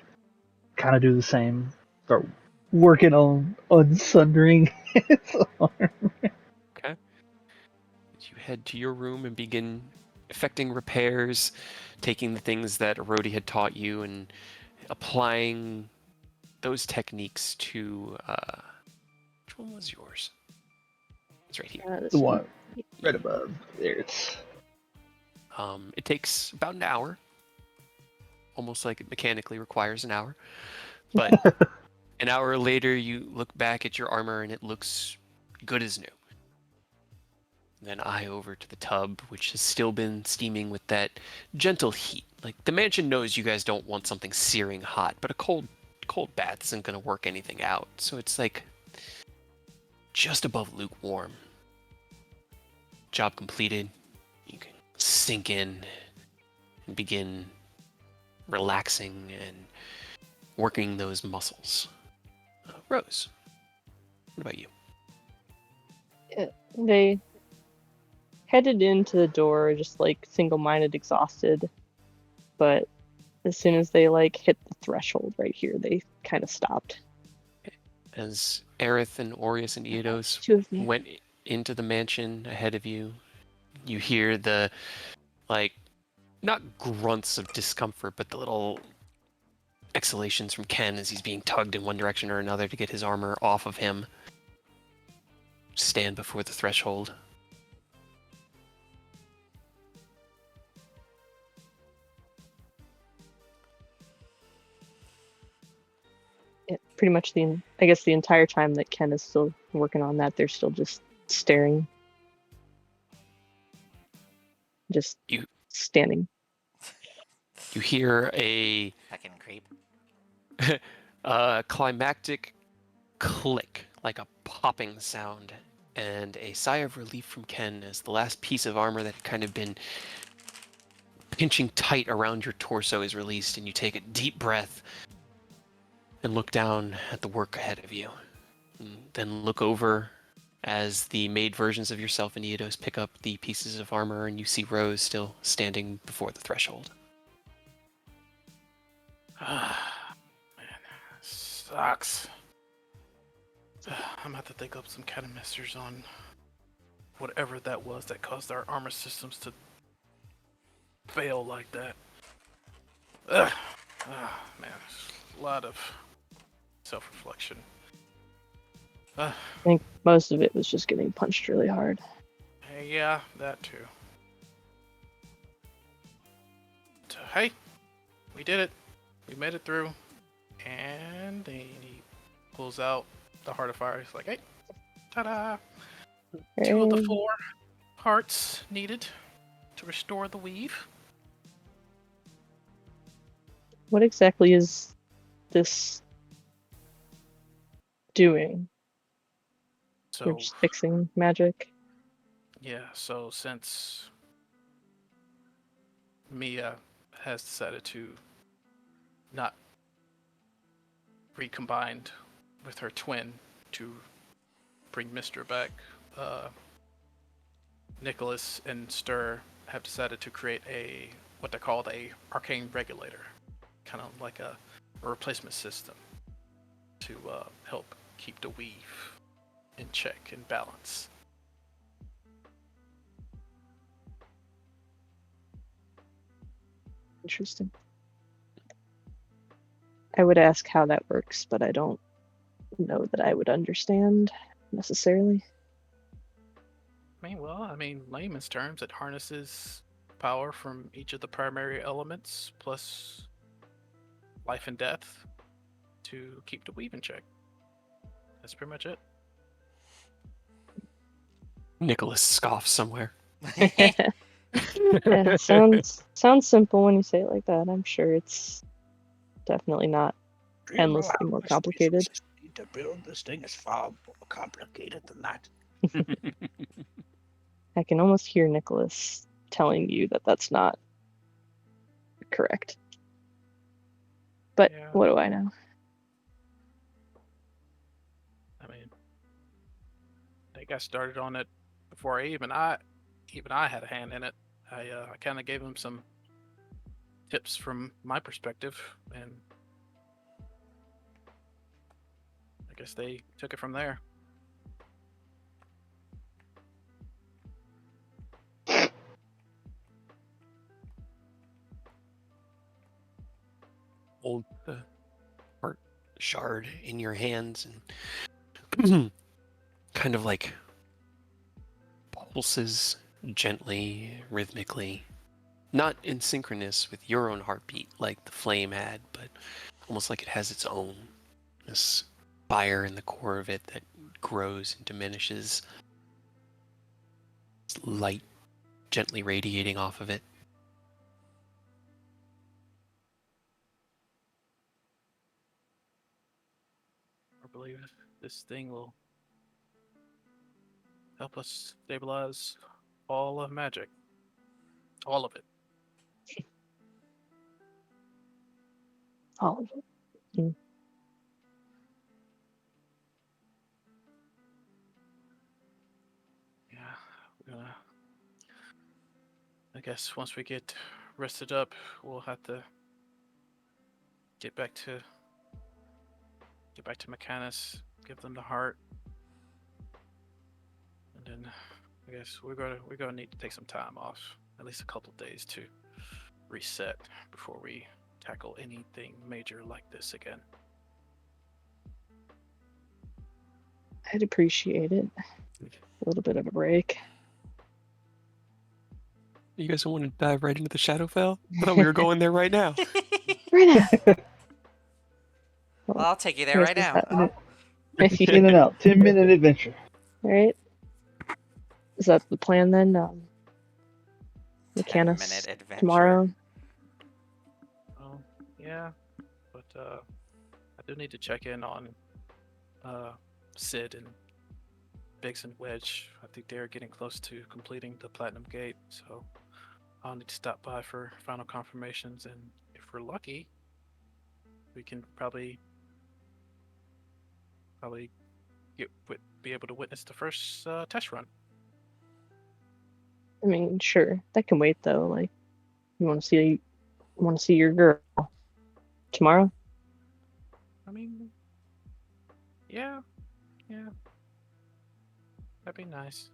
kind of do the same. Start working on unsundering his arm. Okay. You head to your room and begin effecting repairs, taking the things that Rhodey had taught you and applying those techniques to. Which one was yours? It's right here. The one right above. There it's. It takes about an hour, almost like it mechanically requires an hour. But an hour later, you look back at your armor and it looks good as new. Then eye over to the tub, which has still been steaming with that gentle heat. Like, the mansion knows you guys don't want something searing hot, but a cold bath isn't going to work anything out. So it's like just above lukewarm. Job completed. You can sink in and begin relaxing and working those muscles. Rose, what about you? They headed into the door just like single-minded, exhausted, but as soon as they like hit the threshold right here, they kind of stopped. As Aerith and Aureus and Eodos Two of me. went into the mansion ahead of you, you hear the, like, not grunts of discomfort, but the little exhalations from Ken as he's being tugged in one direction or another to get his armor off of him. Stand before the threshold. Pretty much I guess the entire time that Ken is still working on that, they're still just staring. Just standing. You hear a Fucking creep. climactic click, like a popping sound, and a sigh of relief from Ken as the last piece of armor that had kind of been pinching tight around your torso is released, and you take a deep breath and look down at the work ahead of you. And then look over as the made versions of yourself and Eodos pick up the pieces of armor, and you see Rose still standing before the threshold. Man, sucks. I'm gonna have to think up some countermeasures on whatever that was that caused our armor systems to fail like that. Ugh. Man, a lot of self-reflection. I think most of it was just getting punched really hard. Yeah, that too. So, hey, we did it. We made it through. And then he pulls out the Heart of Fire. He's like, hey, ta-da! 2 of the 4 hearts needed to restore the weave. What exactly is this doing? We're So, just fixing magic. yeah, so since Mia has decided to not recombine with her twin to bring Mr. back, Nicholas and Stir have decided to create what they call a arcane regulator, kind of like a replacement system to help keep the weave in check and balance. Interesting. I would ask how that works, but I don't know that I would understand necessarily. I mean, layman's terms, it harnesses power from each of the primary elements plus life and death to keep the weave in check. That's pretty much it. Nicholas scoffs somewhere. Yeah, sounds simple when you say it like that. I'm sure it's definitely not endlessly more complicated. To build this thing is far more complicated than that. I can almost hear Nicholas telling you that that's not correct. But Yeah. what do I know? I mean, they got started on it before even I had a hand in it. I kind of gave them some tips from my perspective, and I guess they took it from there. Hold the heart shard in your hands and kind of like pulses gently, rhythmically, not in synchronous with your own heartbeat like the flame had, but almost like it has its own. This fire in the core of it that grows and diminishes. This light gently radiating off of it. I believe this thing will help us stabilize all of magic. All of it. All of it. Yeah, we're gonna. I guess once we get rested up, we'll have to get back to Mechanus, give them the heart, and then I guess we're gonna need to take some time off, at least a couple days to reset before we tackle anything major like this again. I'd appreciate it. A little bit of a break. You guys don't want to dive right into the Shadowfell? I thought we were going there right now. Right now. Well, I'll take you there I right guess now. In and out. 10-minute adventure. Right? Is that the plan then? 10-minute Mechanus adventure. tomorrow? Oh, yeah, but I do need to check in on Sid and Biggs and Wedge. I think they're getting close to completing the Platinum Gate, so I'll need to stop by for final confirmations, and if we're lucky, we can probably be able to witness the first test run. I mean, sure. That can wait though. Like, you want to see your girl tomorrow? I mean, yeah, that'd be nice.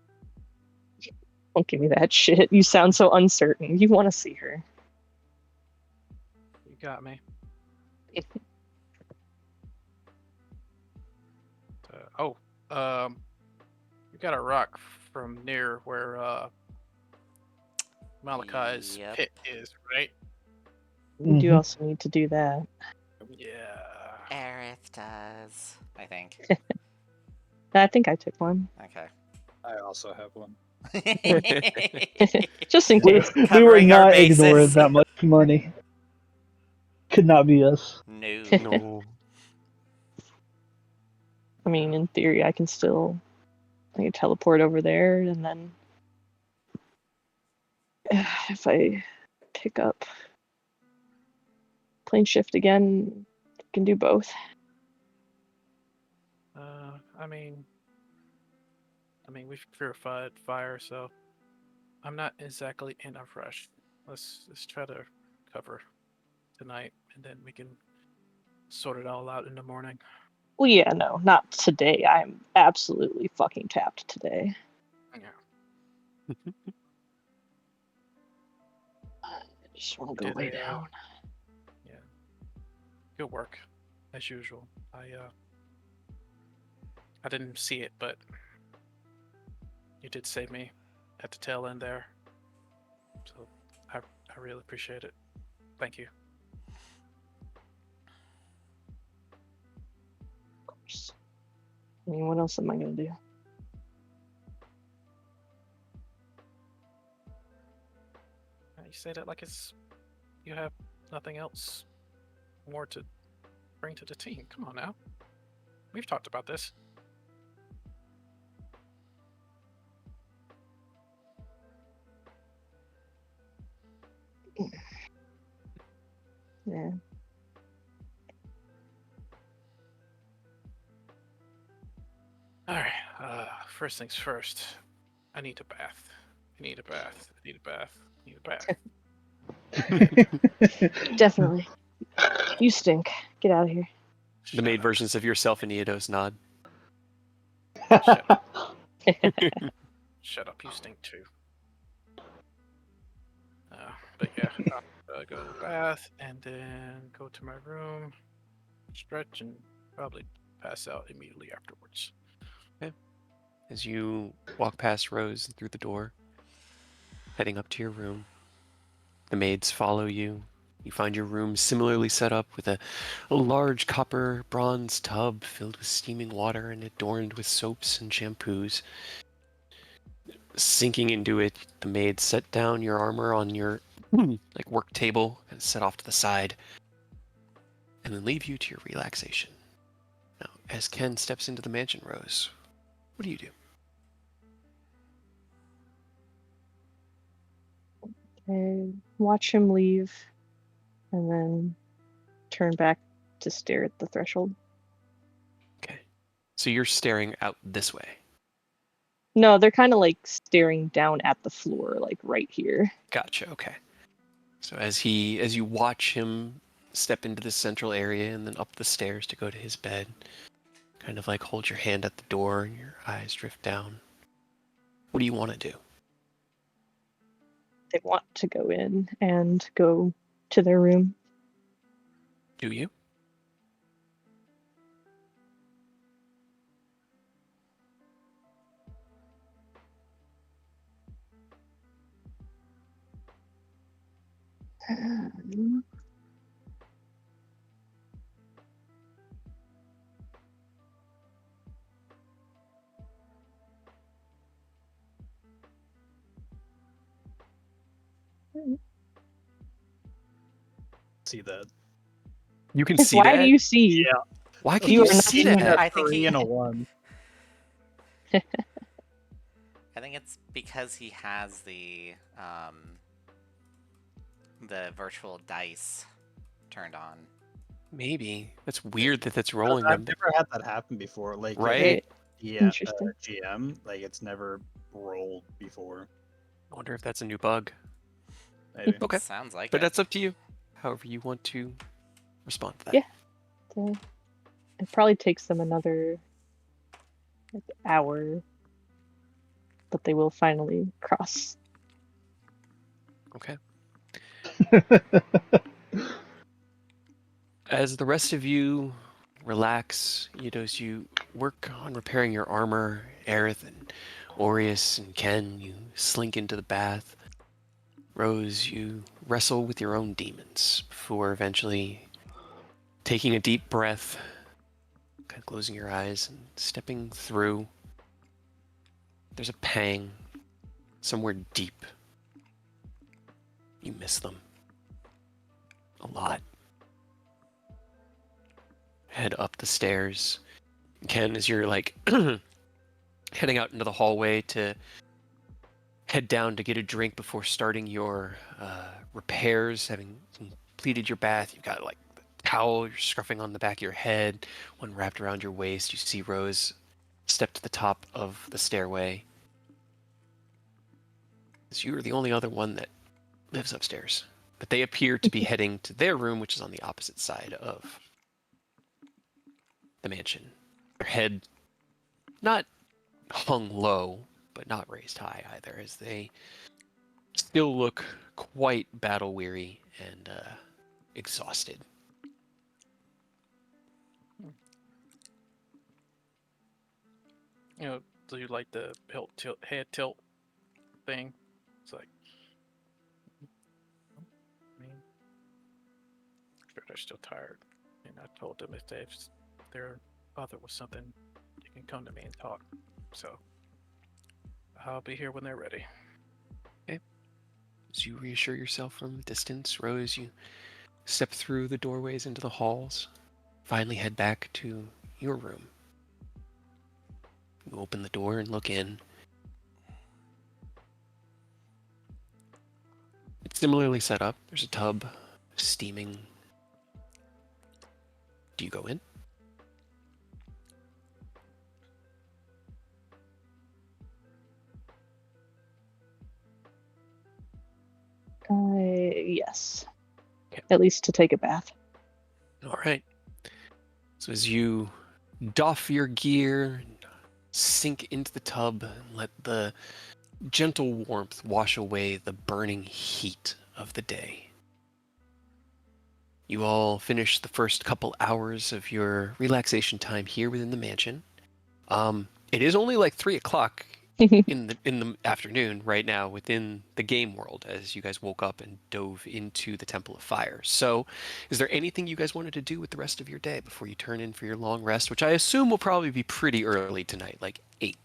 Don't give me that shit. You sound so uncertain. You want to see her. You got me. You got a rock from near where Malachi's Yep. pit is, right? We do Mhm. also need to do that. Yeah. Aerith does. I think. I think I took one. Okay. I also have one. Just in We, case. we were Covering our not ignoring bases. that much money. Could not be us. No. No. I mean, in theory, I can teleport over there, and then if I pick up plane shift again, I can do both. I mean, we've purified fire, so I'm not exactly in a rush. Let's try to cover tonight, and then we can sort it all out in the morning. Well, yeah, no, not today. I'm absolutely fucking tapped today. Yeah. I just want to go Did lay they, down. Yeah. Good work, as usual. I didn't see it, but you did save me at the tail end there. So I really appreciate it. Thank you. Of course. I mean, what else am I gonna do? You say that like you have nothing else more to bring to the team. Come on now. We've talked about this. Yeah. All right. First things first. I need a bath. I need a bath. I need a bath. I need a bath. Definitely. You stink. Get out of here. The maid Shut up. versions of yourself and Eodos nod. Shut up. Shut up. You stink too. But yeah, I'll go to the bath and then go to my room, stretch, and probably pass out immediately afterwards. As you walk past Rose through the door, heading up to your room, the maids follow you. You find your room similarly set up with a large copper bronze tub filled with steaming water and adorned with soaps and shampoos. Sinking into it, the maids set down your armor on your like work table and set off to the side, and then leave you to your relaxation. Now, as Ken steps into the mansion, Rose, what do you do? I watch him leave and then turn back to stare at the threshold. Okay. So you're staring out this way. No, they're kind of like staring down at the floor, like right here. Gotcha, okay. So as you watch him step into the central area and then up the stairs to go to his bed, kind of like hold your hand at the door and your eyes drift down. What do you want to do? They want to go in and go to their room. Do you? See that? You can see Why that? do you see? Yeah. Why can You you are not see seeing that? I think 3 he. and a 1. I think it's because he has the virtual dice turned on. Maybe. That's weird that that's rolling I've them. never had that happen before. Like, Right? yeah, Interesting. GM, like it's never rolled before. I wonder if that's a new bug. Maybe. Okay. Sounds like But it. that's up to you. However you want to respond to that. Yeah. So it probably takes them another hour, but they will finally cross. Okay. As the rest of you relax, as you work on repairing your armor, Aerith and Aureus and Ken, you slink into the bath. Rose, you wrestle with your own demons before eventually taking a deep breath, kind of closing your eyes and stepping through. There's a pang somewhere deep. You miss them a lot. Head up the stairs. Ken, as you're like heading out into the hallway to head down to get a drink before starting your repairs, having completed your bath, you've got like the towel, you're scruffing on the back of your head, one wrapped around your waist. You see Rose step to the top of the stairway. As you are the only other one that lives upstairs. But they appear to be heading to their room, which is on the opposite side of the mansion. Their head not hung low, but not raised high either, as they still look quite battle weary and exhausted. Do you like the head tilt thing? It's like, I mean, sure they're still tired. And I told them if they're bothered with something, you can come to me and talk. So I'll be here when they're ready. As you reassure yourself from a distance, Rose, you step through the doorways into the halls, finally head back to your room. You open the door and look in. It's similarly set up. There's a tub, steaming Do you go in? Yes. Okay. At least to take a bath. All right. So as you doff your gear, sink into the tub, and let the gentle warmth wash away the burning heat of the day. You all finish the first couple hours of your relaxation time here within the mansion. It is only like 3 o'clock in the afternoon right now within the game world as you guys woke up and dove into the Temple of Fire. So is there anything you guys wanted to do with the rest of your day before you turn in for your long rest, which I assume will probably be pretty early tonight, like 8?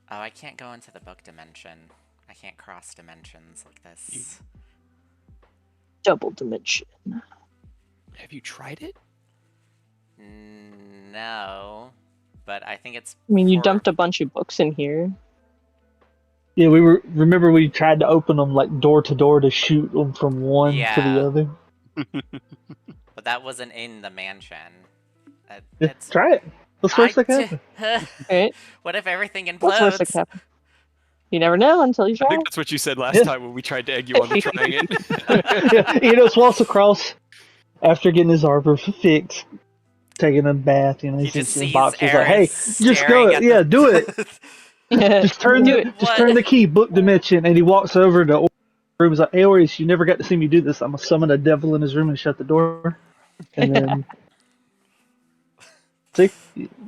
Oh, I can't go into the book dimension. I can't cross dimensions like this. Double dimension. Have you tried it? No, but I think it's. I mean, you for- dumped a bunch of books in here. Yeah, remember we tried to open them like door to door to shoot them from one to the Yeah. other. But that wasn't in the mansion. Yeah, It's. try it. What's the worst that can happen? Right? What if everything What's worse that implodes? could happen? You never know until you I try. think that's what you said last Yeah. time when we tried to egg you on to trying it. Yeah, he just walks across after getting his arbor fixed, taking a bath. You know, He he just sees the sees box. He's Aerith like, "Hey, just do staring it. at Yeah, the... do it. Just turn Do the, it. just What? turn the key. Book dimension." And he walks over to Ori's room. He's like, "Hey, Oris, you never got to see me do this. I'm gonna summon a devil in his room and shut the door." And then, see,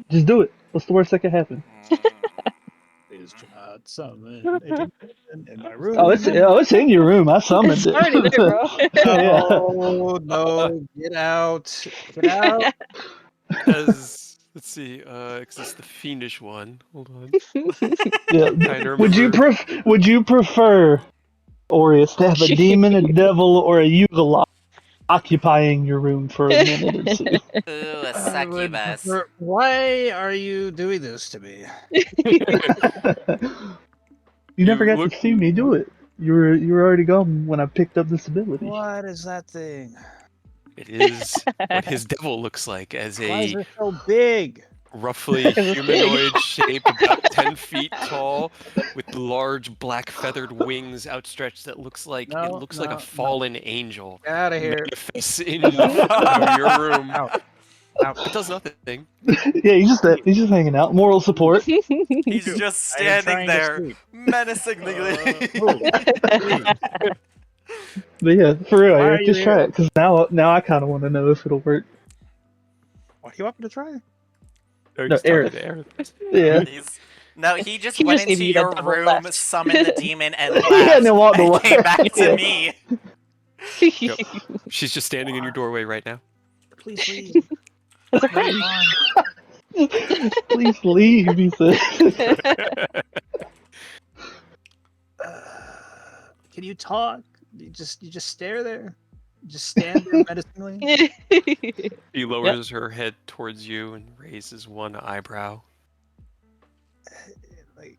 just do it. What's the worst that could happen? Please do not summon a demon in my room. Oh, it's in your room. I summoned It's it. already there, bro. Yeah. No, no, get out. Get out. As let's see, because it's the fiendish one. Hold on. Yeah. Trying to Would you remember. would you prefer, Aureus, to have a demon, a devil, or a Yugoloth occupying your room for a minute or two? Ooh, a I would succubus. prefer- Why are you doing this to me? You never got look- to see me do it. You were already gone when I picked up this ability. What is that thing? It is what his devil looks like, as Why is a it so big? roughly Because it's big. humanoid shape, about 10 feet tall, with large black feathered wings outstretched that looks like No, like no, a no. fallen angel. Get out of here. Manifests in the front of your room. Out. Out. It does nothing. Yeah, he's just hanging out. Moral support. He's just I am standing trying to there, sleep. menacingly. But yeah, for real, Why are Eric, you just try here? it. Because now I kind of want to know if it'll work. What do you want me to try? No, No, Aerith. Aerith. Yeah. No, he just He went just into needed a your double room, left. summoned the demon, and left. Yeah, and then walked away. came back to Yeah. me. Yep. She's just standing in your doorway right now. Please leave. It's a friend. Please leave, he said. Can you talk? You just stare there. Just stand there menacingly. He lowers her head towards you and raises one eyebrow. Like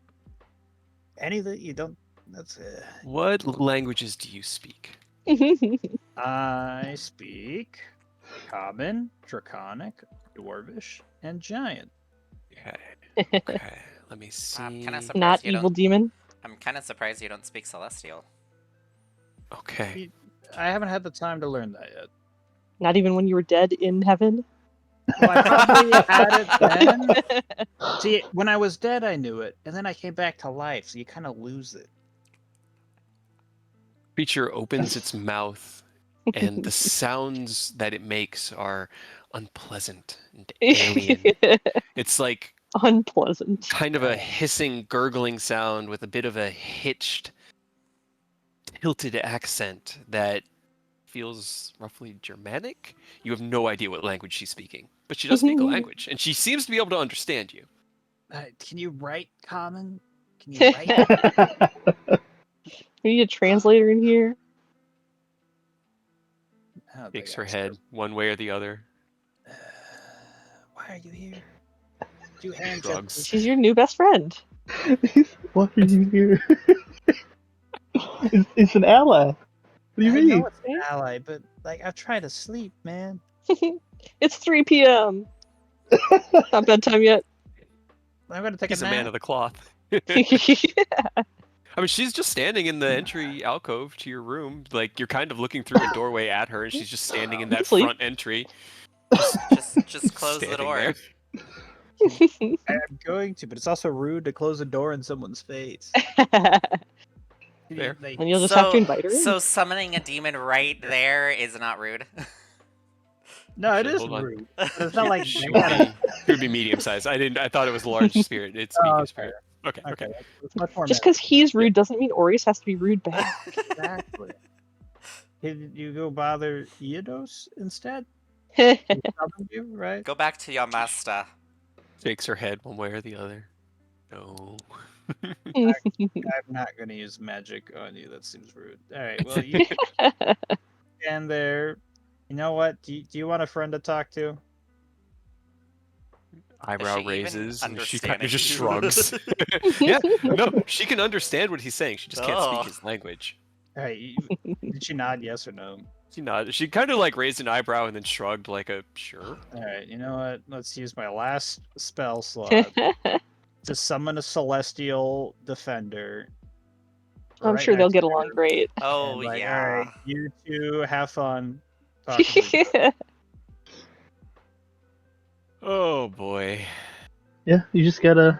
anything you don't. That's it. What languages do you speak? I speak Common, Draconic, Dwarvish, and Giant. Okay. Let me see. I'm kind of surprised Not you evil don't. demon. I'm kind of surprised you don't speak Celestial. Okay. I haven't had the time to learn that yet. Not even when you were dead in heaven. Well, I probably had it then. See, when I was dead, I knew it, and then I came back to life, so you kind of lose it. Creature opens its mouth, and the sounds that it makes are unpleasant and alien. It's like Unpleasant. kind of a hissing, gurgling sound with a bit of a hitched, tilted accent that feels roughly Germanic. You have no idea what language she's speaking, but she does speak a language, and she seems to be able to understand you. Can you write Common? Can you write? We need a translator in here. Oh, they Shakes her asked her, head one way or the other. Why are you here? Two hands Drugs. up. She's your new best friend. Why are you here? It's an ally. What do you I mean? know it's an ally, but like I've tried to sleep, man. It's 3 p.m. Not bedtime yet. I'm gonna take He's a a man nap. of the cloth. I mean, she's just standing in the entry alcove to your room. Like, you're kind of looking through a doorway at her, and she's just standing in that Sleep. front entry. Just close the standing door. there. I'm going to, but it's also rude to close a door in someone's face. Fair. Like, And you'll just have to invite her in. So summoning a demon right there is not rude. no, it Actually, is hold on. rude. But it's not like She they would gotta. be, she would be medium sized. I thought it was large spirit. It's Oh, medium okay. spirit. Okay. Okay, it's much more. Just because he's rude doesn't mean Orius has to be rude back. Exactly. Did you go bother Eodos instead? He summoned you, right? Go back to Yamasta. Shakes her head one way or the other. No. I'm not gonna use magic on you. That seems rude. All right. Well, you stand there. You know what? Do you want a friend to talk to? Eyebrow she even raises, and she kind understanding of just you? shrugs. Yeah, no, she can understand what he's saying. She just can't Oh. speak his language. All right. Did she nod yes or no? She nodded. She kind of like raised an eyebrow and then shrugged, like a sure. All right. You know what? Let's use my last spell slot to summon a celestial defender. I'm right sure they'll next get to along her, great. Oh and like, yeah. all right, you two have fun. Talking to each other. Oh boy. Yeah, you just got a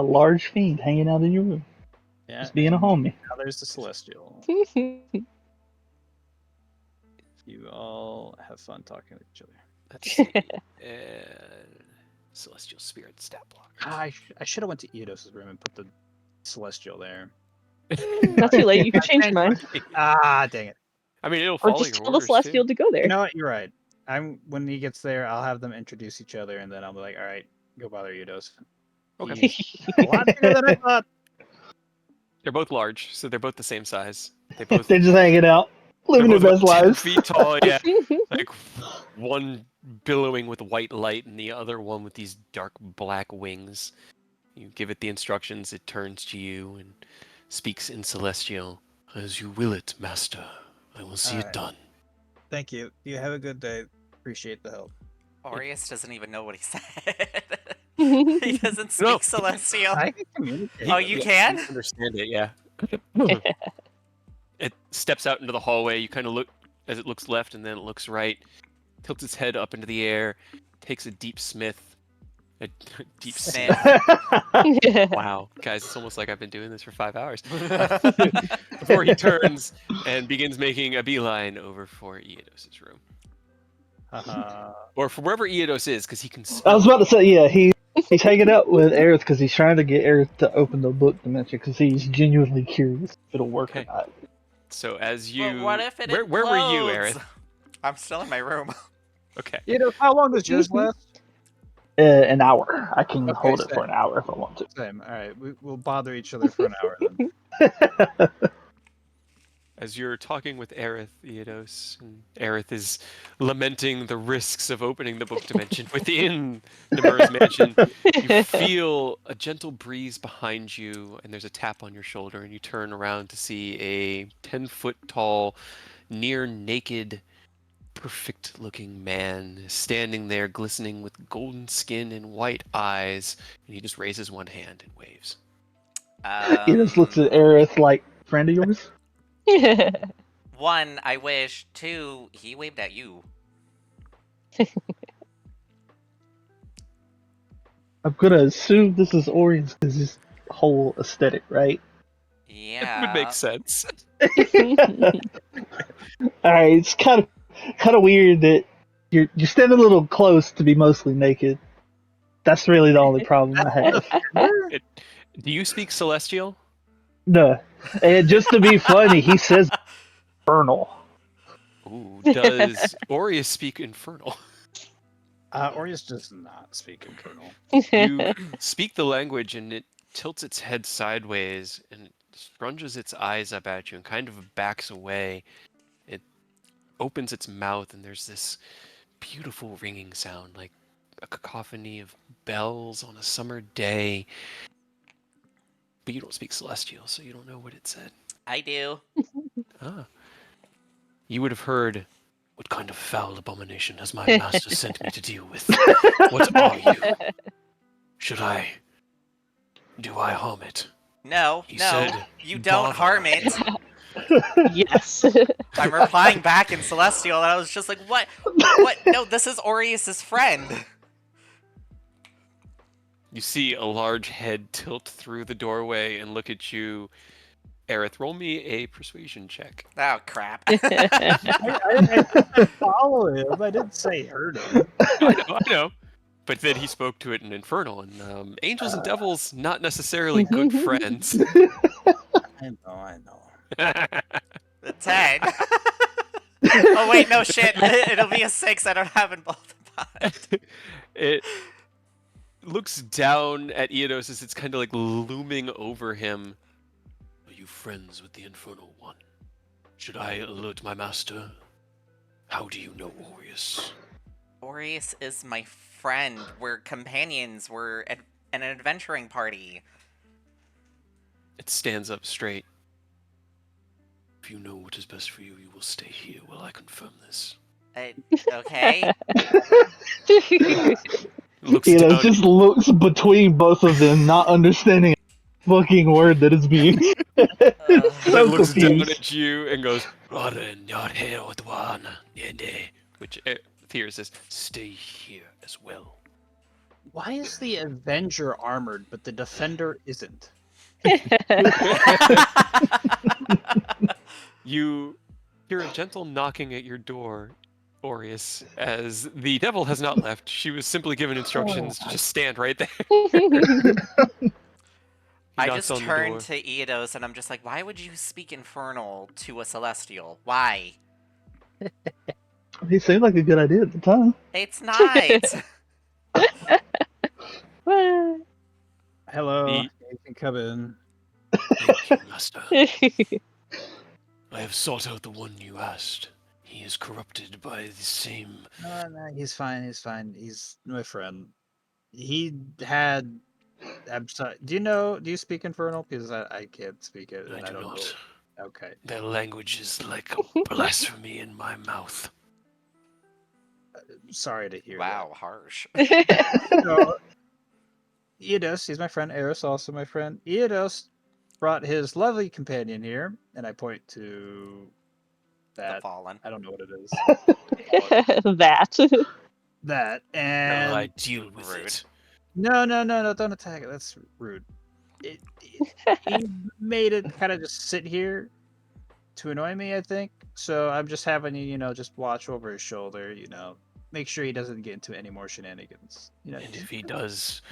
large fiend hanging out in your room, Yeah. just being a and homie. Now there's the celestial. You all have fun talking with each other. Let's see. Celestial spirit stat block. I should have went to Eodos's room and put the celestial there. Not too late. You can change your mind. Ah, dang it. I mean, it'll Or follow just your tell the orders Celestial too. to go there. You know what? You're right. When he gets there, I'll have them introduce each other, and then I'll be like, all right, go bother Eudos. Okay. He's a lot bigger than I thought. They're both large, so they're both the same size. They both They're just hanging out, living their both best about 10 lives. feet tall. Yeah, like one billowing with white light, and the other one with these dark black wings. You give it the instructions, it turns to you and speaks in Celestial. As you will it, Master. I will see All it right. done. Thank you. You have a good day. Appreciate the help. Orius doesn't even know what he said. He doesn't speak No. Celestial. I can communicate. Oh, you You can? understand it, yeah. It steps out into the hallway. You kind of look as it looks left, and then it looks right. Tilts its head up into the air. Takes a deep smith. A deep Smith. Wow, guys, it's almost like I've been doing this for 5 hours. Before he turns and begins making a beeline over for Eodos's room, or for wherever Eodos is, because he can. I was Smell about to say, yeah, he's hanging out with Aerith because he's trying to get Aerith to open the book dimension because he's genuinely curious if it'll work Okay. or not. So as you, But what if it where were you, implodes? Aerith? I'm still in my room. Okay. How long does yours last? An hour. I can Okay, hold it same. for an hour if I want to. Same. All right, we'll bother each other for an hour then. As you're talking with Aerith, Eodos, and Aerith is lamenting the risks of opening the book dimension within Nimur's mansion, you feel a gentle breeze behind you, and there's a tap on your shoulder, and you turn around to see a 10-foot tall, near naked, perfect-looking man standing there, glistening with golden skin and white eyes, and he just raises one hand and waves. He just looks at Aerith like, friend of yours? One, I wish. Two, he waved at you. I'm gonna assume this is Orion's because his whole aesthetic, right? Yeah. It would make sense. Alright, it's kind of weird that you're standing a little close to be mostly naked. That's really the only problem I have. Do you speak Celestial? No, and just to be funny, he says infernal. Ooh, does Aureus speak Infernal? Orius does not speak Infernal. You speak the language, and it tilts its head sideways and it scrunches its eyes up at you and kind of backs away. It opens its mouth, and there's this beautiful ringing sound, like a cacophony of bells on a summer day. But you don't speak Celestial, so you don't know what it said. I do. Ah. you would have heard, "What kind of foul abomination has my master sent me to deal with? What are you? Do I harm it?" No, He no, said, you don't "Bother harm it. Yes. I'm replying back in Celestial, and I was just like, what? What? No, this is Aureus's friend. You see a large head tilt through the doorway and look at you. Aerith, roll me a persuasion check. Oh, crap. I said follow him. I didn't say hurt him. I know. But then he spoke to it in Infernal, and angels and devils, not necessarily good friends. I know. The 10. Oh, wait, no, shit. It'll be a 6. I don't have Involved. It looks down at Eodos as it's kind of like looming over him. Are you friends with the Infernal One? Should I alert my master? How do you know Aureus? Aureus is my friend. We're companions. We're an adventuring party. It stands up straight. If you know what is best for you, you will stay here while I confirm this. Okay. Looks You know, down. just looks between both of them, not understanding a fucking word that is being And then so looks down confused. at you and goes, "Roden, you're here with one, which Fear says, "Stay here as well." Why is the Avenger armored, but the Defender isn't? You hear a gentle knocking at your door, Aureus, as the devil has not left. She was simply given instructions to just stand right there. He I knocks just on the turn door. to Eidos and I'm just like, why would you speak Infernal to a Celestial? Why? He seemed like a good idea at the time. It's not. Hello, The- you can come in. Thank you, master. I have sought out the one you asked. He is corrupted by the same... No, he's fine. He's fine. He's my friend. He had. I'm sorry. Do you speak Infernal? Because I can't speak it. I And do don't not. know. Okay. Their language is like blasphemy in my mouth. Sorry to hear Wow, harsh. that. So, Eidos, he's my friend. Eris, also my friend. Eidos brought his lovely companion here, and I point to The that. Fallen. I don't know what it is. That. That Will and I deal with Rude. it? no, don't attack it. That's rude. He made it kind of just sit here to annoy me, I think. So I'm just having you, just watch over his shoulder. Make sure he doesn't get into any more shenanigans. And if he does,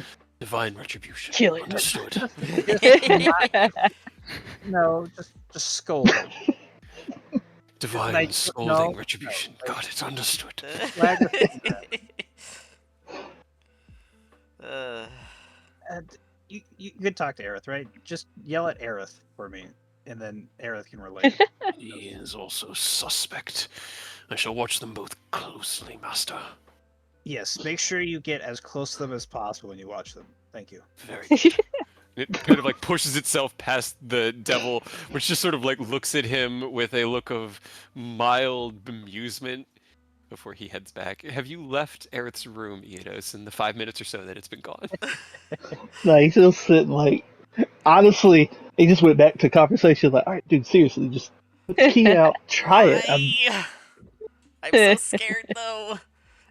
divine retribution. Kill it. Understood. no, just scold him. Divine Like, scolding no, retribution. no, Got it. Understood. Flag the And you could talk to Aerith, right? Just yell at Aerith for me, and then Aerith can relate. He is also suspect. I shall watch them both closely, master. Yes, make sure you get as close to them as possible when you watch them. Thank you. Very good. It kind of like pushes itself past the devil, which just sort of like looks at him with a look of mild bemusement before he heads back. Have you left Aerith's room, Eidos, in the 5 minutes or so that it's been gone? No, he's still sitting like. Honestly, he just went back to conversation like, all right, dude, seriously, just put the key out, try it. I'm so scared though.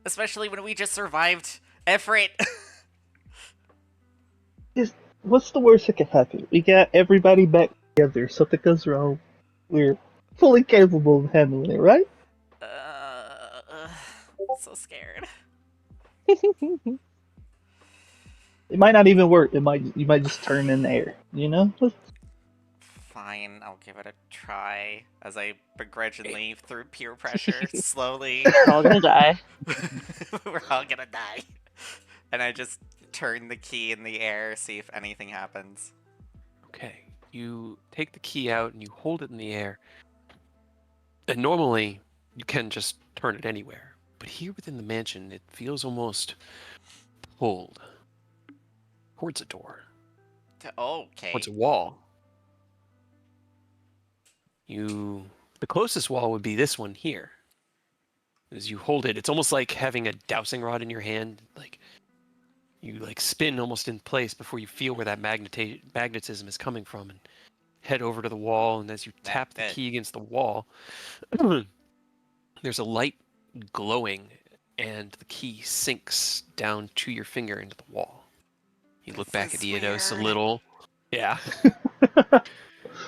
Especially when we just survived Efrit. What's the worst that can happen? We got everybody back together. Something goes wrong. We're fully capable of handling it, right? I'm so scared. It might not even work. You might just turn in the air. Fine, I'll give it a try. As I begrudgingly, through peer pressure, slowly. We're all gonna die. We're all gonna die. And I just turn the key in the air, see if anything happens. Okay. You take the key out and you hold it in the air. And normally, you can just turn it anywhere. But here within the mansion, it feels almost pulled towards a door, Okay. towards a wall. You The closest wall would be this one here. As you hold it, it's almost like having a dowsing rod in your hand. Like you like spin almost in place before you feel where that magnetism is coming from, and head over to the wall. And as you tap the key against the wall, there's a light glowing, and the key sinks down to your finger into the wall. You look back at Eodos a little. Yeah.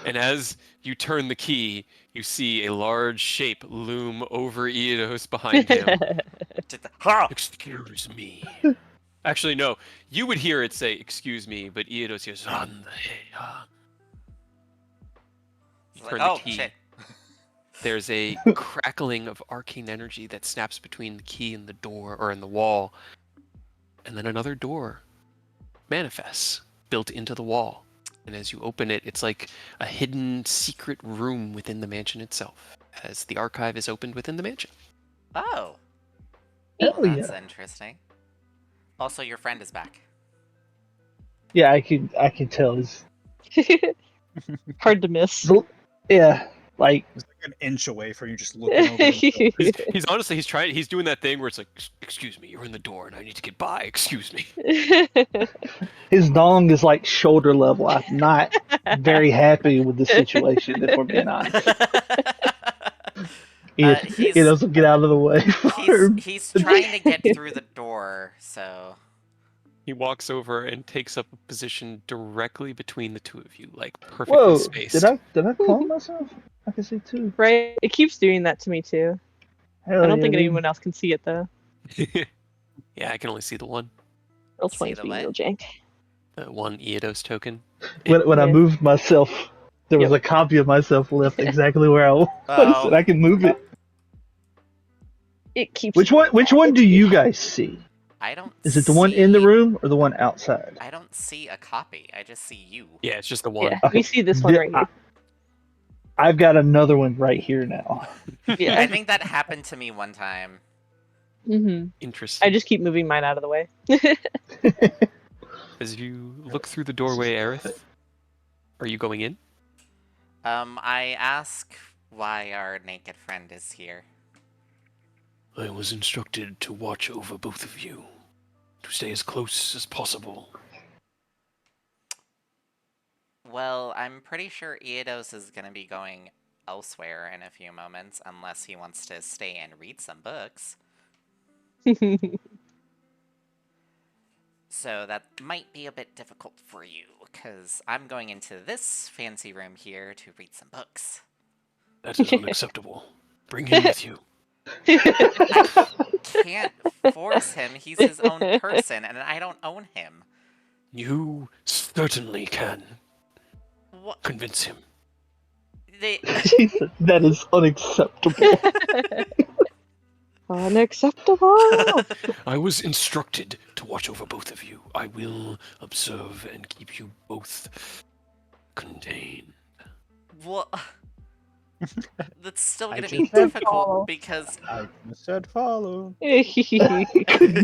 And as you turn the key, you see a large shape loom over Eodos behind him. Excuse me. Actually, no. You would hear it say, excuse me, but Eodos hears, you turn the key. Shit. There's a crackling of arcane energy that snaps between the key and the door, or in the wall. And then another door manifests, built into the wall. And as you open it, it's like a hidden secret room within the mansion itself, as the archive is opened within the mansion. Oh. Hell Well, that's yeah. interesting. Also, your friend is back. Yeah, I can tell. It's, Hard to miss. yeah, like It's like an inch away from you, just looking over. The He's honestly, he's doing that thing where it's like, excuse me, you're in the door and I need to get by, excuse me. his dong is like shoulder level. I'm not very happy with the situation, if we're being honest. He doesn't get out of the way. He's trying to get through the door, so... He walks over and takes up a position directly between the two of you, like perfectly Whoa! spaced. Did I clone myself? I can see too. Right? It keeps doing that to me too. Hell I don't yeah, think dude. anyone else can see it though. Yeah, I can only see the one. Roll See 20 the for you, what? little jank. The one Eodos token. When I Yeah. moved myself, there was Yep. a copy of myself left exactly where I was, Oh. and I can move it. It keeps. Which one do you guys see? I don't Is it the one in the room or the one outside? I don't see a copy. I just see you. Yeah, it's just the one. Yeah, we see this one right here. I've got another one right here now. Yeah. I think that happened to me one time. Mm-hmm. Interesting. I just keep moving mine out of the way. As you look through the doorway, Aerith, are you going in? I ask why our naked friend is here. I was instructed to watch over both of you, to stay as close as possible. Well, I'm pretty sure Eodos is going to be going elsewhere in a few moments, unless he wants to stay and read some books. So that might be a bit difficult for you, because I'm going into this fancy room here to read some books. That is unacceptable. Bring him with you. Can't force him. He's his own person, and I don't own him. You certainly can. What? Convince him. Jesus, that is unacceptable. Unacceptable. I was instructed to watch over both of you. I will observe and keep you both contained. Well, that's still I going to just be said difficult follow. because I said follow. You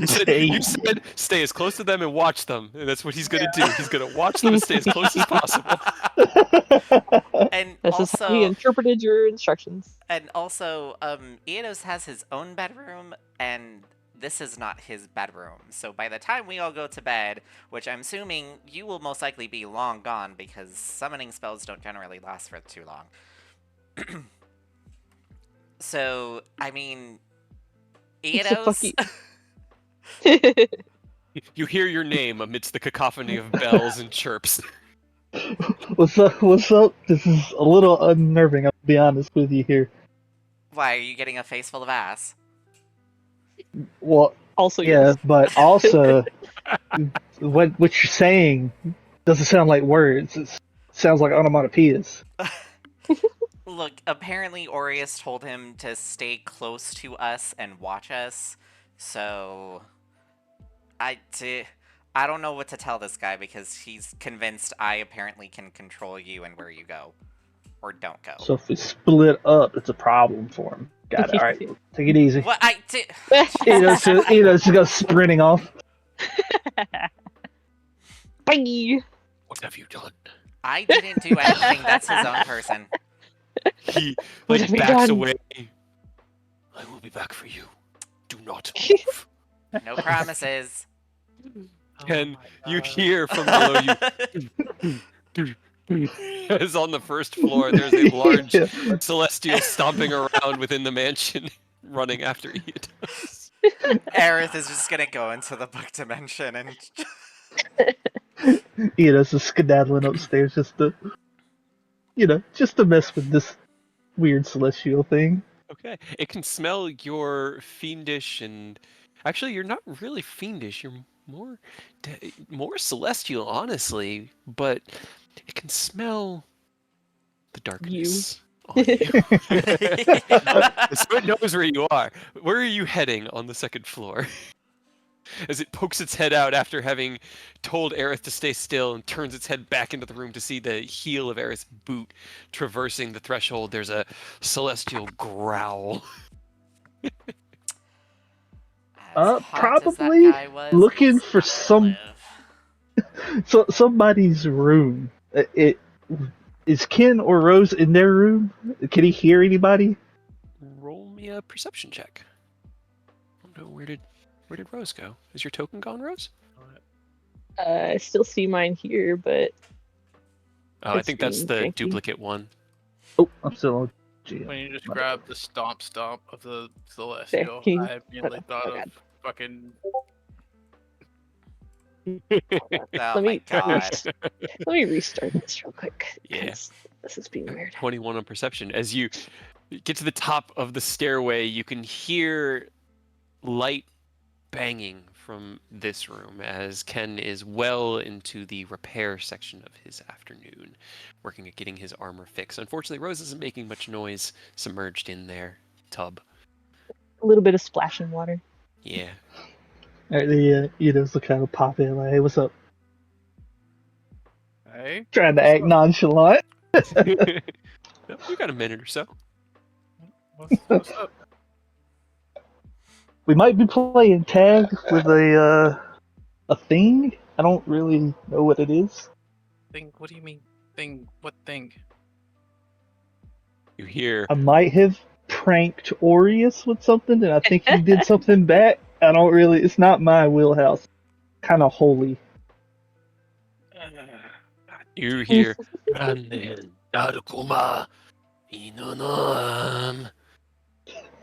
said stay as close to them and watch them. And that's what he's going to do. He's going to watch them and stay as close as possible. and This is how he also interpreted your instructions. Eodos has his own bedroom, and this is not his bedroom. So by the time we all go to bed, which I'm assuming you will most likely be long gone because summoning spells don't generally last for too long. So, I mean, Eodos... You hear your name amidst the cacophony of bells and chirps. What's up? What's up? This is a little unnerving. I'll be honest with you here. Why, are you getting a face full of ass? Well, Also, yeah, yes. but also, what you're saying doesn't sound like words. It sounds like onomatopoeias. Look, apparently Aureus told him to stay close to us and watch us, so... I don't know what to tell this guy because he's convinced I apparently can control you and where you go. Or don't go. So if we split up, it's a problem for him. Got it. All right, take it easy. What? Just go sprinting off. Bye. What have you done? I didn't do anything. That's his own person. He What like have we backs done? away. I will be back for you. Do not move. No promises. Ken, you God. hear from below you. As on the first floor, there's a large Yeah. celestial stomping around within the mansion, running after Edos. Aerith is just gonna go into the book dimension and It's just skedaddling upstairs just to mess with this weird celestial thing. Okay, it can smell your fiendish and actually, you're not really fiendish. You're more celestial, honestly, but it can smell the darkness on you. So it knows where you are. Where are you heading on the second floor? As it pokes its head out after having told Aerith to stay still and turns its head back into the room to see the heel of Aerith's boot traversing the threshold, there's a celestial growl. as hot as that Probably guy was, looking he's for not gonna live. somebody's room. It is Ken or Rose in their room? Can he hear anybody? Roll me a perception check. Oh no, where did Rose go? Is your token gone, Rose? I still see mine here, but Oh, I It's think that's being the janky. duplicate one. Oh, I'm still on GM. When you just My grab the stomp of the celestial, There. I immediately thought Oh, of God. fucking. Oh Let my me god. let me restart this real quick. Yeah. 'Cause this is being weird. 21 on perception. As you get to the top of the stairway, you can hear light banging from this room as Ken is well into the repair section of his afternoon, working at getting his armor fixed. Unfortunately, Rose isn't making much noise submerged in their tub. A little bit of splashing water. Yeah. Alright, the kind of pop in like, hey, what's up? Hey, Trying to what's act up? nonchalant. We got a minute or so. What's up? We might be playing tag with a thing. I don't really know what it is. Thing? What do you mean? Thing? What thing? You hear I might have pranked Aureus with something, and I think he did something back. I don't really. It's not my wheelhouse. Kind of holy. You hear "Randen Darukuma Inonam."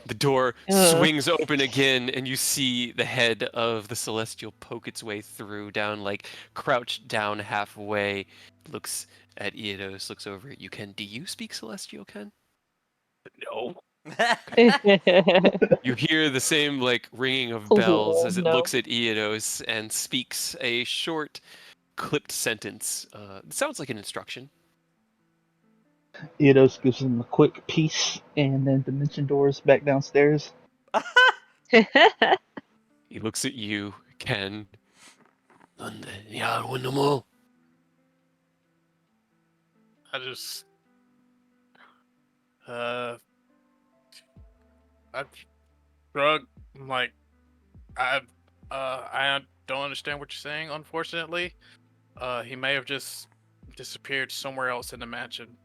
The door swings open again, and you see the head of the celestial poke its way through, down like crouched down halfway. Looks at Eidos, looks over at you, Ken. Do you speak celestial, Ken? No. You hear the same like ringing of bells as it No. looks at Eidos and speaks a short, clipped sentence. It sounds like an instruction. Eidos gives him a quick piece, and then dimension doors back downstairs. He looks at you, Ken. I just. I shrug. I'm like, I don't understand what you're saying. Unfortunately, he may have just disappeared somewhere else in the mansion.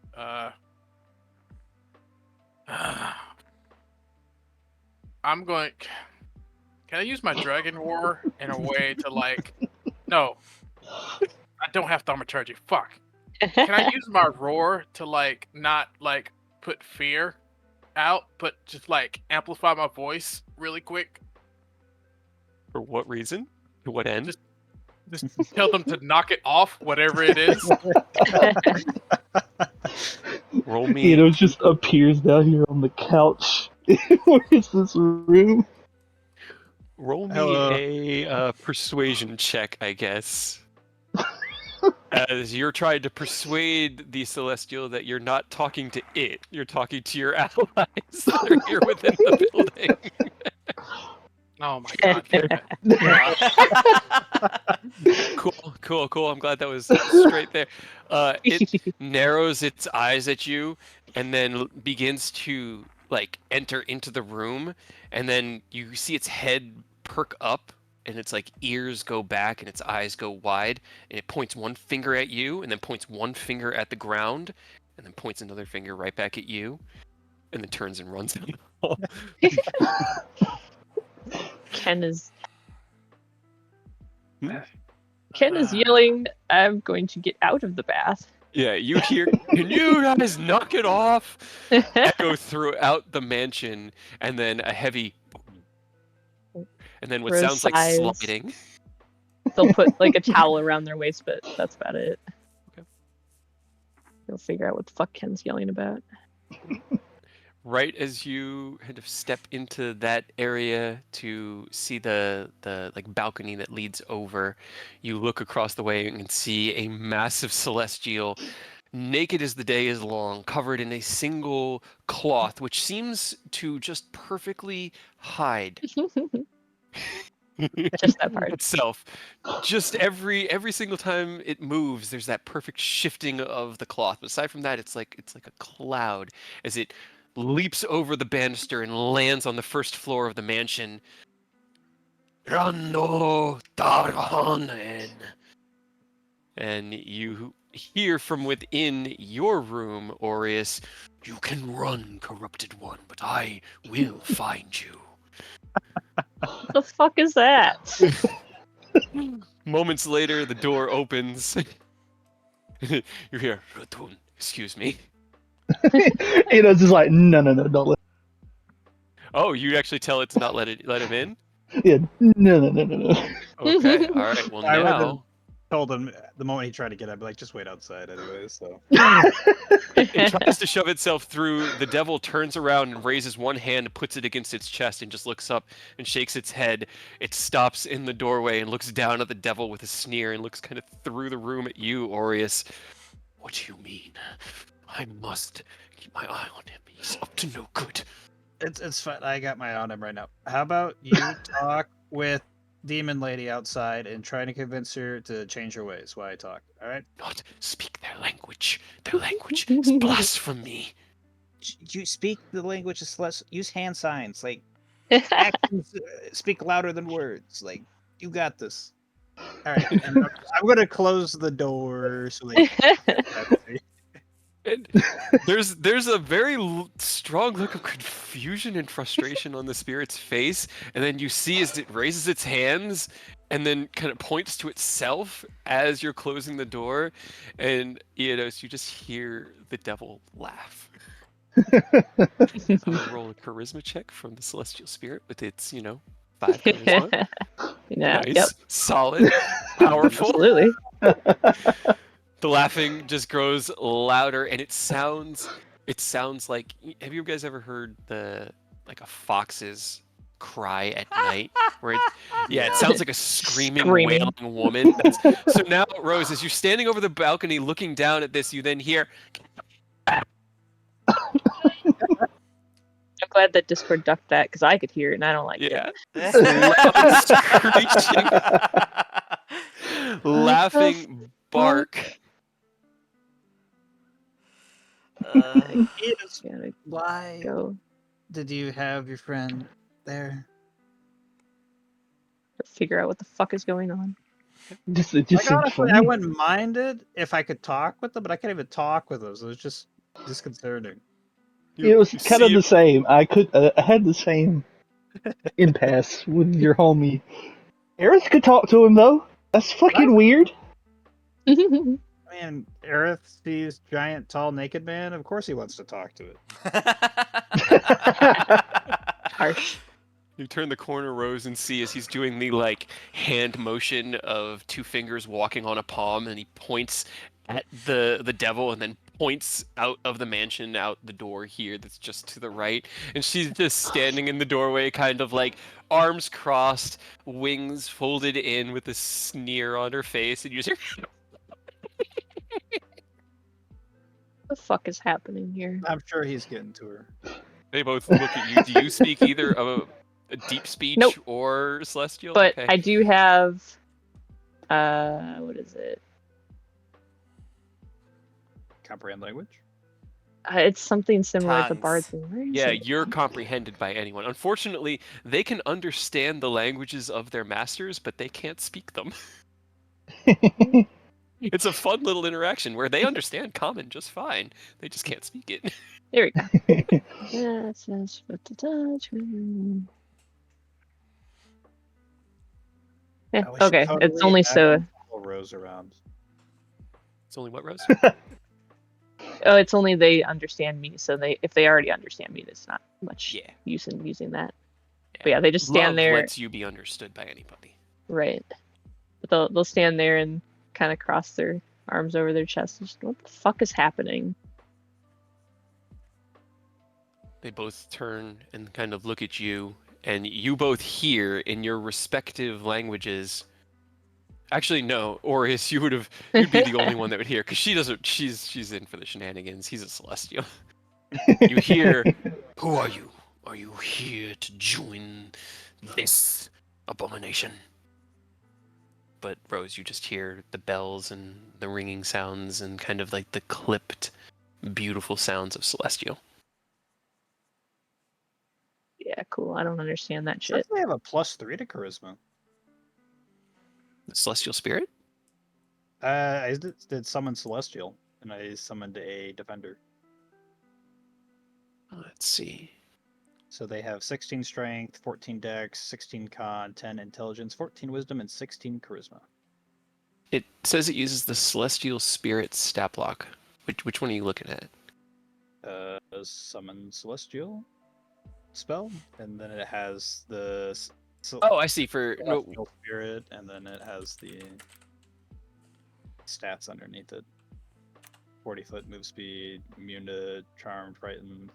I'm going. Can I use my dragon roar in a way to like? No, I don't have thaumaturgy. Fuck. Can I use my roar to like not like put fear out, but just like amplify my voice really quick? For what reason? To what end? Just tell them to knock it off, whatever it is. Roll me. Eidos just appears down here on the couch. Where is this room? Roll me Hello. a persuasion check, I guess. As you're trying to persuade the Celestial that you're not talking to it, you're talking to your allies that are here within the building. Oh my god. Damn it. Cool. I'm glad that was straight there. It narrows its eyes at you and then begins to like enter into the room, and then you see its head perk up and its like ears go back and its eyes go wide, and it points one finger at you and then points one finger at the ground, and then points another finger right back at you, and then turns and runs. Ken is Hmm? yelling, "I'm going to get out of the bath." Yeah, you hear, "Can you guys knock it off?" echo throughout the mansion, and then a heavy, and then what Rose sounds like sighs. sliding. They'll put like a towel around their waist, but that's about it. Okay. They'll figure out what the fuck Ken's yelling about. Right as you kind of step into that area to see the like balcony that leads over, you look across the way and can see a massive celestial, naked as the day is long, covered in a single cloth, which seems to just perfectly hide Just that part. itself. Just every single time it moves, there's that perfect shifting of the cloth. But aside from that, it's like a cloud as it leaps over the banister and lands on the first floor of the mansion. Rando Darhanen. And you hear from within your room, Aureus, "You can run, corrupted one, but I will find you." What the fuck is that? Moments later, the door opens. You hear, "Rotun, excuse me." Just like, no, don't let. Oh, you actually tell it to not let him in? Yeah, no. Okay, all right. Well, I would have now told him the moment he tried to get, I'd be like, just wait outside, anyways. So it tries to shove itself through. The devil turns around and raises one hand, puts it against its chest, and just looks up and shakes its head. It stops in the doorway and looks down at the devil with a sneer and looks kind of through the room at you, Aureus. "What do you mean? I must keep my eye on him. He's up to no good." it's fine. I got my eye on him right now. How about you talk with Demon Lady outside and try to convince her to change her ways while I talk. All right? "Not speak their language. Their language is blasphemy." You speak the language of celestial. Use hand signs. Like actions speak louder than words. Like you got this. All right. And I'm gonna close the door so they. And there's a very strong look of confusion and frustration on the spirit's face, and then you see as it raises its hands and then kind of points to itself as you're closing the door, and so you just hear the devil laugh. I'm gonna roll a charisma check from the celestial spirit with its 5 charisma. Yeah, Nice, yep, solid, powerful. absolutely. The laughing just grows louder, and it sounds like. Have you guys ever heard like a fox's cry at night? It sounds like a screaming, wailing woman. So now, Rose, as you're standing over the balcony looking down at this, you then hear. I'm glad that Discord ducked that because I could hear it and I don't like it. Loud screeching, laughing bark. Why Go did you have your friend there? figure out what the fuck is going on. Just Like, seems honestly, I funny. wouldn't mind it if I could talk with them, but I can't even talk with them, so it's just disconcerting. It was You kind of see the same. I had the same impasse with your homie. Aerith could talk to him though. That's fucking weird. I mean, Aerith sees giant, tall, naked man. Of course, he wants to talk to it. Harsh. You turn the corner, Rose, and see as he's doing the hand motion of 2 fingers walking on a palm, and he points at the devil and then points out of the mansion out the door here that's just to the right, and she's just standing in the doorway, kind of like arms crossed, wings folded in, with a sneer on her face, and you just hear. What the fuck is happening here? I'm sure he's getting to her. They both look at you. Do you speak either of a deep speech Nope. or celestial? But Okay. I do have what is it? Comprehend language? It's something similar to Tongues. Bard's thing. Where is Yeah, it? you're comprehended by anyone. Unfortunately, they can understand the languages of their masters, but they can't speak them. It's a fun little interaction where they understand common just fine. They just can't speak it. There we go. Yeah, it says but to touch. Yeah, We should okay. It's totally only have so. them follow Rose around. It's only what, Rose? Oh, it's only they understand me. So if they already understand me, there's not much Yeah. use in using that. But yeah, they just stand Love there. lets you be understood by anybody. Right. But they'll stand there and kind of cross their arms over their chest. Just, what the fuck is happening? They both turn and kind of look at you, and you both hear in your respective languages. Actually, no, Orius, you'd be the only one that would hear, because she doesn't. She's in for the shenanigans. He's a celestial. You hear, "Who are you? Are you here to join this abomination?" But Rose, you just hear the bells and the ringing sounds and kind of like the clipped, beautiful sounds of celestial. Yeah, cool. I don't understand that shit. They have a +3 to charisma. The celestial spirit? I did summon Celestial, and I summoned a Defender. Let's see. So they have 16 Strength, 14 Dex, 16 Con, 10 Intelligence, 14 Wisdom, and 16 Charisma. It says it uses the celestial spirit stat block. Which one are you looking at? Summon Celestial spell, and then it has the Oh, I see. For no, Celestial Spirit, and then it has the stats underneath it. 40-foot move speed, immune to Charmed, Frightened.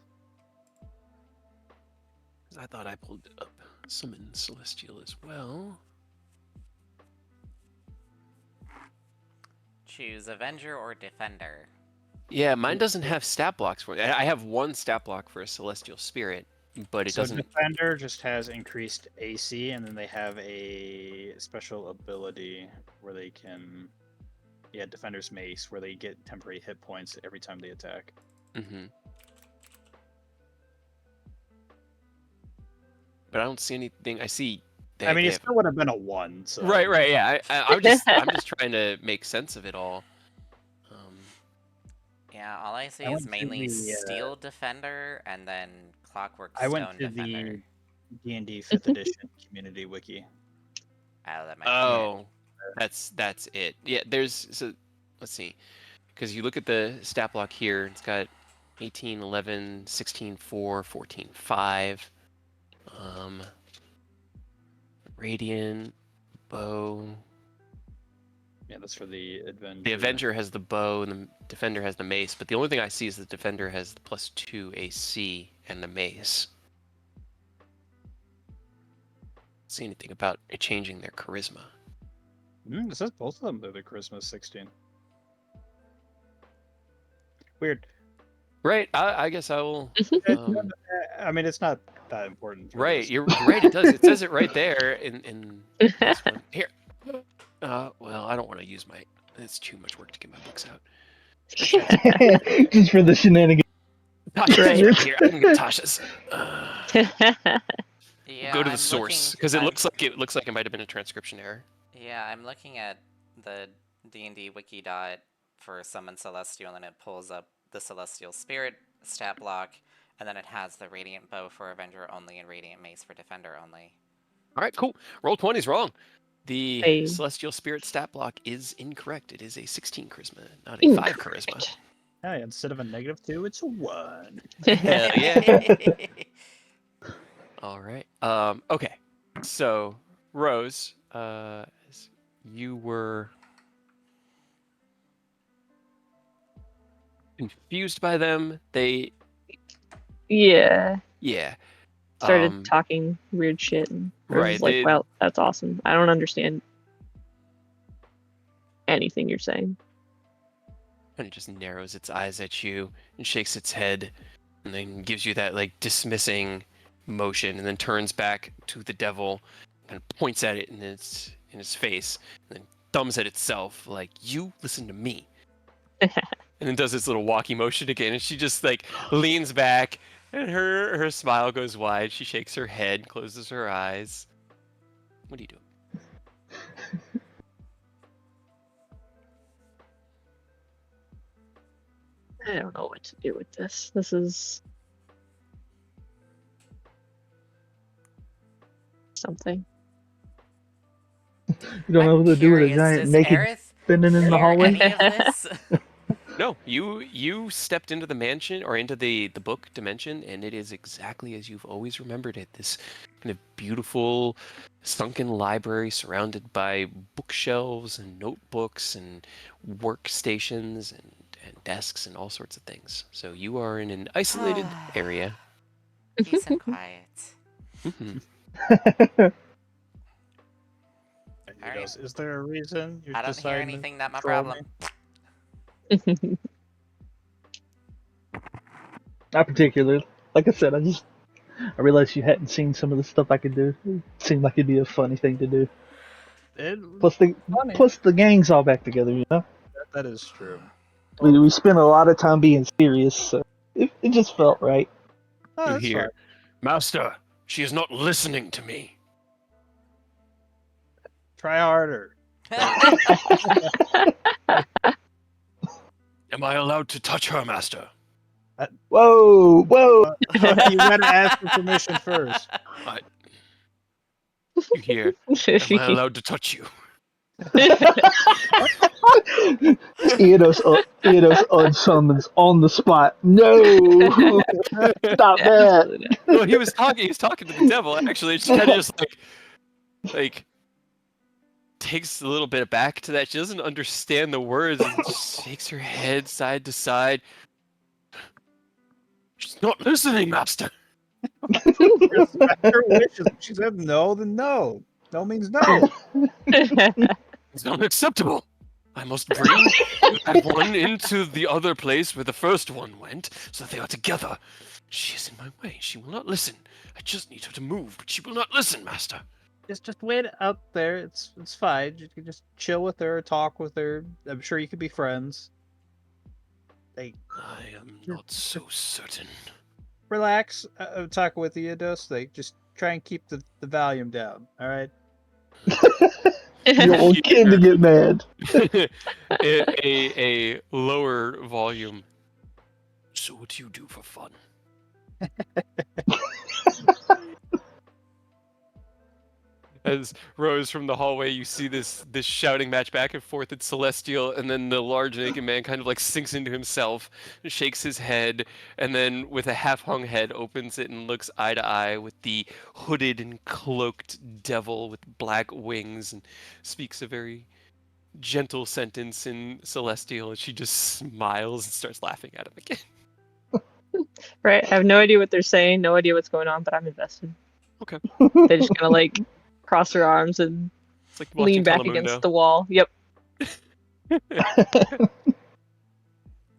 I thought I pulled it up. Summon celestial as well. Choose Avenger or Defender. Yeah, mine doesn't have stat blocks for it. I have one stat block for a celestial spirit, but it doesn't. Defender just has increased AC, and then they have a special ability where they can, Defender's Mace, where they get temporary hit points every time they attack. Mm-hmm. But I don't see anything. I see. It still would have been a 1. So. Right. Yeah, I'm just trying to make sense of it all. Yeah, all I see I is went to mainly the, Steel Defender and then Clockwork I Stone went to Defender. the D&D 5th edition community wiki. Oh, that might Oh, that's it. Yeah, let's see. Because you look at the stat block here, it's got 18, 11, 16, 4, 14, 5. Radiant, bow. Yeah, that's for the Avenger. The Avenger has the bow and the Defender has the mace, but the only thing I see is the Defender has the +2 AC and the mace. Don't see anything about it changing their charisma. It says both of them, they're the Charisma 16. Weird. Right, I guess I will. It's not that important. Right, you're right. It does. It says it right there in this one. Here. Well, I don't want to use my. It's too much work to get my books out. Just for the shenanigans. Tasha's Right. right here. I can get Tasha's. Yeah, Go to the I'm source looking- because it I'm- looks like it might have been a transcription error. Yeah, I'm looking at the D&D wiki dot for Summon Celestial, and it pulls up the Celestial Spirit stat block, and then it has the Radiant Bow for Avenger only and Radiant Mace for Defender only. All right, cool. Roll 20's wrong. The Hey. Celestial Spirit stat block is incorrect. It is a 16 charisma, not a 5 charisma. Incorrect. Yeah, instead of a -2, it's a 1. Hell yeah. All right. Okay. So, Rose, you were confused by them. Yeah. Yeah. Started talking weird shit, and Rose right, was like, they- "Well, that's awesome. I don't understand anything you're saying." And it just narrows its eyes at you and shakes its head and then gives you that like dismissing motion and then turns back to the devil and points at it in his face and then thumbs at itself like, you listen to me. And then does this little walkie motion again, and she just like leans back and her smile goes wide. She shakes her head, closes her eyes. What are you doing? I don't know what to do with this. This is something. You don't know I'm what to do with a curious, giant does naked Aerith spinning in the hear hallway. any of this? No, you stepped into the mansion or into the book dimension, and it is exactly as you've always remembered it. This kind of beautiful, sunken library surrounded by bookshelves and notebooks and workstations and desks and all sorts of things. So you are in an isolated area. Peace and quiet. Mhm. Alright. Is there a reason you're I don't hear deciding to anything, not my troll problem. me? Not particularly. Like I said, I realized you hadn't seen some of the stuff I could do. It seemed like it'd be a funny thing to do. It, Plus funny. the gang's all back together, you know? That is true. We spent a lot of time being serious, so it just felt right. Oh, You that's hear, fine. Master, she is not listening to me. Try harder. Am I allowed to touch her, Master? Whoa! You gotta ask for permission first. You hear, am I allowed to touch you? Eidos unsummons on the spot. No! Stop that! Absolutely not. Well, he was talking to the devil, actually. She kind of just like takes a little bit back to that. She doesn't understand the words and shakes her head side to side. She's not listening, Master. Respect her wishes. If she said no, then no. No means no. It's unacceptable. I must bring that one into the other place where the first one went, so that they are together. She is in my way. She will not listen. I just need her to move, but she will not listen, Master. Just wait out there. It's fine. You can just chill with her, talk with her. I'm sure you could be friends. Like, I am not so certain. relax. I'm talking with you, Dos. Like, just try and keep the volume down. All right. You don't want Ken to get mad. a lower volume. So what do you do for fun? As Rose from the hallway, you see this shouting match back and forth at Celestial, and then the large naked man kind of like sinks into himself, shakes his head, and then with a half-hung head opens it and looks eye to eye with the hooded and cloaked devil with black wings and speaks a very gentle sentence in Celestial, and she just smiles and starts laughing at him again. Right. I have no idea what they're saying, no idea what's going on, but I'm invested. Okay. They just kind of like cross their arms and It's like watching lean back Telemundo. against the wall. Yep.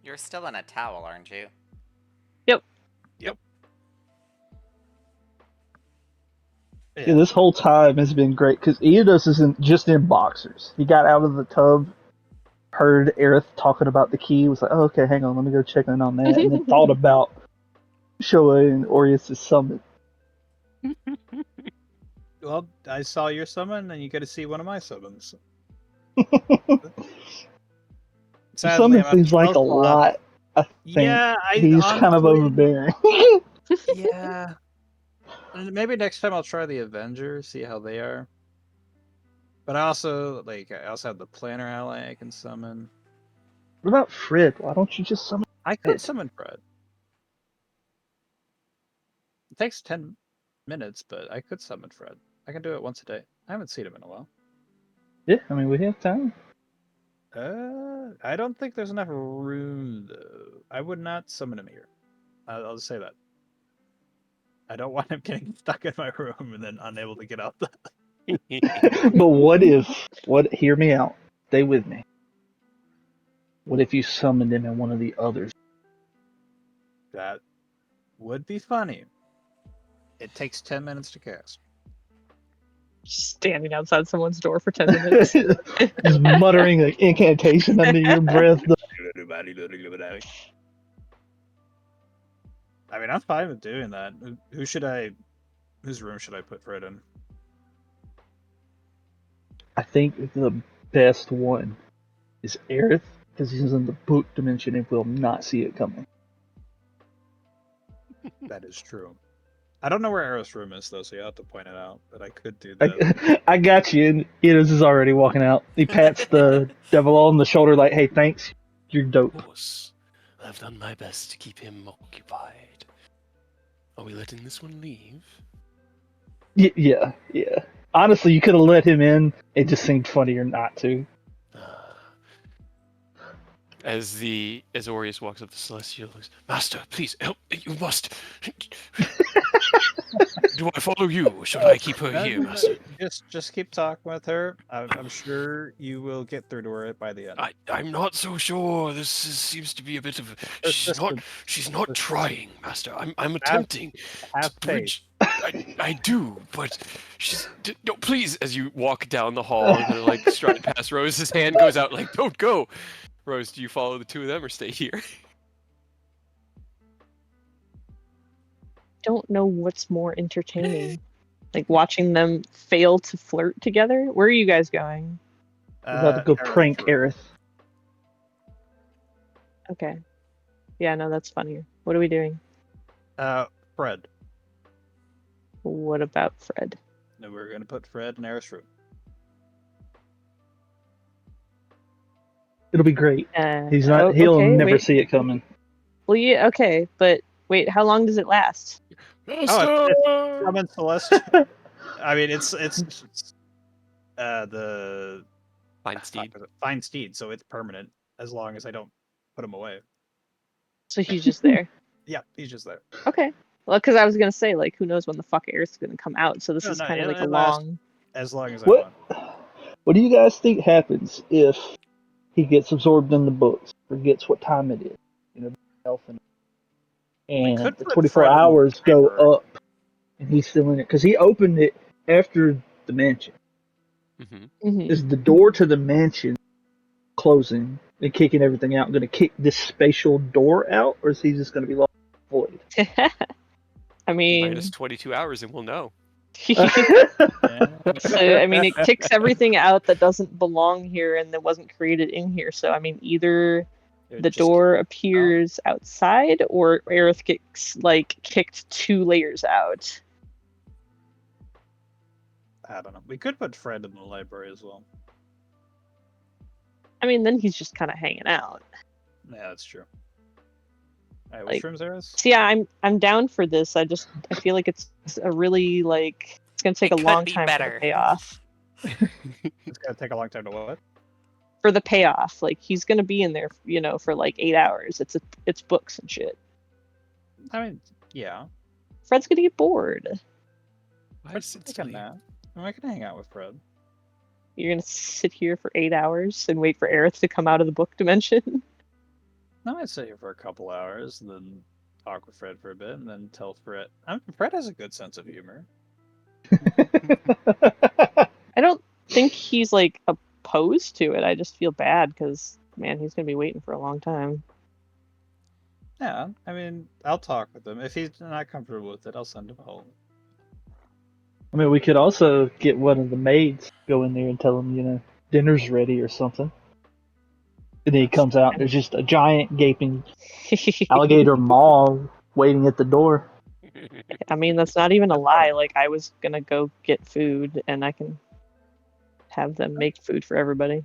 You're still in a towel, aren't you? Yeah, this whole time has been great because Eidos isn't just in boxers. He got out of the tub, heard Aerith talking about the key, was like, oh, okay, hang on, let me go check in on that, and then thought about Showa and Aureus' summon. Well, I saw your summon, and you get to see one of my summons. Summon I'm seems like a lot. I think Yeah, he's kind of overbearing. Yeah. And maybe next time I'll try the Avengers, see how they are. But I also have the Planner ally I can summon. What about Fred? Why don't you just summon? I could summon Fred. It takes 10 minutes, but I could summon Fred. I can do it once a day. I haven't seen him in a while. Yeah, I mean, we have time. I don't think there's enough room, though. I would not summon him here. I'll just say that. I don't want him getting stuck in my room and then unable to get out. But hear me out. Stay with me. What if you summoned him in one of the others? That would be funny. It takes 10 minutes to cast. Standing outside someone's door for 10 minutes. Just muttering an incantation under your breath. I mean, I'm fine with doing that. Whose room should I put Fred in? I think the best one is Aerith, because he's in the book dimension and will not see it coming. That is true. I don't know where Aerith's room is though, so you have to point it out. But I could do that. I got you. And Enos is already walking out. He pats the devil on the shoulder like, "Hey, thanks. You're dope." Of course, I've done my best to keep him occupied. Are we letting this one leave? Yeah. Honestly, you could have let him in. It just seemed funnier not to. As Aureus walks up to Celestial, looks, Master, please help! You must. Do I follow you, or should I keep her here, Master? Just keep talking with her. I'm sure you will get through to her by the end. I'm not so sure. Seems to be a bit of. Just She's not just- trying, Master. I'm attempting have to bridge. I do, but she's. No, please. As you walk down the hall, and like stride past Rose, his hand goes out like, "Don't go." Rose, do you follow the two of them or stay here? Don't know what's more entertaining. Like watching them fail to flirt together? Where are you guys going? We're about to go Aerith's prank room. Aerith. Okay. Yeah, no, that's funnier. What are we doing? Fred. What about Fred? No, we're gonna put Fred in Aerith's room. It'll be great. He's not. Oh, He'll okay, never wait. see it coming. Well, yeah, okay, but wait, how long does it last? Master! Summon Celestial. I mean, it's the Fine steed. fine steed, so it's permanent as long as I don't put him away. So he's just there. Yeah, he's just there. Okay. Well, because I was gonna say, like, who knows when the fuck Air's gonna come out? So this No, is no, kind of like a it lasts- long. As long as I What? want. What do you guys think happens if he gets absorbed in the books, forgets what time it is, health and could the put 24 Fred in the hours go library. up, and he's still in it because he opened it after the mansion. Mm-hmm. Mhm. Is the door to the mansion closing and kicking everything out going to kick this spatial door out, or is he just going to be lost in the void? I mean, Minus 22 hours and we'll know. Yeah. so I mean, it kicks everything out that doesn't belong here and that wasn't created in here. So I mean, either It the just- door appears outside, or Aerith gets like kicked 2 layers out. I don't know. We could put Fred in the library as well. I mean, then he's just kind of hanging out. Yeah, that's true. Alright, Like- which room's theirs? So yeah, I'm down for this. I feel like it's a really like it's gonna take It a could long be time for better. the payoff. It's gonna take a long time to what? For the payoff, like he's gonna be in there, for like 8 hours. It's books and shit. I mean, yeah. Fred's gonna get bored. Fred's taking that. I can hang out with Fred. You're gonna sit here for 8 hours and wait for Aerith to come out of the book dimension. I might sit here for a couple hours and then talk with Fred for a bit and then tell Fred. Fred has a good sense of humor. I don't think he's like opposed to it. I just feel bad because man, he's gonna be waiting for a long time. Yeah, I mean, I'll talk with him. If he's not comfortable with it, I'll send him home. I mean, we could also get one of the maids go in there and tell him, dinner's ready or something. And then he comes out, and there's just a giant gaping alligator maw waiting at the door. I mean, that's not even a lie. Like I was gonna go get food, and I can have them make food for everybody.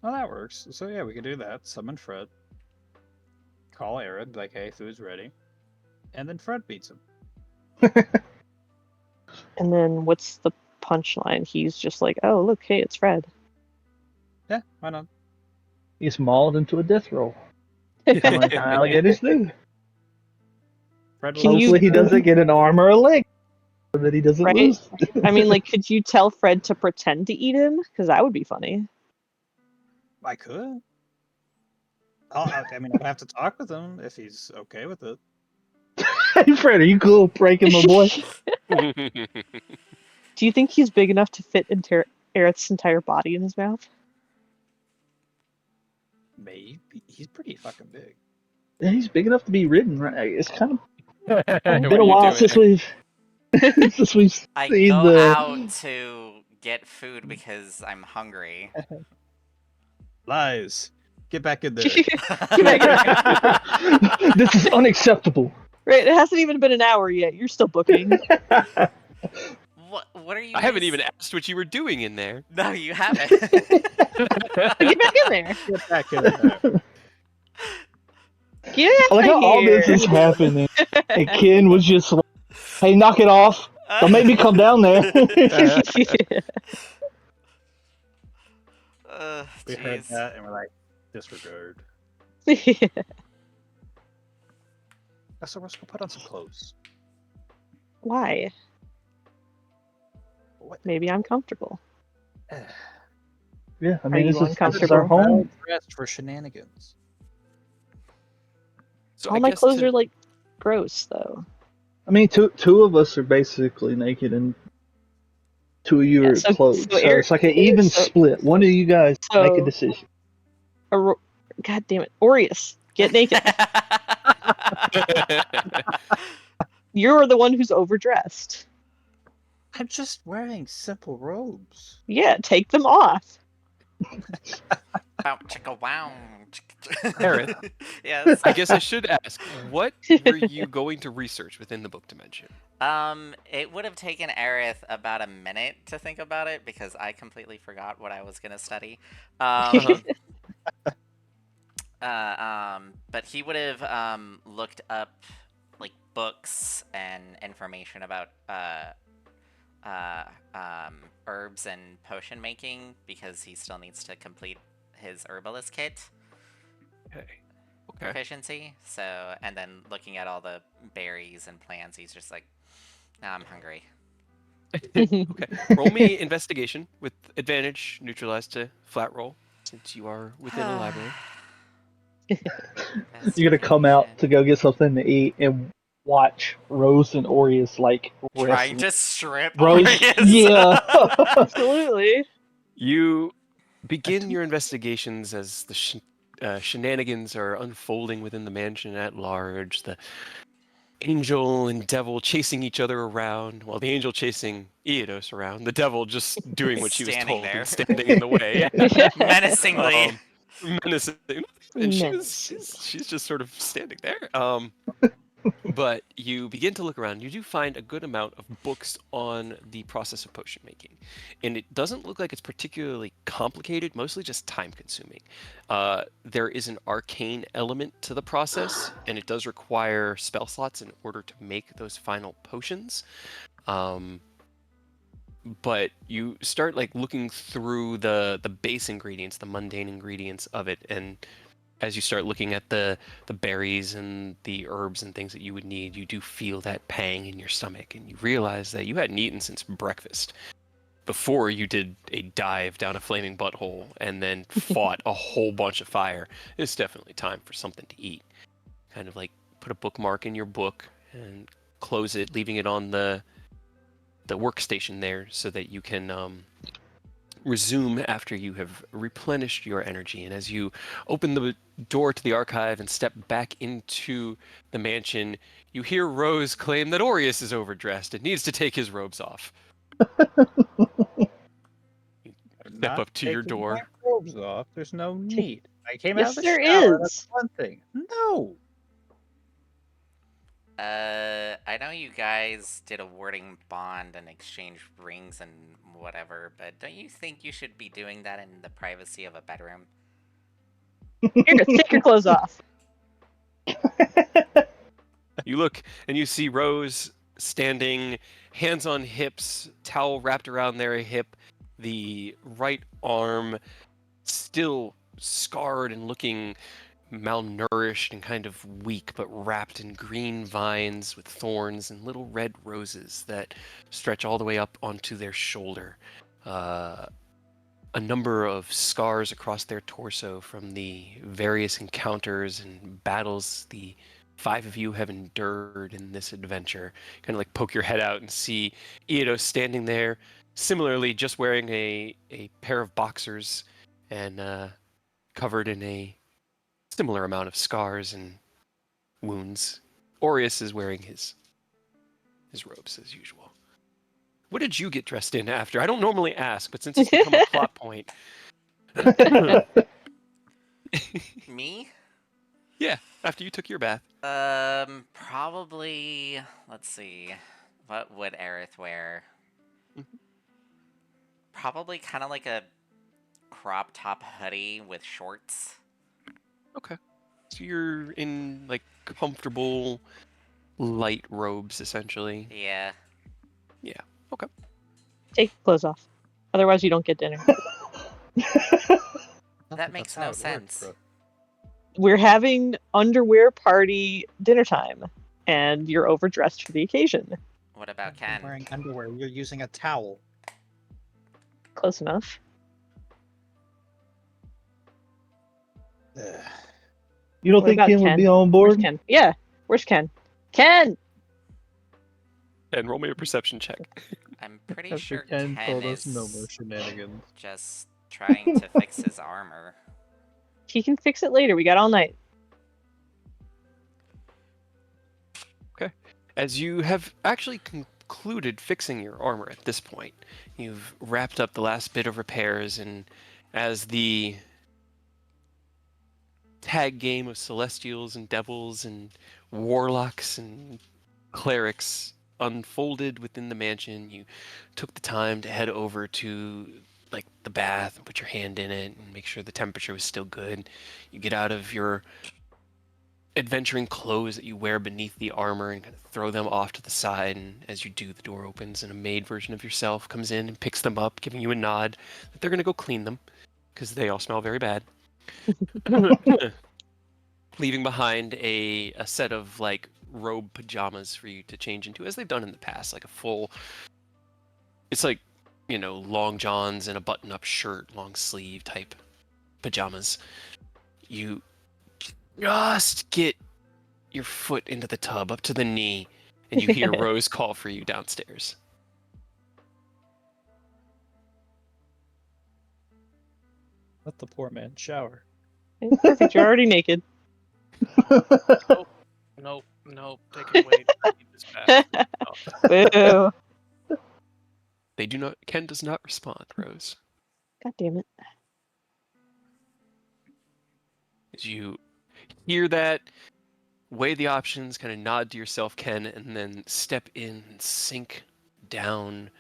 Well, that works. So yeah, we could do that. Summon Fred. Call Aaron, like, hey, food's ready. And then Fred beats him. And then what's the punchline? He's just like, oh look, hey, it's Fred. Yeah, why not? He's mauled into a death roll. Like how alligators do. Fred Can will you- Hopefully he doesn't get an arm or a leg, so that he doesn't Right? lose. I mean, like, could you tell Fred to pretend to eat him? Because that would be funny. I could. I mean, I'd have to talk with him if he's okay with it. Hey Fred, are you cool pranking my boy? Do you think he's big enough to fit into Aerith's entire body in his mouth? Maybe. He's pretty fucking big. Yeah, he's big enough to be ridden, right? It's kind of What been are a you while doing since there? we've I seen go the. out to get food because I'm hungry. Lies. Get back in there. This is unacceptable. Right, it hasn't even been an hour yet. You're still booking. What are you? I haven't guys- even asked what you were doing in there. No, you haven't. Get back in there. Get back in there. Get out I like of how all this here. is happening, and Ken was just like, "Hey, knock it off! Don't make me come down there." We heard Jeez. that and we're like, disregard. So let's go put on some clothes. Why? What? Maybe I'm comfortable. Yeah, I Are mean, you this is uncomfortable? our home. Well dressed for shenanigans. So All I my guess clothes to- are like gross though. I mean, two of us are basically naked, and two of you Yeah, are so- clothed. so So, Eric- it's like an even so- split. One of you guys make a So- decision. God damn it, Aureus, get naked. You're the one who's overdressed. I'm just wearing simple robes. Yeah, take them off. Bow, chicka, wow. Aerith. Yes. I guess I should ask, what were you going to research within the book dimension? It would have taken Aerith about a minute to think about it because I completely forgot what I was gonna study. But he would have looked up like books and information about herbs and potion making because he still needs to complete his herbalist kit Okay. proficiency. So, and then looking at all the berries and plants, he's just like, now I'm hungry. Okay. Roll me investigation with advantage, neutralized to flat roll, since you are within a library. You're gonna come out to go get something to eat and watch Rose and Aureus like trying wrestling. to strip Rose, Aureus. yeah. Absolutely. You begin your investigations as the shenanigans are unfolding within the mansion at large. The angel and devil chasing each other around, while the angel chasing Eodos around. The devil just doing what she was Standing told there. and standing in the way. Menacingly. Menacing. And she's just sort of standing there. But you begin to look around. You do find a good amount of books on the process of potion making. And it doesn't look like it's particularly complicated, mostly just time consuming. There is an arcane element to the process, and it does require spell slots in order to make those final potions. But you start like looking through the base ingredients, the mundane ingredients of it, and as you start looking at the berries and the herbs and things that you would need, you do feel that pang in your stomach, and you realize that you hadn't eaten since breakfast. Before you did a dive down a flaming butthole and then fought a whole bunch of fire. It's definitely time for something to eat. Kind of like put a bookmark in your book and close it, leaving it on the workstation there so that you can resume after you have replenished your energy. And as you open the door to the archive and step back into the mansion, you hear Rose claim that Aureus is overdressed and needs to take his robes off. Step up to your door. My robes off. There's no need. I came out Yes, of the there shower. is. That's one thing. No. I know you guys did a warding bond and exchanged rings and whatever, but don't you think you should be doing that in the privacy of a bedroom? Here, take your clothes off. You look and you see Rose standing, hands on hips, towel wrapped around their hip, the right arm still scarred and looking malnourished and kind of weak, but wrapped in green vines with thorns and little red roses that stretch all the way up onto their shoulder. A number of scars across their torso from the various encounters and battles the 5 of you have endured in this adventure. Kind of like poke your head out and see Eodos standing there, similarly just wearing a pair of boxers and covered in a similar amount of scars and wounds. Aureus is wearing his robes as usual. What did you get dressed in after? I don't normally ask, but since it's become a plot point. Me? Yeah, after you took your bath. Probably. Let's see. What would Aerith wear? Mhm. Probably kind of like a crop top hoodie with shorts. Okay. So you're in like comfortable light robes essentially. Yeah. Yeah. Okay. Take your clothes off. Otherwise, you don't get dinner. That makes no sense. We're having underwear party dinner time, and you're overdressed for the occasion. What about I'm Ken? wearing underwear. You're using a towel. Close enough. Ugh. You don't What think about Ken would Ken? be on Where's board? Ken? Yeah, where's Ken? Ken! And roll me a perception check. I'm pretty After sure Ken Ken told us is no more shenanigans. just trying to fix his armor. He can fix it later. We got all night. As you have actually concluded fixing your armor at this point, you've wrapped up the last bit of repairs, and as the tag game of celestials and devils and warlocks and clerics unfolded within the mansion, you took the time to head over to like the bath and put your hand in it and make sure the temperature was still good. You get out of your adventuring clothes that you wear beneath the armor and kind of throw them off to the side, and as you do, the door opens and a maid version of yourself comes in and picks them up, giving you a nod that they're going to go clean them because they all smell very bad. Leaving behind a set of like robe pajamas for you to change into, as they've done in the past, like a full, it's like, you know, long johns and a button-up shirt, long sleeve type pajamas. You just get your foot into the tub up to the knee, and you hear Rose call for you downstairs. Let the poor man shower. Perfect, you're already naked. Nope, take it away. I need this back. Boo. They do not. Ken does not respond. Rose, God damn it. as you hear that, weigh the options, kind of nod to yourself, Ken, and then step in and sink down,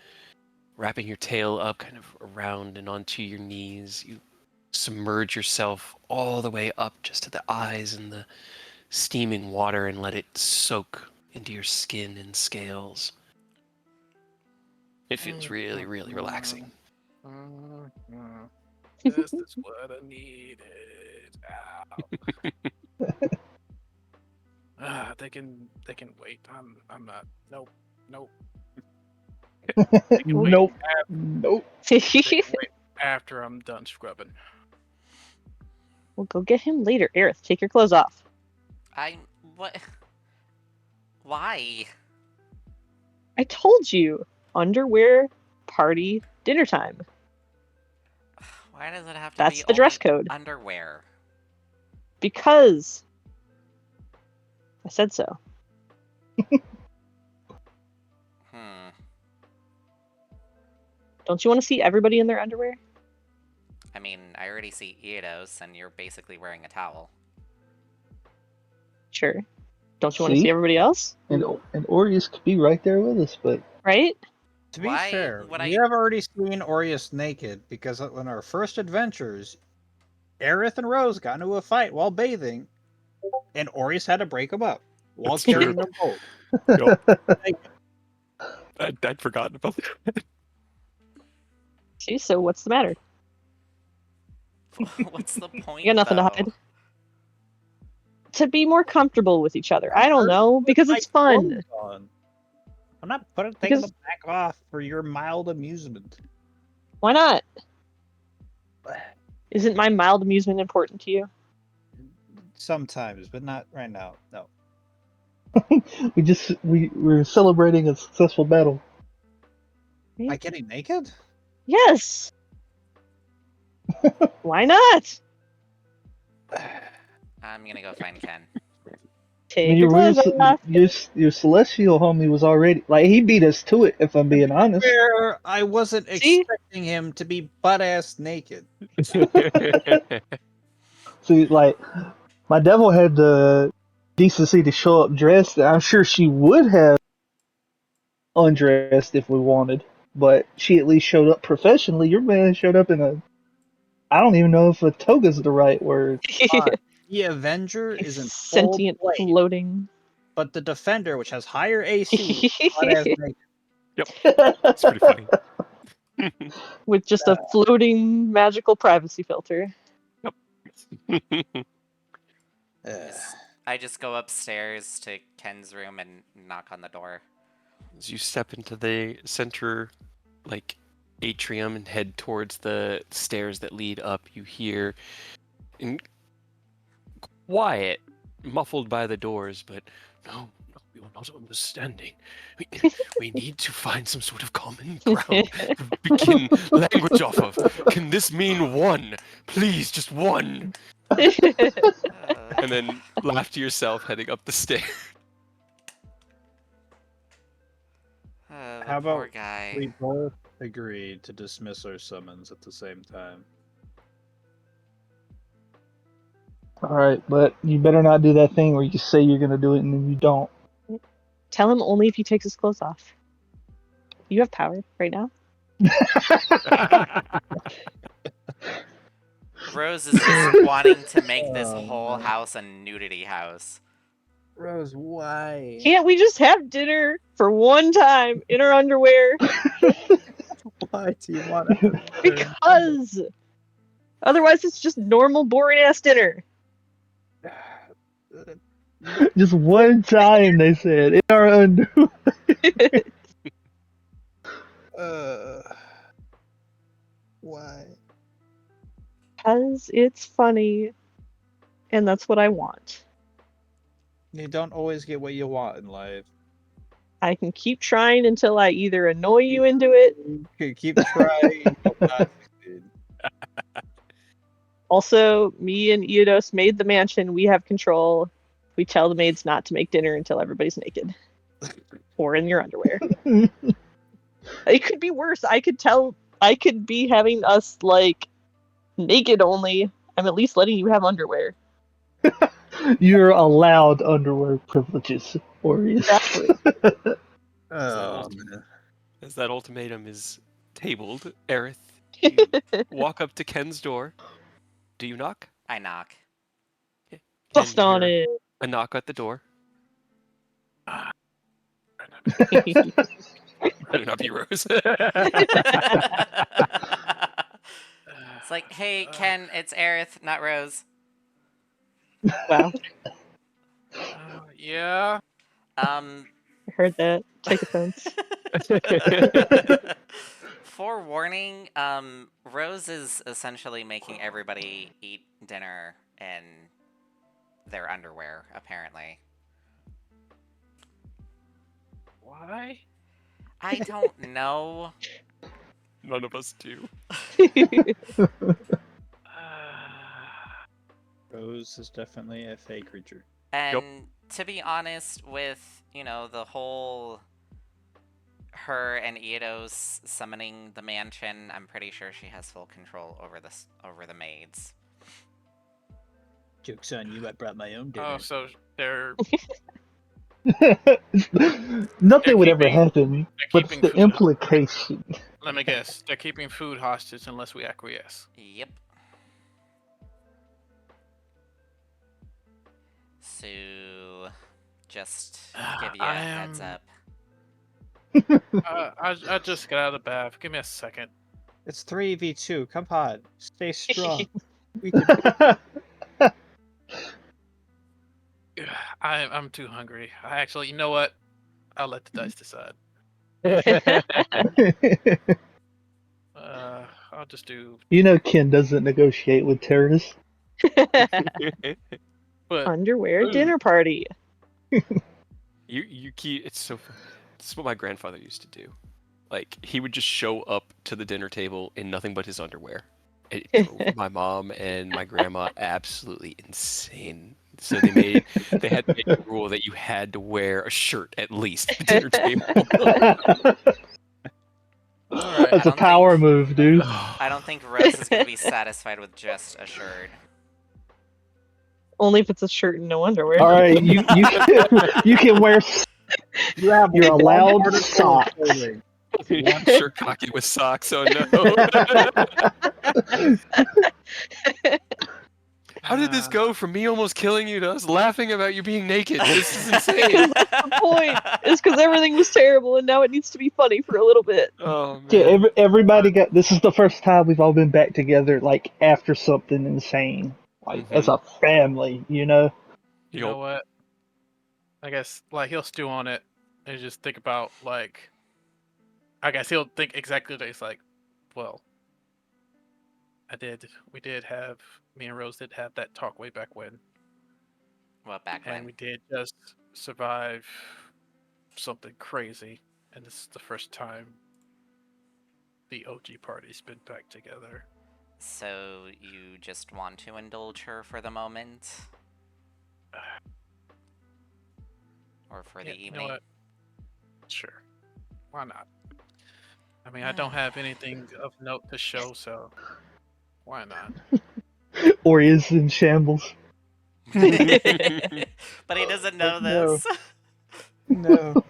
wrapping your tail up kind of around and onto your knees. You submerge yourself all the way up just to the eyes in the steaming water and let it soak into your skin and scales. It feels really, really relaxing. This is what I needed. Ow. They can wait. I'm not. Nope. They can wait Nope. Nope. They can wait after I'm done scrubbing. We'll go get him later. Aerith, take your clothes off. What? Why? I told you. Underwear party dinner time. Why does it have to That's be the dress only code. underwear? Because I said so. Don't you want to see everybody in their underwear? I mean, I already see Eidos, and you're basically wearing a towel. Sure. Don't you want to See? see everybody else? And Aureus could be right there with us, but Right? To be Why fair, would we I- have already seen Aureus naked because on our first adventures, Aerith and Rose got into a fight while bathing, and Aureus had to break them up while That's true. carrying them both. I'd forgotten about that. See, so what's the matter? What's the point? You got nothing to though? hide. To be more comfortable with each other. I don't know, because My it's fun. clothes on. I'm not taking Because- them back off for your mild amusement. Why not? Isn't my mild amusement important to you? Sometimes, but not right now. No. we're celebrating a successful battle. By getting naked? Yes. Why not? I'm gonna go find Ken. Take your clothes off. Your celestial homie was already like he beat us to it. If I'm being honest, Where I wasn't See? expecting him to be butt ass naked. See, like, my devil had the decency to show up dressed, and I'm sure she would have undressed if we wanted, but she at least showed up professionally. Your man showed up in a, I don't even know if a toga's the right word. The Avenger is in full Sentient plate, floating. but the Defender, which has higher AC, not as naked. It's pretty funny. With just a floating magical privacy filter. I just go upstairs to Ken's room and knock on the door. As you step into the center, like, atrium and head towards the stairs that lead up, you hear in quiet, muffled by the doors, but no, you're not understanding. We need to find some sort of common ground to begin language off of. Can this mean one? Please, just one. And then laugh to yourself heading up the stairs. The How poor about guy. we both agree to dismiss our summons at the same time? Alright, but you better not do that thing where you say you're gonna do it and then you don't. Tell him only if he takes his clothes off. You have power right now. Rose is just wanting to make this whole house a nudity house. Rose, why? Can't we just have dinner for one time in our underwear? Why do you want to? Because otherwise it's just normal boring ass dinner. Just one time, they said, in our underwear. Why? Because it's funny. And that's what I want. You don't always get what you want in life. I can keep trying until I either annoy you into it. You keep trying. You'll not succeed. Also, me and Eodos made the mansion. We have control. We tell the maids not to make dinner until everybody's naked. Or in your underwear. It could be worse. I could be having us, like, naked only. I'm at least letting you have underwear. You're allowed underwear privileges, Aureus. Exactly. Oh, man. As that ultimatum is tabled, Aerith, you walk up to Ken's door. Do you knock? I knock. Bust Ken, you on hear it. a knock at the door. Better not be Rose. It's like, hey, Ken, it's Aerith, not Rose. Wow, Yeah. Um, I heard that. Take offense. Forewarning, Rose is essentially making everybody eat dinner in their underwear, apparently. Why? I don't know. None of us do. Rose is definitely a fake creature. And to be honest, with, the whole her and Eidos summoning the mansion, I'm pretty sure she has full control over the maids. Joke's on you, I brought my own dinner. Oh, so they're Nothing would ever keeping- happen, but it's keeping the food. implication. Let me guess. They're keeping food hostage unless we acquiesce. Yep. So, just give you a heads up. I just got out of the bath. Give me a second. It's 3v2. Come on. Stay strong. We can... I'm too hungry. I actually, you know what? I'll let the dice decide. I'll just do. You know Ken doesn't negotiate with terrorists. But Underwear food. dinner party. You keep. It's so. This is what my grandfather used to do. Like, he would just show up to the dinner table in nothing but his underwear. It drove my mom and my grandma absolutely insane. So they had to make a rule that you had to wear a shirt at least at the dinner table. Alright, That's a power move, dude. I don't think Rose is going to be satisfied with just a shirt. Only if it's a shirt and no underwear. All right, you can wear. You have You're one allowed article of socks. clothing. Shirt pocket with socks. Oh no! How did this go from me almost killing you to us laughing about you being naked? This is insane. That's the point. It's because everything was terrible, and now it needs to be funny for a little bit. Oh Yeah, man. everybody got. This is the first time we've all been back together, like after something insane, like as a family. You know what? I guess like he'll stew on it and just think about like. I guess he'll think exactly what he's like. Well, me and Rose did have that talk way back when, Well, back and when. we did just survive something crazy, and this is the first time the OG party's been back together. So you just want to indulge her for the moment? Or for the Yeah, you evening? know what? Sure. Why not? I mean, I don't have anything of note to show, so why not? Or is in shambles. But he doesn't know No. this. No.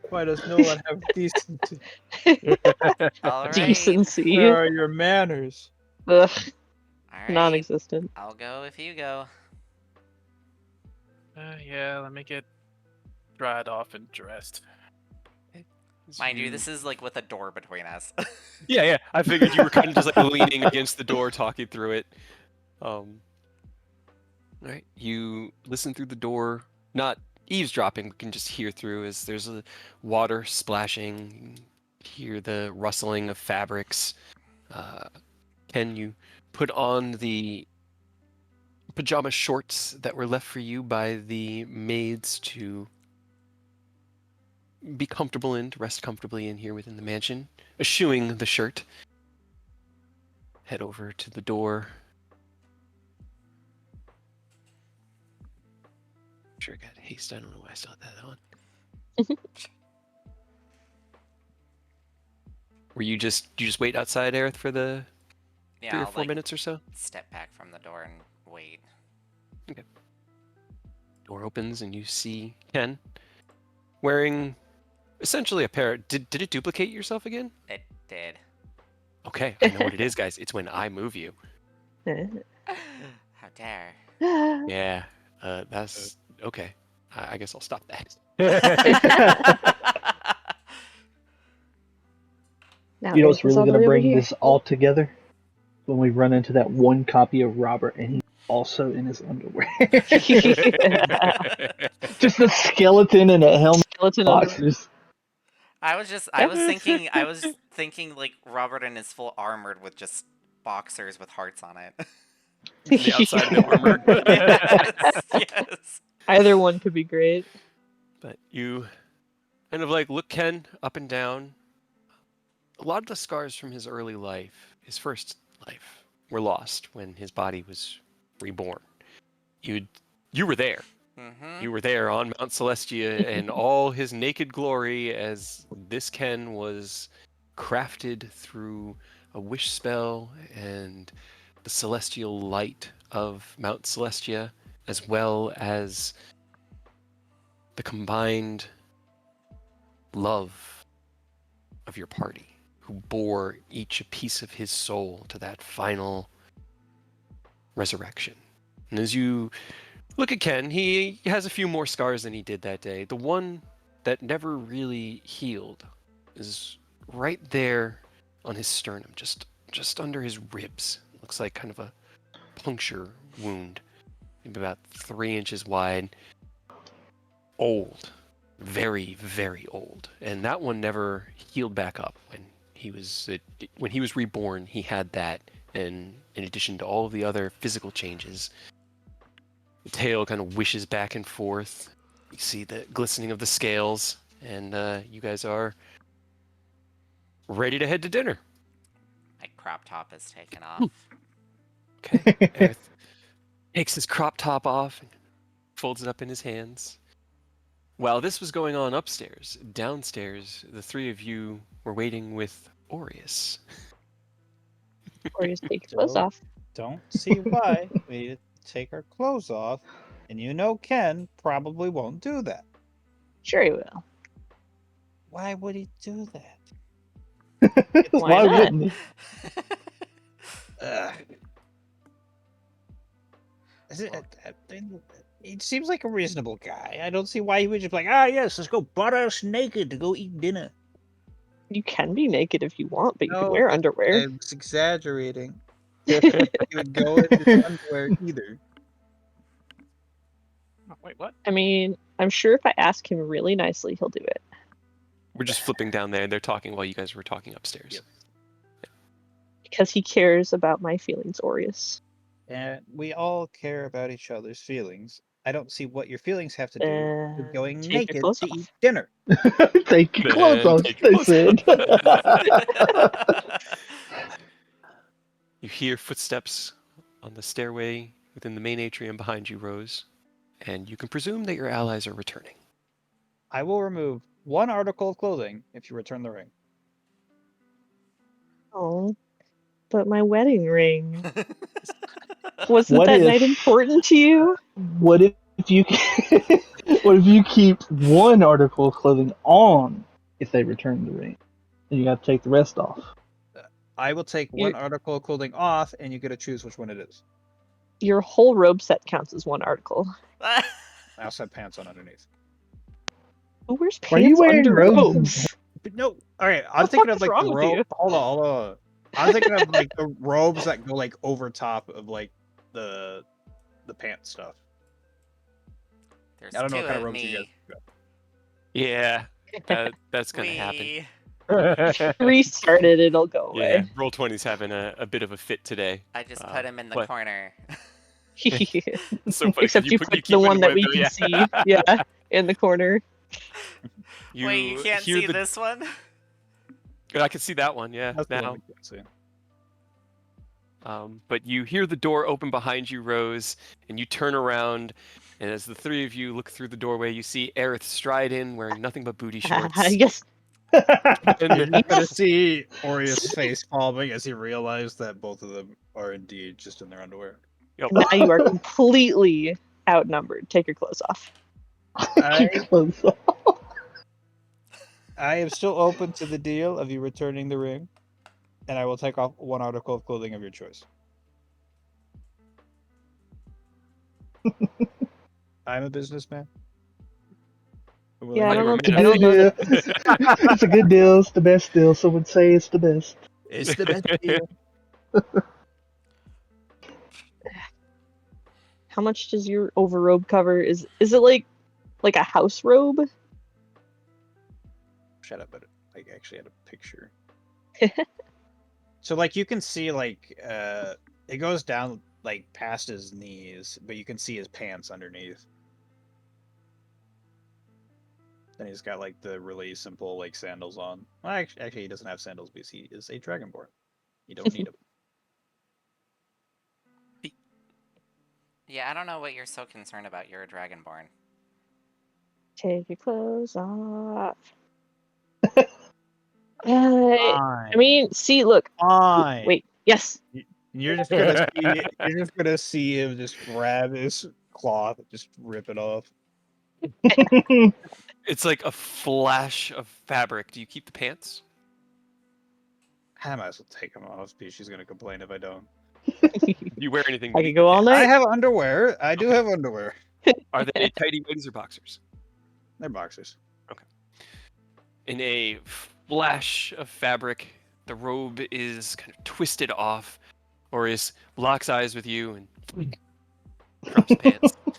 Why does no one have decency? All right. Decency. Where are your manners? Ugh, All right. non-existent. I'll go if you go. Yeah, let me get dried off and dressed. Mind you, this is like with a door between us. Yeah. I figured you were kind of just like leaning against the door, talking through it. Right. You listen through the door, not eavesdropping, but can just hear through as there's a water splashing. You hear the rustling of fabrics. Ken, you put on the pajama shorts that were left for you by the maids to be comfortable in, to rest comfortably in here within the mansion, eschewing the shirt. Head over to the door. Sure, I got haste. I don't know why I still had that on. Were you just wait outside, Aerith, for the Yeah, 3 or I'll 4 minutes or so? step back from the door and wait. Door opens and you see Ken wearing essentially a pair. Did it duplicate yourself again? It did. Okay, I know what it is, guys. It's when I move you. How dare. Yeah, that's okay. I guess I'll stop that. Now You know what's Aerith is all really the going way to over bring here. this all together? When we run into that one copy of Robert and he's also in his underwear. Just a skeleton and a helmet, Skeleton underwear. boxers. I was thinking like Robert in his full armored with just boxers with hearts on it. The outside of the armor. yes. Either one could be great. But you kind of like look Ken up and down. A lot of the scars from his early life, his first life, were lost when his body was reborn. You were there. Mm-hmm. You were there on Mount Celestia in all his naked glory as this Ken was crafted through a wish spell and the celestial light of Mount Celestia, as well as the combined love of your party, who bore each a piece of his soul to that final resurrection. And as you look at Ken, he has a few more scars than he did that day. The one that never really healed is right there on his sternum, just under his ribs. Looks like kind of a puncture wound, maybe about 3 inches wide. Old, very, very old, and that one never healed back up. When he was reborn, he had that, and in addition to all of the other physical changes, the tail kind of wishes back and forth. You see the glistening of the scales, and you guys are ready to head to dinner. My crop top is taken off. Okay. Aerith takes his crop top off and folds it up in his hands. While this was going on upstairs, downstairs, the three of you were waiting with Aureus. Or just take your clothes off. Don't see why. It's take our clothes off, and you know Ken probably won't do that. Sure he will. Why would he do that? Why Why not? wouldn't he? Ugh. Is it, he seems like a reasonable guy. I don't see why he would just be like, yes, let's go butt ass naked to go eat dinner. You can be naked if you want, but you can No, wear underwear. I was exaggerating. He would go in his underwear either. Oh, wait, what? I mean, I'm sure if I ask him really nicely, he'll do it. We're just flipping down there. They're talking while you guys were talking upstairs. Yep. Because he cares about my feelings, Aureus. And we all care about each other's feelings. I don't see what your feelings have to do with Then going take your naked clothes to off. eat dinner. Take your clothes Then off, take they your said. You hear footsteps on the stairway within the main atrium behind you, Rose, and you can presume that your allies are returning. I will remove one article of clothing if you return the ring. Oh, but my wedding ring. Wasn't What that if- night important to you? What if you what if you keep one article of clothing on if they return the ring, and you got to take the rest off? I will take You- one article of clothing off, and you get to choose which one it is. Your whole robe set counts as one article. I also have pants on underneath. Who wears Why are you pants wearing under robes? robes? But no, all right. I'm the thinking fuck of is like wrong the with robe. you? Hold on. I'm thinking of like the robes that go like over top of like the pants stuff. There's I don't know two what kind of of robes you me. guys. Yeah, that's gonna happen. Restart it, it'll go Yeah, away. Roll20's having a bit of a fit today. I just put him in the what? corner. It's so funny 'cause Except you put- clicked keep the it one that we window, can yeah. see. Yeah, in the corner. Wait, you can't hear see the- this one? I can see that one, yeah. That's the one Now, we can't see. but you hear the door open behind you, Rose, and you turn around, and as the three of you look through the doorway, you see Aerith stride in, wearing nothing but booty shorts. Yes. And You're just gonna see Aureus' face palming as he realized that both of them are indeed just in their underwear. Yep. Now you are completely outnumbered. Take your clothes off. I- Keep your clothes off. I am still open to the deal of you returning the ring, and I will take off one article of clothing of your choice. I'm a businessman. I'm willing Yeah, I to don't know. It's a I don't know that. It's a good deal. It's the best deal. Some would say it's the best. It's the best deal. How much does your overrobe cover? Is it like a house robe? Shut up, but I actually had a picture. So like you can see like it goes down like past his knees, but you can see his pants underneath. Then he's got like the really simple like sandals on. Well, actually he doesn't have sandals because he is a dragonborn. You don't need them. Yeah, I don't know what you're so concerned about. You're a dragonborn. Take your clothes off. I mean, see, look. Fine. Wait. Yes. You're just gonna see. You're just gonna see him just grab his cloth, and just rip it off. It's like a flash of fabric. Do you keep the pants? I might as well take them off because she's gonna complain if I don't. Do you wear anything? I beneath could go the all pants? I night. have underwear. I do have underwear. Are they tighty whities or boxers? They're boxers. In a flash of fabric, the robe is kind of twisted off. Orius locks eyes with you and drops the pants. The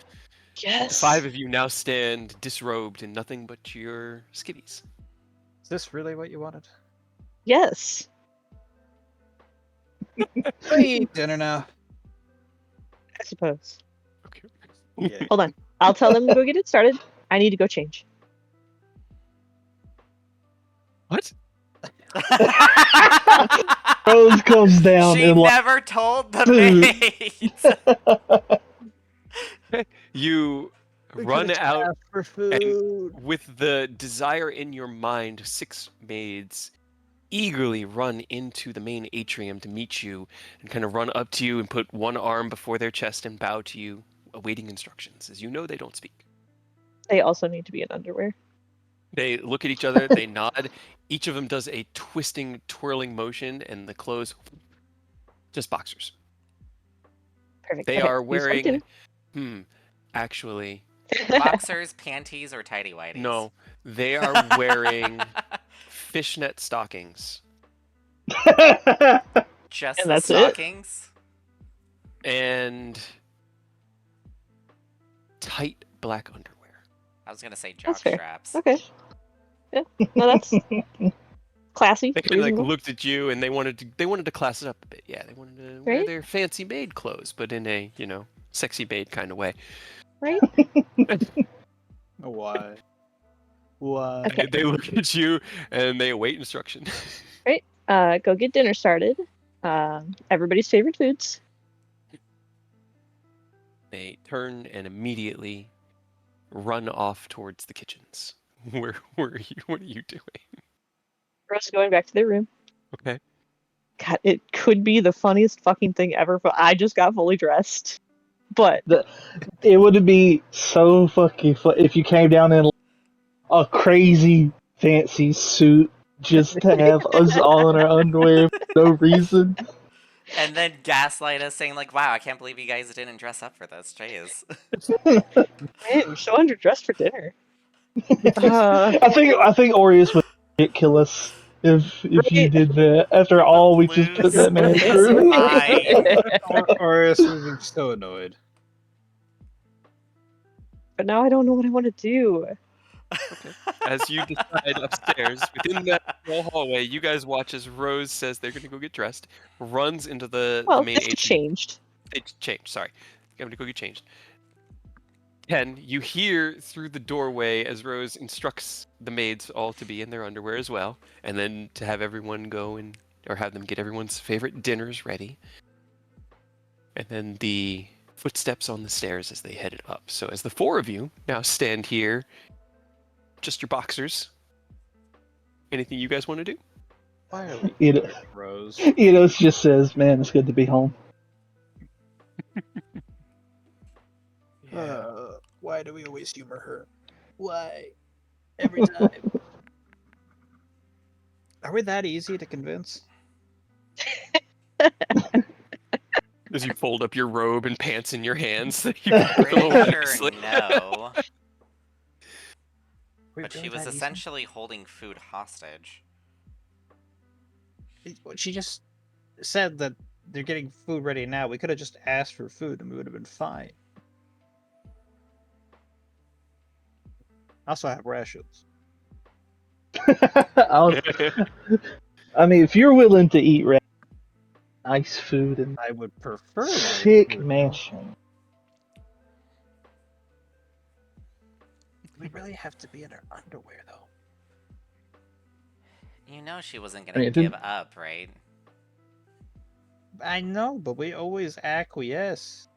Yes. five of you now stand disrobed in nothing but your skivvies. Is this really what you wanted? Yes. I eat dinner now. I suppose. Okay. Yeah. Hold on. I'll tell them to go get it started. I need to go change. What? Rose comes down She and like, never told the Food. maids. You run out for food. with the desire in your mind, 6 maids eagerly run into the main atrium to meet you and kind of run up to you and put one arm before their chest and bow to you, awaiting instructions, as you know they don't speak. They also need to be in underwear. They look at each other, they nod. Each of them does a twisting, twirling motion, and the clothes, just boxers. Perfect. They Okay, are he's jumped wearing, actually, in. Boxers, panties, or tidy whities? no, they are wearing fishnet stockings Just And the that's it? stockings? and tight black underwear. I was gonna say That's jock fair. straps. Okay. Yeah. No, that's classy. They kind of like Reasonable. looked at you and they wanted to class it up a bit. Yeah, they wanted to wear Right? their fancy maid clothes, but in a, sexy maid kind of way. Right? Why? Why? Okay. They look at you and they await instruction. Right. Go get dinner started. Everybody's favorite foods. They turn and immediately run off towards the kitchens. Where are you? What are you doing? Rose going back to their room. Okay. God, it could be the funniest fucking thing ever. But I just got fully dressed. But It would be so fucking fun if you came down in a crazy fancy suit just to have us all in our underwear for no reason. And then gaslight us saying like, wow, I can't believe you guys didn't dress up for this. Jeez. man, you're so underdressed for dinner. I think Aureus would kill us if you Right. did that. After all we just put that man his through. mind. Aureus would be so annoyed. But now I don't know what I want to do. As you decide upstairs, within that small hallway, you guys watch as Rose says they're going to go get dressed, runs into the Well, main this atrium. changed. It changed, sorry. I'm going to go get changed. Ken, you hear through the doorway as Rose instructs the maids all to be in their underwear as well, and then to have everyone go or have them get everyone's favorite dinners ready. And then the footsteps on the stairs as they headed up. So as the four of you now stand here, just your boxers. Anything you guys want to do? Why are we You know, Rose? it just says, "Man, it's good to be home." Why do we always humor her? Why? Every time. Are we that easy to convince? As you fold up your robe and pants in your hands, that you Pretty go over sure nicely. no. We But she really was that easy? essentially holding food hostage. She just said that they're getting food ready now. We could have just asked for food and we would have been fine. Also, I have rations. I mean, if you're willing to eat nice food and I would prefer nice sick food. mansion, We really have to be in our underwear, though. You know she wasn't I gonna mean, it give didn't- up, right? I know, but we always acquiesce.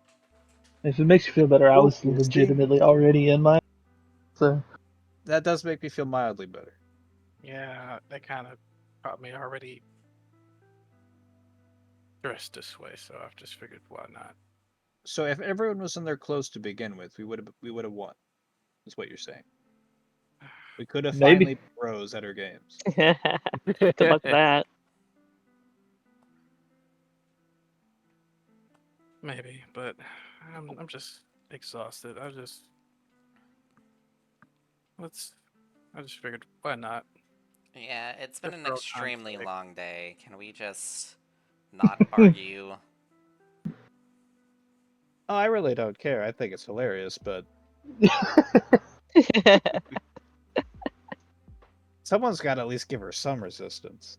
if it makes you feel better, I was Obviously. legitimately already in my. So That does make me feel mildly better. Yeah, that kind of caught me already dressed this way, so I've just figured why not. So if everyone was in their clothes to begin with, we would have won. Is what you're saying. We could have Maybe. finally beat Rose at her games. Good luck with that. Maybe, but I'm just exhausted. I just figured why not? Yeah, it's been Just an for old time's extremely sake. long day. Can we just not argue? Oh, I really don't care. I think it's hilarious, but someone's got to at least give her some resistance.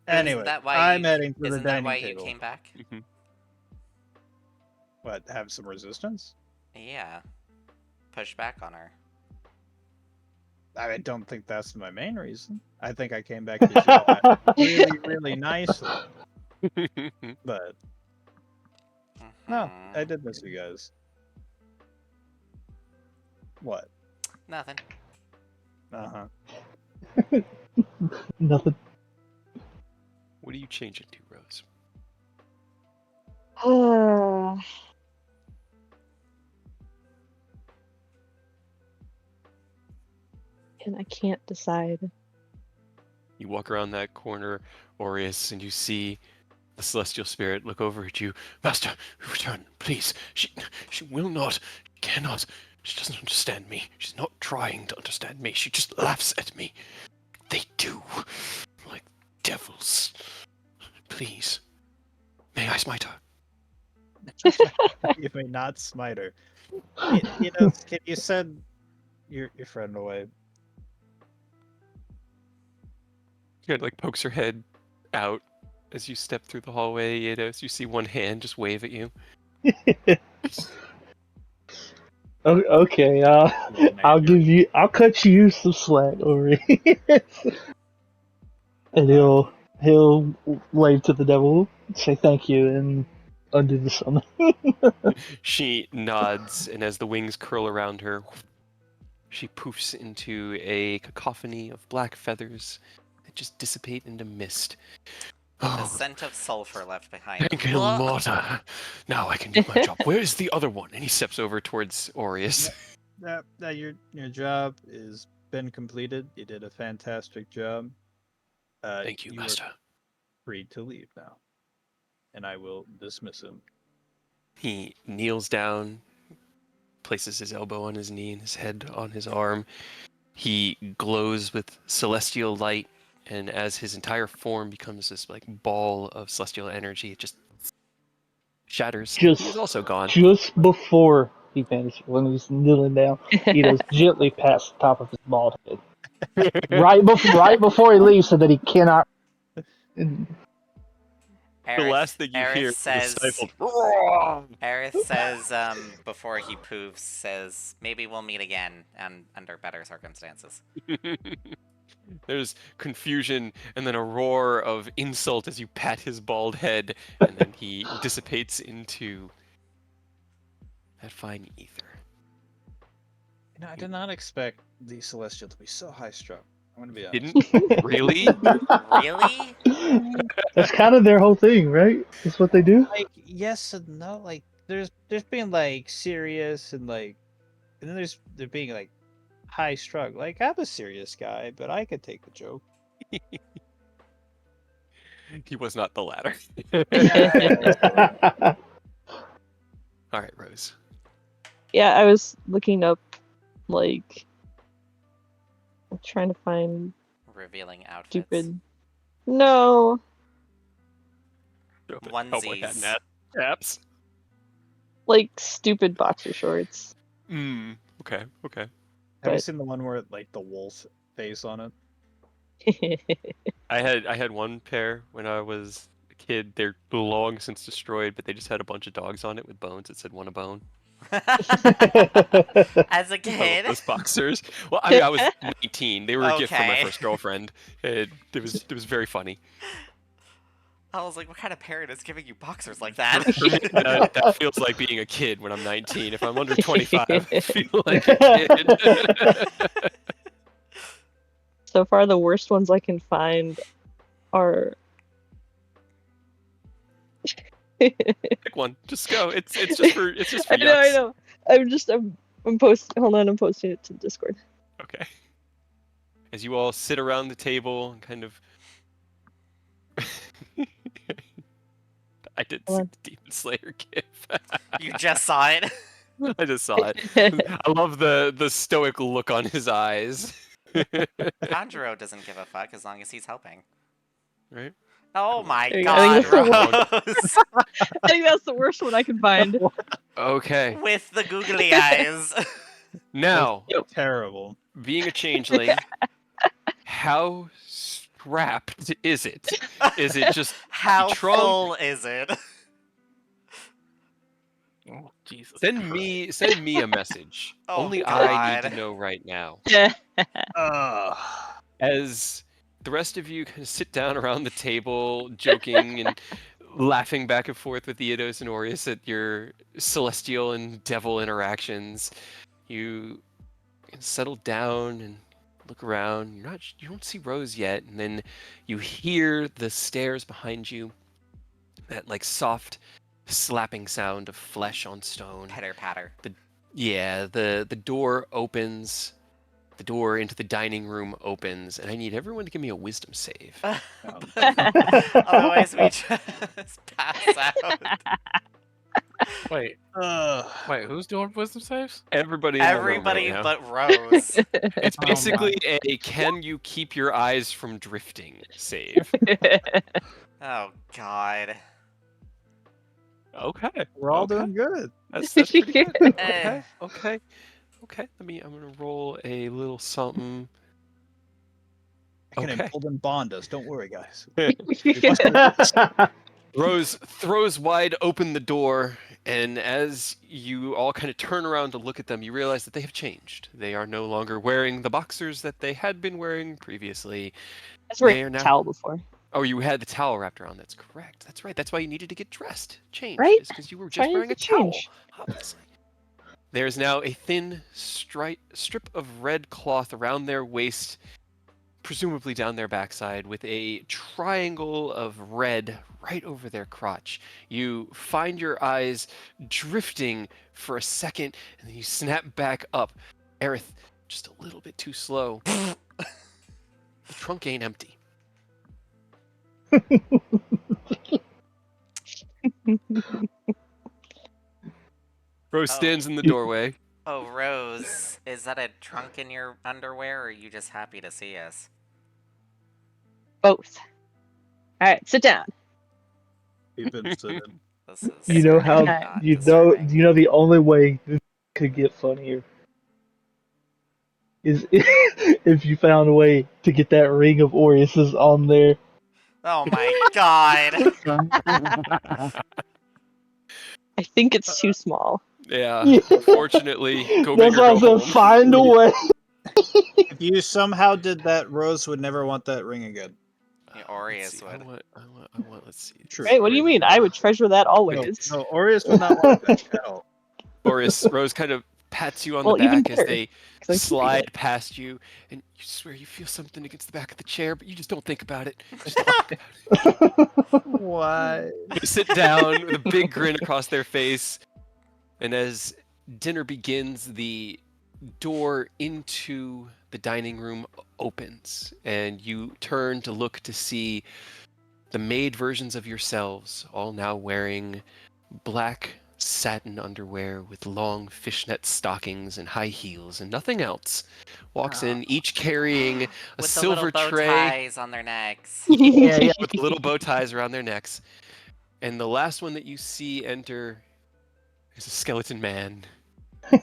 Anyway, Isn't that why I'm heading to the Isn't that dining why table. you came back? What, have some resistance? Yeah. Push back on her. I don't think that's my main reason. I think I came back to show up really, really nicely. But no, I Mhm. did miss you guys. What? Nothing. Uh huh. Nothing. What do you change it to, Rose? And I can't decide. You walk around that corner, Aureus, and you see the celestial spirit look over at you. Master, return, please. She will not, cannot. She doesn't understand me. She's not trying to understand me. She just laughs at me. They do. Like devils. Please. May I smite her? You may not smite her. You know, can you send your friend away? Kind of like pokes her head out as you step through the hallway. As you see one hand just wave at you. Okay, I'll cut you some slack, Aureus. And he'll wave to the devil, say thank you, and undo the summon. She nods, and as the wings curl around her, she poofs into a cacophony of black feathers that just dissipate into mist. The Oh, scent of sulfur left behind. thank you, Morta. Now I can do my job. Where is the other one? And he steps over towards Aureus. That your job is been completed. You did a fantastic job. Thank you, are Master. free to leave now, and I will dismiss him. He kneels down, places his elbow on his knee and his head on his arm. He glows with celestial light, and as his entire form becomes this like ball of celestial energy, it just shatters. He's also gone. Just before he vanishes, when he's kneeling down, he does gently pass the top of his bald head. right before he leaves, so that he cannot. The last thing you hear is a stifled. Aerith says, before he poofs, says, maybe we'll meet again and under better circumstances. There's confusion and then a roar of insult as you pat his bald head, and then he dissipates into that fine ether. You know, I did not expect the Celestial to be so high-strung. I'm gonna be honest. Didn't? Really? Really? That's kind of their whole thing, right? That's what they do. Like, yes and no. Like, there's being like serious and like, and then they're being like high-strung. Like, I'm a serious guy, but I could take the joke. He was not the latter. All right, Rose. Yeah, I was looking up, like, I'm trying to find Revealing outfits. stupid. No, Onesies. Caps. like stupid boxer shorts. Okay. Have you But- seen the one where like the wolf face on it? I had one pair when I was a kid. They're long since destroyed, but they just had a bunch of dogs on it with bones. It said "want a bone." As a I love kid. those boxers. Well, I mean, I was 19. They were a gift from my Okay. first girlfriend. It was very funny. I was like, what kind of parent is giving you boxers like that? For me, that feels like being a kid when I'm 19. If I'm under 25, I feel like a kid. So far, the worst ones I can find are. Pick one. Just go. It's just for I know, I yucks. know. I'm posting. Hold on, I'm posting it to Discord. Okay. As you all sit around the table and kind of. I did see Hold on. the Demon Slayer gif. You just saw it. I just saw it. I love the stoic look on his eyes. Conjuro doesn't give a fuck as long as he's helping. Right? Oh my There you go. I god, think that's Rose! I think that's the worst one I can find. Okay. With the googly eyes. Now, Terrible. being a changeling, how strapped is it? Is it just How trunk? full is it? Oh Jesus. Send me a message. Oh, Only I need God. to know right now. Ugh. As the rest of you kind of sit down around the table, joking and laughing back and forth with Eodos and Aureus at your celestial and devil interactions, you settle down and look around. You don't see Rose yet, and then you hear the stairs behind you. That like soft slapping sound of flesh on stone. Pitter patter. The door opens. The door into the dining room opens, and I need everyone to give me a wisdom save. Otherwise, we just pass out. Wait, who's doing wisdom saves? Everybody in the room Everybody right now. but Rose. It's Oh, basically a can you keep your eyes from drifting save. Oh God. Okay. We're all okay. doing good. That's pretty good. Eh. Okay. I'm gonna roll a little something. I can Okay. embolden bond us. Don't worry, guys. Rose throws wide open the door, and as you all kind of turn around to look at them, you realize that they have changed. They are no longer wearing the boxers that they had been wearing previously. That's wearing They are a now- towel before. Oh, you had the towel wrapped around. That's correct. That's right. That's why you needed to get dressed, changed, Right? is because you were That's just why I wearing a needed to towel. change. Obviously. There's now a thin strip of red cloth around their waist, presumably down their backside, with a triangle of red right over their crotch. You find your eyes drifting for a second, and then you snap back up. Aerith, just a little bit too slow. The trunk ain't empty. Rose Oh. stands in the doorway. Oh, Rose, is that a trunk in your underwear, or are you just happy to see us? Both. All right, sit down. We've been sitting. This is You know how not you disturbing. know the only way this could get funnier is if you found a way to get that ring of Orius's on there. Oh my God. I think it's too small. Yeah, Yeah. unfortunately, go That's big or why I go said home. find a way. If you somehow did that, Rose would never want that ring again. Yeah, Let's Aureus see, would. I want, let's see. True. Right? What do you mean? I would treasure that always. No, Aureus would not want that at all. Boris, Rose kind of pats you on Well, the even back as better, they 'cause I'm keeping slide it. past you, and you swear you feel something against the back of the chair, but you just don't think about it. Just don't think about Why? it. They sit down with a big grin across their face, and as dinner begins, the door into the dining room opens, and you turn to look to see the maid versions of yourselves, all now wearing black satin underwear with long fishnet stockings and high heels and nothing else. Walks in, each carrying a With the silver little bow tray. ties on their necks. Yeah, with the little bow ties around their necks. And the last one that you see enter is a skeleton man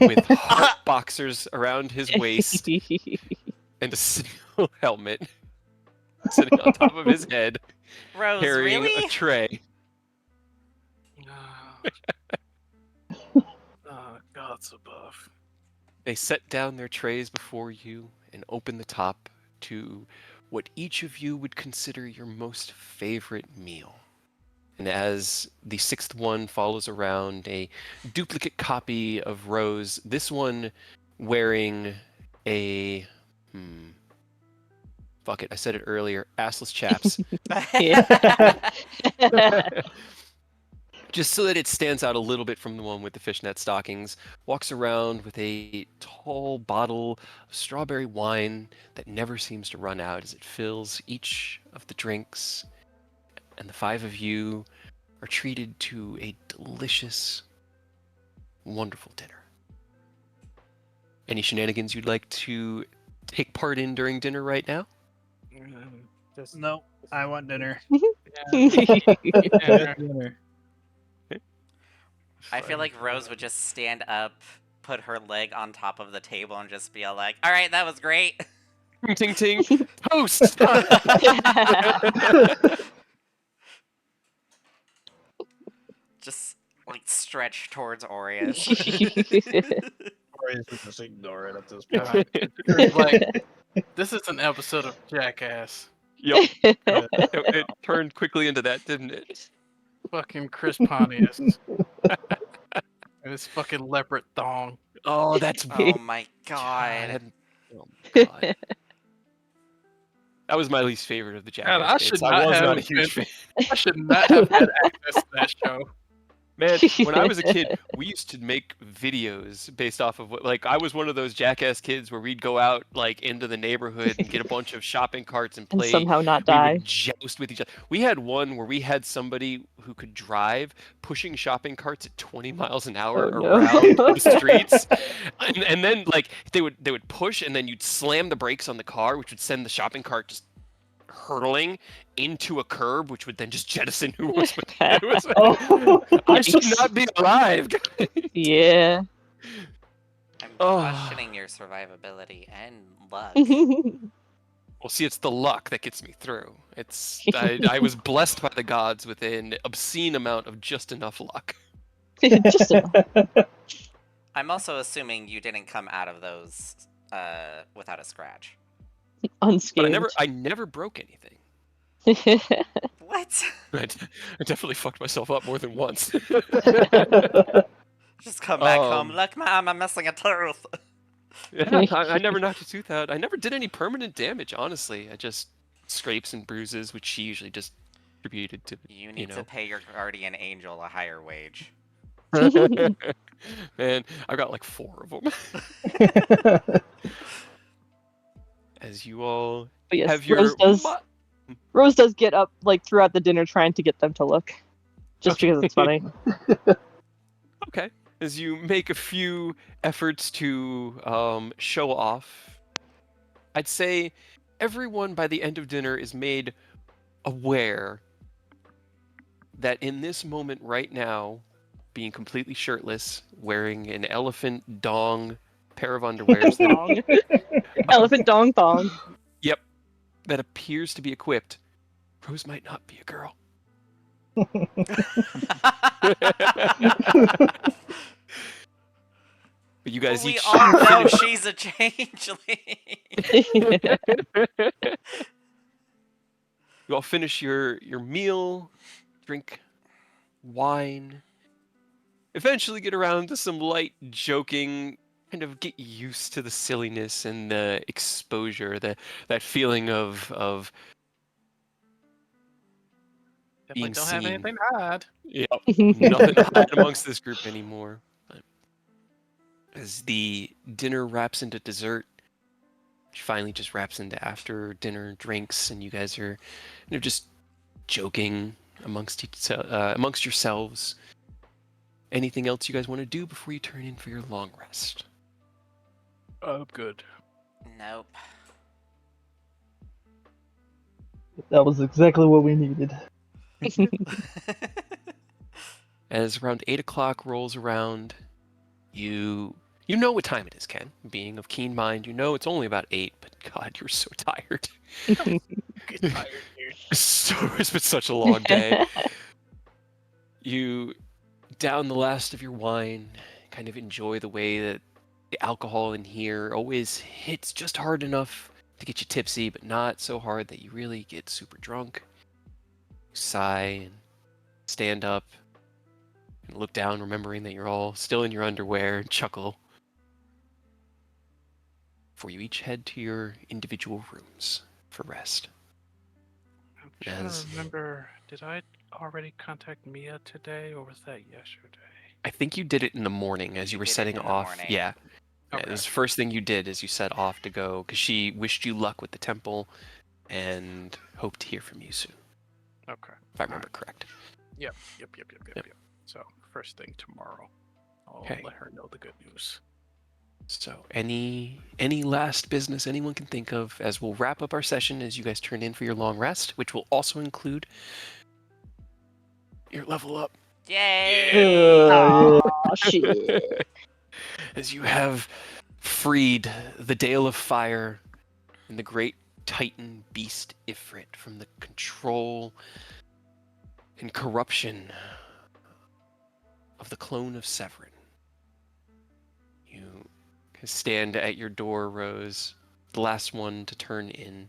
with heart boxers around his waist and a steel helmet sitting on top of his head, Rose, carrying really? a tray. Oh, God's above. They set down their trays before you and open the top to what each of you would consider your most favorite meal. And as the sixth one follows around, a duplicate copy of Rose, this one wearing a fuck it, I said it earlier, assless chaps. Just so that it stands out a little bit from the one with the fishnet stockings, walks around with a tall bottle of strawberry wine that never seems to run out as it fills each of the drinks, and the five of you are treated to a delicious, wonderful dinner. Any shenanigans you'd like to take part in during dinner right now? No, I want dinner. Yeah. Dinner. I feel like Rose would just stand up, put her leg on top of the table, and just be all like, "All right, that was great." Ting ting ting. Toast! Just like stretch towards Aureus. Aureus would just ignore it at this point. God. It's like, this is an episode of Jackass. Yup. It turned quickly into that, didn't it? Fucking Chris Pontius. And his fucking leopard thong. Oh, that's Oh my god. Oh my god. That was my least favorite of the God, Jackass kids. I was not a huge fan. I should not have had access to that show. Man, when I was a kid, we used to make videos based off of what, like, I was one of those Jackass kids where we'd go out, like, into the neighborhood and get a bunch of shopping carts and And play. somehow not We die. would joust with each other. We had one where we had somebody who could drive, pushing shopping carts at 20 miles an hour Oh, no. around the streets, and then like they would push, and then you'd slam the brakes on the car, which would send the shopping cart just hurtling into a curb, which would then just jettison who was with it. Oh. I should not be alive. Yeah. I'm Oh. questioning your survivability and luck. Well, see, it's the luck that gets me through. I was blessed by the gods with an obscene amount of just enough luck. Just enough. I'm also assuming you didn't come out of those without a scratch. Unscathed. But I never broke anything. What? I definitely fucked myself up more than once. Just come back home. Um, Look, Mom, I'm missing a tooth. Yeah, I never knocked a tooth out. I never did any permanent damage, honestly. I just scrapes and bruises, which she usually just attributed to. You need to pay your guardian angel a higher wage. Man, I got like 4 of them. As you all But yes, have your Rose does get up like throughout the dinner trying to get them to look. Just because it's funny. Okay. As you make a few efforts to show off, I'd say everyone by the end of dinner is made aware that in this moment right now, being completely shirtless, wearing an elephant dong pair of underwears Thong. Elephant dong thong. Yep, that appears to be equipped, Rose might not be a girl. But you guys we each all know finish- she's a changeling. You all finish your meal, drink wine, eventually get around to some light joking, kind of get used to the silliness and the exposure, that feeling of Definitely being don't have seen. anything to hide. Yep, nothing to hide amongst this group anymore. But as the dinner wraps into dessert, which finally just wraps into after dinner drinks, and you guys are just joking amongst yourselves. Anything else you guys want to do before you turn in for your long rest? Oh, good. Nope. That was exactly what we needed. As around 8 o'clock rolls around, you know what time it is, Ken. Being of keen mind, you know it's only about 8, but God, you're so tired. Get tired, dude. It's been such a long day. You down the last of your wine, kind of enjoy the way that the alcohol in here always hits just hard enough to get you tipsy, but not so hard that you really get super drunk. You sigh and stand up and look down, remembering that you're all still in your underwear, and chuckle. Before you each head to your individual rooms for rest. I'm trying Yes. to remember, did I already contact Mia today, or was that yesterday? I think you did it in the morning as you You were did it setting in the off. morning. Yeah. Yeah, Okay. it was the first thing you did as you set off to go, because she wished you luck with the temple and hoped to hear from you soon, Okay. if I remember correct. Yep. Yep. So, first thing tomorrow, I'll Okay. let her know the good news. So, any last business anyone can think of as we'll wrap up our session as you guys turn in for your long rest, which will also include your level up. Yay! Aw, shit. As you have freed the Dale of Fire and the great Titan beast Ifrit from the control and corruption of the clone of Severin. You stand at your door, Rose, the last one to turn in,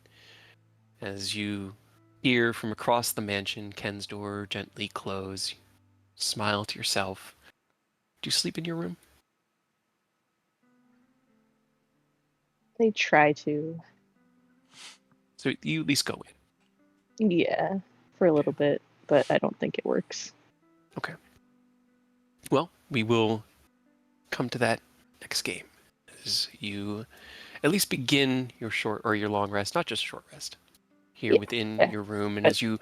as you hear from across the mansion Ken's door gently close. Smile to yourself. Do you sleep in your room? They try to. So you at least go in. Yeah, for a little bit, but I don't think it works. Okay. Well, we will come to that next game. As you at least begin your short or your long rest, not just short rest, here Yeah. within your room. And as you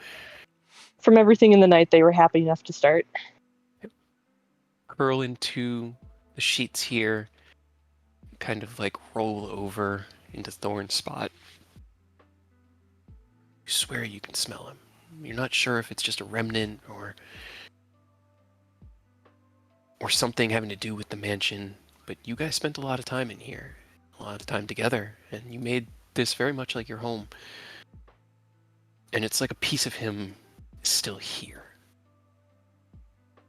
From everything in the night, they were happy enough to start. curl into the sheets here, kind of like roll over into Thorn's spot, you swear you can smell him. You're not sure if it's just a remnant or something having to do with the mansion, but you guys spent a lot of time in here, a lot of time together, and you made this very much like your home. And it's like a piece of him is still here.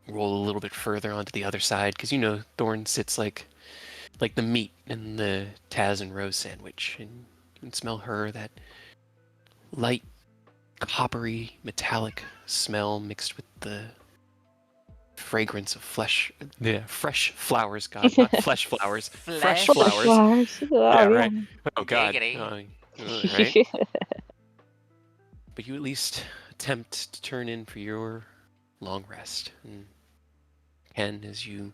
Roll a little bit further onto the other side, because you know Thorn sits like the meat in the Taz and Rose sandwich, and you can smell her, that light, coppery, metallic smell mixed with the fragrance of fresh flowers, God, not flesh flowers, fresh Flesh. flowers. Oh, Yeah, right. Oh, God. Giggity. Right? But you at least attempt to turn in for your long rest. And Ken, as you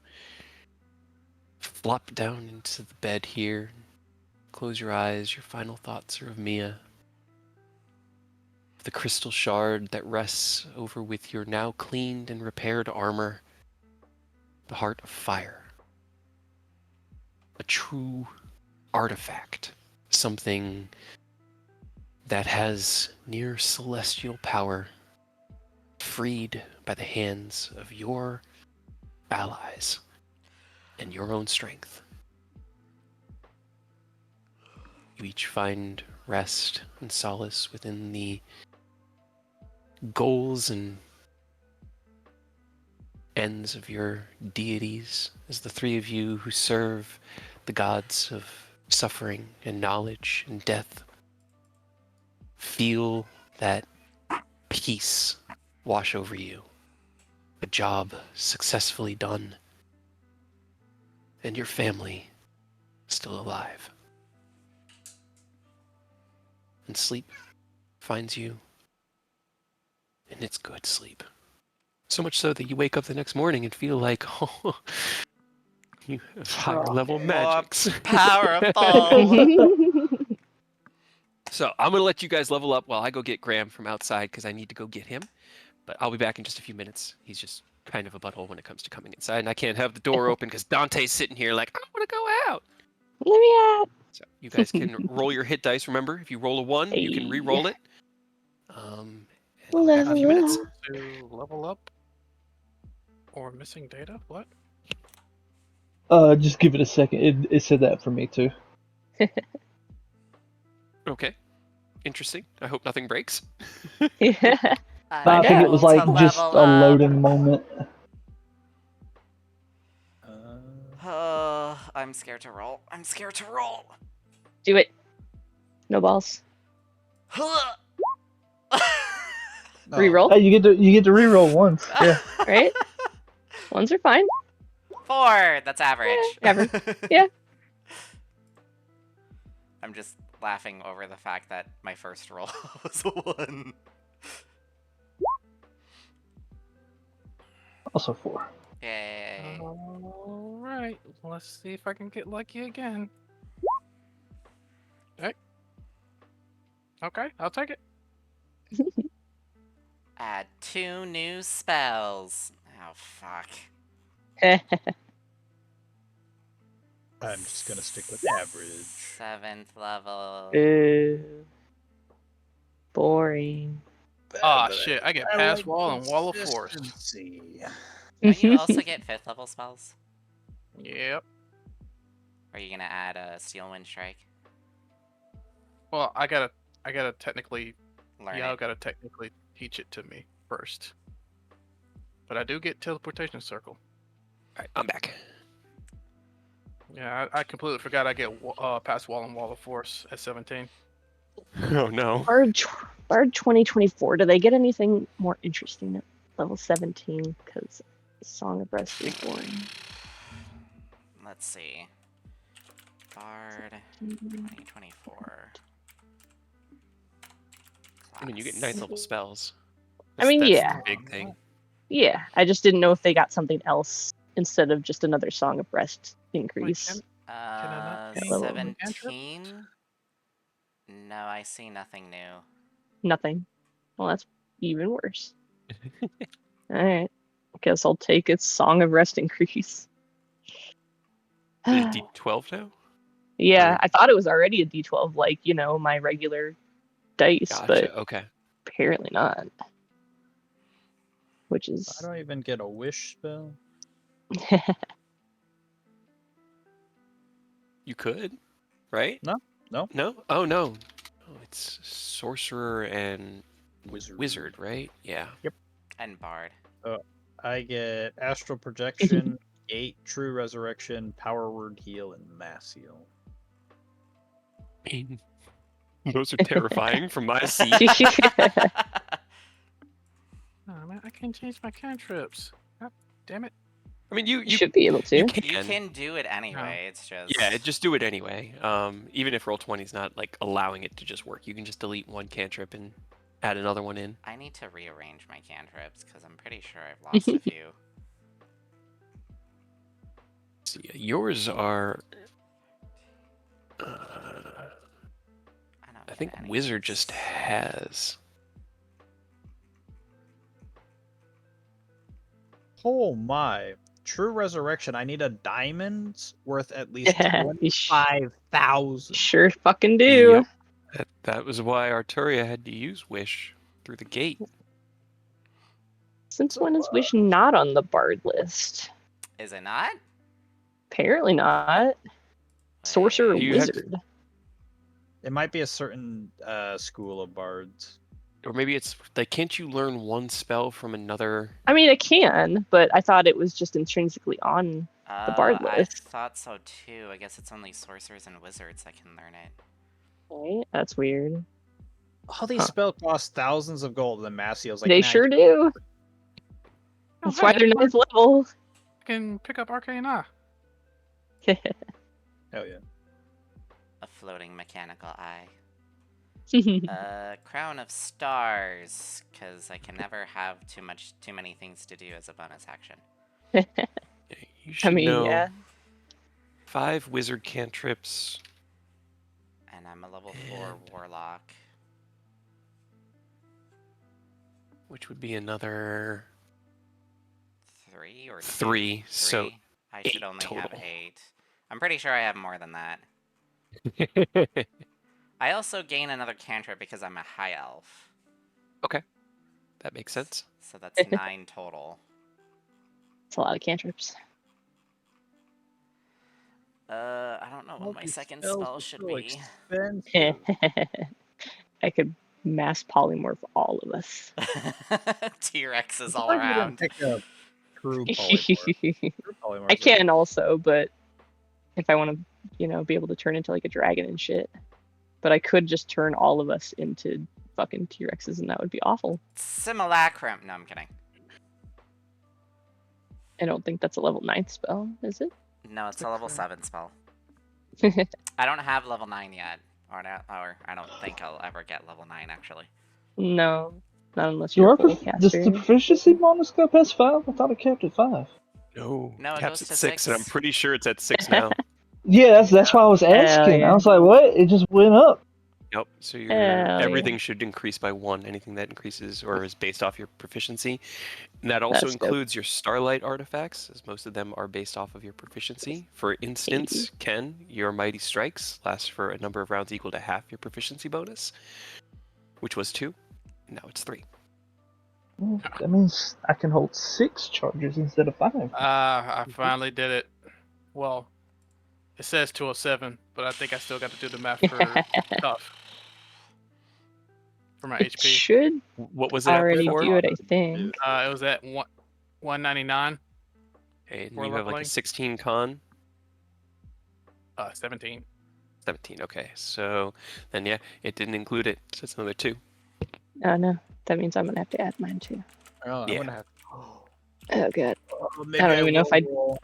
flop down into the bed here, close your eyes, your final thoughts are of Mia. The crystal shard that rests over with your now cleaned and repaired armor. The heart of fire. A true artifact. Something that has near celestial power, freed by the hands of your allies and your own strength. You each find rest and solace within the goals and ends of your deities, as the three of you who serve the gods of suffering and knowledge and death feel that peace wash over you. A job successfully done, and your family still alive. And sleep finds you, and it's good sleep. So much so that you wake up the next morning and feel like, oh, you have higher level magics. Powerful. So I'm going to let you guys level up while I go get Graham from outside because I need to go get him. But I'll be back in just a few minutes. He's just kind of a butthole when it comes to coming inside, and I can't have the door open because Dante's sitting here like, I want to go out. Let me out. So you guys can roll your hit dice. Remember, if you roll a 1, you can Hey. re-roll it. And I'll be back in a few Level minutes. up. To level up or missing data? What? Just give it a second. It said that for me too. Okay. Interesting. I hope nothing breaks. Yeah. I think it was like just a loading moment. Oh, I'm scared to roll. I'm scared to roll. Do it. No balls. Reroll, Hey, you get to reroll once. Yeah. right? Ones are fine. 4. That's average. Average. Yeah. I'm just laughing over the fact that my first roll was a 1. Also 4. Yay. Alright, let's see if I can get lucky again. Okay, I'll take it. Add 2 new spells. Oh, fuck. I'm just gonna stick with average. 7th level. Boring. Ah, shit, I get pass wall and wall of force. Consistency. Don't you also get 5th level spells? Yep. Or are you gonna add a Steel Wind Strike? Well, I gotta technically, Learn I've it. gotta technically teach it to me first. But I do get teleportation circle. All right, I'm back. Yeah, I completely forgot I get pass wall and wall of force at 17. Oh, no. Bard 2024. Do they get anything more interesting at level 17? Because Song of Rest is boring. Let's see. Bard 2024. I mean, you get 9th level spells. I mean, That's yeah. the big thing. Yeah, I just didn't know if they got something else instead of just another Song of Rest increase. I not Get level- 17? No, I see nothing new. Nothing. Well, that's even worse. Alright. Guess I'll take its Song of Rest increase. Is it D12 now? Yeah, Or- I thought it was already a D12, like, you know, my regular dice, Gotcha. but Okay. apparently not. Which I is don't even get a wish spell. You could, right? No. No? Oh, no. Oh, it's sorcerer and wizard, right? Yeah. And Bard. I get astral projection, gate, true resurrection, power word heal, and mass heal. I mean, those are terrifying from my seat. Oh man, I can't change my cantrips. God damn it. I mean, you You should be able to. you You can. can do it anyway. It's just Yeah, just do it anyway. Even if Roll20 is not like allowing it to just work, you can just delete one cantrip and add another one in. I need to rearrange my cantrips because I'm pretty sure I've lost a few. So yeah, yours are. I don't I get think any. wizard just has. Oh my. True resurrection, I need a diamond's worth at least Yeah, you 25,000. sure fucking do. Yep. That was why Arturia had to use wish through the gate. Since when is Wish not on the Bard list? Is it not? Apparently not. Sorcerer You had- Wizard. It might be a certain school of bards. Or maybe it's like, can't you learn one spell from another? I mean, it can, but I thought it was just intrinsically on. The Bard I list. thought so too. I guess it's only sorcerers and wizards that can learn it. Right? That's weird. All these Huh. spells cost thousands of gold, and the mass heal's like They nah, sure do. That's why they're 9th level. I can pick up Arcana. Hell yeah. A floating mechanical eye. Crown of Stars, because I can never have too many things to do as a bonus action. You should I mean, know yeah. 5 wizard cantrips. And I'm a level 4 warlock. Which would be another 3 or 2? 3. So 3? I should 8 only have total. 8. I'm pretty sure I have more than that. I also gain another cantrip because I'm a high elf. that makes sense. So that's 9 total. It's a lot of cantrips. I don't know All what my these second spells spell are should so be. expensive. I could mass polymorph all of us. T-Rexes I'm all surprised you didn't around. pick a true polymorph. True polymorphs I are- can also, but if I want to, you know, be able to turn into like a dragon and shit. But I could just turn all of us into fucking T-Rexes and that would be awful. Simulacrum. No, I'm kidding. I don't think that's a level 9th spell, is it? No, it's a level 7 spell. I don't have level 9 yet. Or I don't think I'll ever get level 9, actually. No, not unless Do you're our a full does the caster. proficiency bonus go past 5? I thought it capped at 5. No, No, it caps goes at to 6, and I'm 6. pretty sure it's at 6 now. Yeah, that's why I was asking. yeah. I was like, what? It just went up. Nope. So your Hell everything yeah. should increase by 1. Anything that increases or is based off your proficiency. And that also That's dope. includes your starlight artifacts, as most of them are based off of your proficiency. For instance, Ken, your mighty strikes last for a number of rounds equal to half your proficiency bonus, which was 2. Now it's 3. Well, that means I can hold 6 charges instead of 5. I finally did it. Well, it says 207, but I think I still got to do the math for tough. For my It HP. should What was it at already before? do it, I think. It was at 199, Okay, and For you have like a leveling? 16 con? 17. 17, okay. So then, yeah, it didn't include it. So it's another 2. Oh no, that means I'm gonna have to add mine too. Oh, Yeah. I'm gonna have. Oh god, Oh, maybe I don't even know if I roll.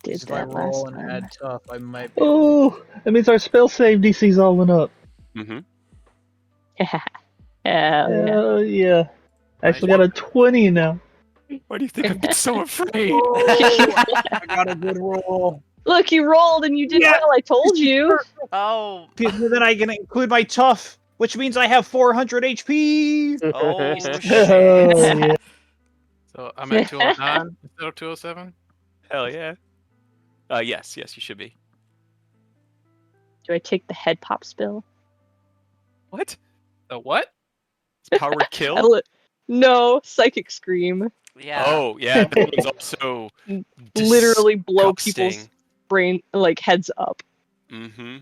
did If I that roll last and time. add tough, I might be. Able Oh, that means our spell save DC's all went up. Mm-hmm. Yeah. Yeah. Actually got a 20 now. Why do you think I've been so afraid? I got a good roll. Look, you rolled and you did Yeah. well. I told you. Oh, Then I can include my tough, which means I have 400 HP. oh Oh, shit. yeah. So I'm at 209 instead of 207. Hell yeah. Yes, you should be. Do I take the head pop spill? What? The what? Powered kill? No, psychic scream. Yeah. Oh, yeah, that one's also Literally blow disgusting. people's brain heads up Mm-hmm.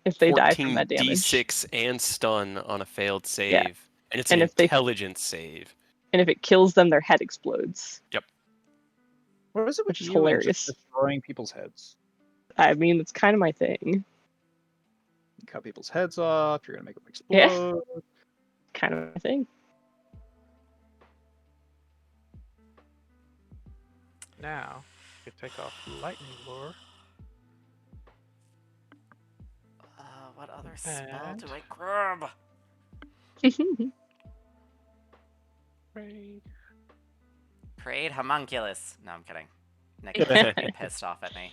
if they die from that 14 damage. D6 and stun on a failed save. Yeah. And it's And an if they- intelligence save. And if it kills them, their head explodes. What is it with Which is you and hilarious. just destroying people's heads? I mean, that's kind of my thing. You cut people's heads off. You're gonna make them Yeah. explode. Kind of my thing. Now, you take off lightning lure. What other spell And- do I grab? Right. Parade homunculus. No, I'm kidding. Nick is gonna be pissed off at me.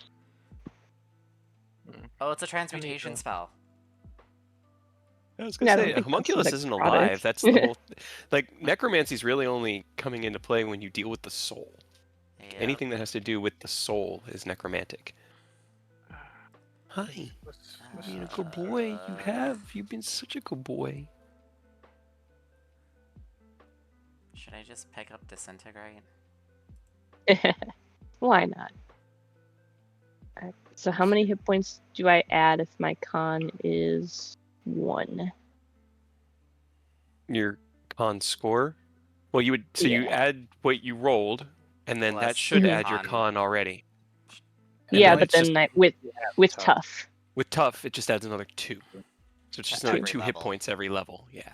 Oh, it's a transmutation go. spell. I was Yeah, I gonna don't say, think that's homunculus isn't necrotic. alive. That's the whole. Like, necromancy's really only coming into play when you deal with the soul. Yeah. Anything that has to do with the soul is necromantic. Hi, being a good boy. You have. You've been such a good boy. Should I just pick up disintegrate? Why not? Alright, so how many hit points do I add if my con is 1? Your con score. Well, you would. So you Yeah. add what you rolled, and then that Plus should Mhm. add your con. con already. And Yeah, then but it's just- then with tough. tough. with tough, it just adds another 2. So it's just At another every 2 hit level. points every level. Yeah.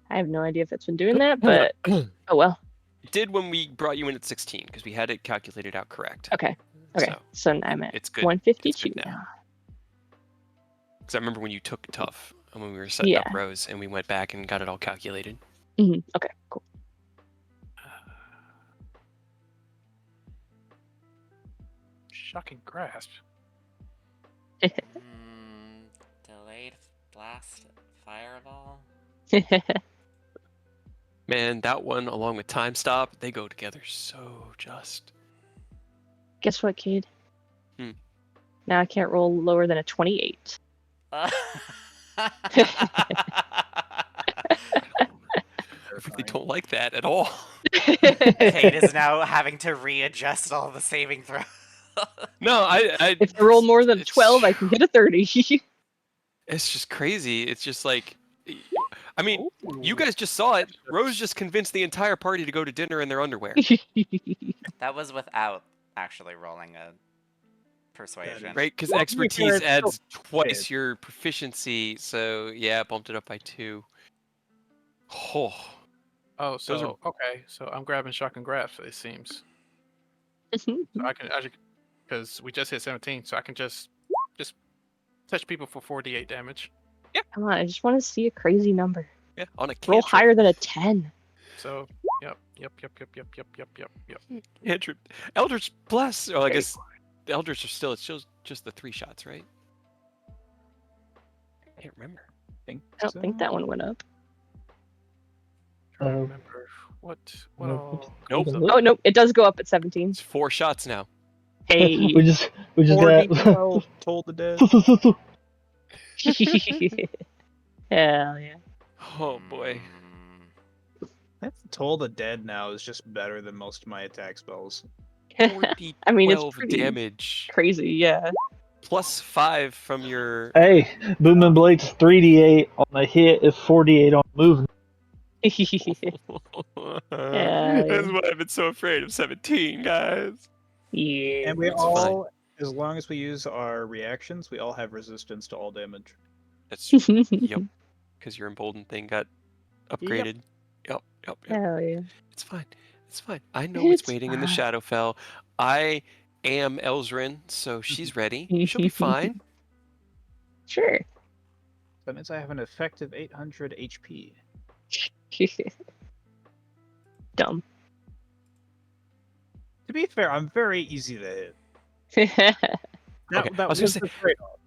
I have no idea if it's been doing that, but oh well. It did when we brought you in at 16 because we had it calculated out correct. Okay. Okay. So So I'm at it's good. 152 now. now. Because I remember when you took tough and when we were setting up Yeah. rows and we went back and got it all calculated. Okay, cool. Shocking grasp. Delayed blast fireball. Man, that one along with time stop, they go together so just. Guess what, kid? Hmm. Now I can't roll lower than a 28. I really don't like that at all. Kate is now having to readjust all the saving throws. No, I If I roll more than a it's- 12, I can get a 30. It's just crazy. It's just like, I mean, you guys just saw it. Rose just convinced the entire party to go to dinner in their underwear. That was without actually rolling a persuasion. Right? Because Well, to be fair, expertise it's adds still twice good. your proficiency. So yeah, bumped it up by 2. Oh, Oh, Those so okay. So I'm grabbing shocking grasp. It seems. So I can because we just hit 17, so I can just touch people for 48 damage. Come on, I just want to see a crazy number. yeah, on a Roll cantrip. higher than a 10. So yep. Cantrip. Eldritch Bless. Oh, I Very guess the Eldritch are still. It shows just the 3 shots, right? I can't remember. I don't think that one went up. Trying to Oh. remember what No, all. Nope. Oh, no, it does go up at 17. It's 4 shots now. Hey. We just got. Told the dead. Hell yeah. Oh boy. That's Toll the Dead now is just better than most of my attack spells. 4d12 I mean, it's pretty damage. crazy, yeah. Plus 5 from your. Hey, Booming Blade's 3d8 on a hit is 4d8 on movement. That's yeah. why I've been so afraid of 17, guys. Yeah. And we It's all, as long as we use our reactions, we all have resistance to all damage. That's yep. Because your emboldened thing got upgraded. Yep. Hell yeah. It's fine. It's fine. I know what's It's waiting in the fine. Shadowfell. I am Elzrin, so she's ready. She'll be fine. Sure. That means I have an effective 800 HP. Dumb. To be fair, I'm very easy to hit. That, Okay, I that was was gonna the trade-off.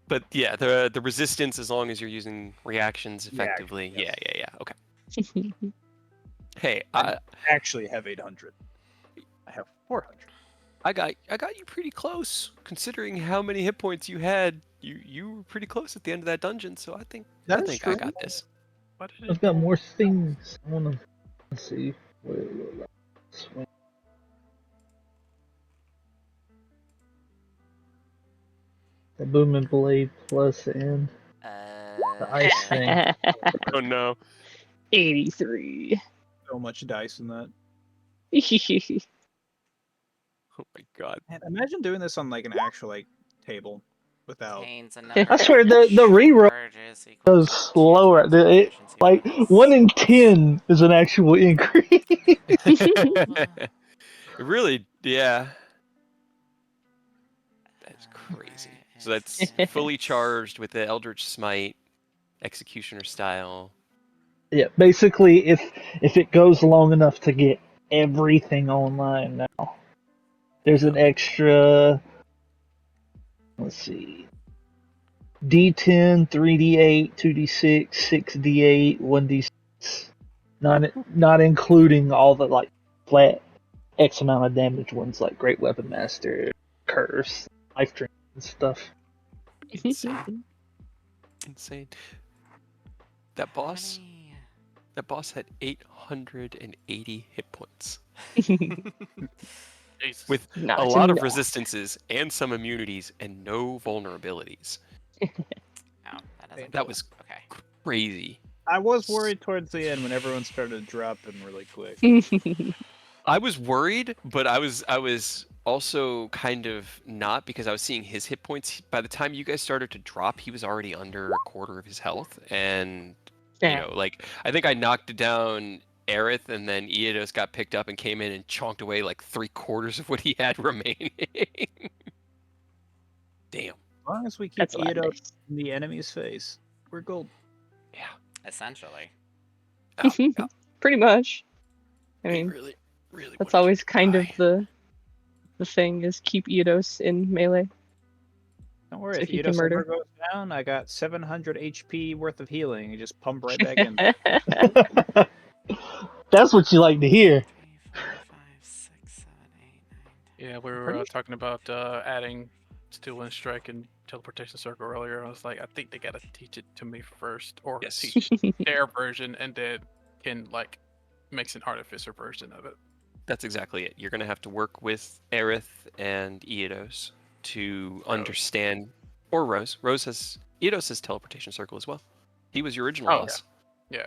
But yeah, the resistance, as long as you're using reactions effectively. yes. Yeah. Okay. Hey, I actually have 800. I have 400. I got you pretty close, considering how many hit points you had. You were pretty close at the end of that dungeon, so I think That is I true. got this. What did I've it got do? more things. I want to see. What it look like. Swing. The booming blade plus and the ice thing. Oh no. 83. So much dice in that. Oh my god. Man, imagine doing this on like an actual like table without. Contains a I number I swear the of reroll charges equal goes to 2 slower. times the It efficiency of like the 1 in spell's 10 is an actual increase. It really, yeah. That's crazy. So that's fully charged with the Eldritch Smite, Executioner style. Yeah, basically, if it goes long enough to get everything online now, there's an extra. Let's see. D10, 3D8, 2D6, 6D8, 1D6. Not including all the like flat X amount of damage ones like Great Weapon Master, Curse, Life Drain, and stuff. Insane. Insane. That How boss had 880 hit points. Jesus. With Not a lot of enough. resistances and some immunities and no vulnerabilities. Oh, that doesn't That was okay. crazy. I was worried towards the end when everyone started dropping really quick. I was worried, but I was also kind of not, because I was seeing his hit points. By the time you guys started to drop, he was already under a quarter of his health, and Yeah. like I think I knocked down Aerith, and then Eodos got picked up and came in and chonked away like 3/4 of what he had remaining. Damn. As long as we keep That's a lot Eodos nice. in the enemy's face, we're gold. Yeah. Essentially. Oh, yeah. Pretty much. I He mean, really that's wanted always you to kind of die. the thing is keep Eidos in melee. Don't worry, So if he can Eodos murder. ever goes down, I got 700 HP worth of healing. You just pump right back in. That's what you like to hear. 3, 4, 5, 6, 7, 8, 9, 10. Yeah, we were talking about adding Steel Wind Strike and Teleportation Circle earlier. I was like, I think they gotta teach it to me first, or Yes. teach their version, and then can like makes an artificer version of it. That's exactly it. You're going to have to work with Aerith and Eodos to understand, or Rose. Eodos has teleportation circle as well. He was your original boss. Yeah.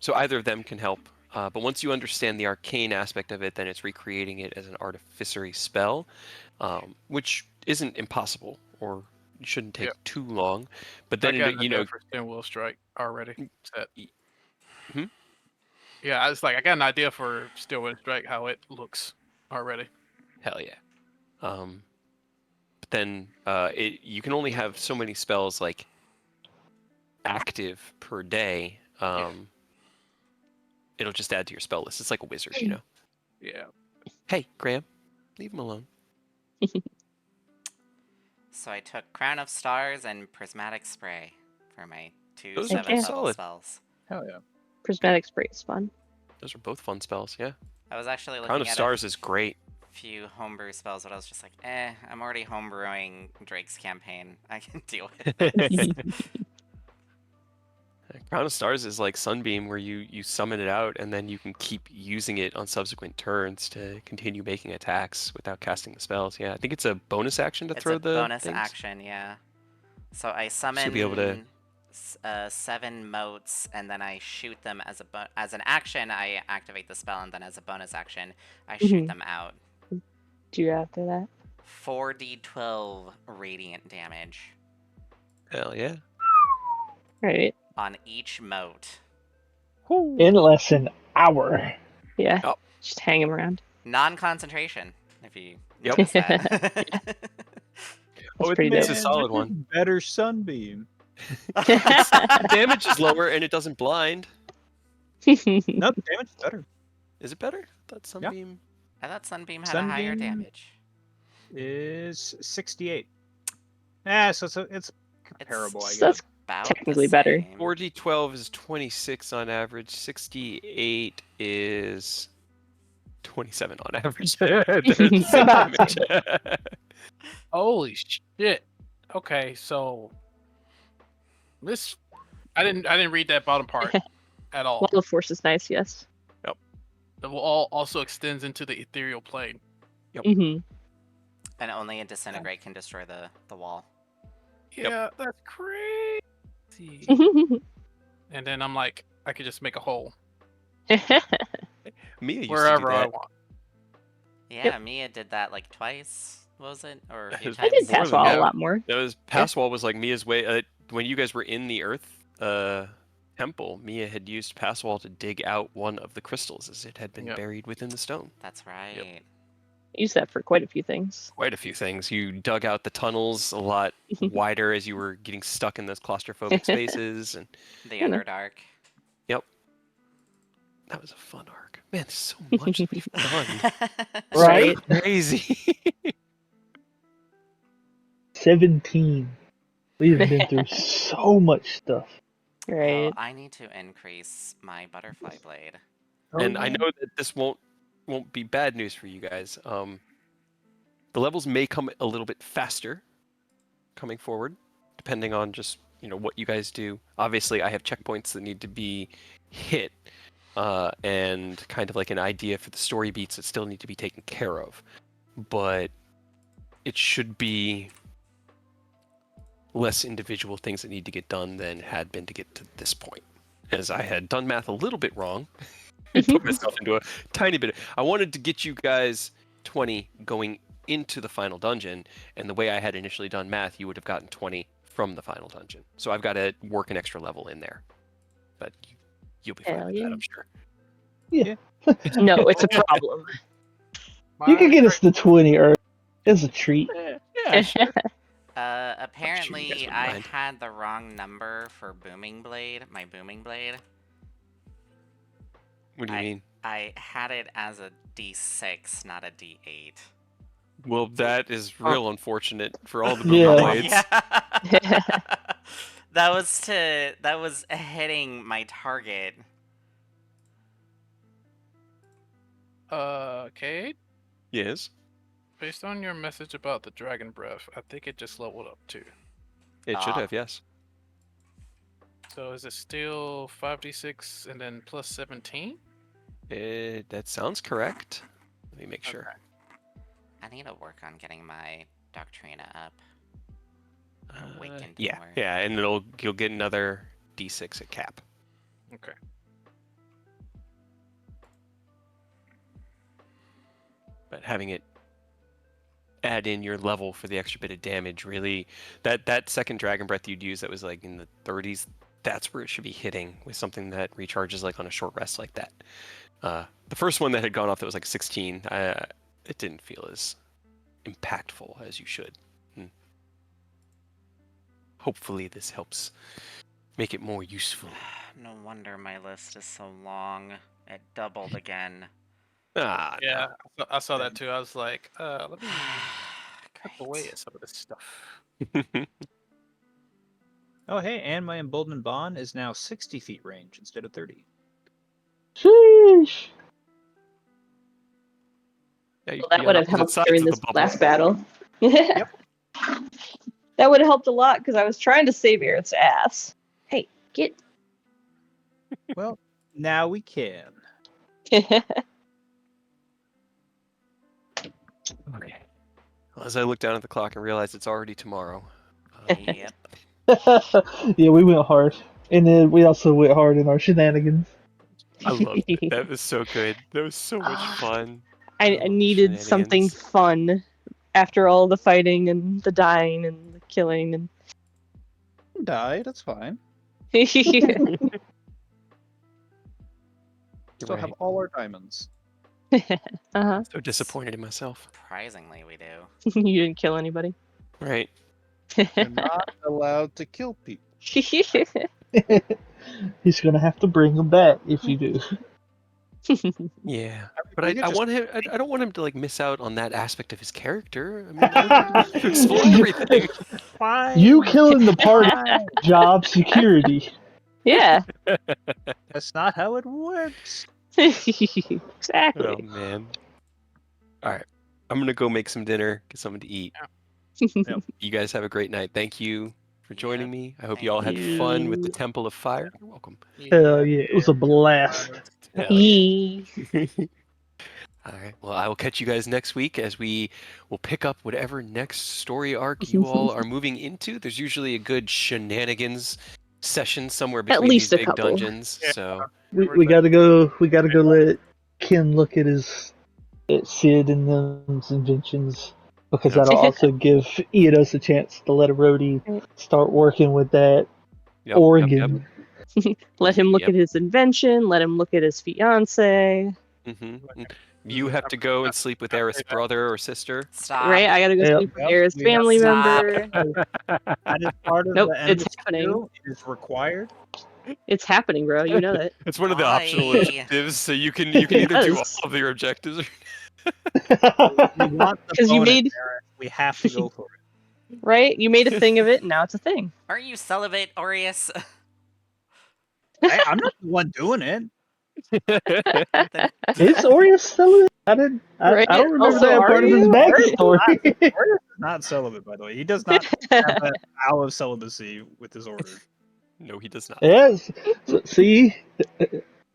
So either of them can help. But once you understand the arcane aspect of it, then it's recreating it as an artificery spell, which isn't impossible, or shouldn't take too long. But then, I got an idea for Steel Wind Strike already set. Hmm? Yeah, I was like, I got an idea for Steel Wind Strike, how it looks already. Hell yeah. But then you can only have so many spells like active per day. It'll just add to your spell list. It's like a wizard, you know. Yeah. Hey, Graham, leave him alone. So I took Crown of Stars and Prismatic Spray for my 2 Those are 7th level solid. spells. Hell yeah. Prismatic Spray is fun. Those are both fun spells, yeah. I was actually looking Crown of at Stars is great. a few homebrew spells, but I was just like, I'm already homebrewing Drake's campaign. I can deal with this. Crown of Stars is like Sunbeam, where you summon it out and then you can keep using it on subsequent turns to continue making attacks without casting the spells. Yeah, I think it's a bonus action to It's throw a the bonus things. action, yeah. So I summon you'll be able to- 7 motes, and then I shoot them as an action. I activate the spell, and then as a bonus action, I shoot them out. Do you after that? 4d12 radiant damage Hell yeah. Right. on each mote. In less than an hour. Yeah. Oh. Just hang him around. Non-concentration, if you Yep. notice that. That's Oh, pretty it's dope. a solid one. Better Sunbeam. Damage is lower and it doesn't blind. No, the damage is better. Is it better? I thought Sunbeam. I thought Sunbeam had a higher Sunbeam- damage. Is 68. So it's comparable, I guess. That's About technically the better. same. 4d12 is 26 on average. 68 is 27 on average. There's the damage. Holy shit. Okay, so this I didn't read that bottom part at all. Wall of Force is nice, yes. The wall also extends into the ethereal plane. Hmm. And only a disintegrate can destroy the wall. Yeah, that's crazy. And then I'm like, I could just make a hole Mia used wherever to do I that. want. Yeah, Mia did that like twice, was it? Or a few I I times? did More pass than wall that. a lot more. That was pass wall was like Mia's way. When you guys were in the Earth temple, Mia had used pass wall to dig out one of the crystals as it had been Yep. buried within the stone. That's right. Use that for quite a few things. Quite a few things. You dug out the tunnels a lot wider as you were getting stuck in those claustrophobic spaces, and The You know. Underdark. that was a fun arc. Man, there's so much that we've done. Right? Crazy. 17. We've been through so much stuff. Oh, Right. I need to increase my butterfly blade. And I know that this won't be bad news for you guys. The levels may come a little bit faster coming forward, depending on just what you guys do. Obviously, I have checkpoints that need to be hit, and kind of like an idea for the story beats that still need to be taken care of. But it should be less individual things that need to get done than had been to get to this point, as I had done math a little bit wrong. I put myself into a tiny bit. I wanted to get you guys 20 going into the final dungeon, and the way I had initially done math, you would have gotten 20 from the final dungeon. So I've got to work an extra level in there, but you'll be fine Hell with yeah. that, I'm sure. No, it's a problem. You can get us to 20, or it's a treat. Yeah, sure. Apparently, wouldn't I mind. had the wrong number for booming blade. My booming blade. What do you mean? I had it as a D6, not a D8. Well, that is real unfortunate for all the Yeah. boom blades. Yeah. that was hitting my target. Cade, Yes, based on your message about the dragon breath, I think it just leveled up too. it should Ah. have. Yes. So is it still 5d6 and then plus 17? That sounds correct. Let me make sure. Okay. I need to work on getting my Doctrina up. Awakened Yeah, more. yeah, and you'll get another D6 at cap. Okay. But having it add in your level for the extra bit of damage, really, that second dragon breath you'd use that was like in the 30s, that's where it should be hitting with something that recharges like on a short rest like that. The first one that had gone off that was like 16, it didn't feel as impactful as you should. Hopefully this helps make it more useful. No wonder my list is so long. It doubled again. Ah, no. Yeah, I saw that too. I was like, let me chip away Great. at some of this stuff. Oh, hey, and my emboldened bond is now 60 feet range instead of 30. Sheesh. Yeah, you Well, can that be would on have opposite helped sides during of the this bubble. last battle. Yep. That would have helped a lot because I was trying to save Aerith's ass. Hey, get. Well, now we can. Okay. Well, as I look down at the clock and realize it's already tomorrow. Yep. Yeah, we went hard. And then we also went hard in our shenanigans. I loved it. That was so good. That was so much fun. I love the needed something shenanigans. fun after all the fighting and the dying and the killing and. Die, that's fine. Still have Right. all our diamonds. Uh-huh. So disappointed in myself. Surprisingly, we do. You didn't kill anybody. Right. You're not allowed to kill people. He's gonna have to bring them back if you do. Yeah, We but I could just- want him. I don't want him to like miss out on that aspect of his character. I mean, I want him to explore everything. Fine. You killing the party, Fine. job security. Yeah. That's not how it works. Exactly. Oh man. All right, I'm gonna go make some dinner, get something to eat. You guys have a great night. Thank you for joining me. I hope you all had Thank fun with the you. Temple of Fire. You're welcome. Hell yeah, it was a blast. Hell yeah. Yee. All right. Well, I will catch you guys next week as we will pick up whatever next story arc you all are moving into. There's usually a good shenanigans session somewhere At between least these a big couple. dungeons. Yeah. So We gotta go. We gotta go let Ken look at Sid and them's inventions because Yep. that'll also give Eidos a chance to let Rhodey start working with that Yep, Oregon. Let him look Yep. at his invention. Let him look at his fiance. hmm You have to go and sleep with Aerith's brother or sister. Stop. Right? I gotta go Yep. sleep with Yep, Aerith's we have family to- member. That is part of Nope, the it's MSQ. happening. It is required. It's happening, bro. You know that. It's one of the Why? optional objectives, so you can either do all Yes. of your objectives. Or... We want the 'Cause you bonus, made- Eric. We have to go for it. Right? You made a thing of it, and now it's a thing. Aren't you celibate, Aureus? I'm not the one doing it. Is Orius still in? I Right? don't remember Also, that are part of his you? backstory. Orius is not celibate, by the way. He does not have a vow of celibacy with his order. No, he does not. Yes. So, see,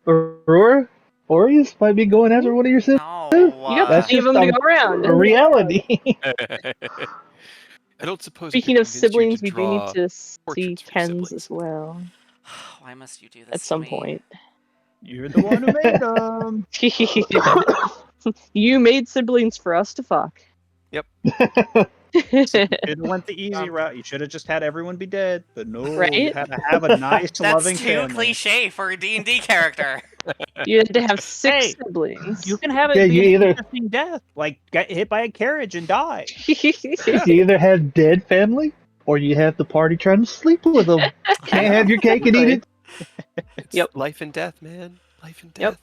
Aurora, Orius might be going after one of your siblings. No. You got That's plenty of just them to a go around. reality. I don't suppose we Speaking could of convince you siblings, to we do need draw to see portraits for Ken's siblings. as well Why must you do this at to some me? point. You're the one who made them. You made siblings for us to fuck. You should have went the easy route. You should have just had everyone be dead. But no, you Right? had to have a nice, That's loving too family. cliche for a D&D character. You had to have six Hey, siblings. You can have it Yeah, be you an either- interesting death, like get hit by a carriage and die. You either have dead family or you have the party trying to sleep with them. Can't have your cake and eat it. It's Yep. life and death, man. Life and Yep.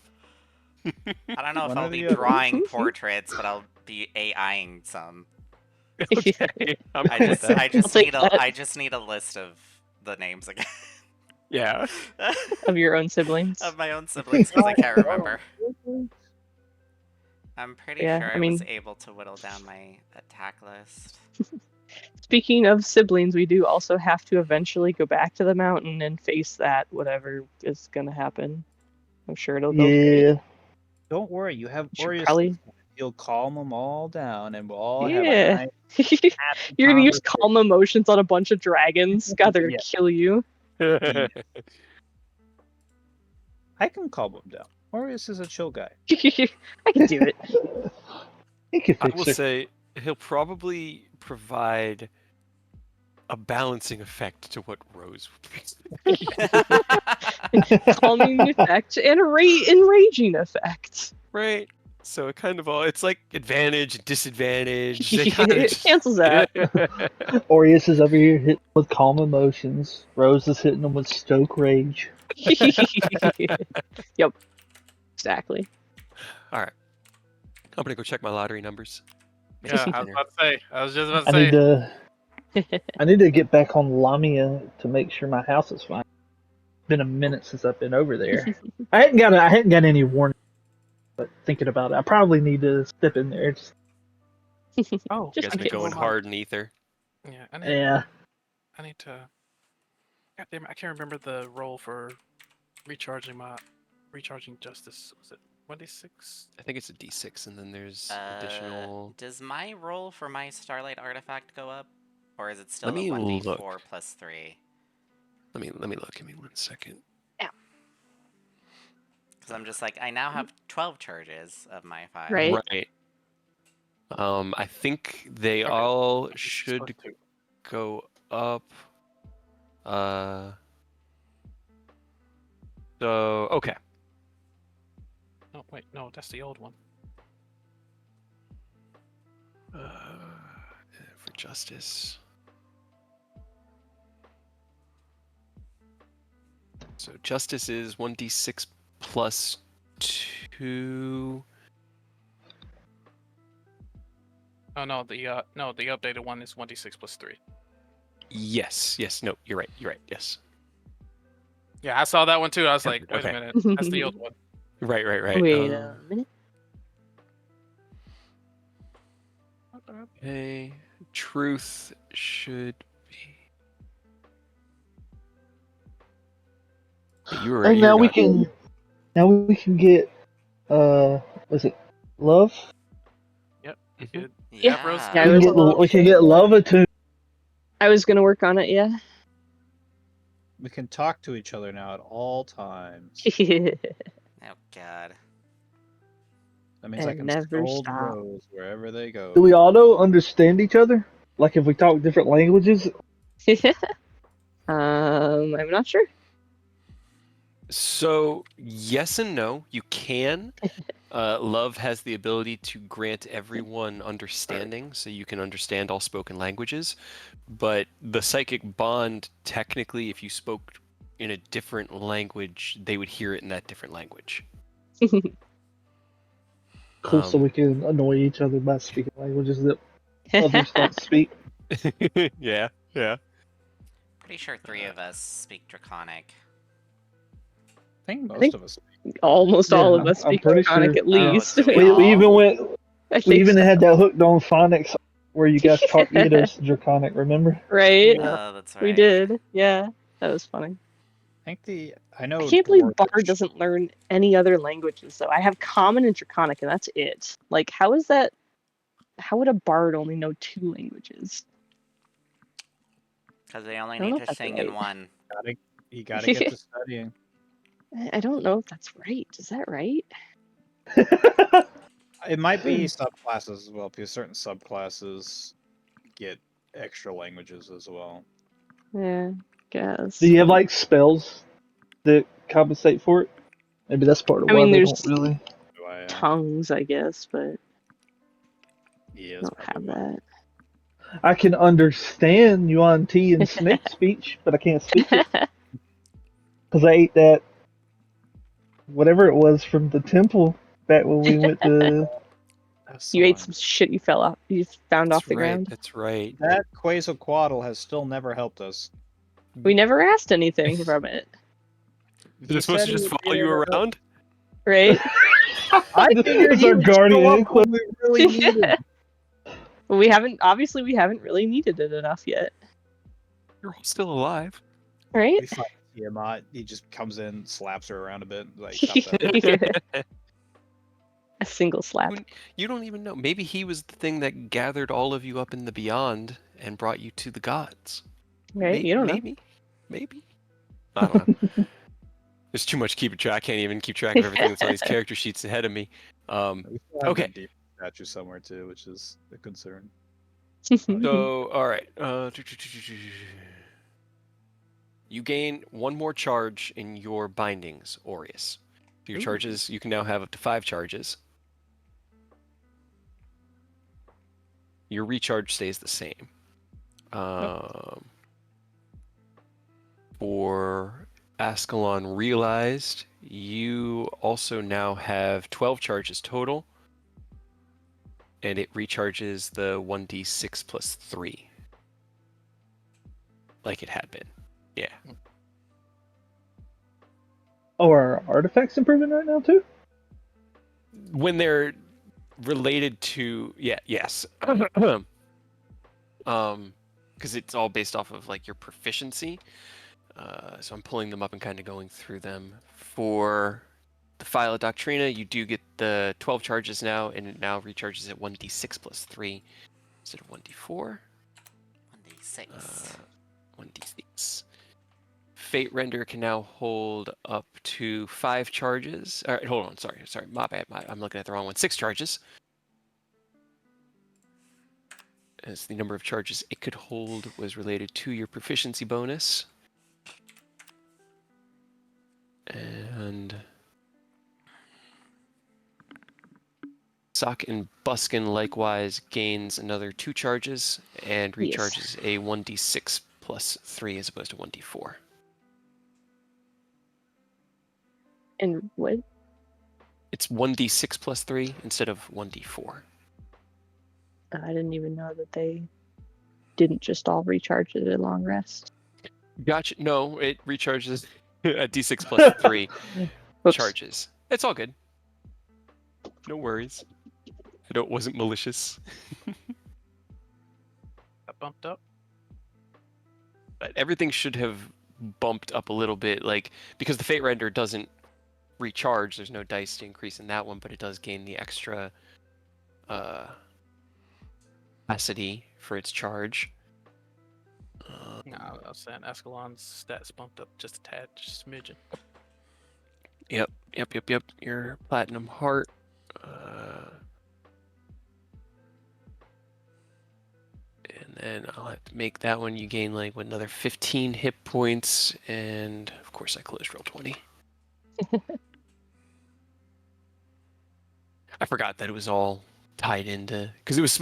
death. I don't know if One I'll or be the other. drawing portraits, but I'll be AIing some. Okay. I'm I cool with just, that. I just take need a, that. I just need a list of the names again Yeah. Of your own siblings. of my own siblings because I can't remember. I'm pretty Yeah, sure I I was mean- able to whittle down my attack list. Speaking of siblings, we do also have to eventually go back to the mountain and face that, whatever is gonna happen. I'm sure it'll go great. Yeah. Don't worry, you have Should Aureus. probably- You'll calm them all down, and we'll all have a Yeah. nice, happy You're gonna use conversation. calm emotions on a bunch of dragons. God, they're Yeah. gonna kill you. I can calm them down. Aureus is a chill guy. I can do it. He can I fix will it. say he'll probably provide a balancing effect to what Rose would be. Calming effect and enraging effect. Right? So it kind of all it's like advantage and disadvantage. They kinda It just- cancels out. Aureus is over here hitting with calm emotions. Rose is hitting him with stoke rage. Yep. Exactly. All right. I'm gonna go check my lottery numbers. Make Yeah, some I was dinner. about to say. I was just about I to need say. to I need to get back on Lamia to make sure my house is fine. It's been a minute since I've been over there. I hadn't got any warning, but thinking about it, I probably need to step in there. Just, Oh, You Just guys in been case. going hard in ether. Yeah, yeah. I need to. God damn it, I can't remember the role for recharging justice. Was it 1d6? I think it's a D6, and then there's additional. Does my roll for my Starlight artifact go up? Or is it still Let a me 1d4 look. plus 3? Let me look. Give me 1 second. Because I'm just like, I now have 12 charges of my 5. Right. Right. I think they Okay. all 1d6 should plus 2. go up. So okay. Oh wait, no, that's the old one. For justice. So justice is 1d6 plus 2. Oh no, the updated one is 1d6 plus 3. Yes. No, you're right. Yes. Yeah, I saw that one too. I was Yep, like, wait okay. a minute, that's the old one. Right. Wait a minute. Okay. Truth should be. You were right. And You're now we not. can get was it love? Good. Yeah. Rose. Yeah. Yeah, I We was- can get we can get love attuned. I was gonna work on it, yeah. We can talk to each other now at all times. Oh god. That means I And can never scold stop. Rose wherever they go. Do we auto understand each other? Like if we talk different languages? I'm not sure. So yes and no. You can. Love has the ability to grant everyone understanding, so you can understand all spoken languages. But the psychic bond, technically, if you spoke in a different language, they would hear it in that different language. Cool, so Um, we can annoy each other by speaking languages that others don't speak. yeah. Pretty sure 3 of us speak Draconic. I think most think- of us. Almost all of Yeah, us I'm speak pretty Draconic sure. at least. do we We all? even went. I We think even so. had that hooked on phonics where you guys taught Eidos Draconic. Remember? Right? Oh, that's right. We did. Yeah. That was funny. I know. I can't believe Dwarvish. Bard doesn't learn any other languages though. I have Common and Draconic and that's it. Like how is that how would a Bard only know 2 languages? Because they only I don't know need if to that's sing in right. one. You gotta get to studying. I don't know if that's right. Is that right? It might be subclasses as well, because certain subclasses get extra languages as well. Yeah, guess. Do you have like spells that compensate for it? Maybe that's part of I why mean, they there's don't really. Do I? tongues, I guess, but Yeah, I that's don't have probably why. that. I can understand Yuan Ti and snake speech, but I can't speak it because I ate that whatever it was from the temple back when we went to. That's You ate fine. some shit you fell off. You found That's off the right. ground. That's right. That Quetzalcoatl has still never helped us. We never asked anything from it, Is it supposed to just follow you around? right? I figured It's he our would guardian show up angel. when we really need him. We haven't really needed it enough yet, You're all still alive. right? We fight Tiamat. He just comes in, slaps her around a bit, like stop that. A single slap. You don't even know. Maybe he was the thing that gathered all of you up in the beyond and brought you to the gods. Right? You don't know. Maybe. I don't know. There's too much keeping track. I can't even keep track of everything that's on these character sheets ahead of me. We still have Okay. that deep statue somewhere too, which is a concern. So, all right. You gain 1 more charge in your bindings, Aureus. Your charges, you can now have up to 5 charges. Your recharge stays the same. For Ascalon Realized, you also now have 12 charges total, and it recharges the 1d6 plus 3, like it had been. Yeah. Oh, are artifacts improving right now too? When they're related to yes. Because it's all based off of like your proficiency. So I'm pulling them up and kind of going through them. For the File of Doctrina, you do get the 12 charges now, and it now recharges at 1d6 plus 3 instead of 1d4. 1d6. 1d6. Fate Render can now hold up to 5 charges. All right, hold on. Sorry. My bad. I'm looking at the wrong one. 6 charges. As the number of charges it could hold was related to your proficiency bonus. And Sock and Buskin likewise gains another 2 charges and recharges a 1d6 plus 3 as opposed to 1d4. And what? It's 1d6 plus 3 instead of 1d4. I didn't even know that they didn't just all recharge at a long rest. Gotcha. No, it recharges at d6 plus 3 Whoops. charges. It's all good. No worries. I wasn't malicious. Got bumped up. But everything should have bumped up a little bit, like, because the Fate Render doesn't recharge. There's no dice to increase in that one, but it does gain the extra capacity for its charge. No, I was saying Ascalon's stats bumped up just a tad, just a smidgen. Yep. Your Platinum Heart. And then I'll have to make that one. You gain like another 15 hit points, and of course I closed roll 20. I forgot that it was all tied into, because it was,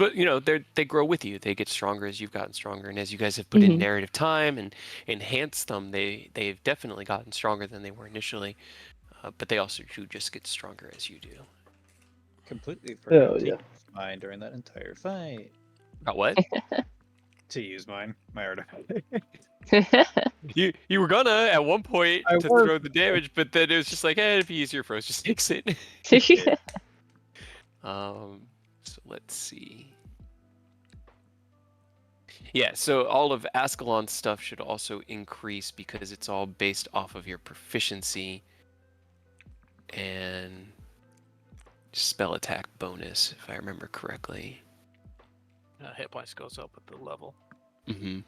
they grow with you. They get stronger as you've gotten stronger, and as you guys have put in Mhm. narrative time and enhanced them, they've definitely gotten stronger than they were initially. But they also do just get stronger as you do. Completely Oh, forgot to yeah. use mine during that entire fight. About what? To use mine, my artifact. You were gonna at one point I to was. throw the damage, but then it was just like, it'd be easier for us just takes it. So let's see. Yeah, so all of Ascalon's stuff should also increase because it's all based off of your proficiency and spell attack bonus, if I remember correctly. Hit points goes up with the level. Mm-hmm.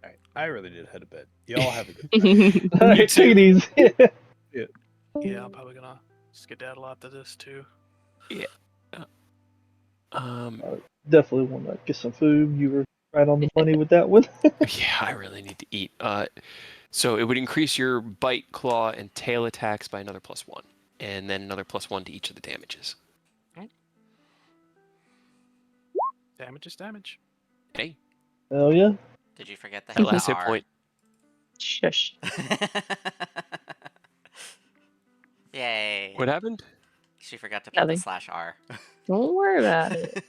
Alright, I really did head to bed. Y'all have a good time. You Take it easy. Yeah, I'm probably gonna skedaddle after this too. Definitely want to get some food. You were right on the money with that one. Yeah, I really need to eat. So it would increase your bite, claw, and tail attacks by another +1, and then another +1 to each of the damages. Damage is damage. Hey, Hell yeah. Did you forget to that hit last the hit R? point. Shush. Yay. What happened? She forgot to put Nothing. the /R. Don't worry about it.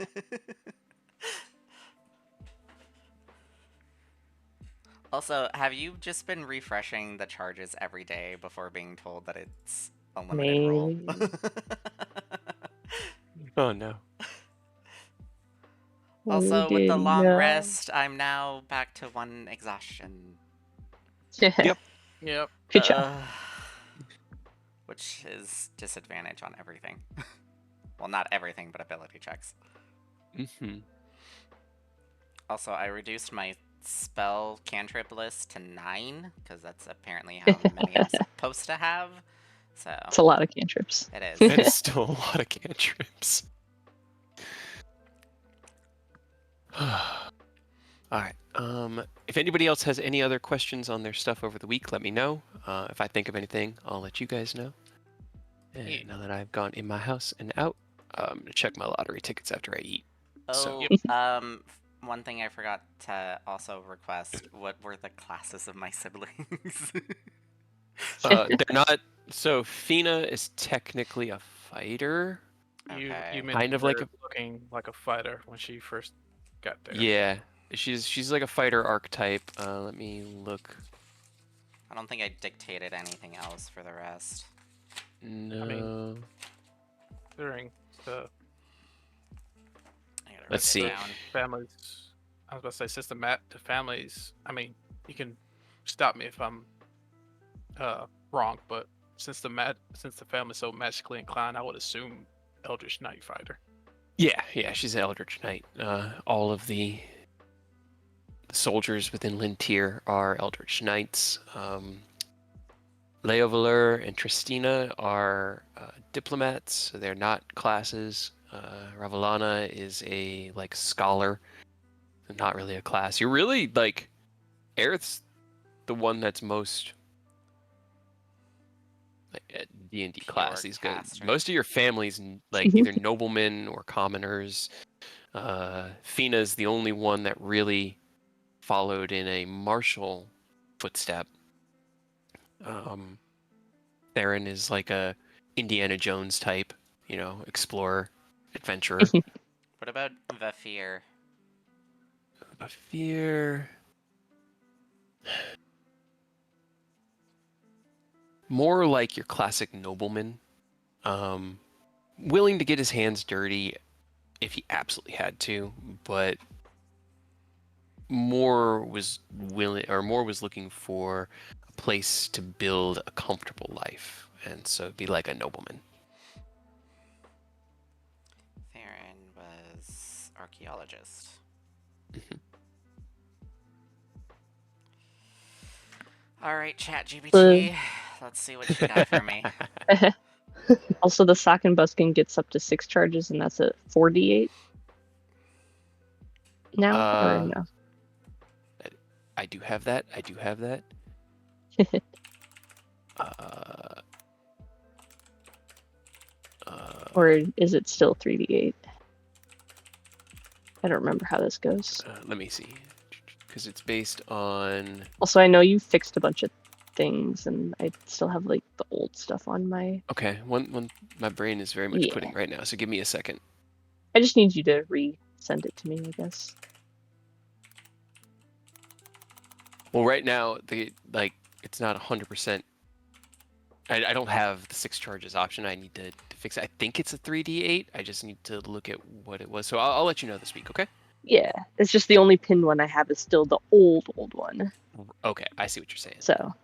Also, have you just been refreshing the charges every day before being told that it's a limited roll? Maybe. Oh no. Also, with the didn't long know. rest, I'm now back to 1 exhaustion. Yep. Yep. Good job. Which is disadvantage on everything. Well, not everything, but ability checks. Mm-hmm. Also, I reduced my spell cantrip list to 9, because that's apparently how many I'm supposed to have. So It's a lot of cantrips. it is. That is still a lot of cantrips. Alright. If anybody else has any other questions on their stuff over the week, let me know. If I think of anything, I'll let you guys know. And Yeah. now that I've gone in my house and out, I'm gonna check my lottery tickets after I eat. Oh, So- one thing I forgot to also request, what were the classes of my siblings? They're not. So Fina is technically a fighter. You Okay. mentioned Kind of like her looking like a fighter when she first got there. Yeah, she's like a fighter archetype. Let me look. I don't think I dictated anything else for the rest. No. During the I gotta Let's write it see. down. families, I was about to say the families. I mean, you can stop me if I'm wrong, but since the family's so magically inclined, I would assume Eldritch Knight fighter. Yeah, she's an Eldritch Knight. All of the soldiers within Lintier are Eldritch Knights. Leovalur and Tristina are diplomats, so they're not classes. Ravelana is a scholar, not really a class. You're really Aerith's the one that's most at D&D class. These guys, caster. most of your families either noblemen or commoners. Fina's the only one that really followed in a martial footstep. Theron is like a Indiana Jones type, explorer, adventurer. What about Vafir? A fear. More like your classic nobleman. Willing to get his hands dirty if he absolutely had to, but more was looking for a place to build a comfortable life, and so it'd be like a nobleman. Theron was archaeologist. All right, ChatGPT. Let's see what you got for me. Also, the sock and buskin gets up to 6 charges, and that's a 4d8 now, or no? I do have that. Or is it still 3d8? I don't remember how this goes. Let me see, because it's based on. Also, I know you fixed a bunch of things, and I still have like the old stuff on my. Okay, one. My brain is very much Yeah. pudding right now, so give me a second. I just need you to resend it to me, I guess. Well, right now it's not 100%. I don't have the 6 charges option. I need to fix it. I think it's a 3d8. I just need to look at what it was. So I'll let you know this week, okay? Yeah, it's just the only pinned one I have is still the old one. Okay, I see what you're saying. So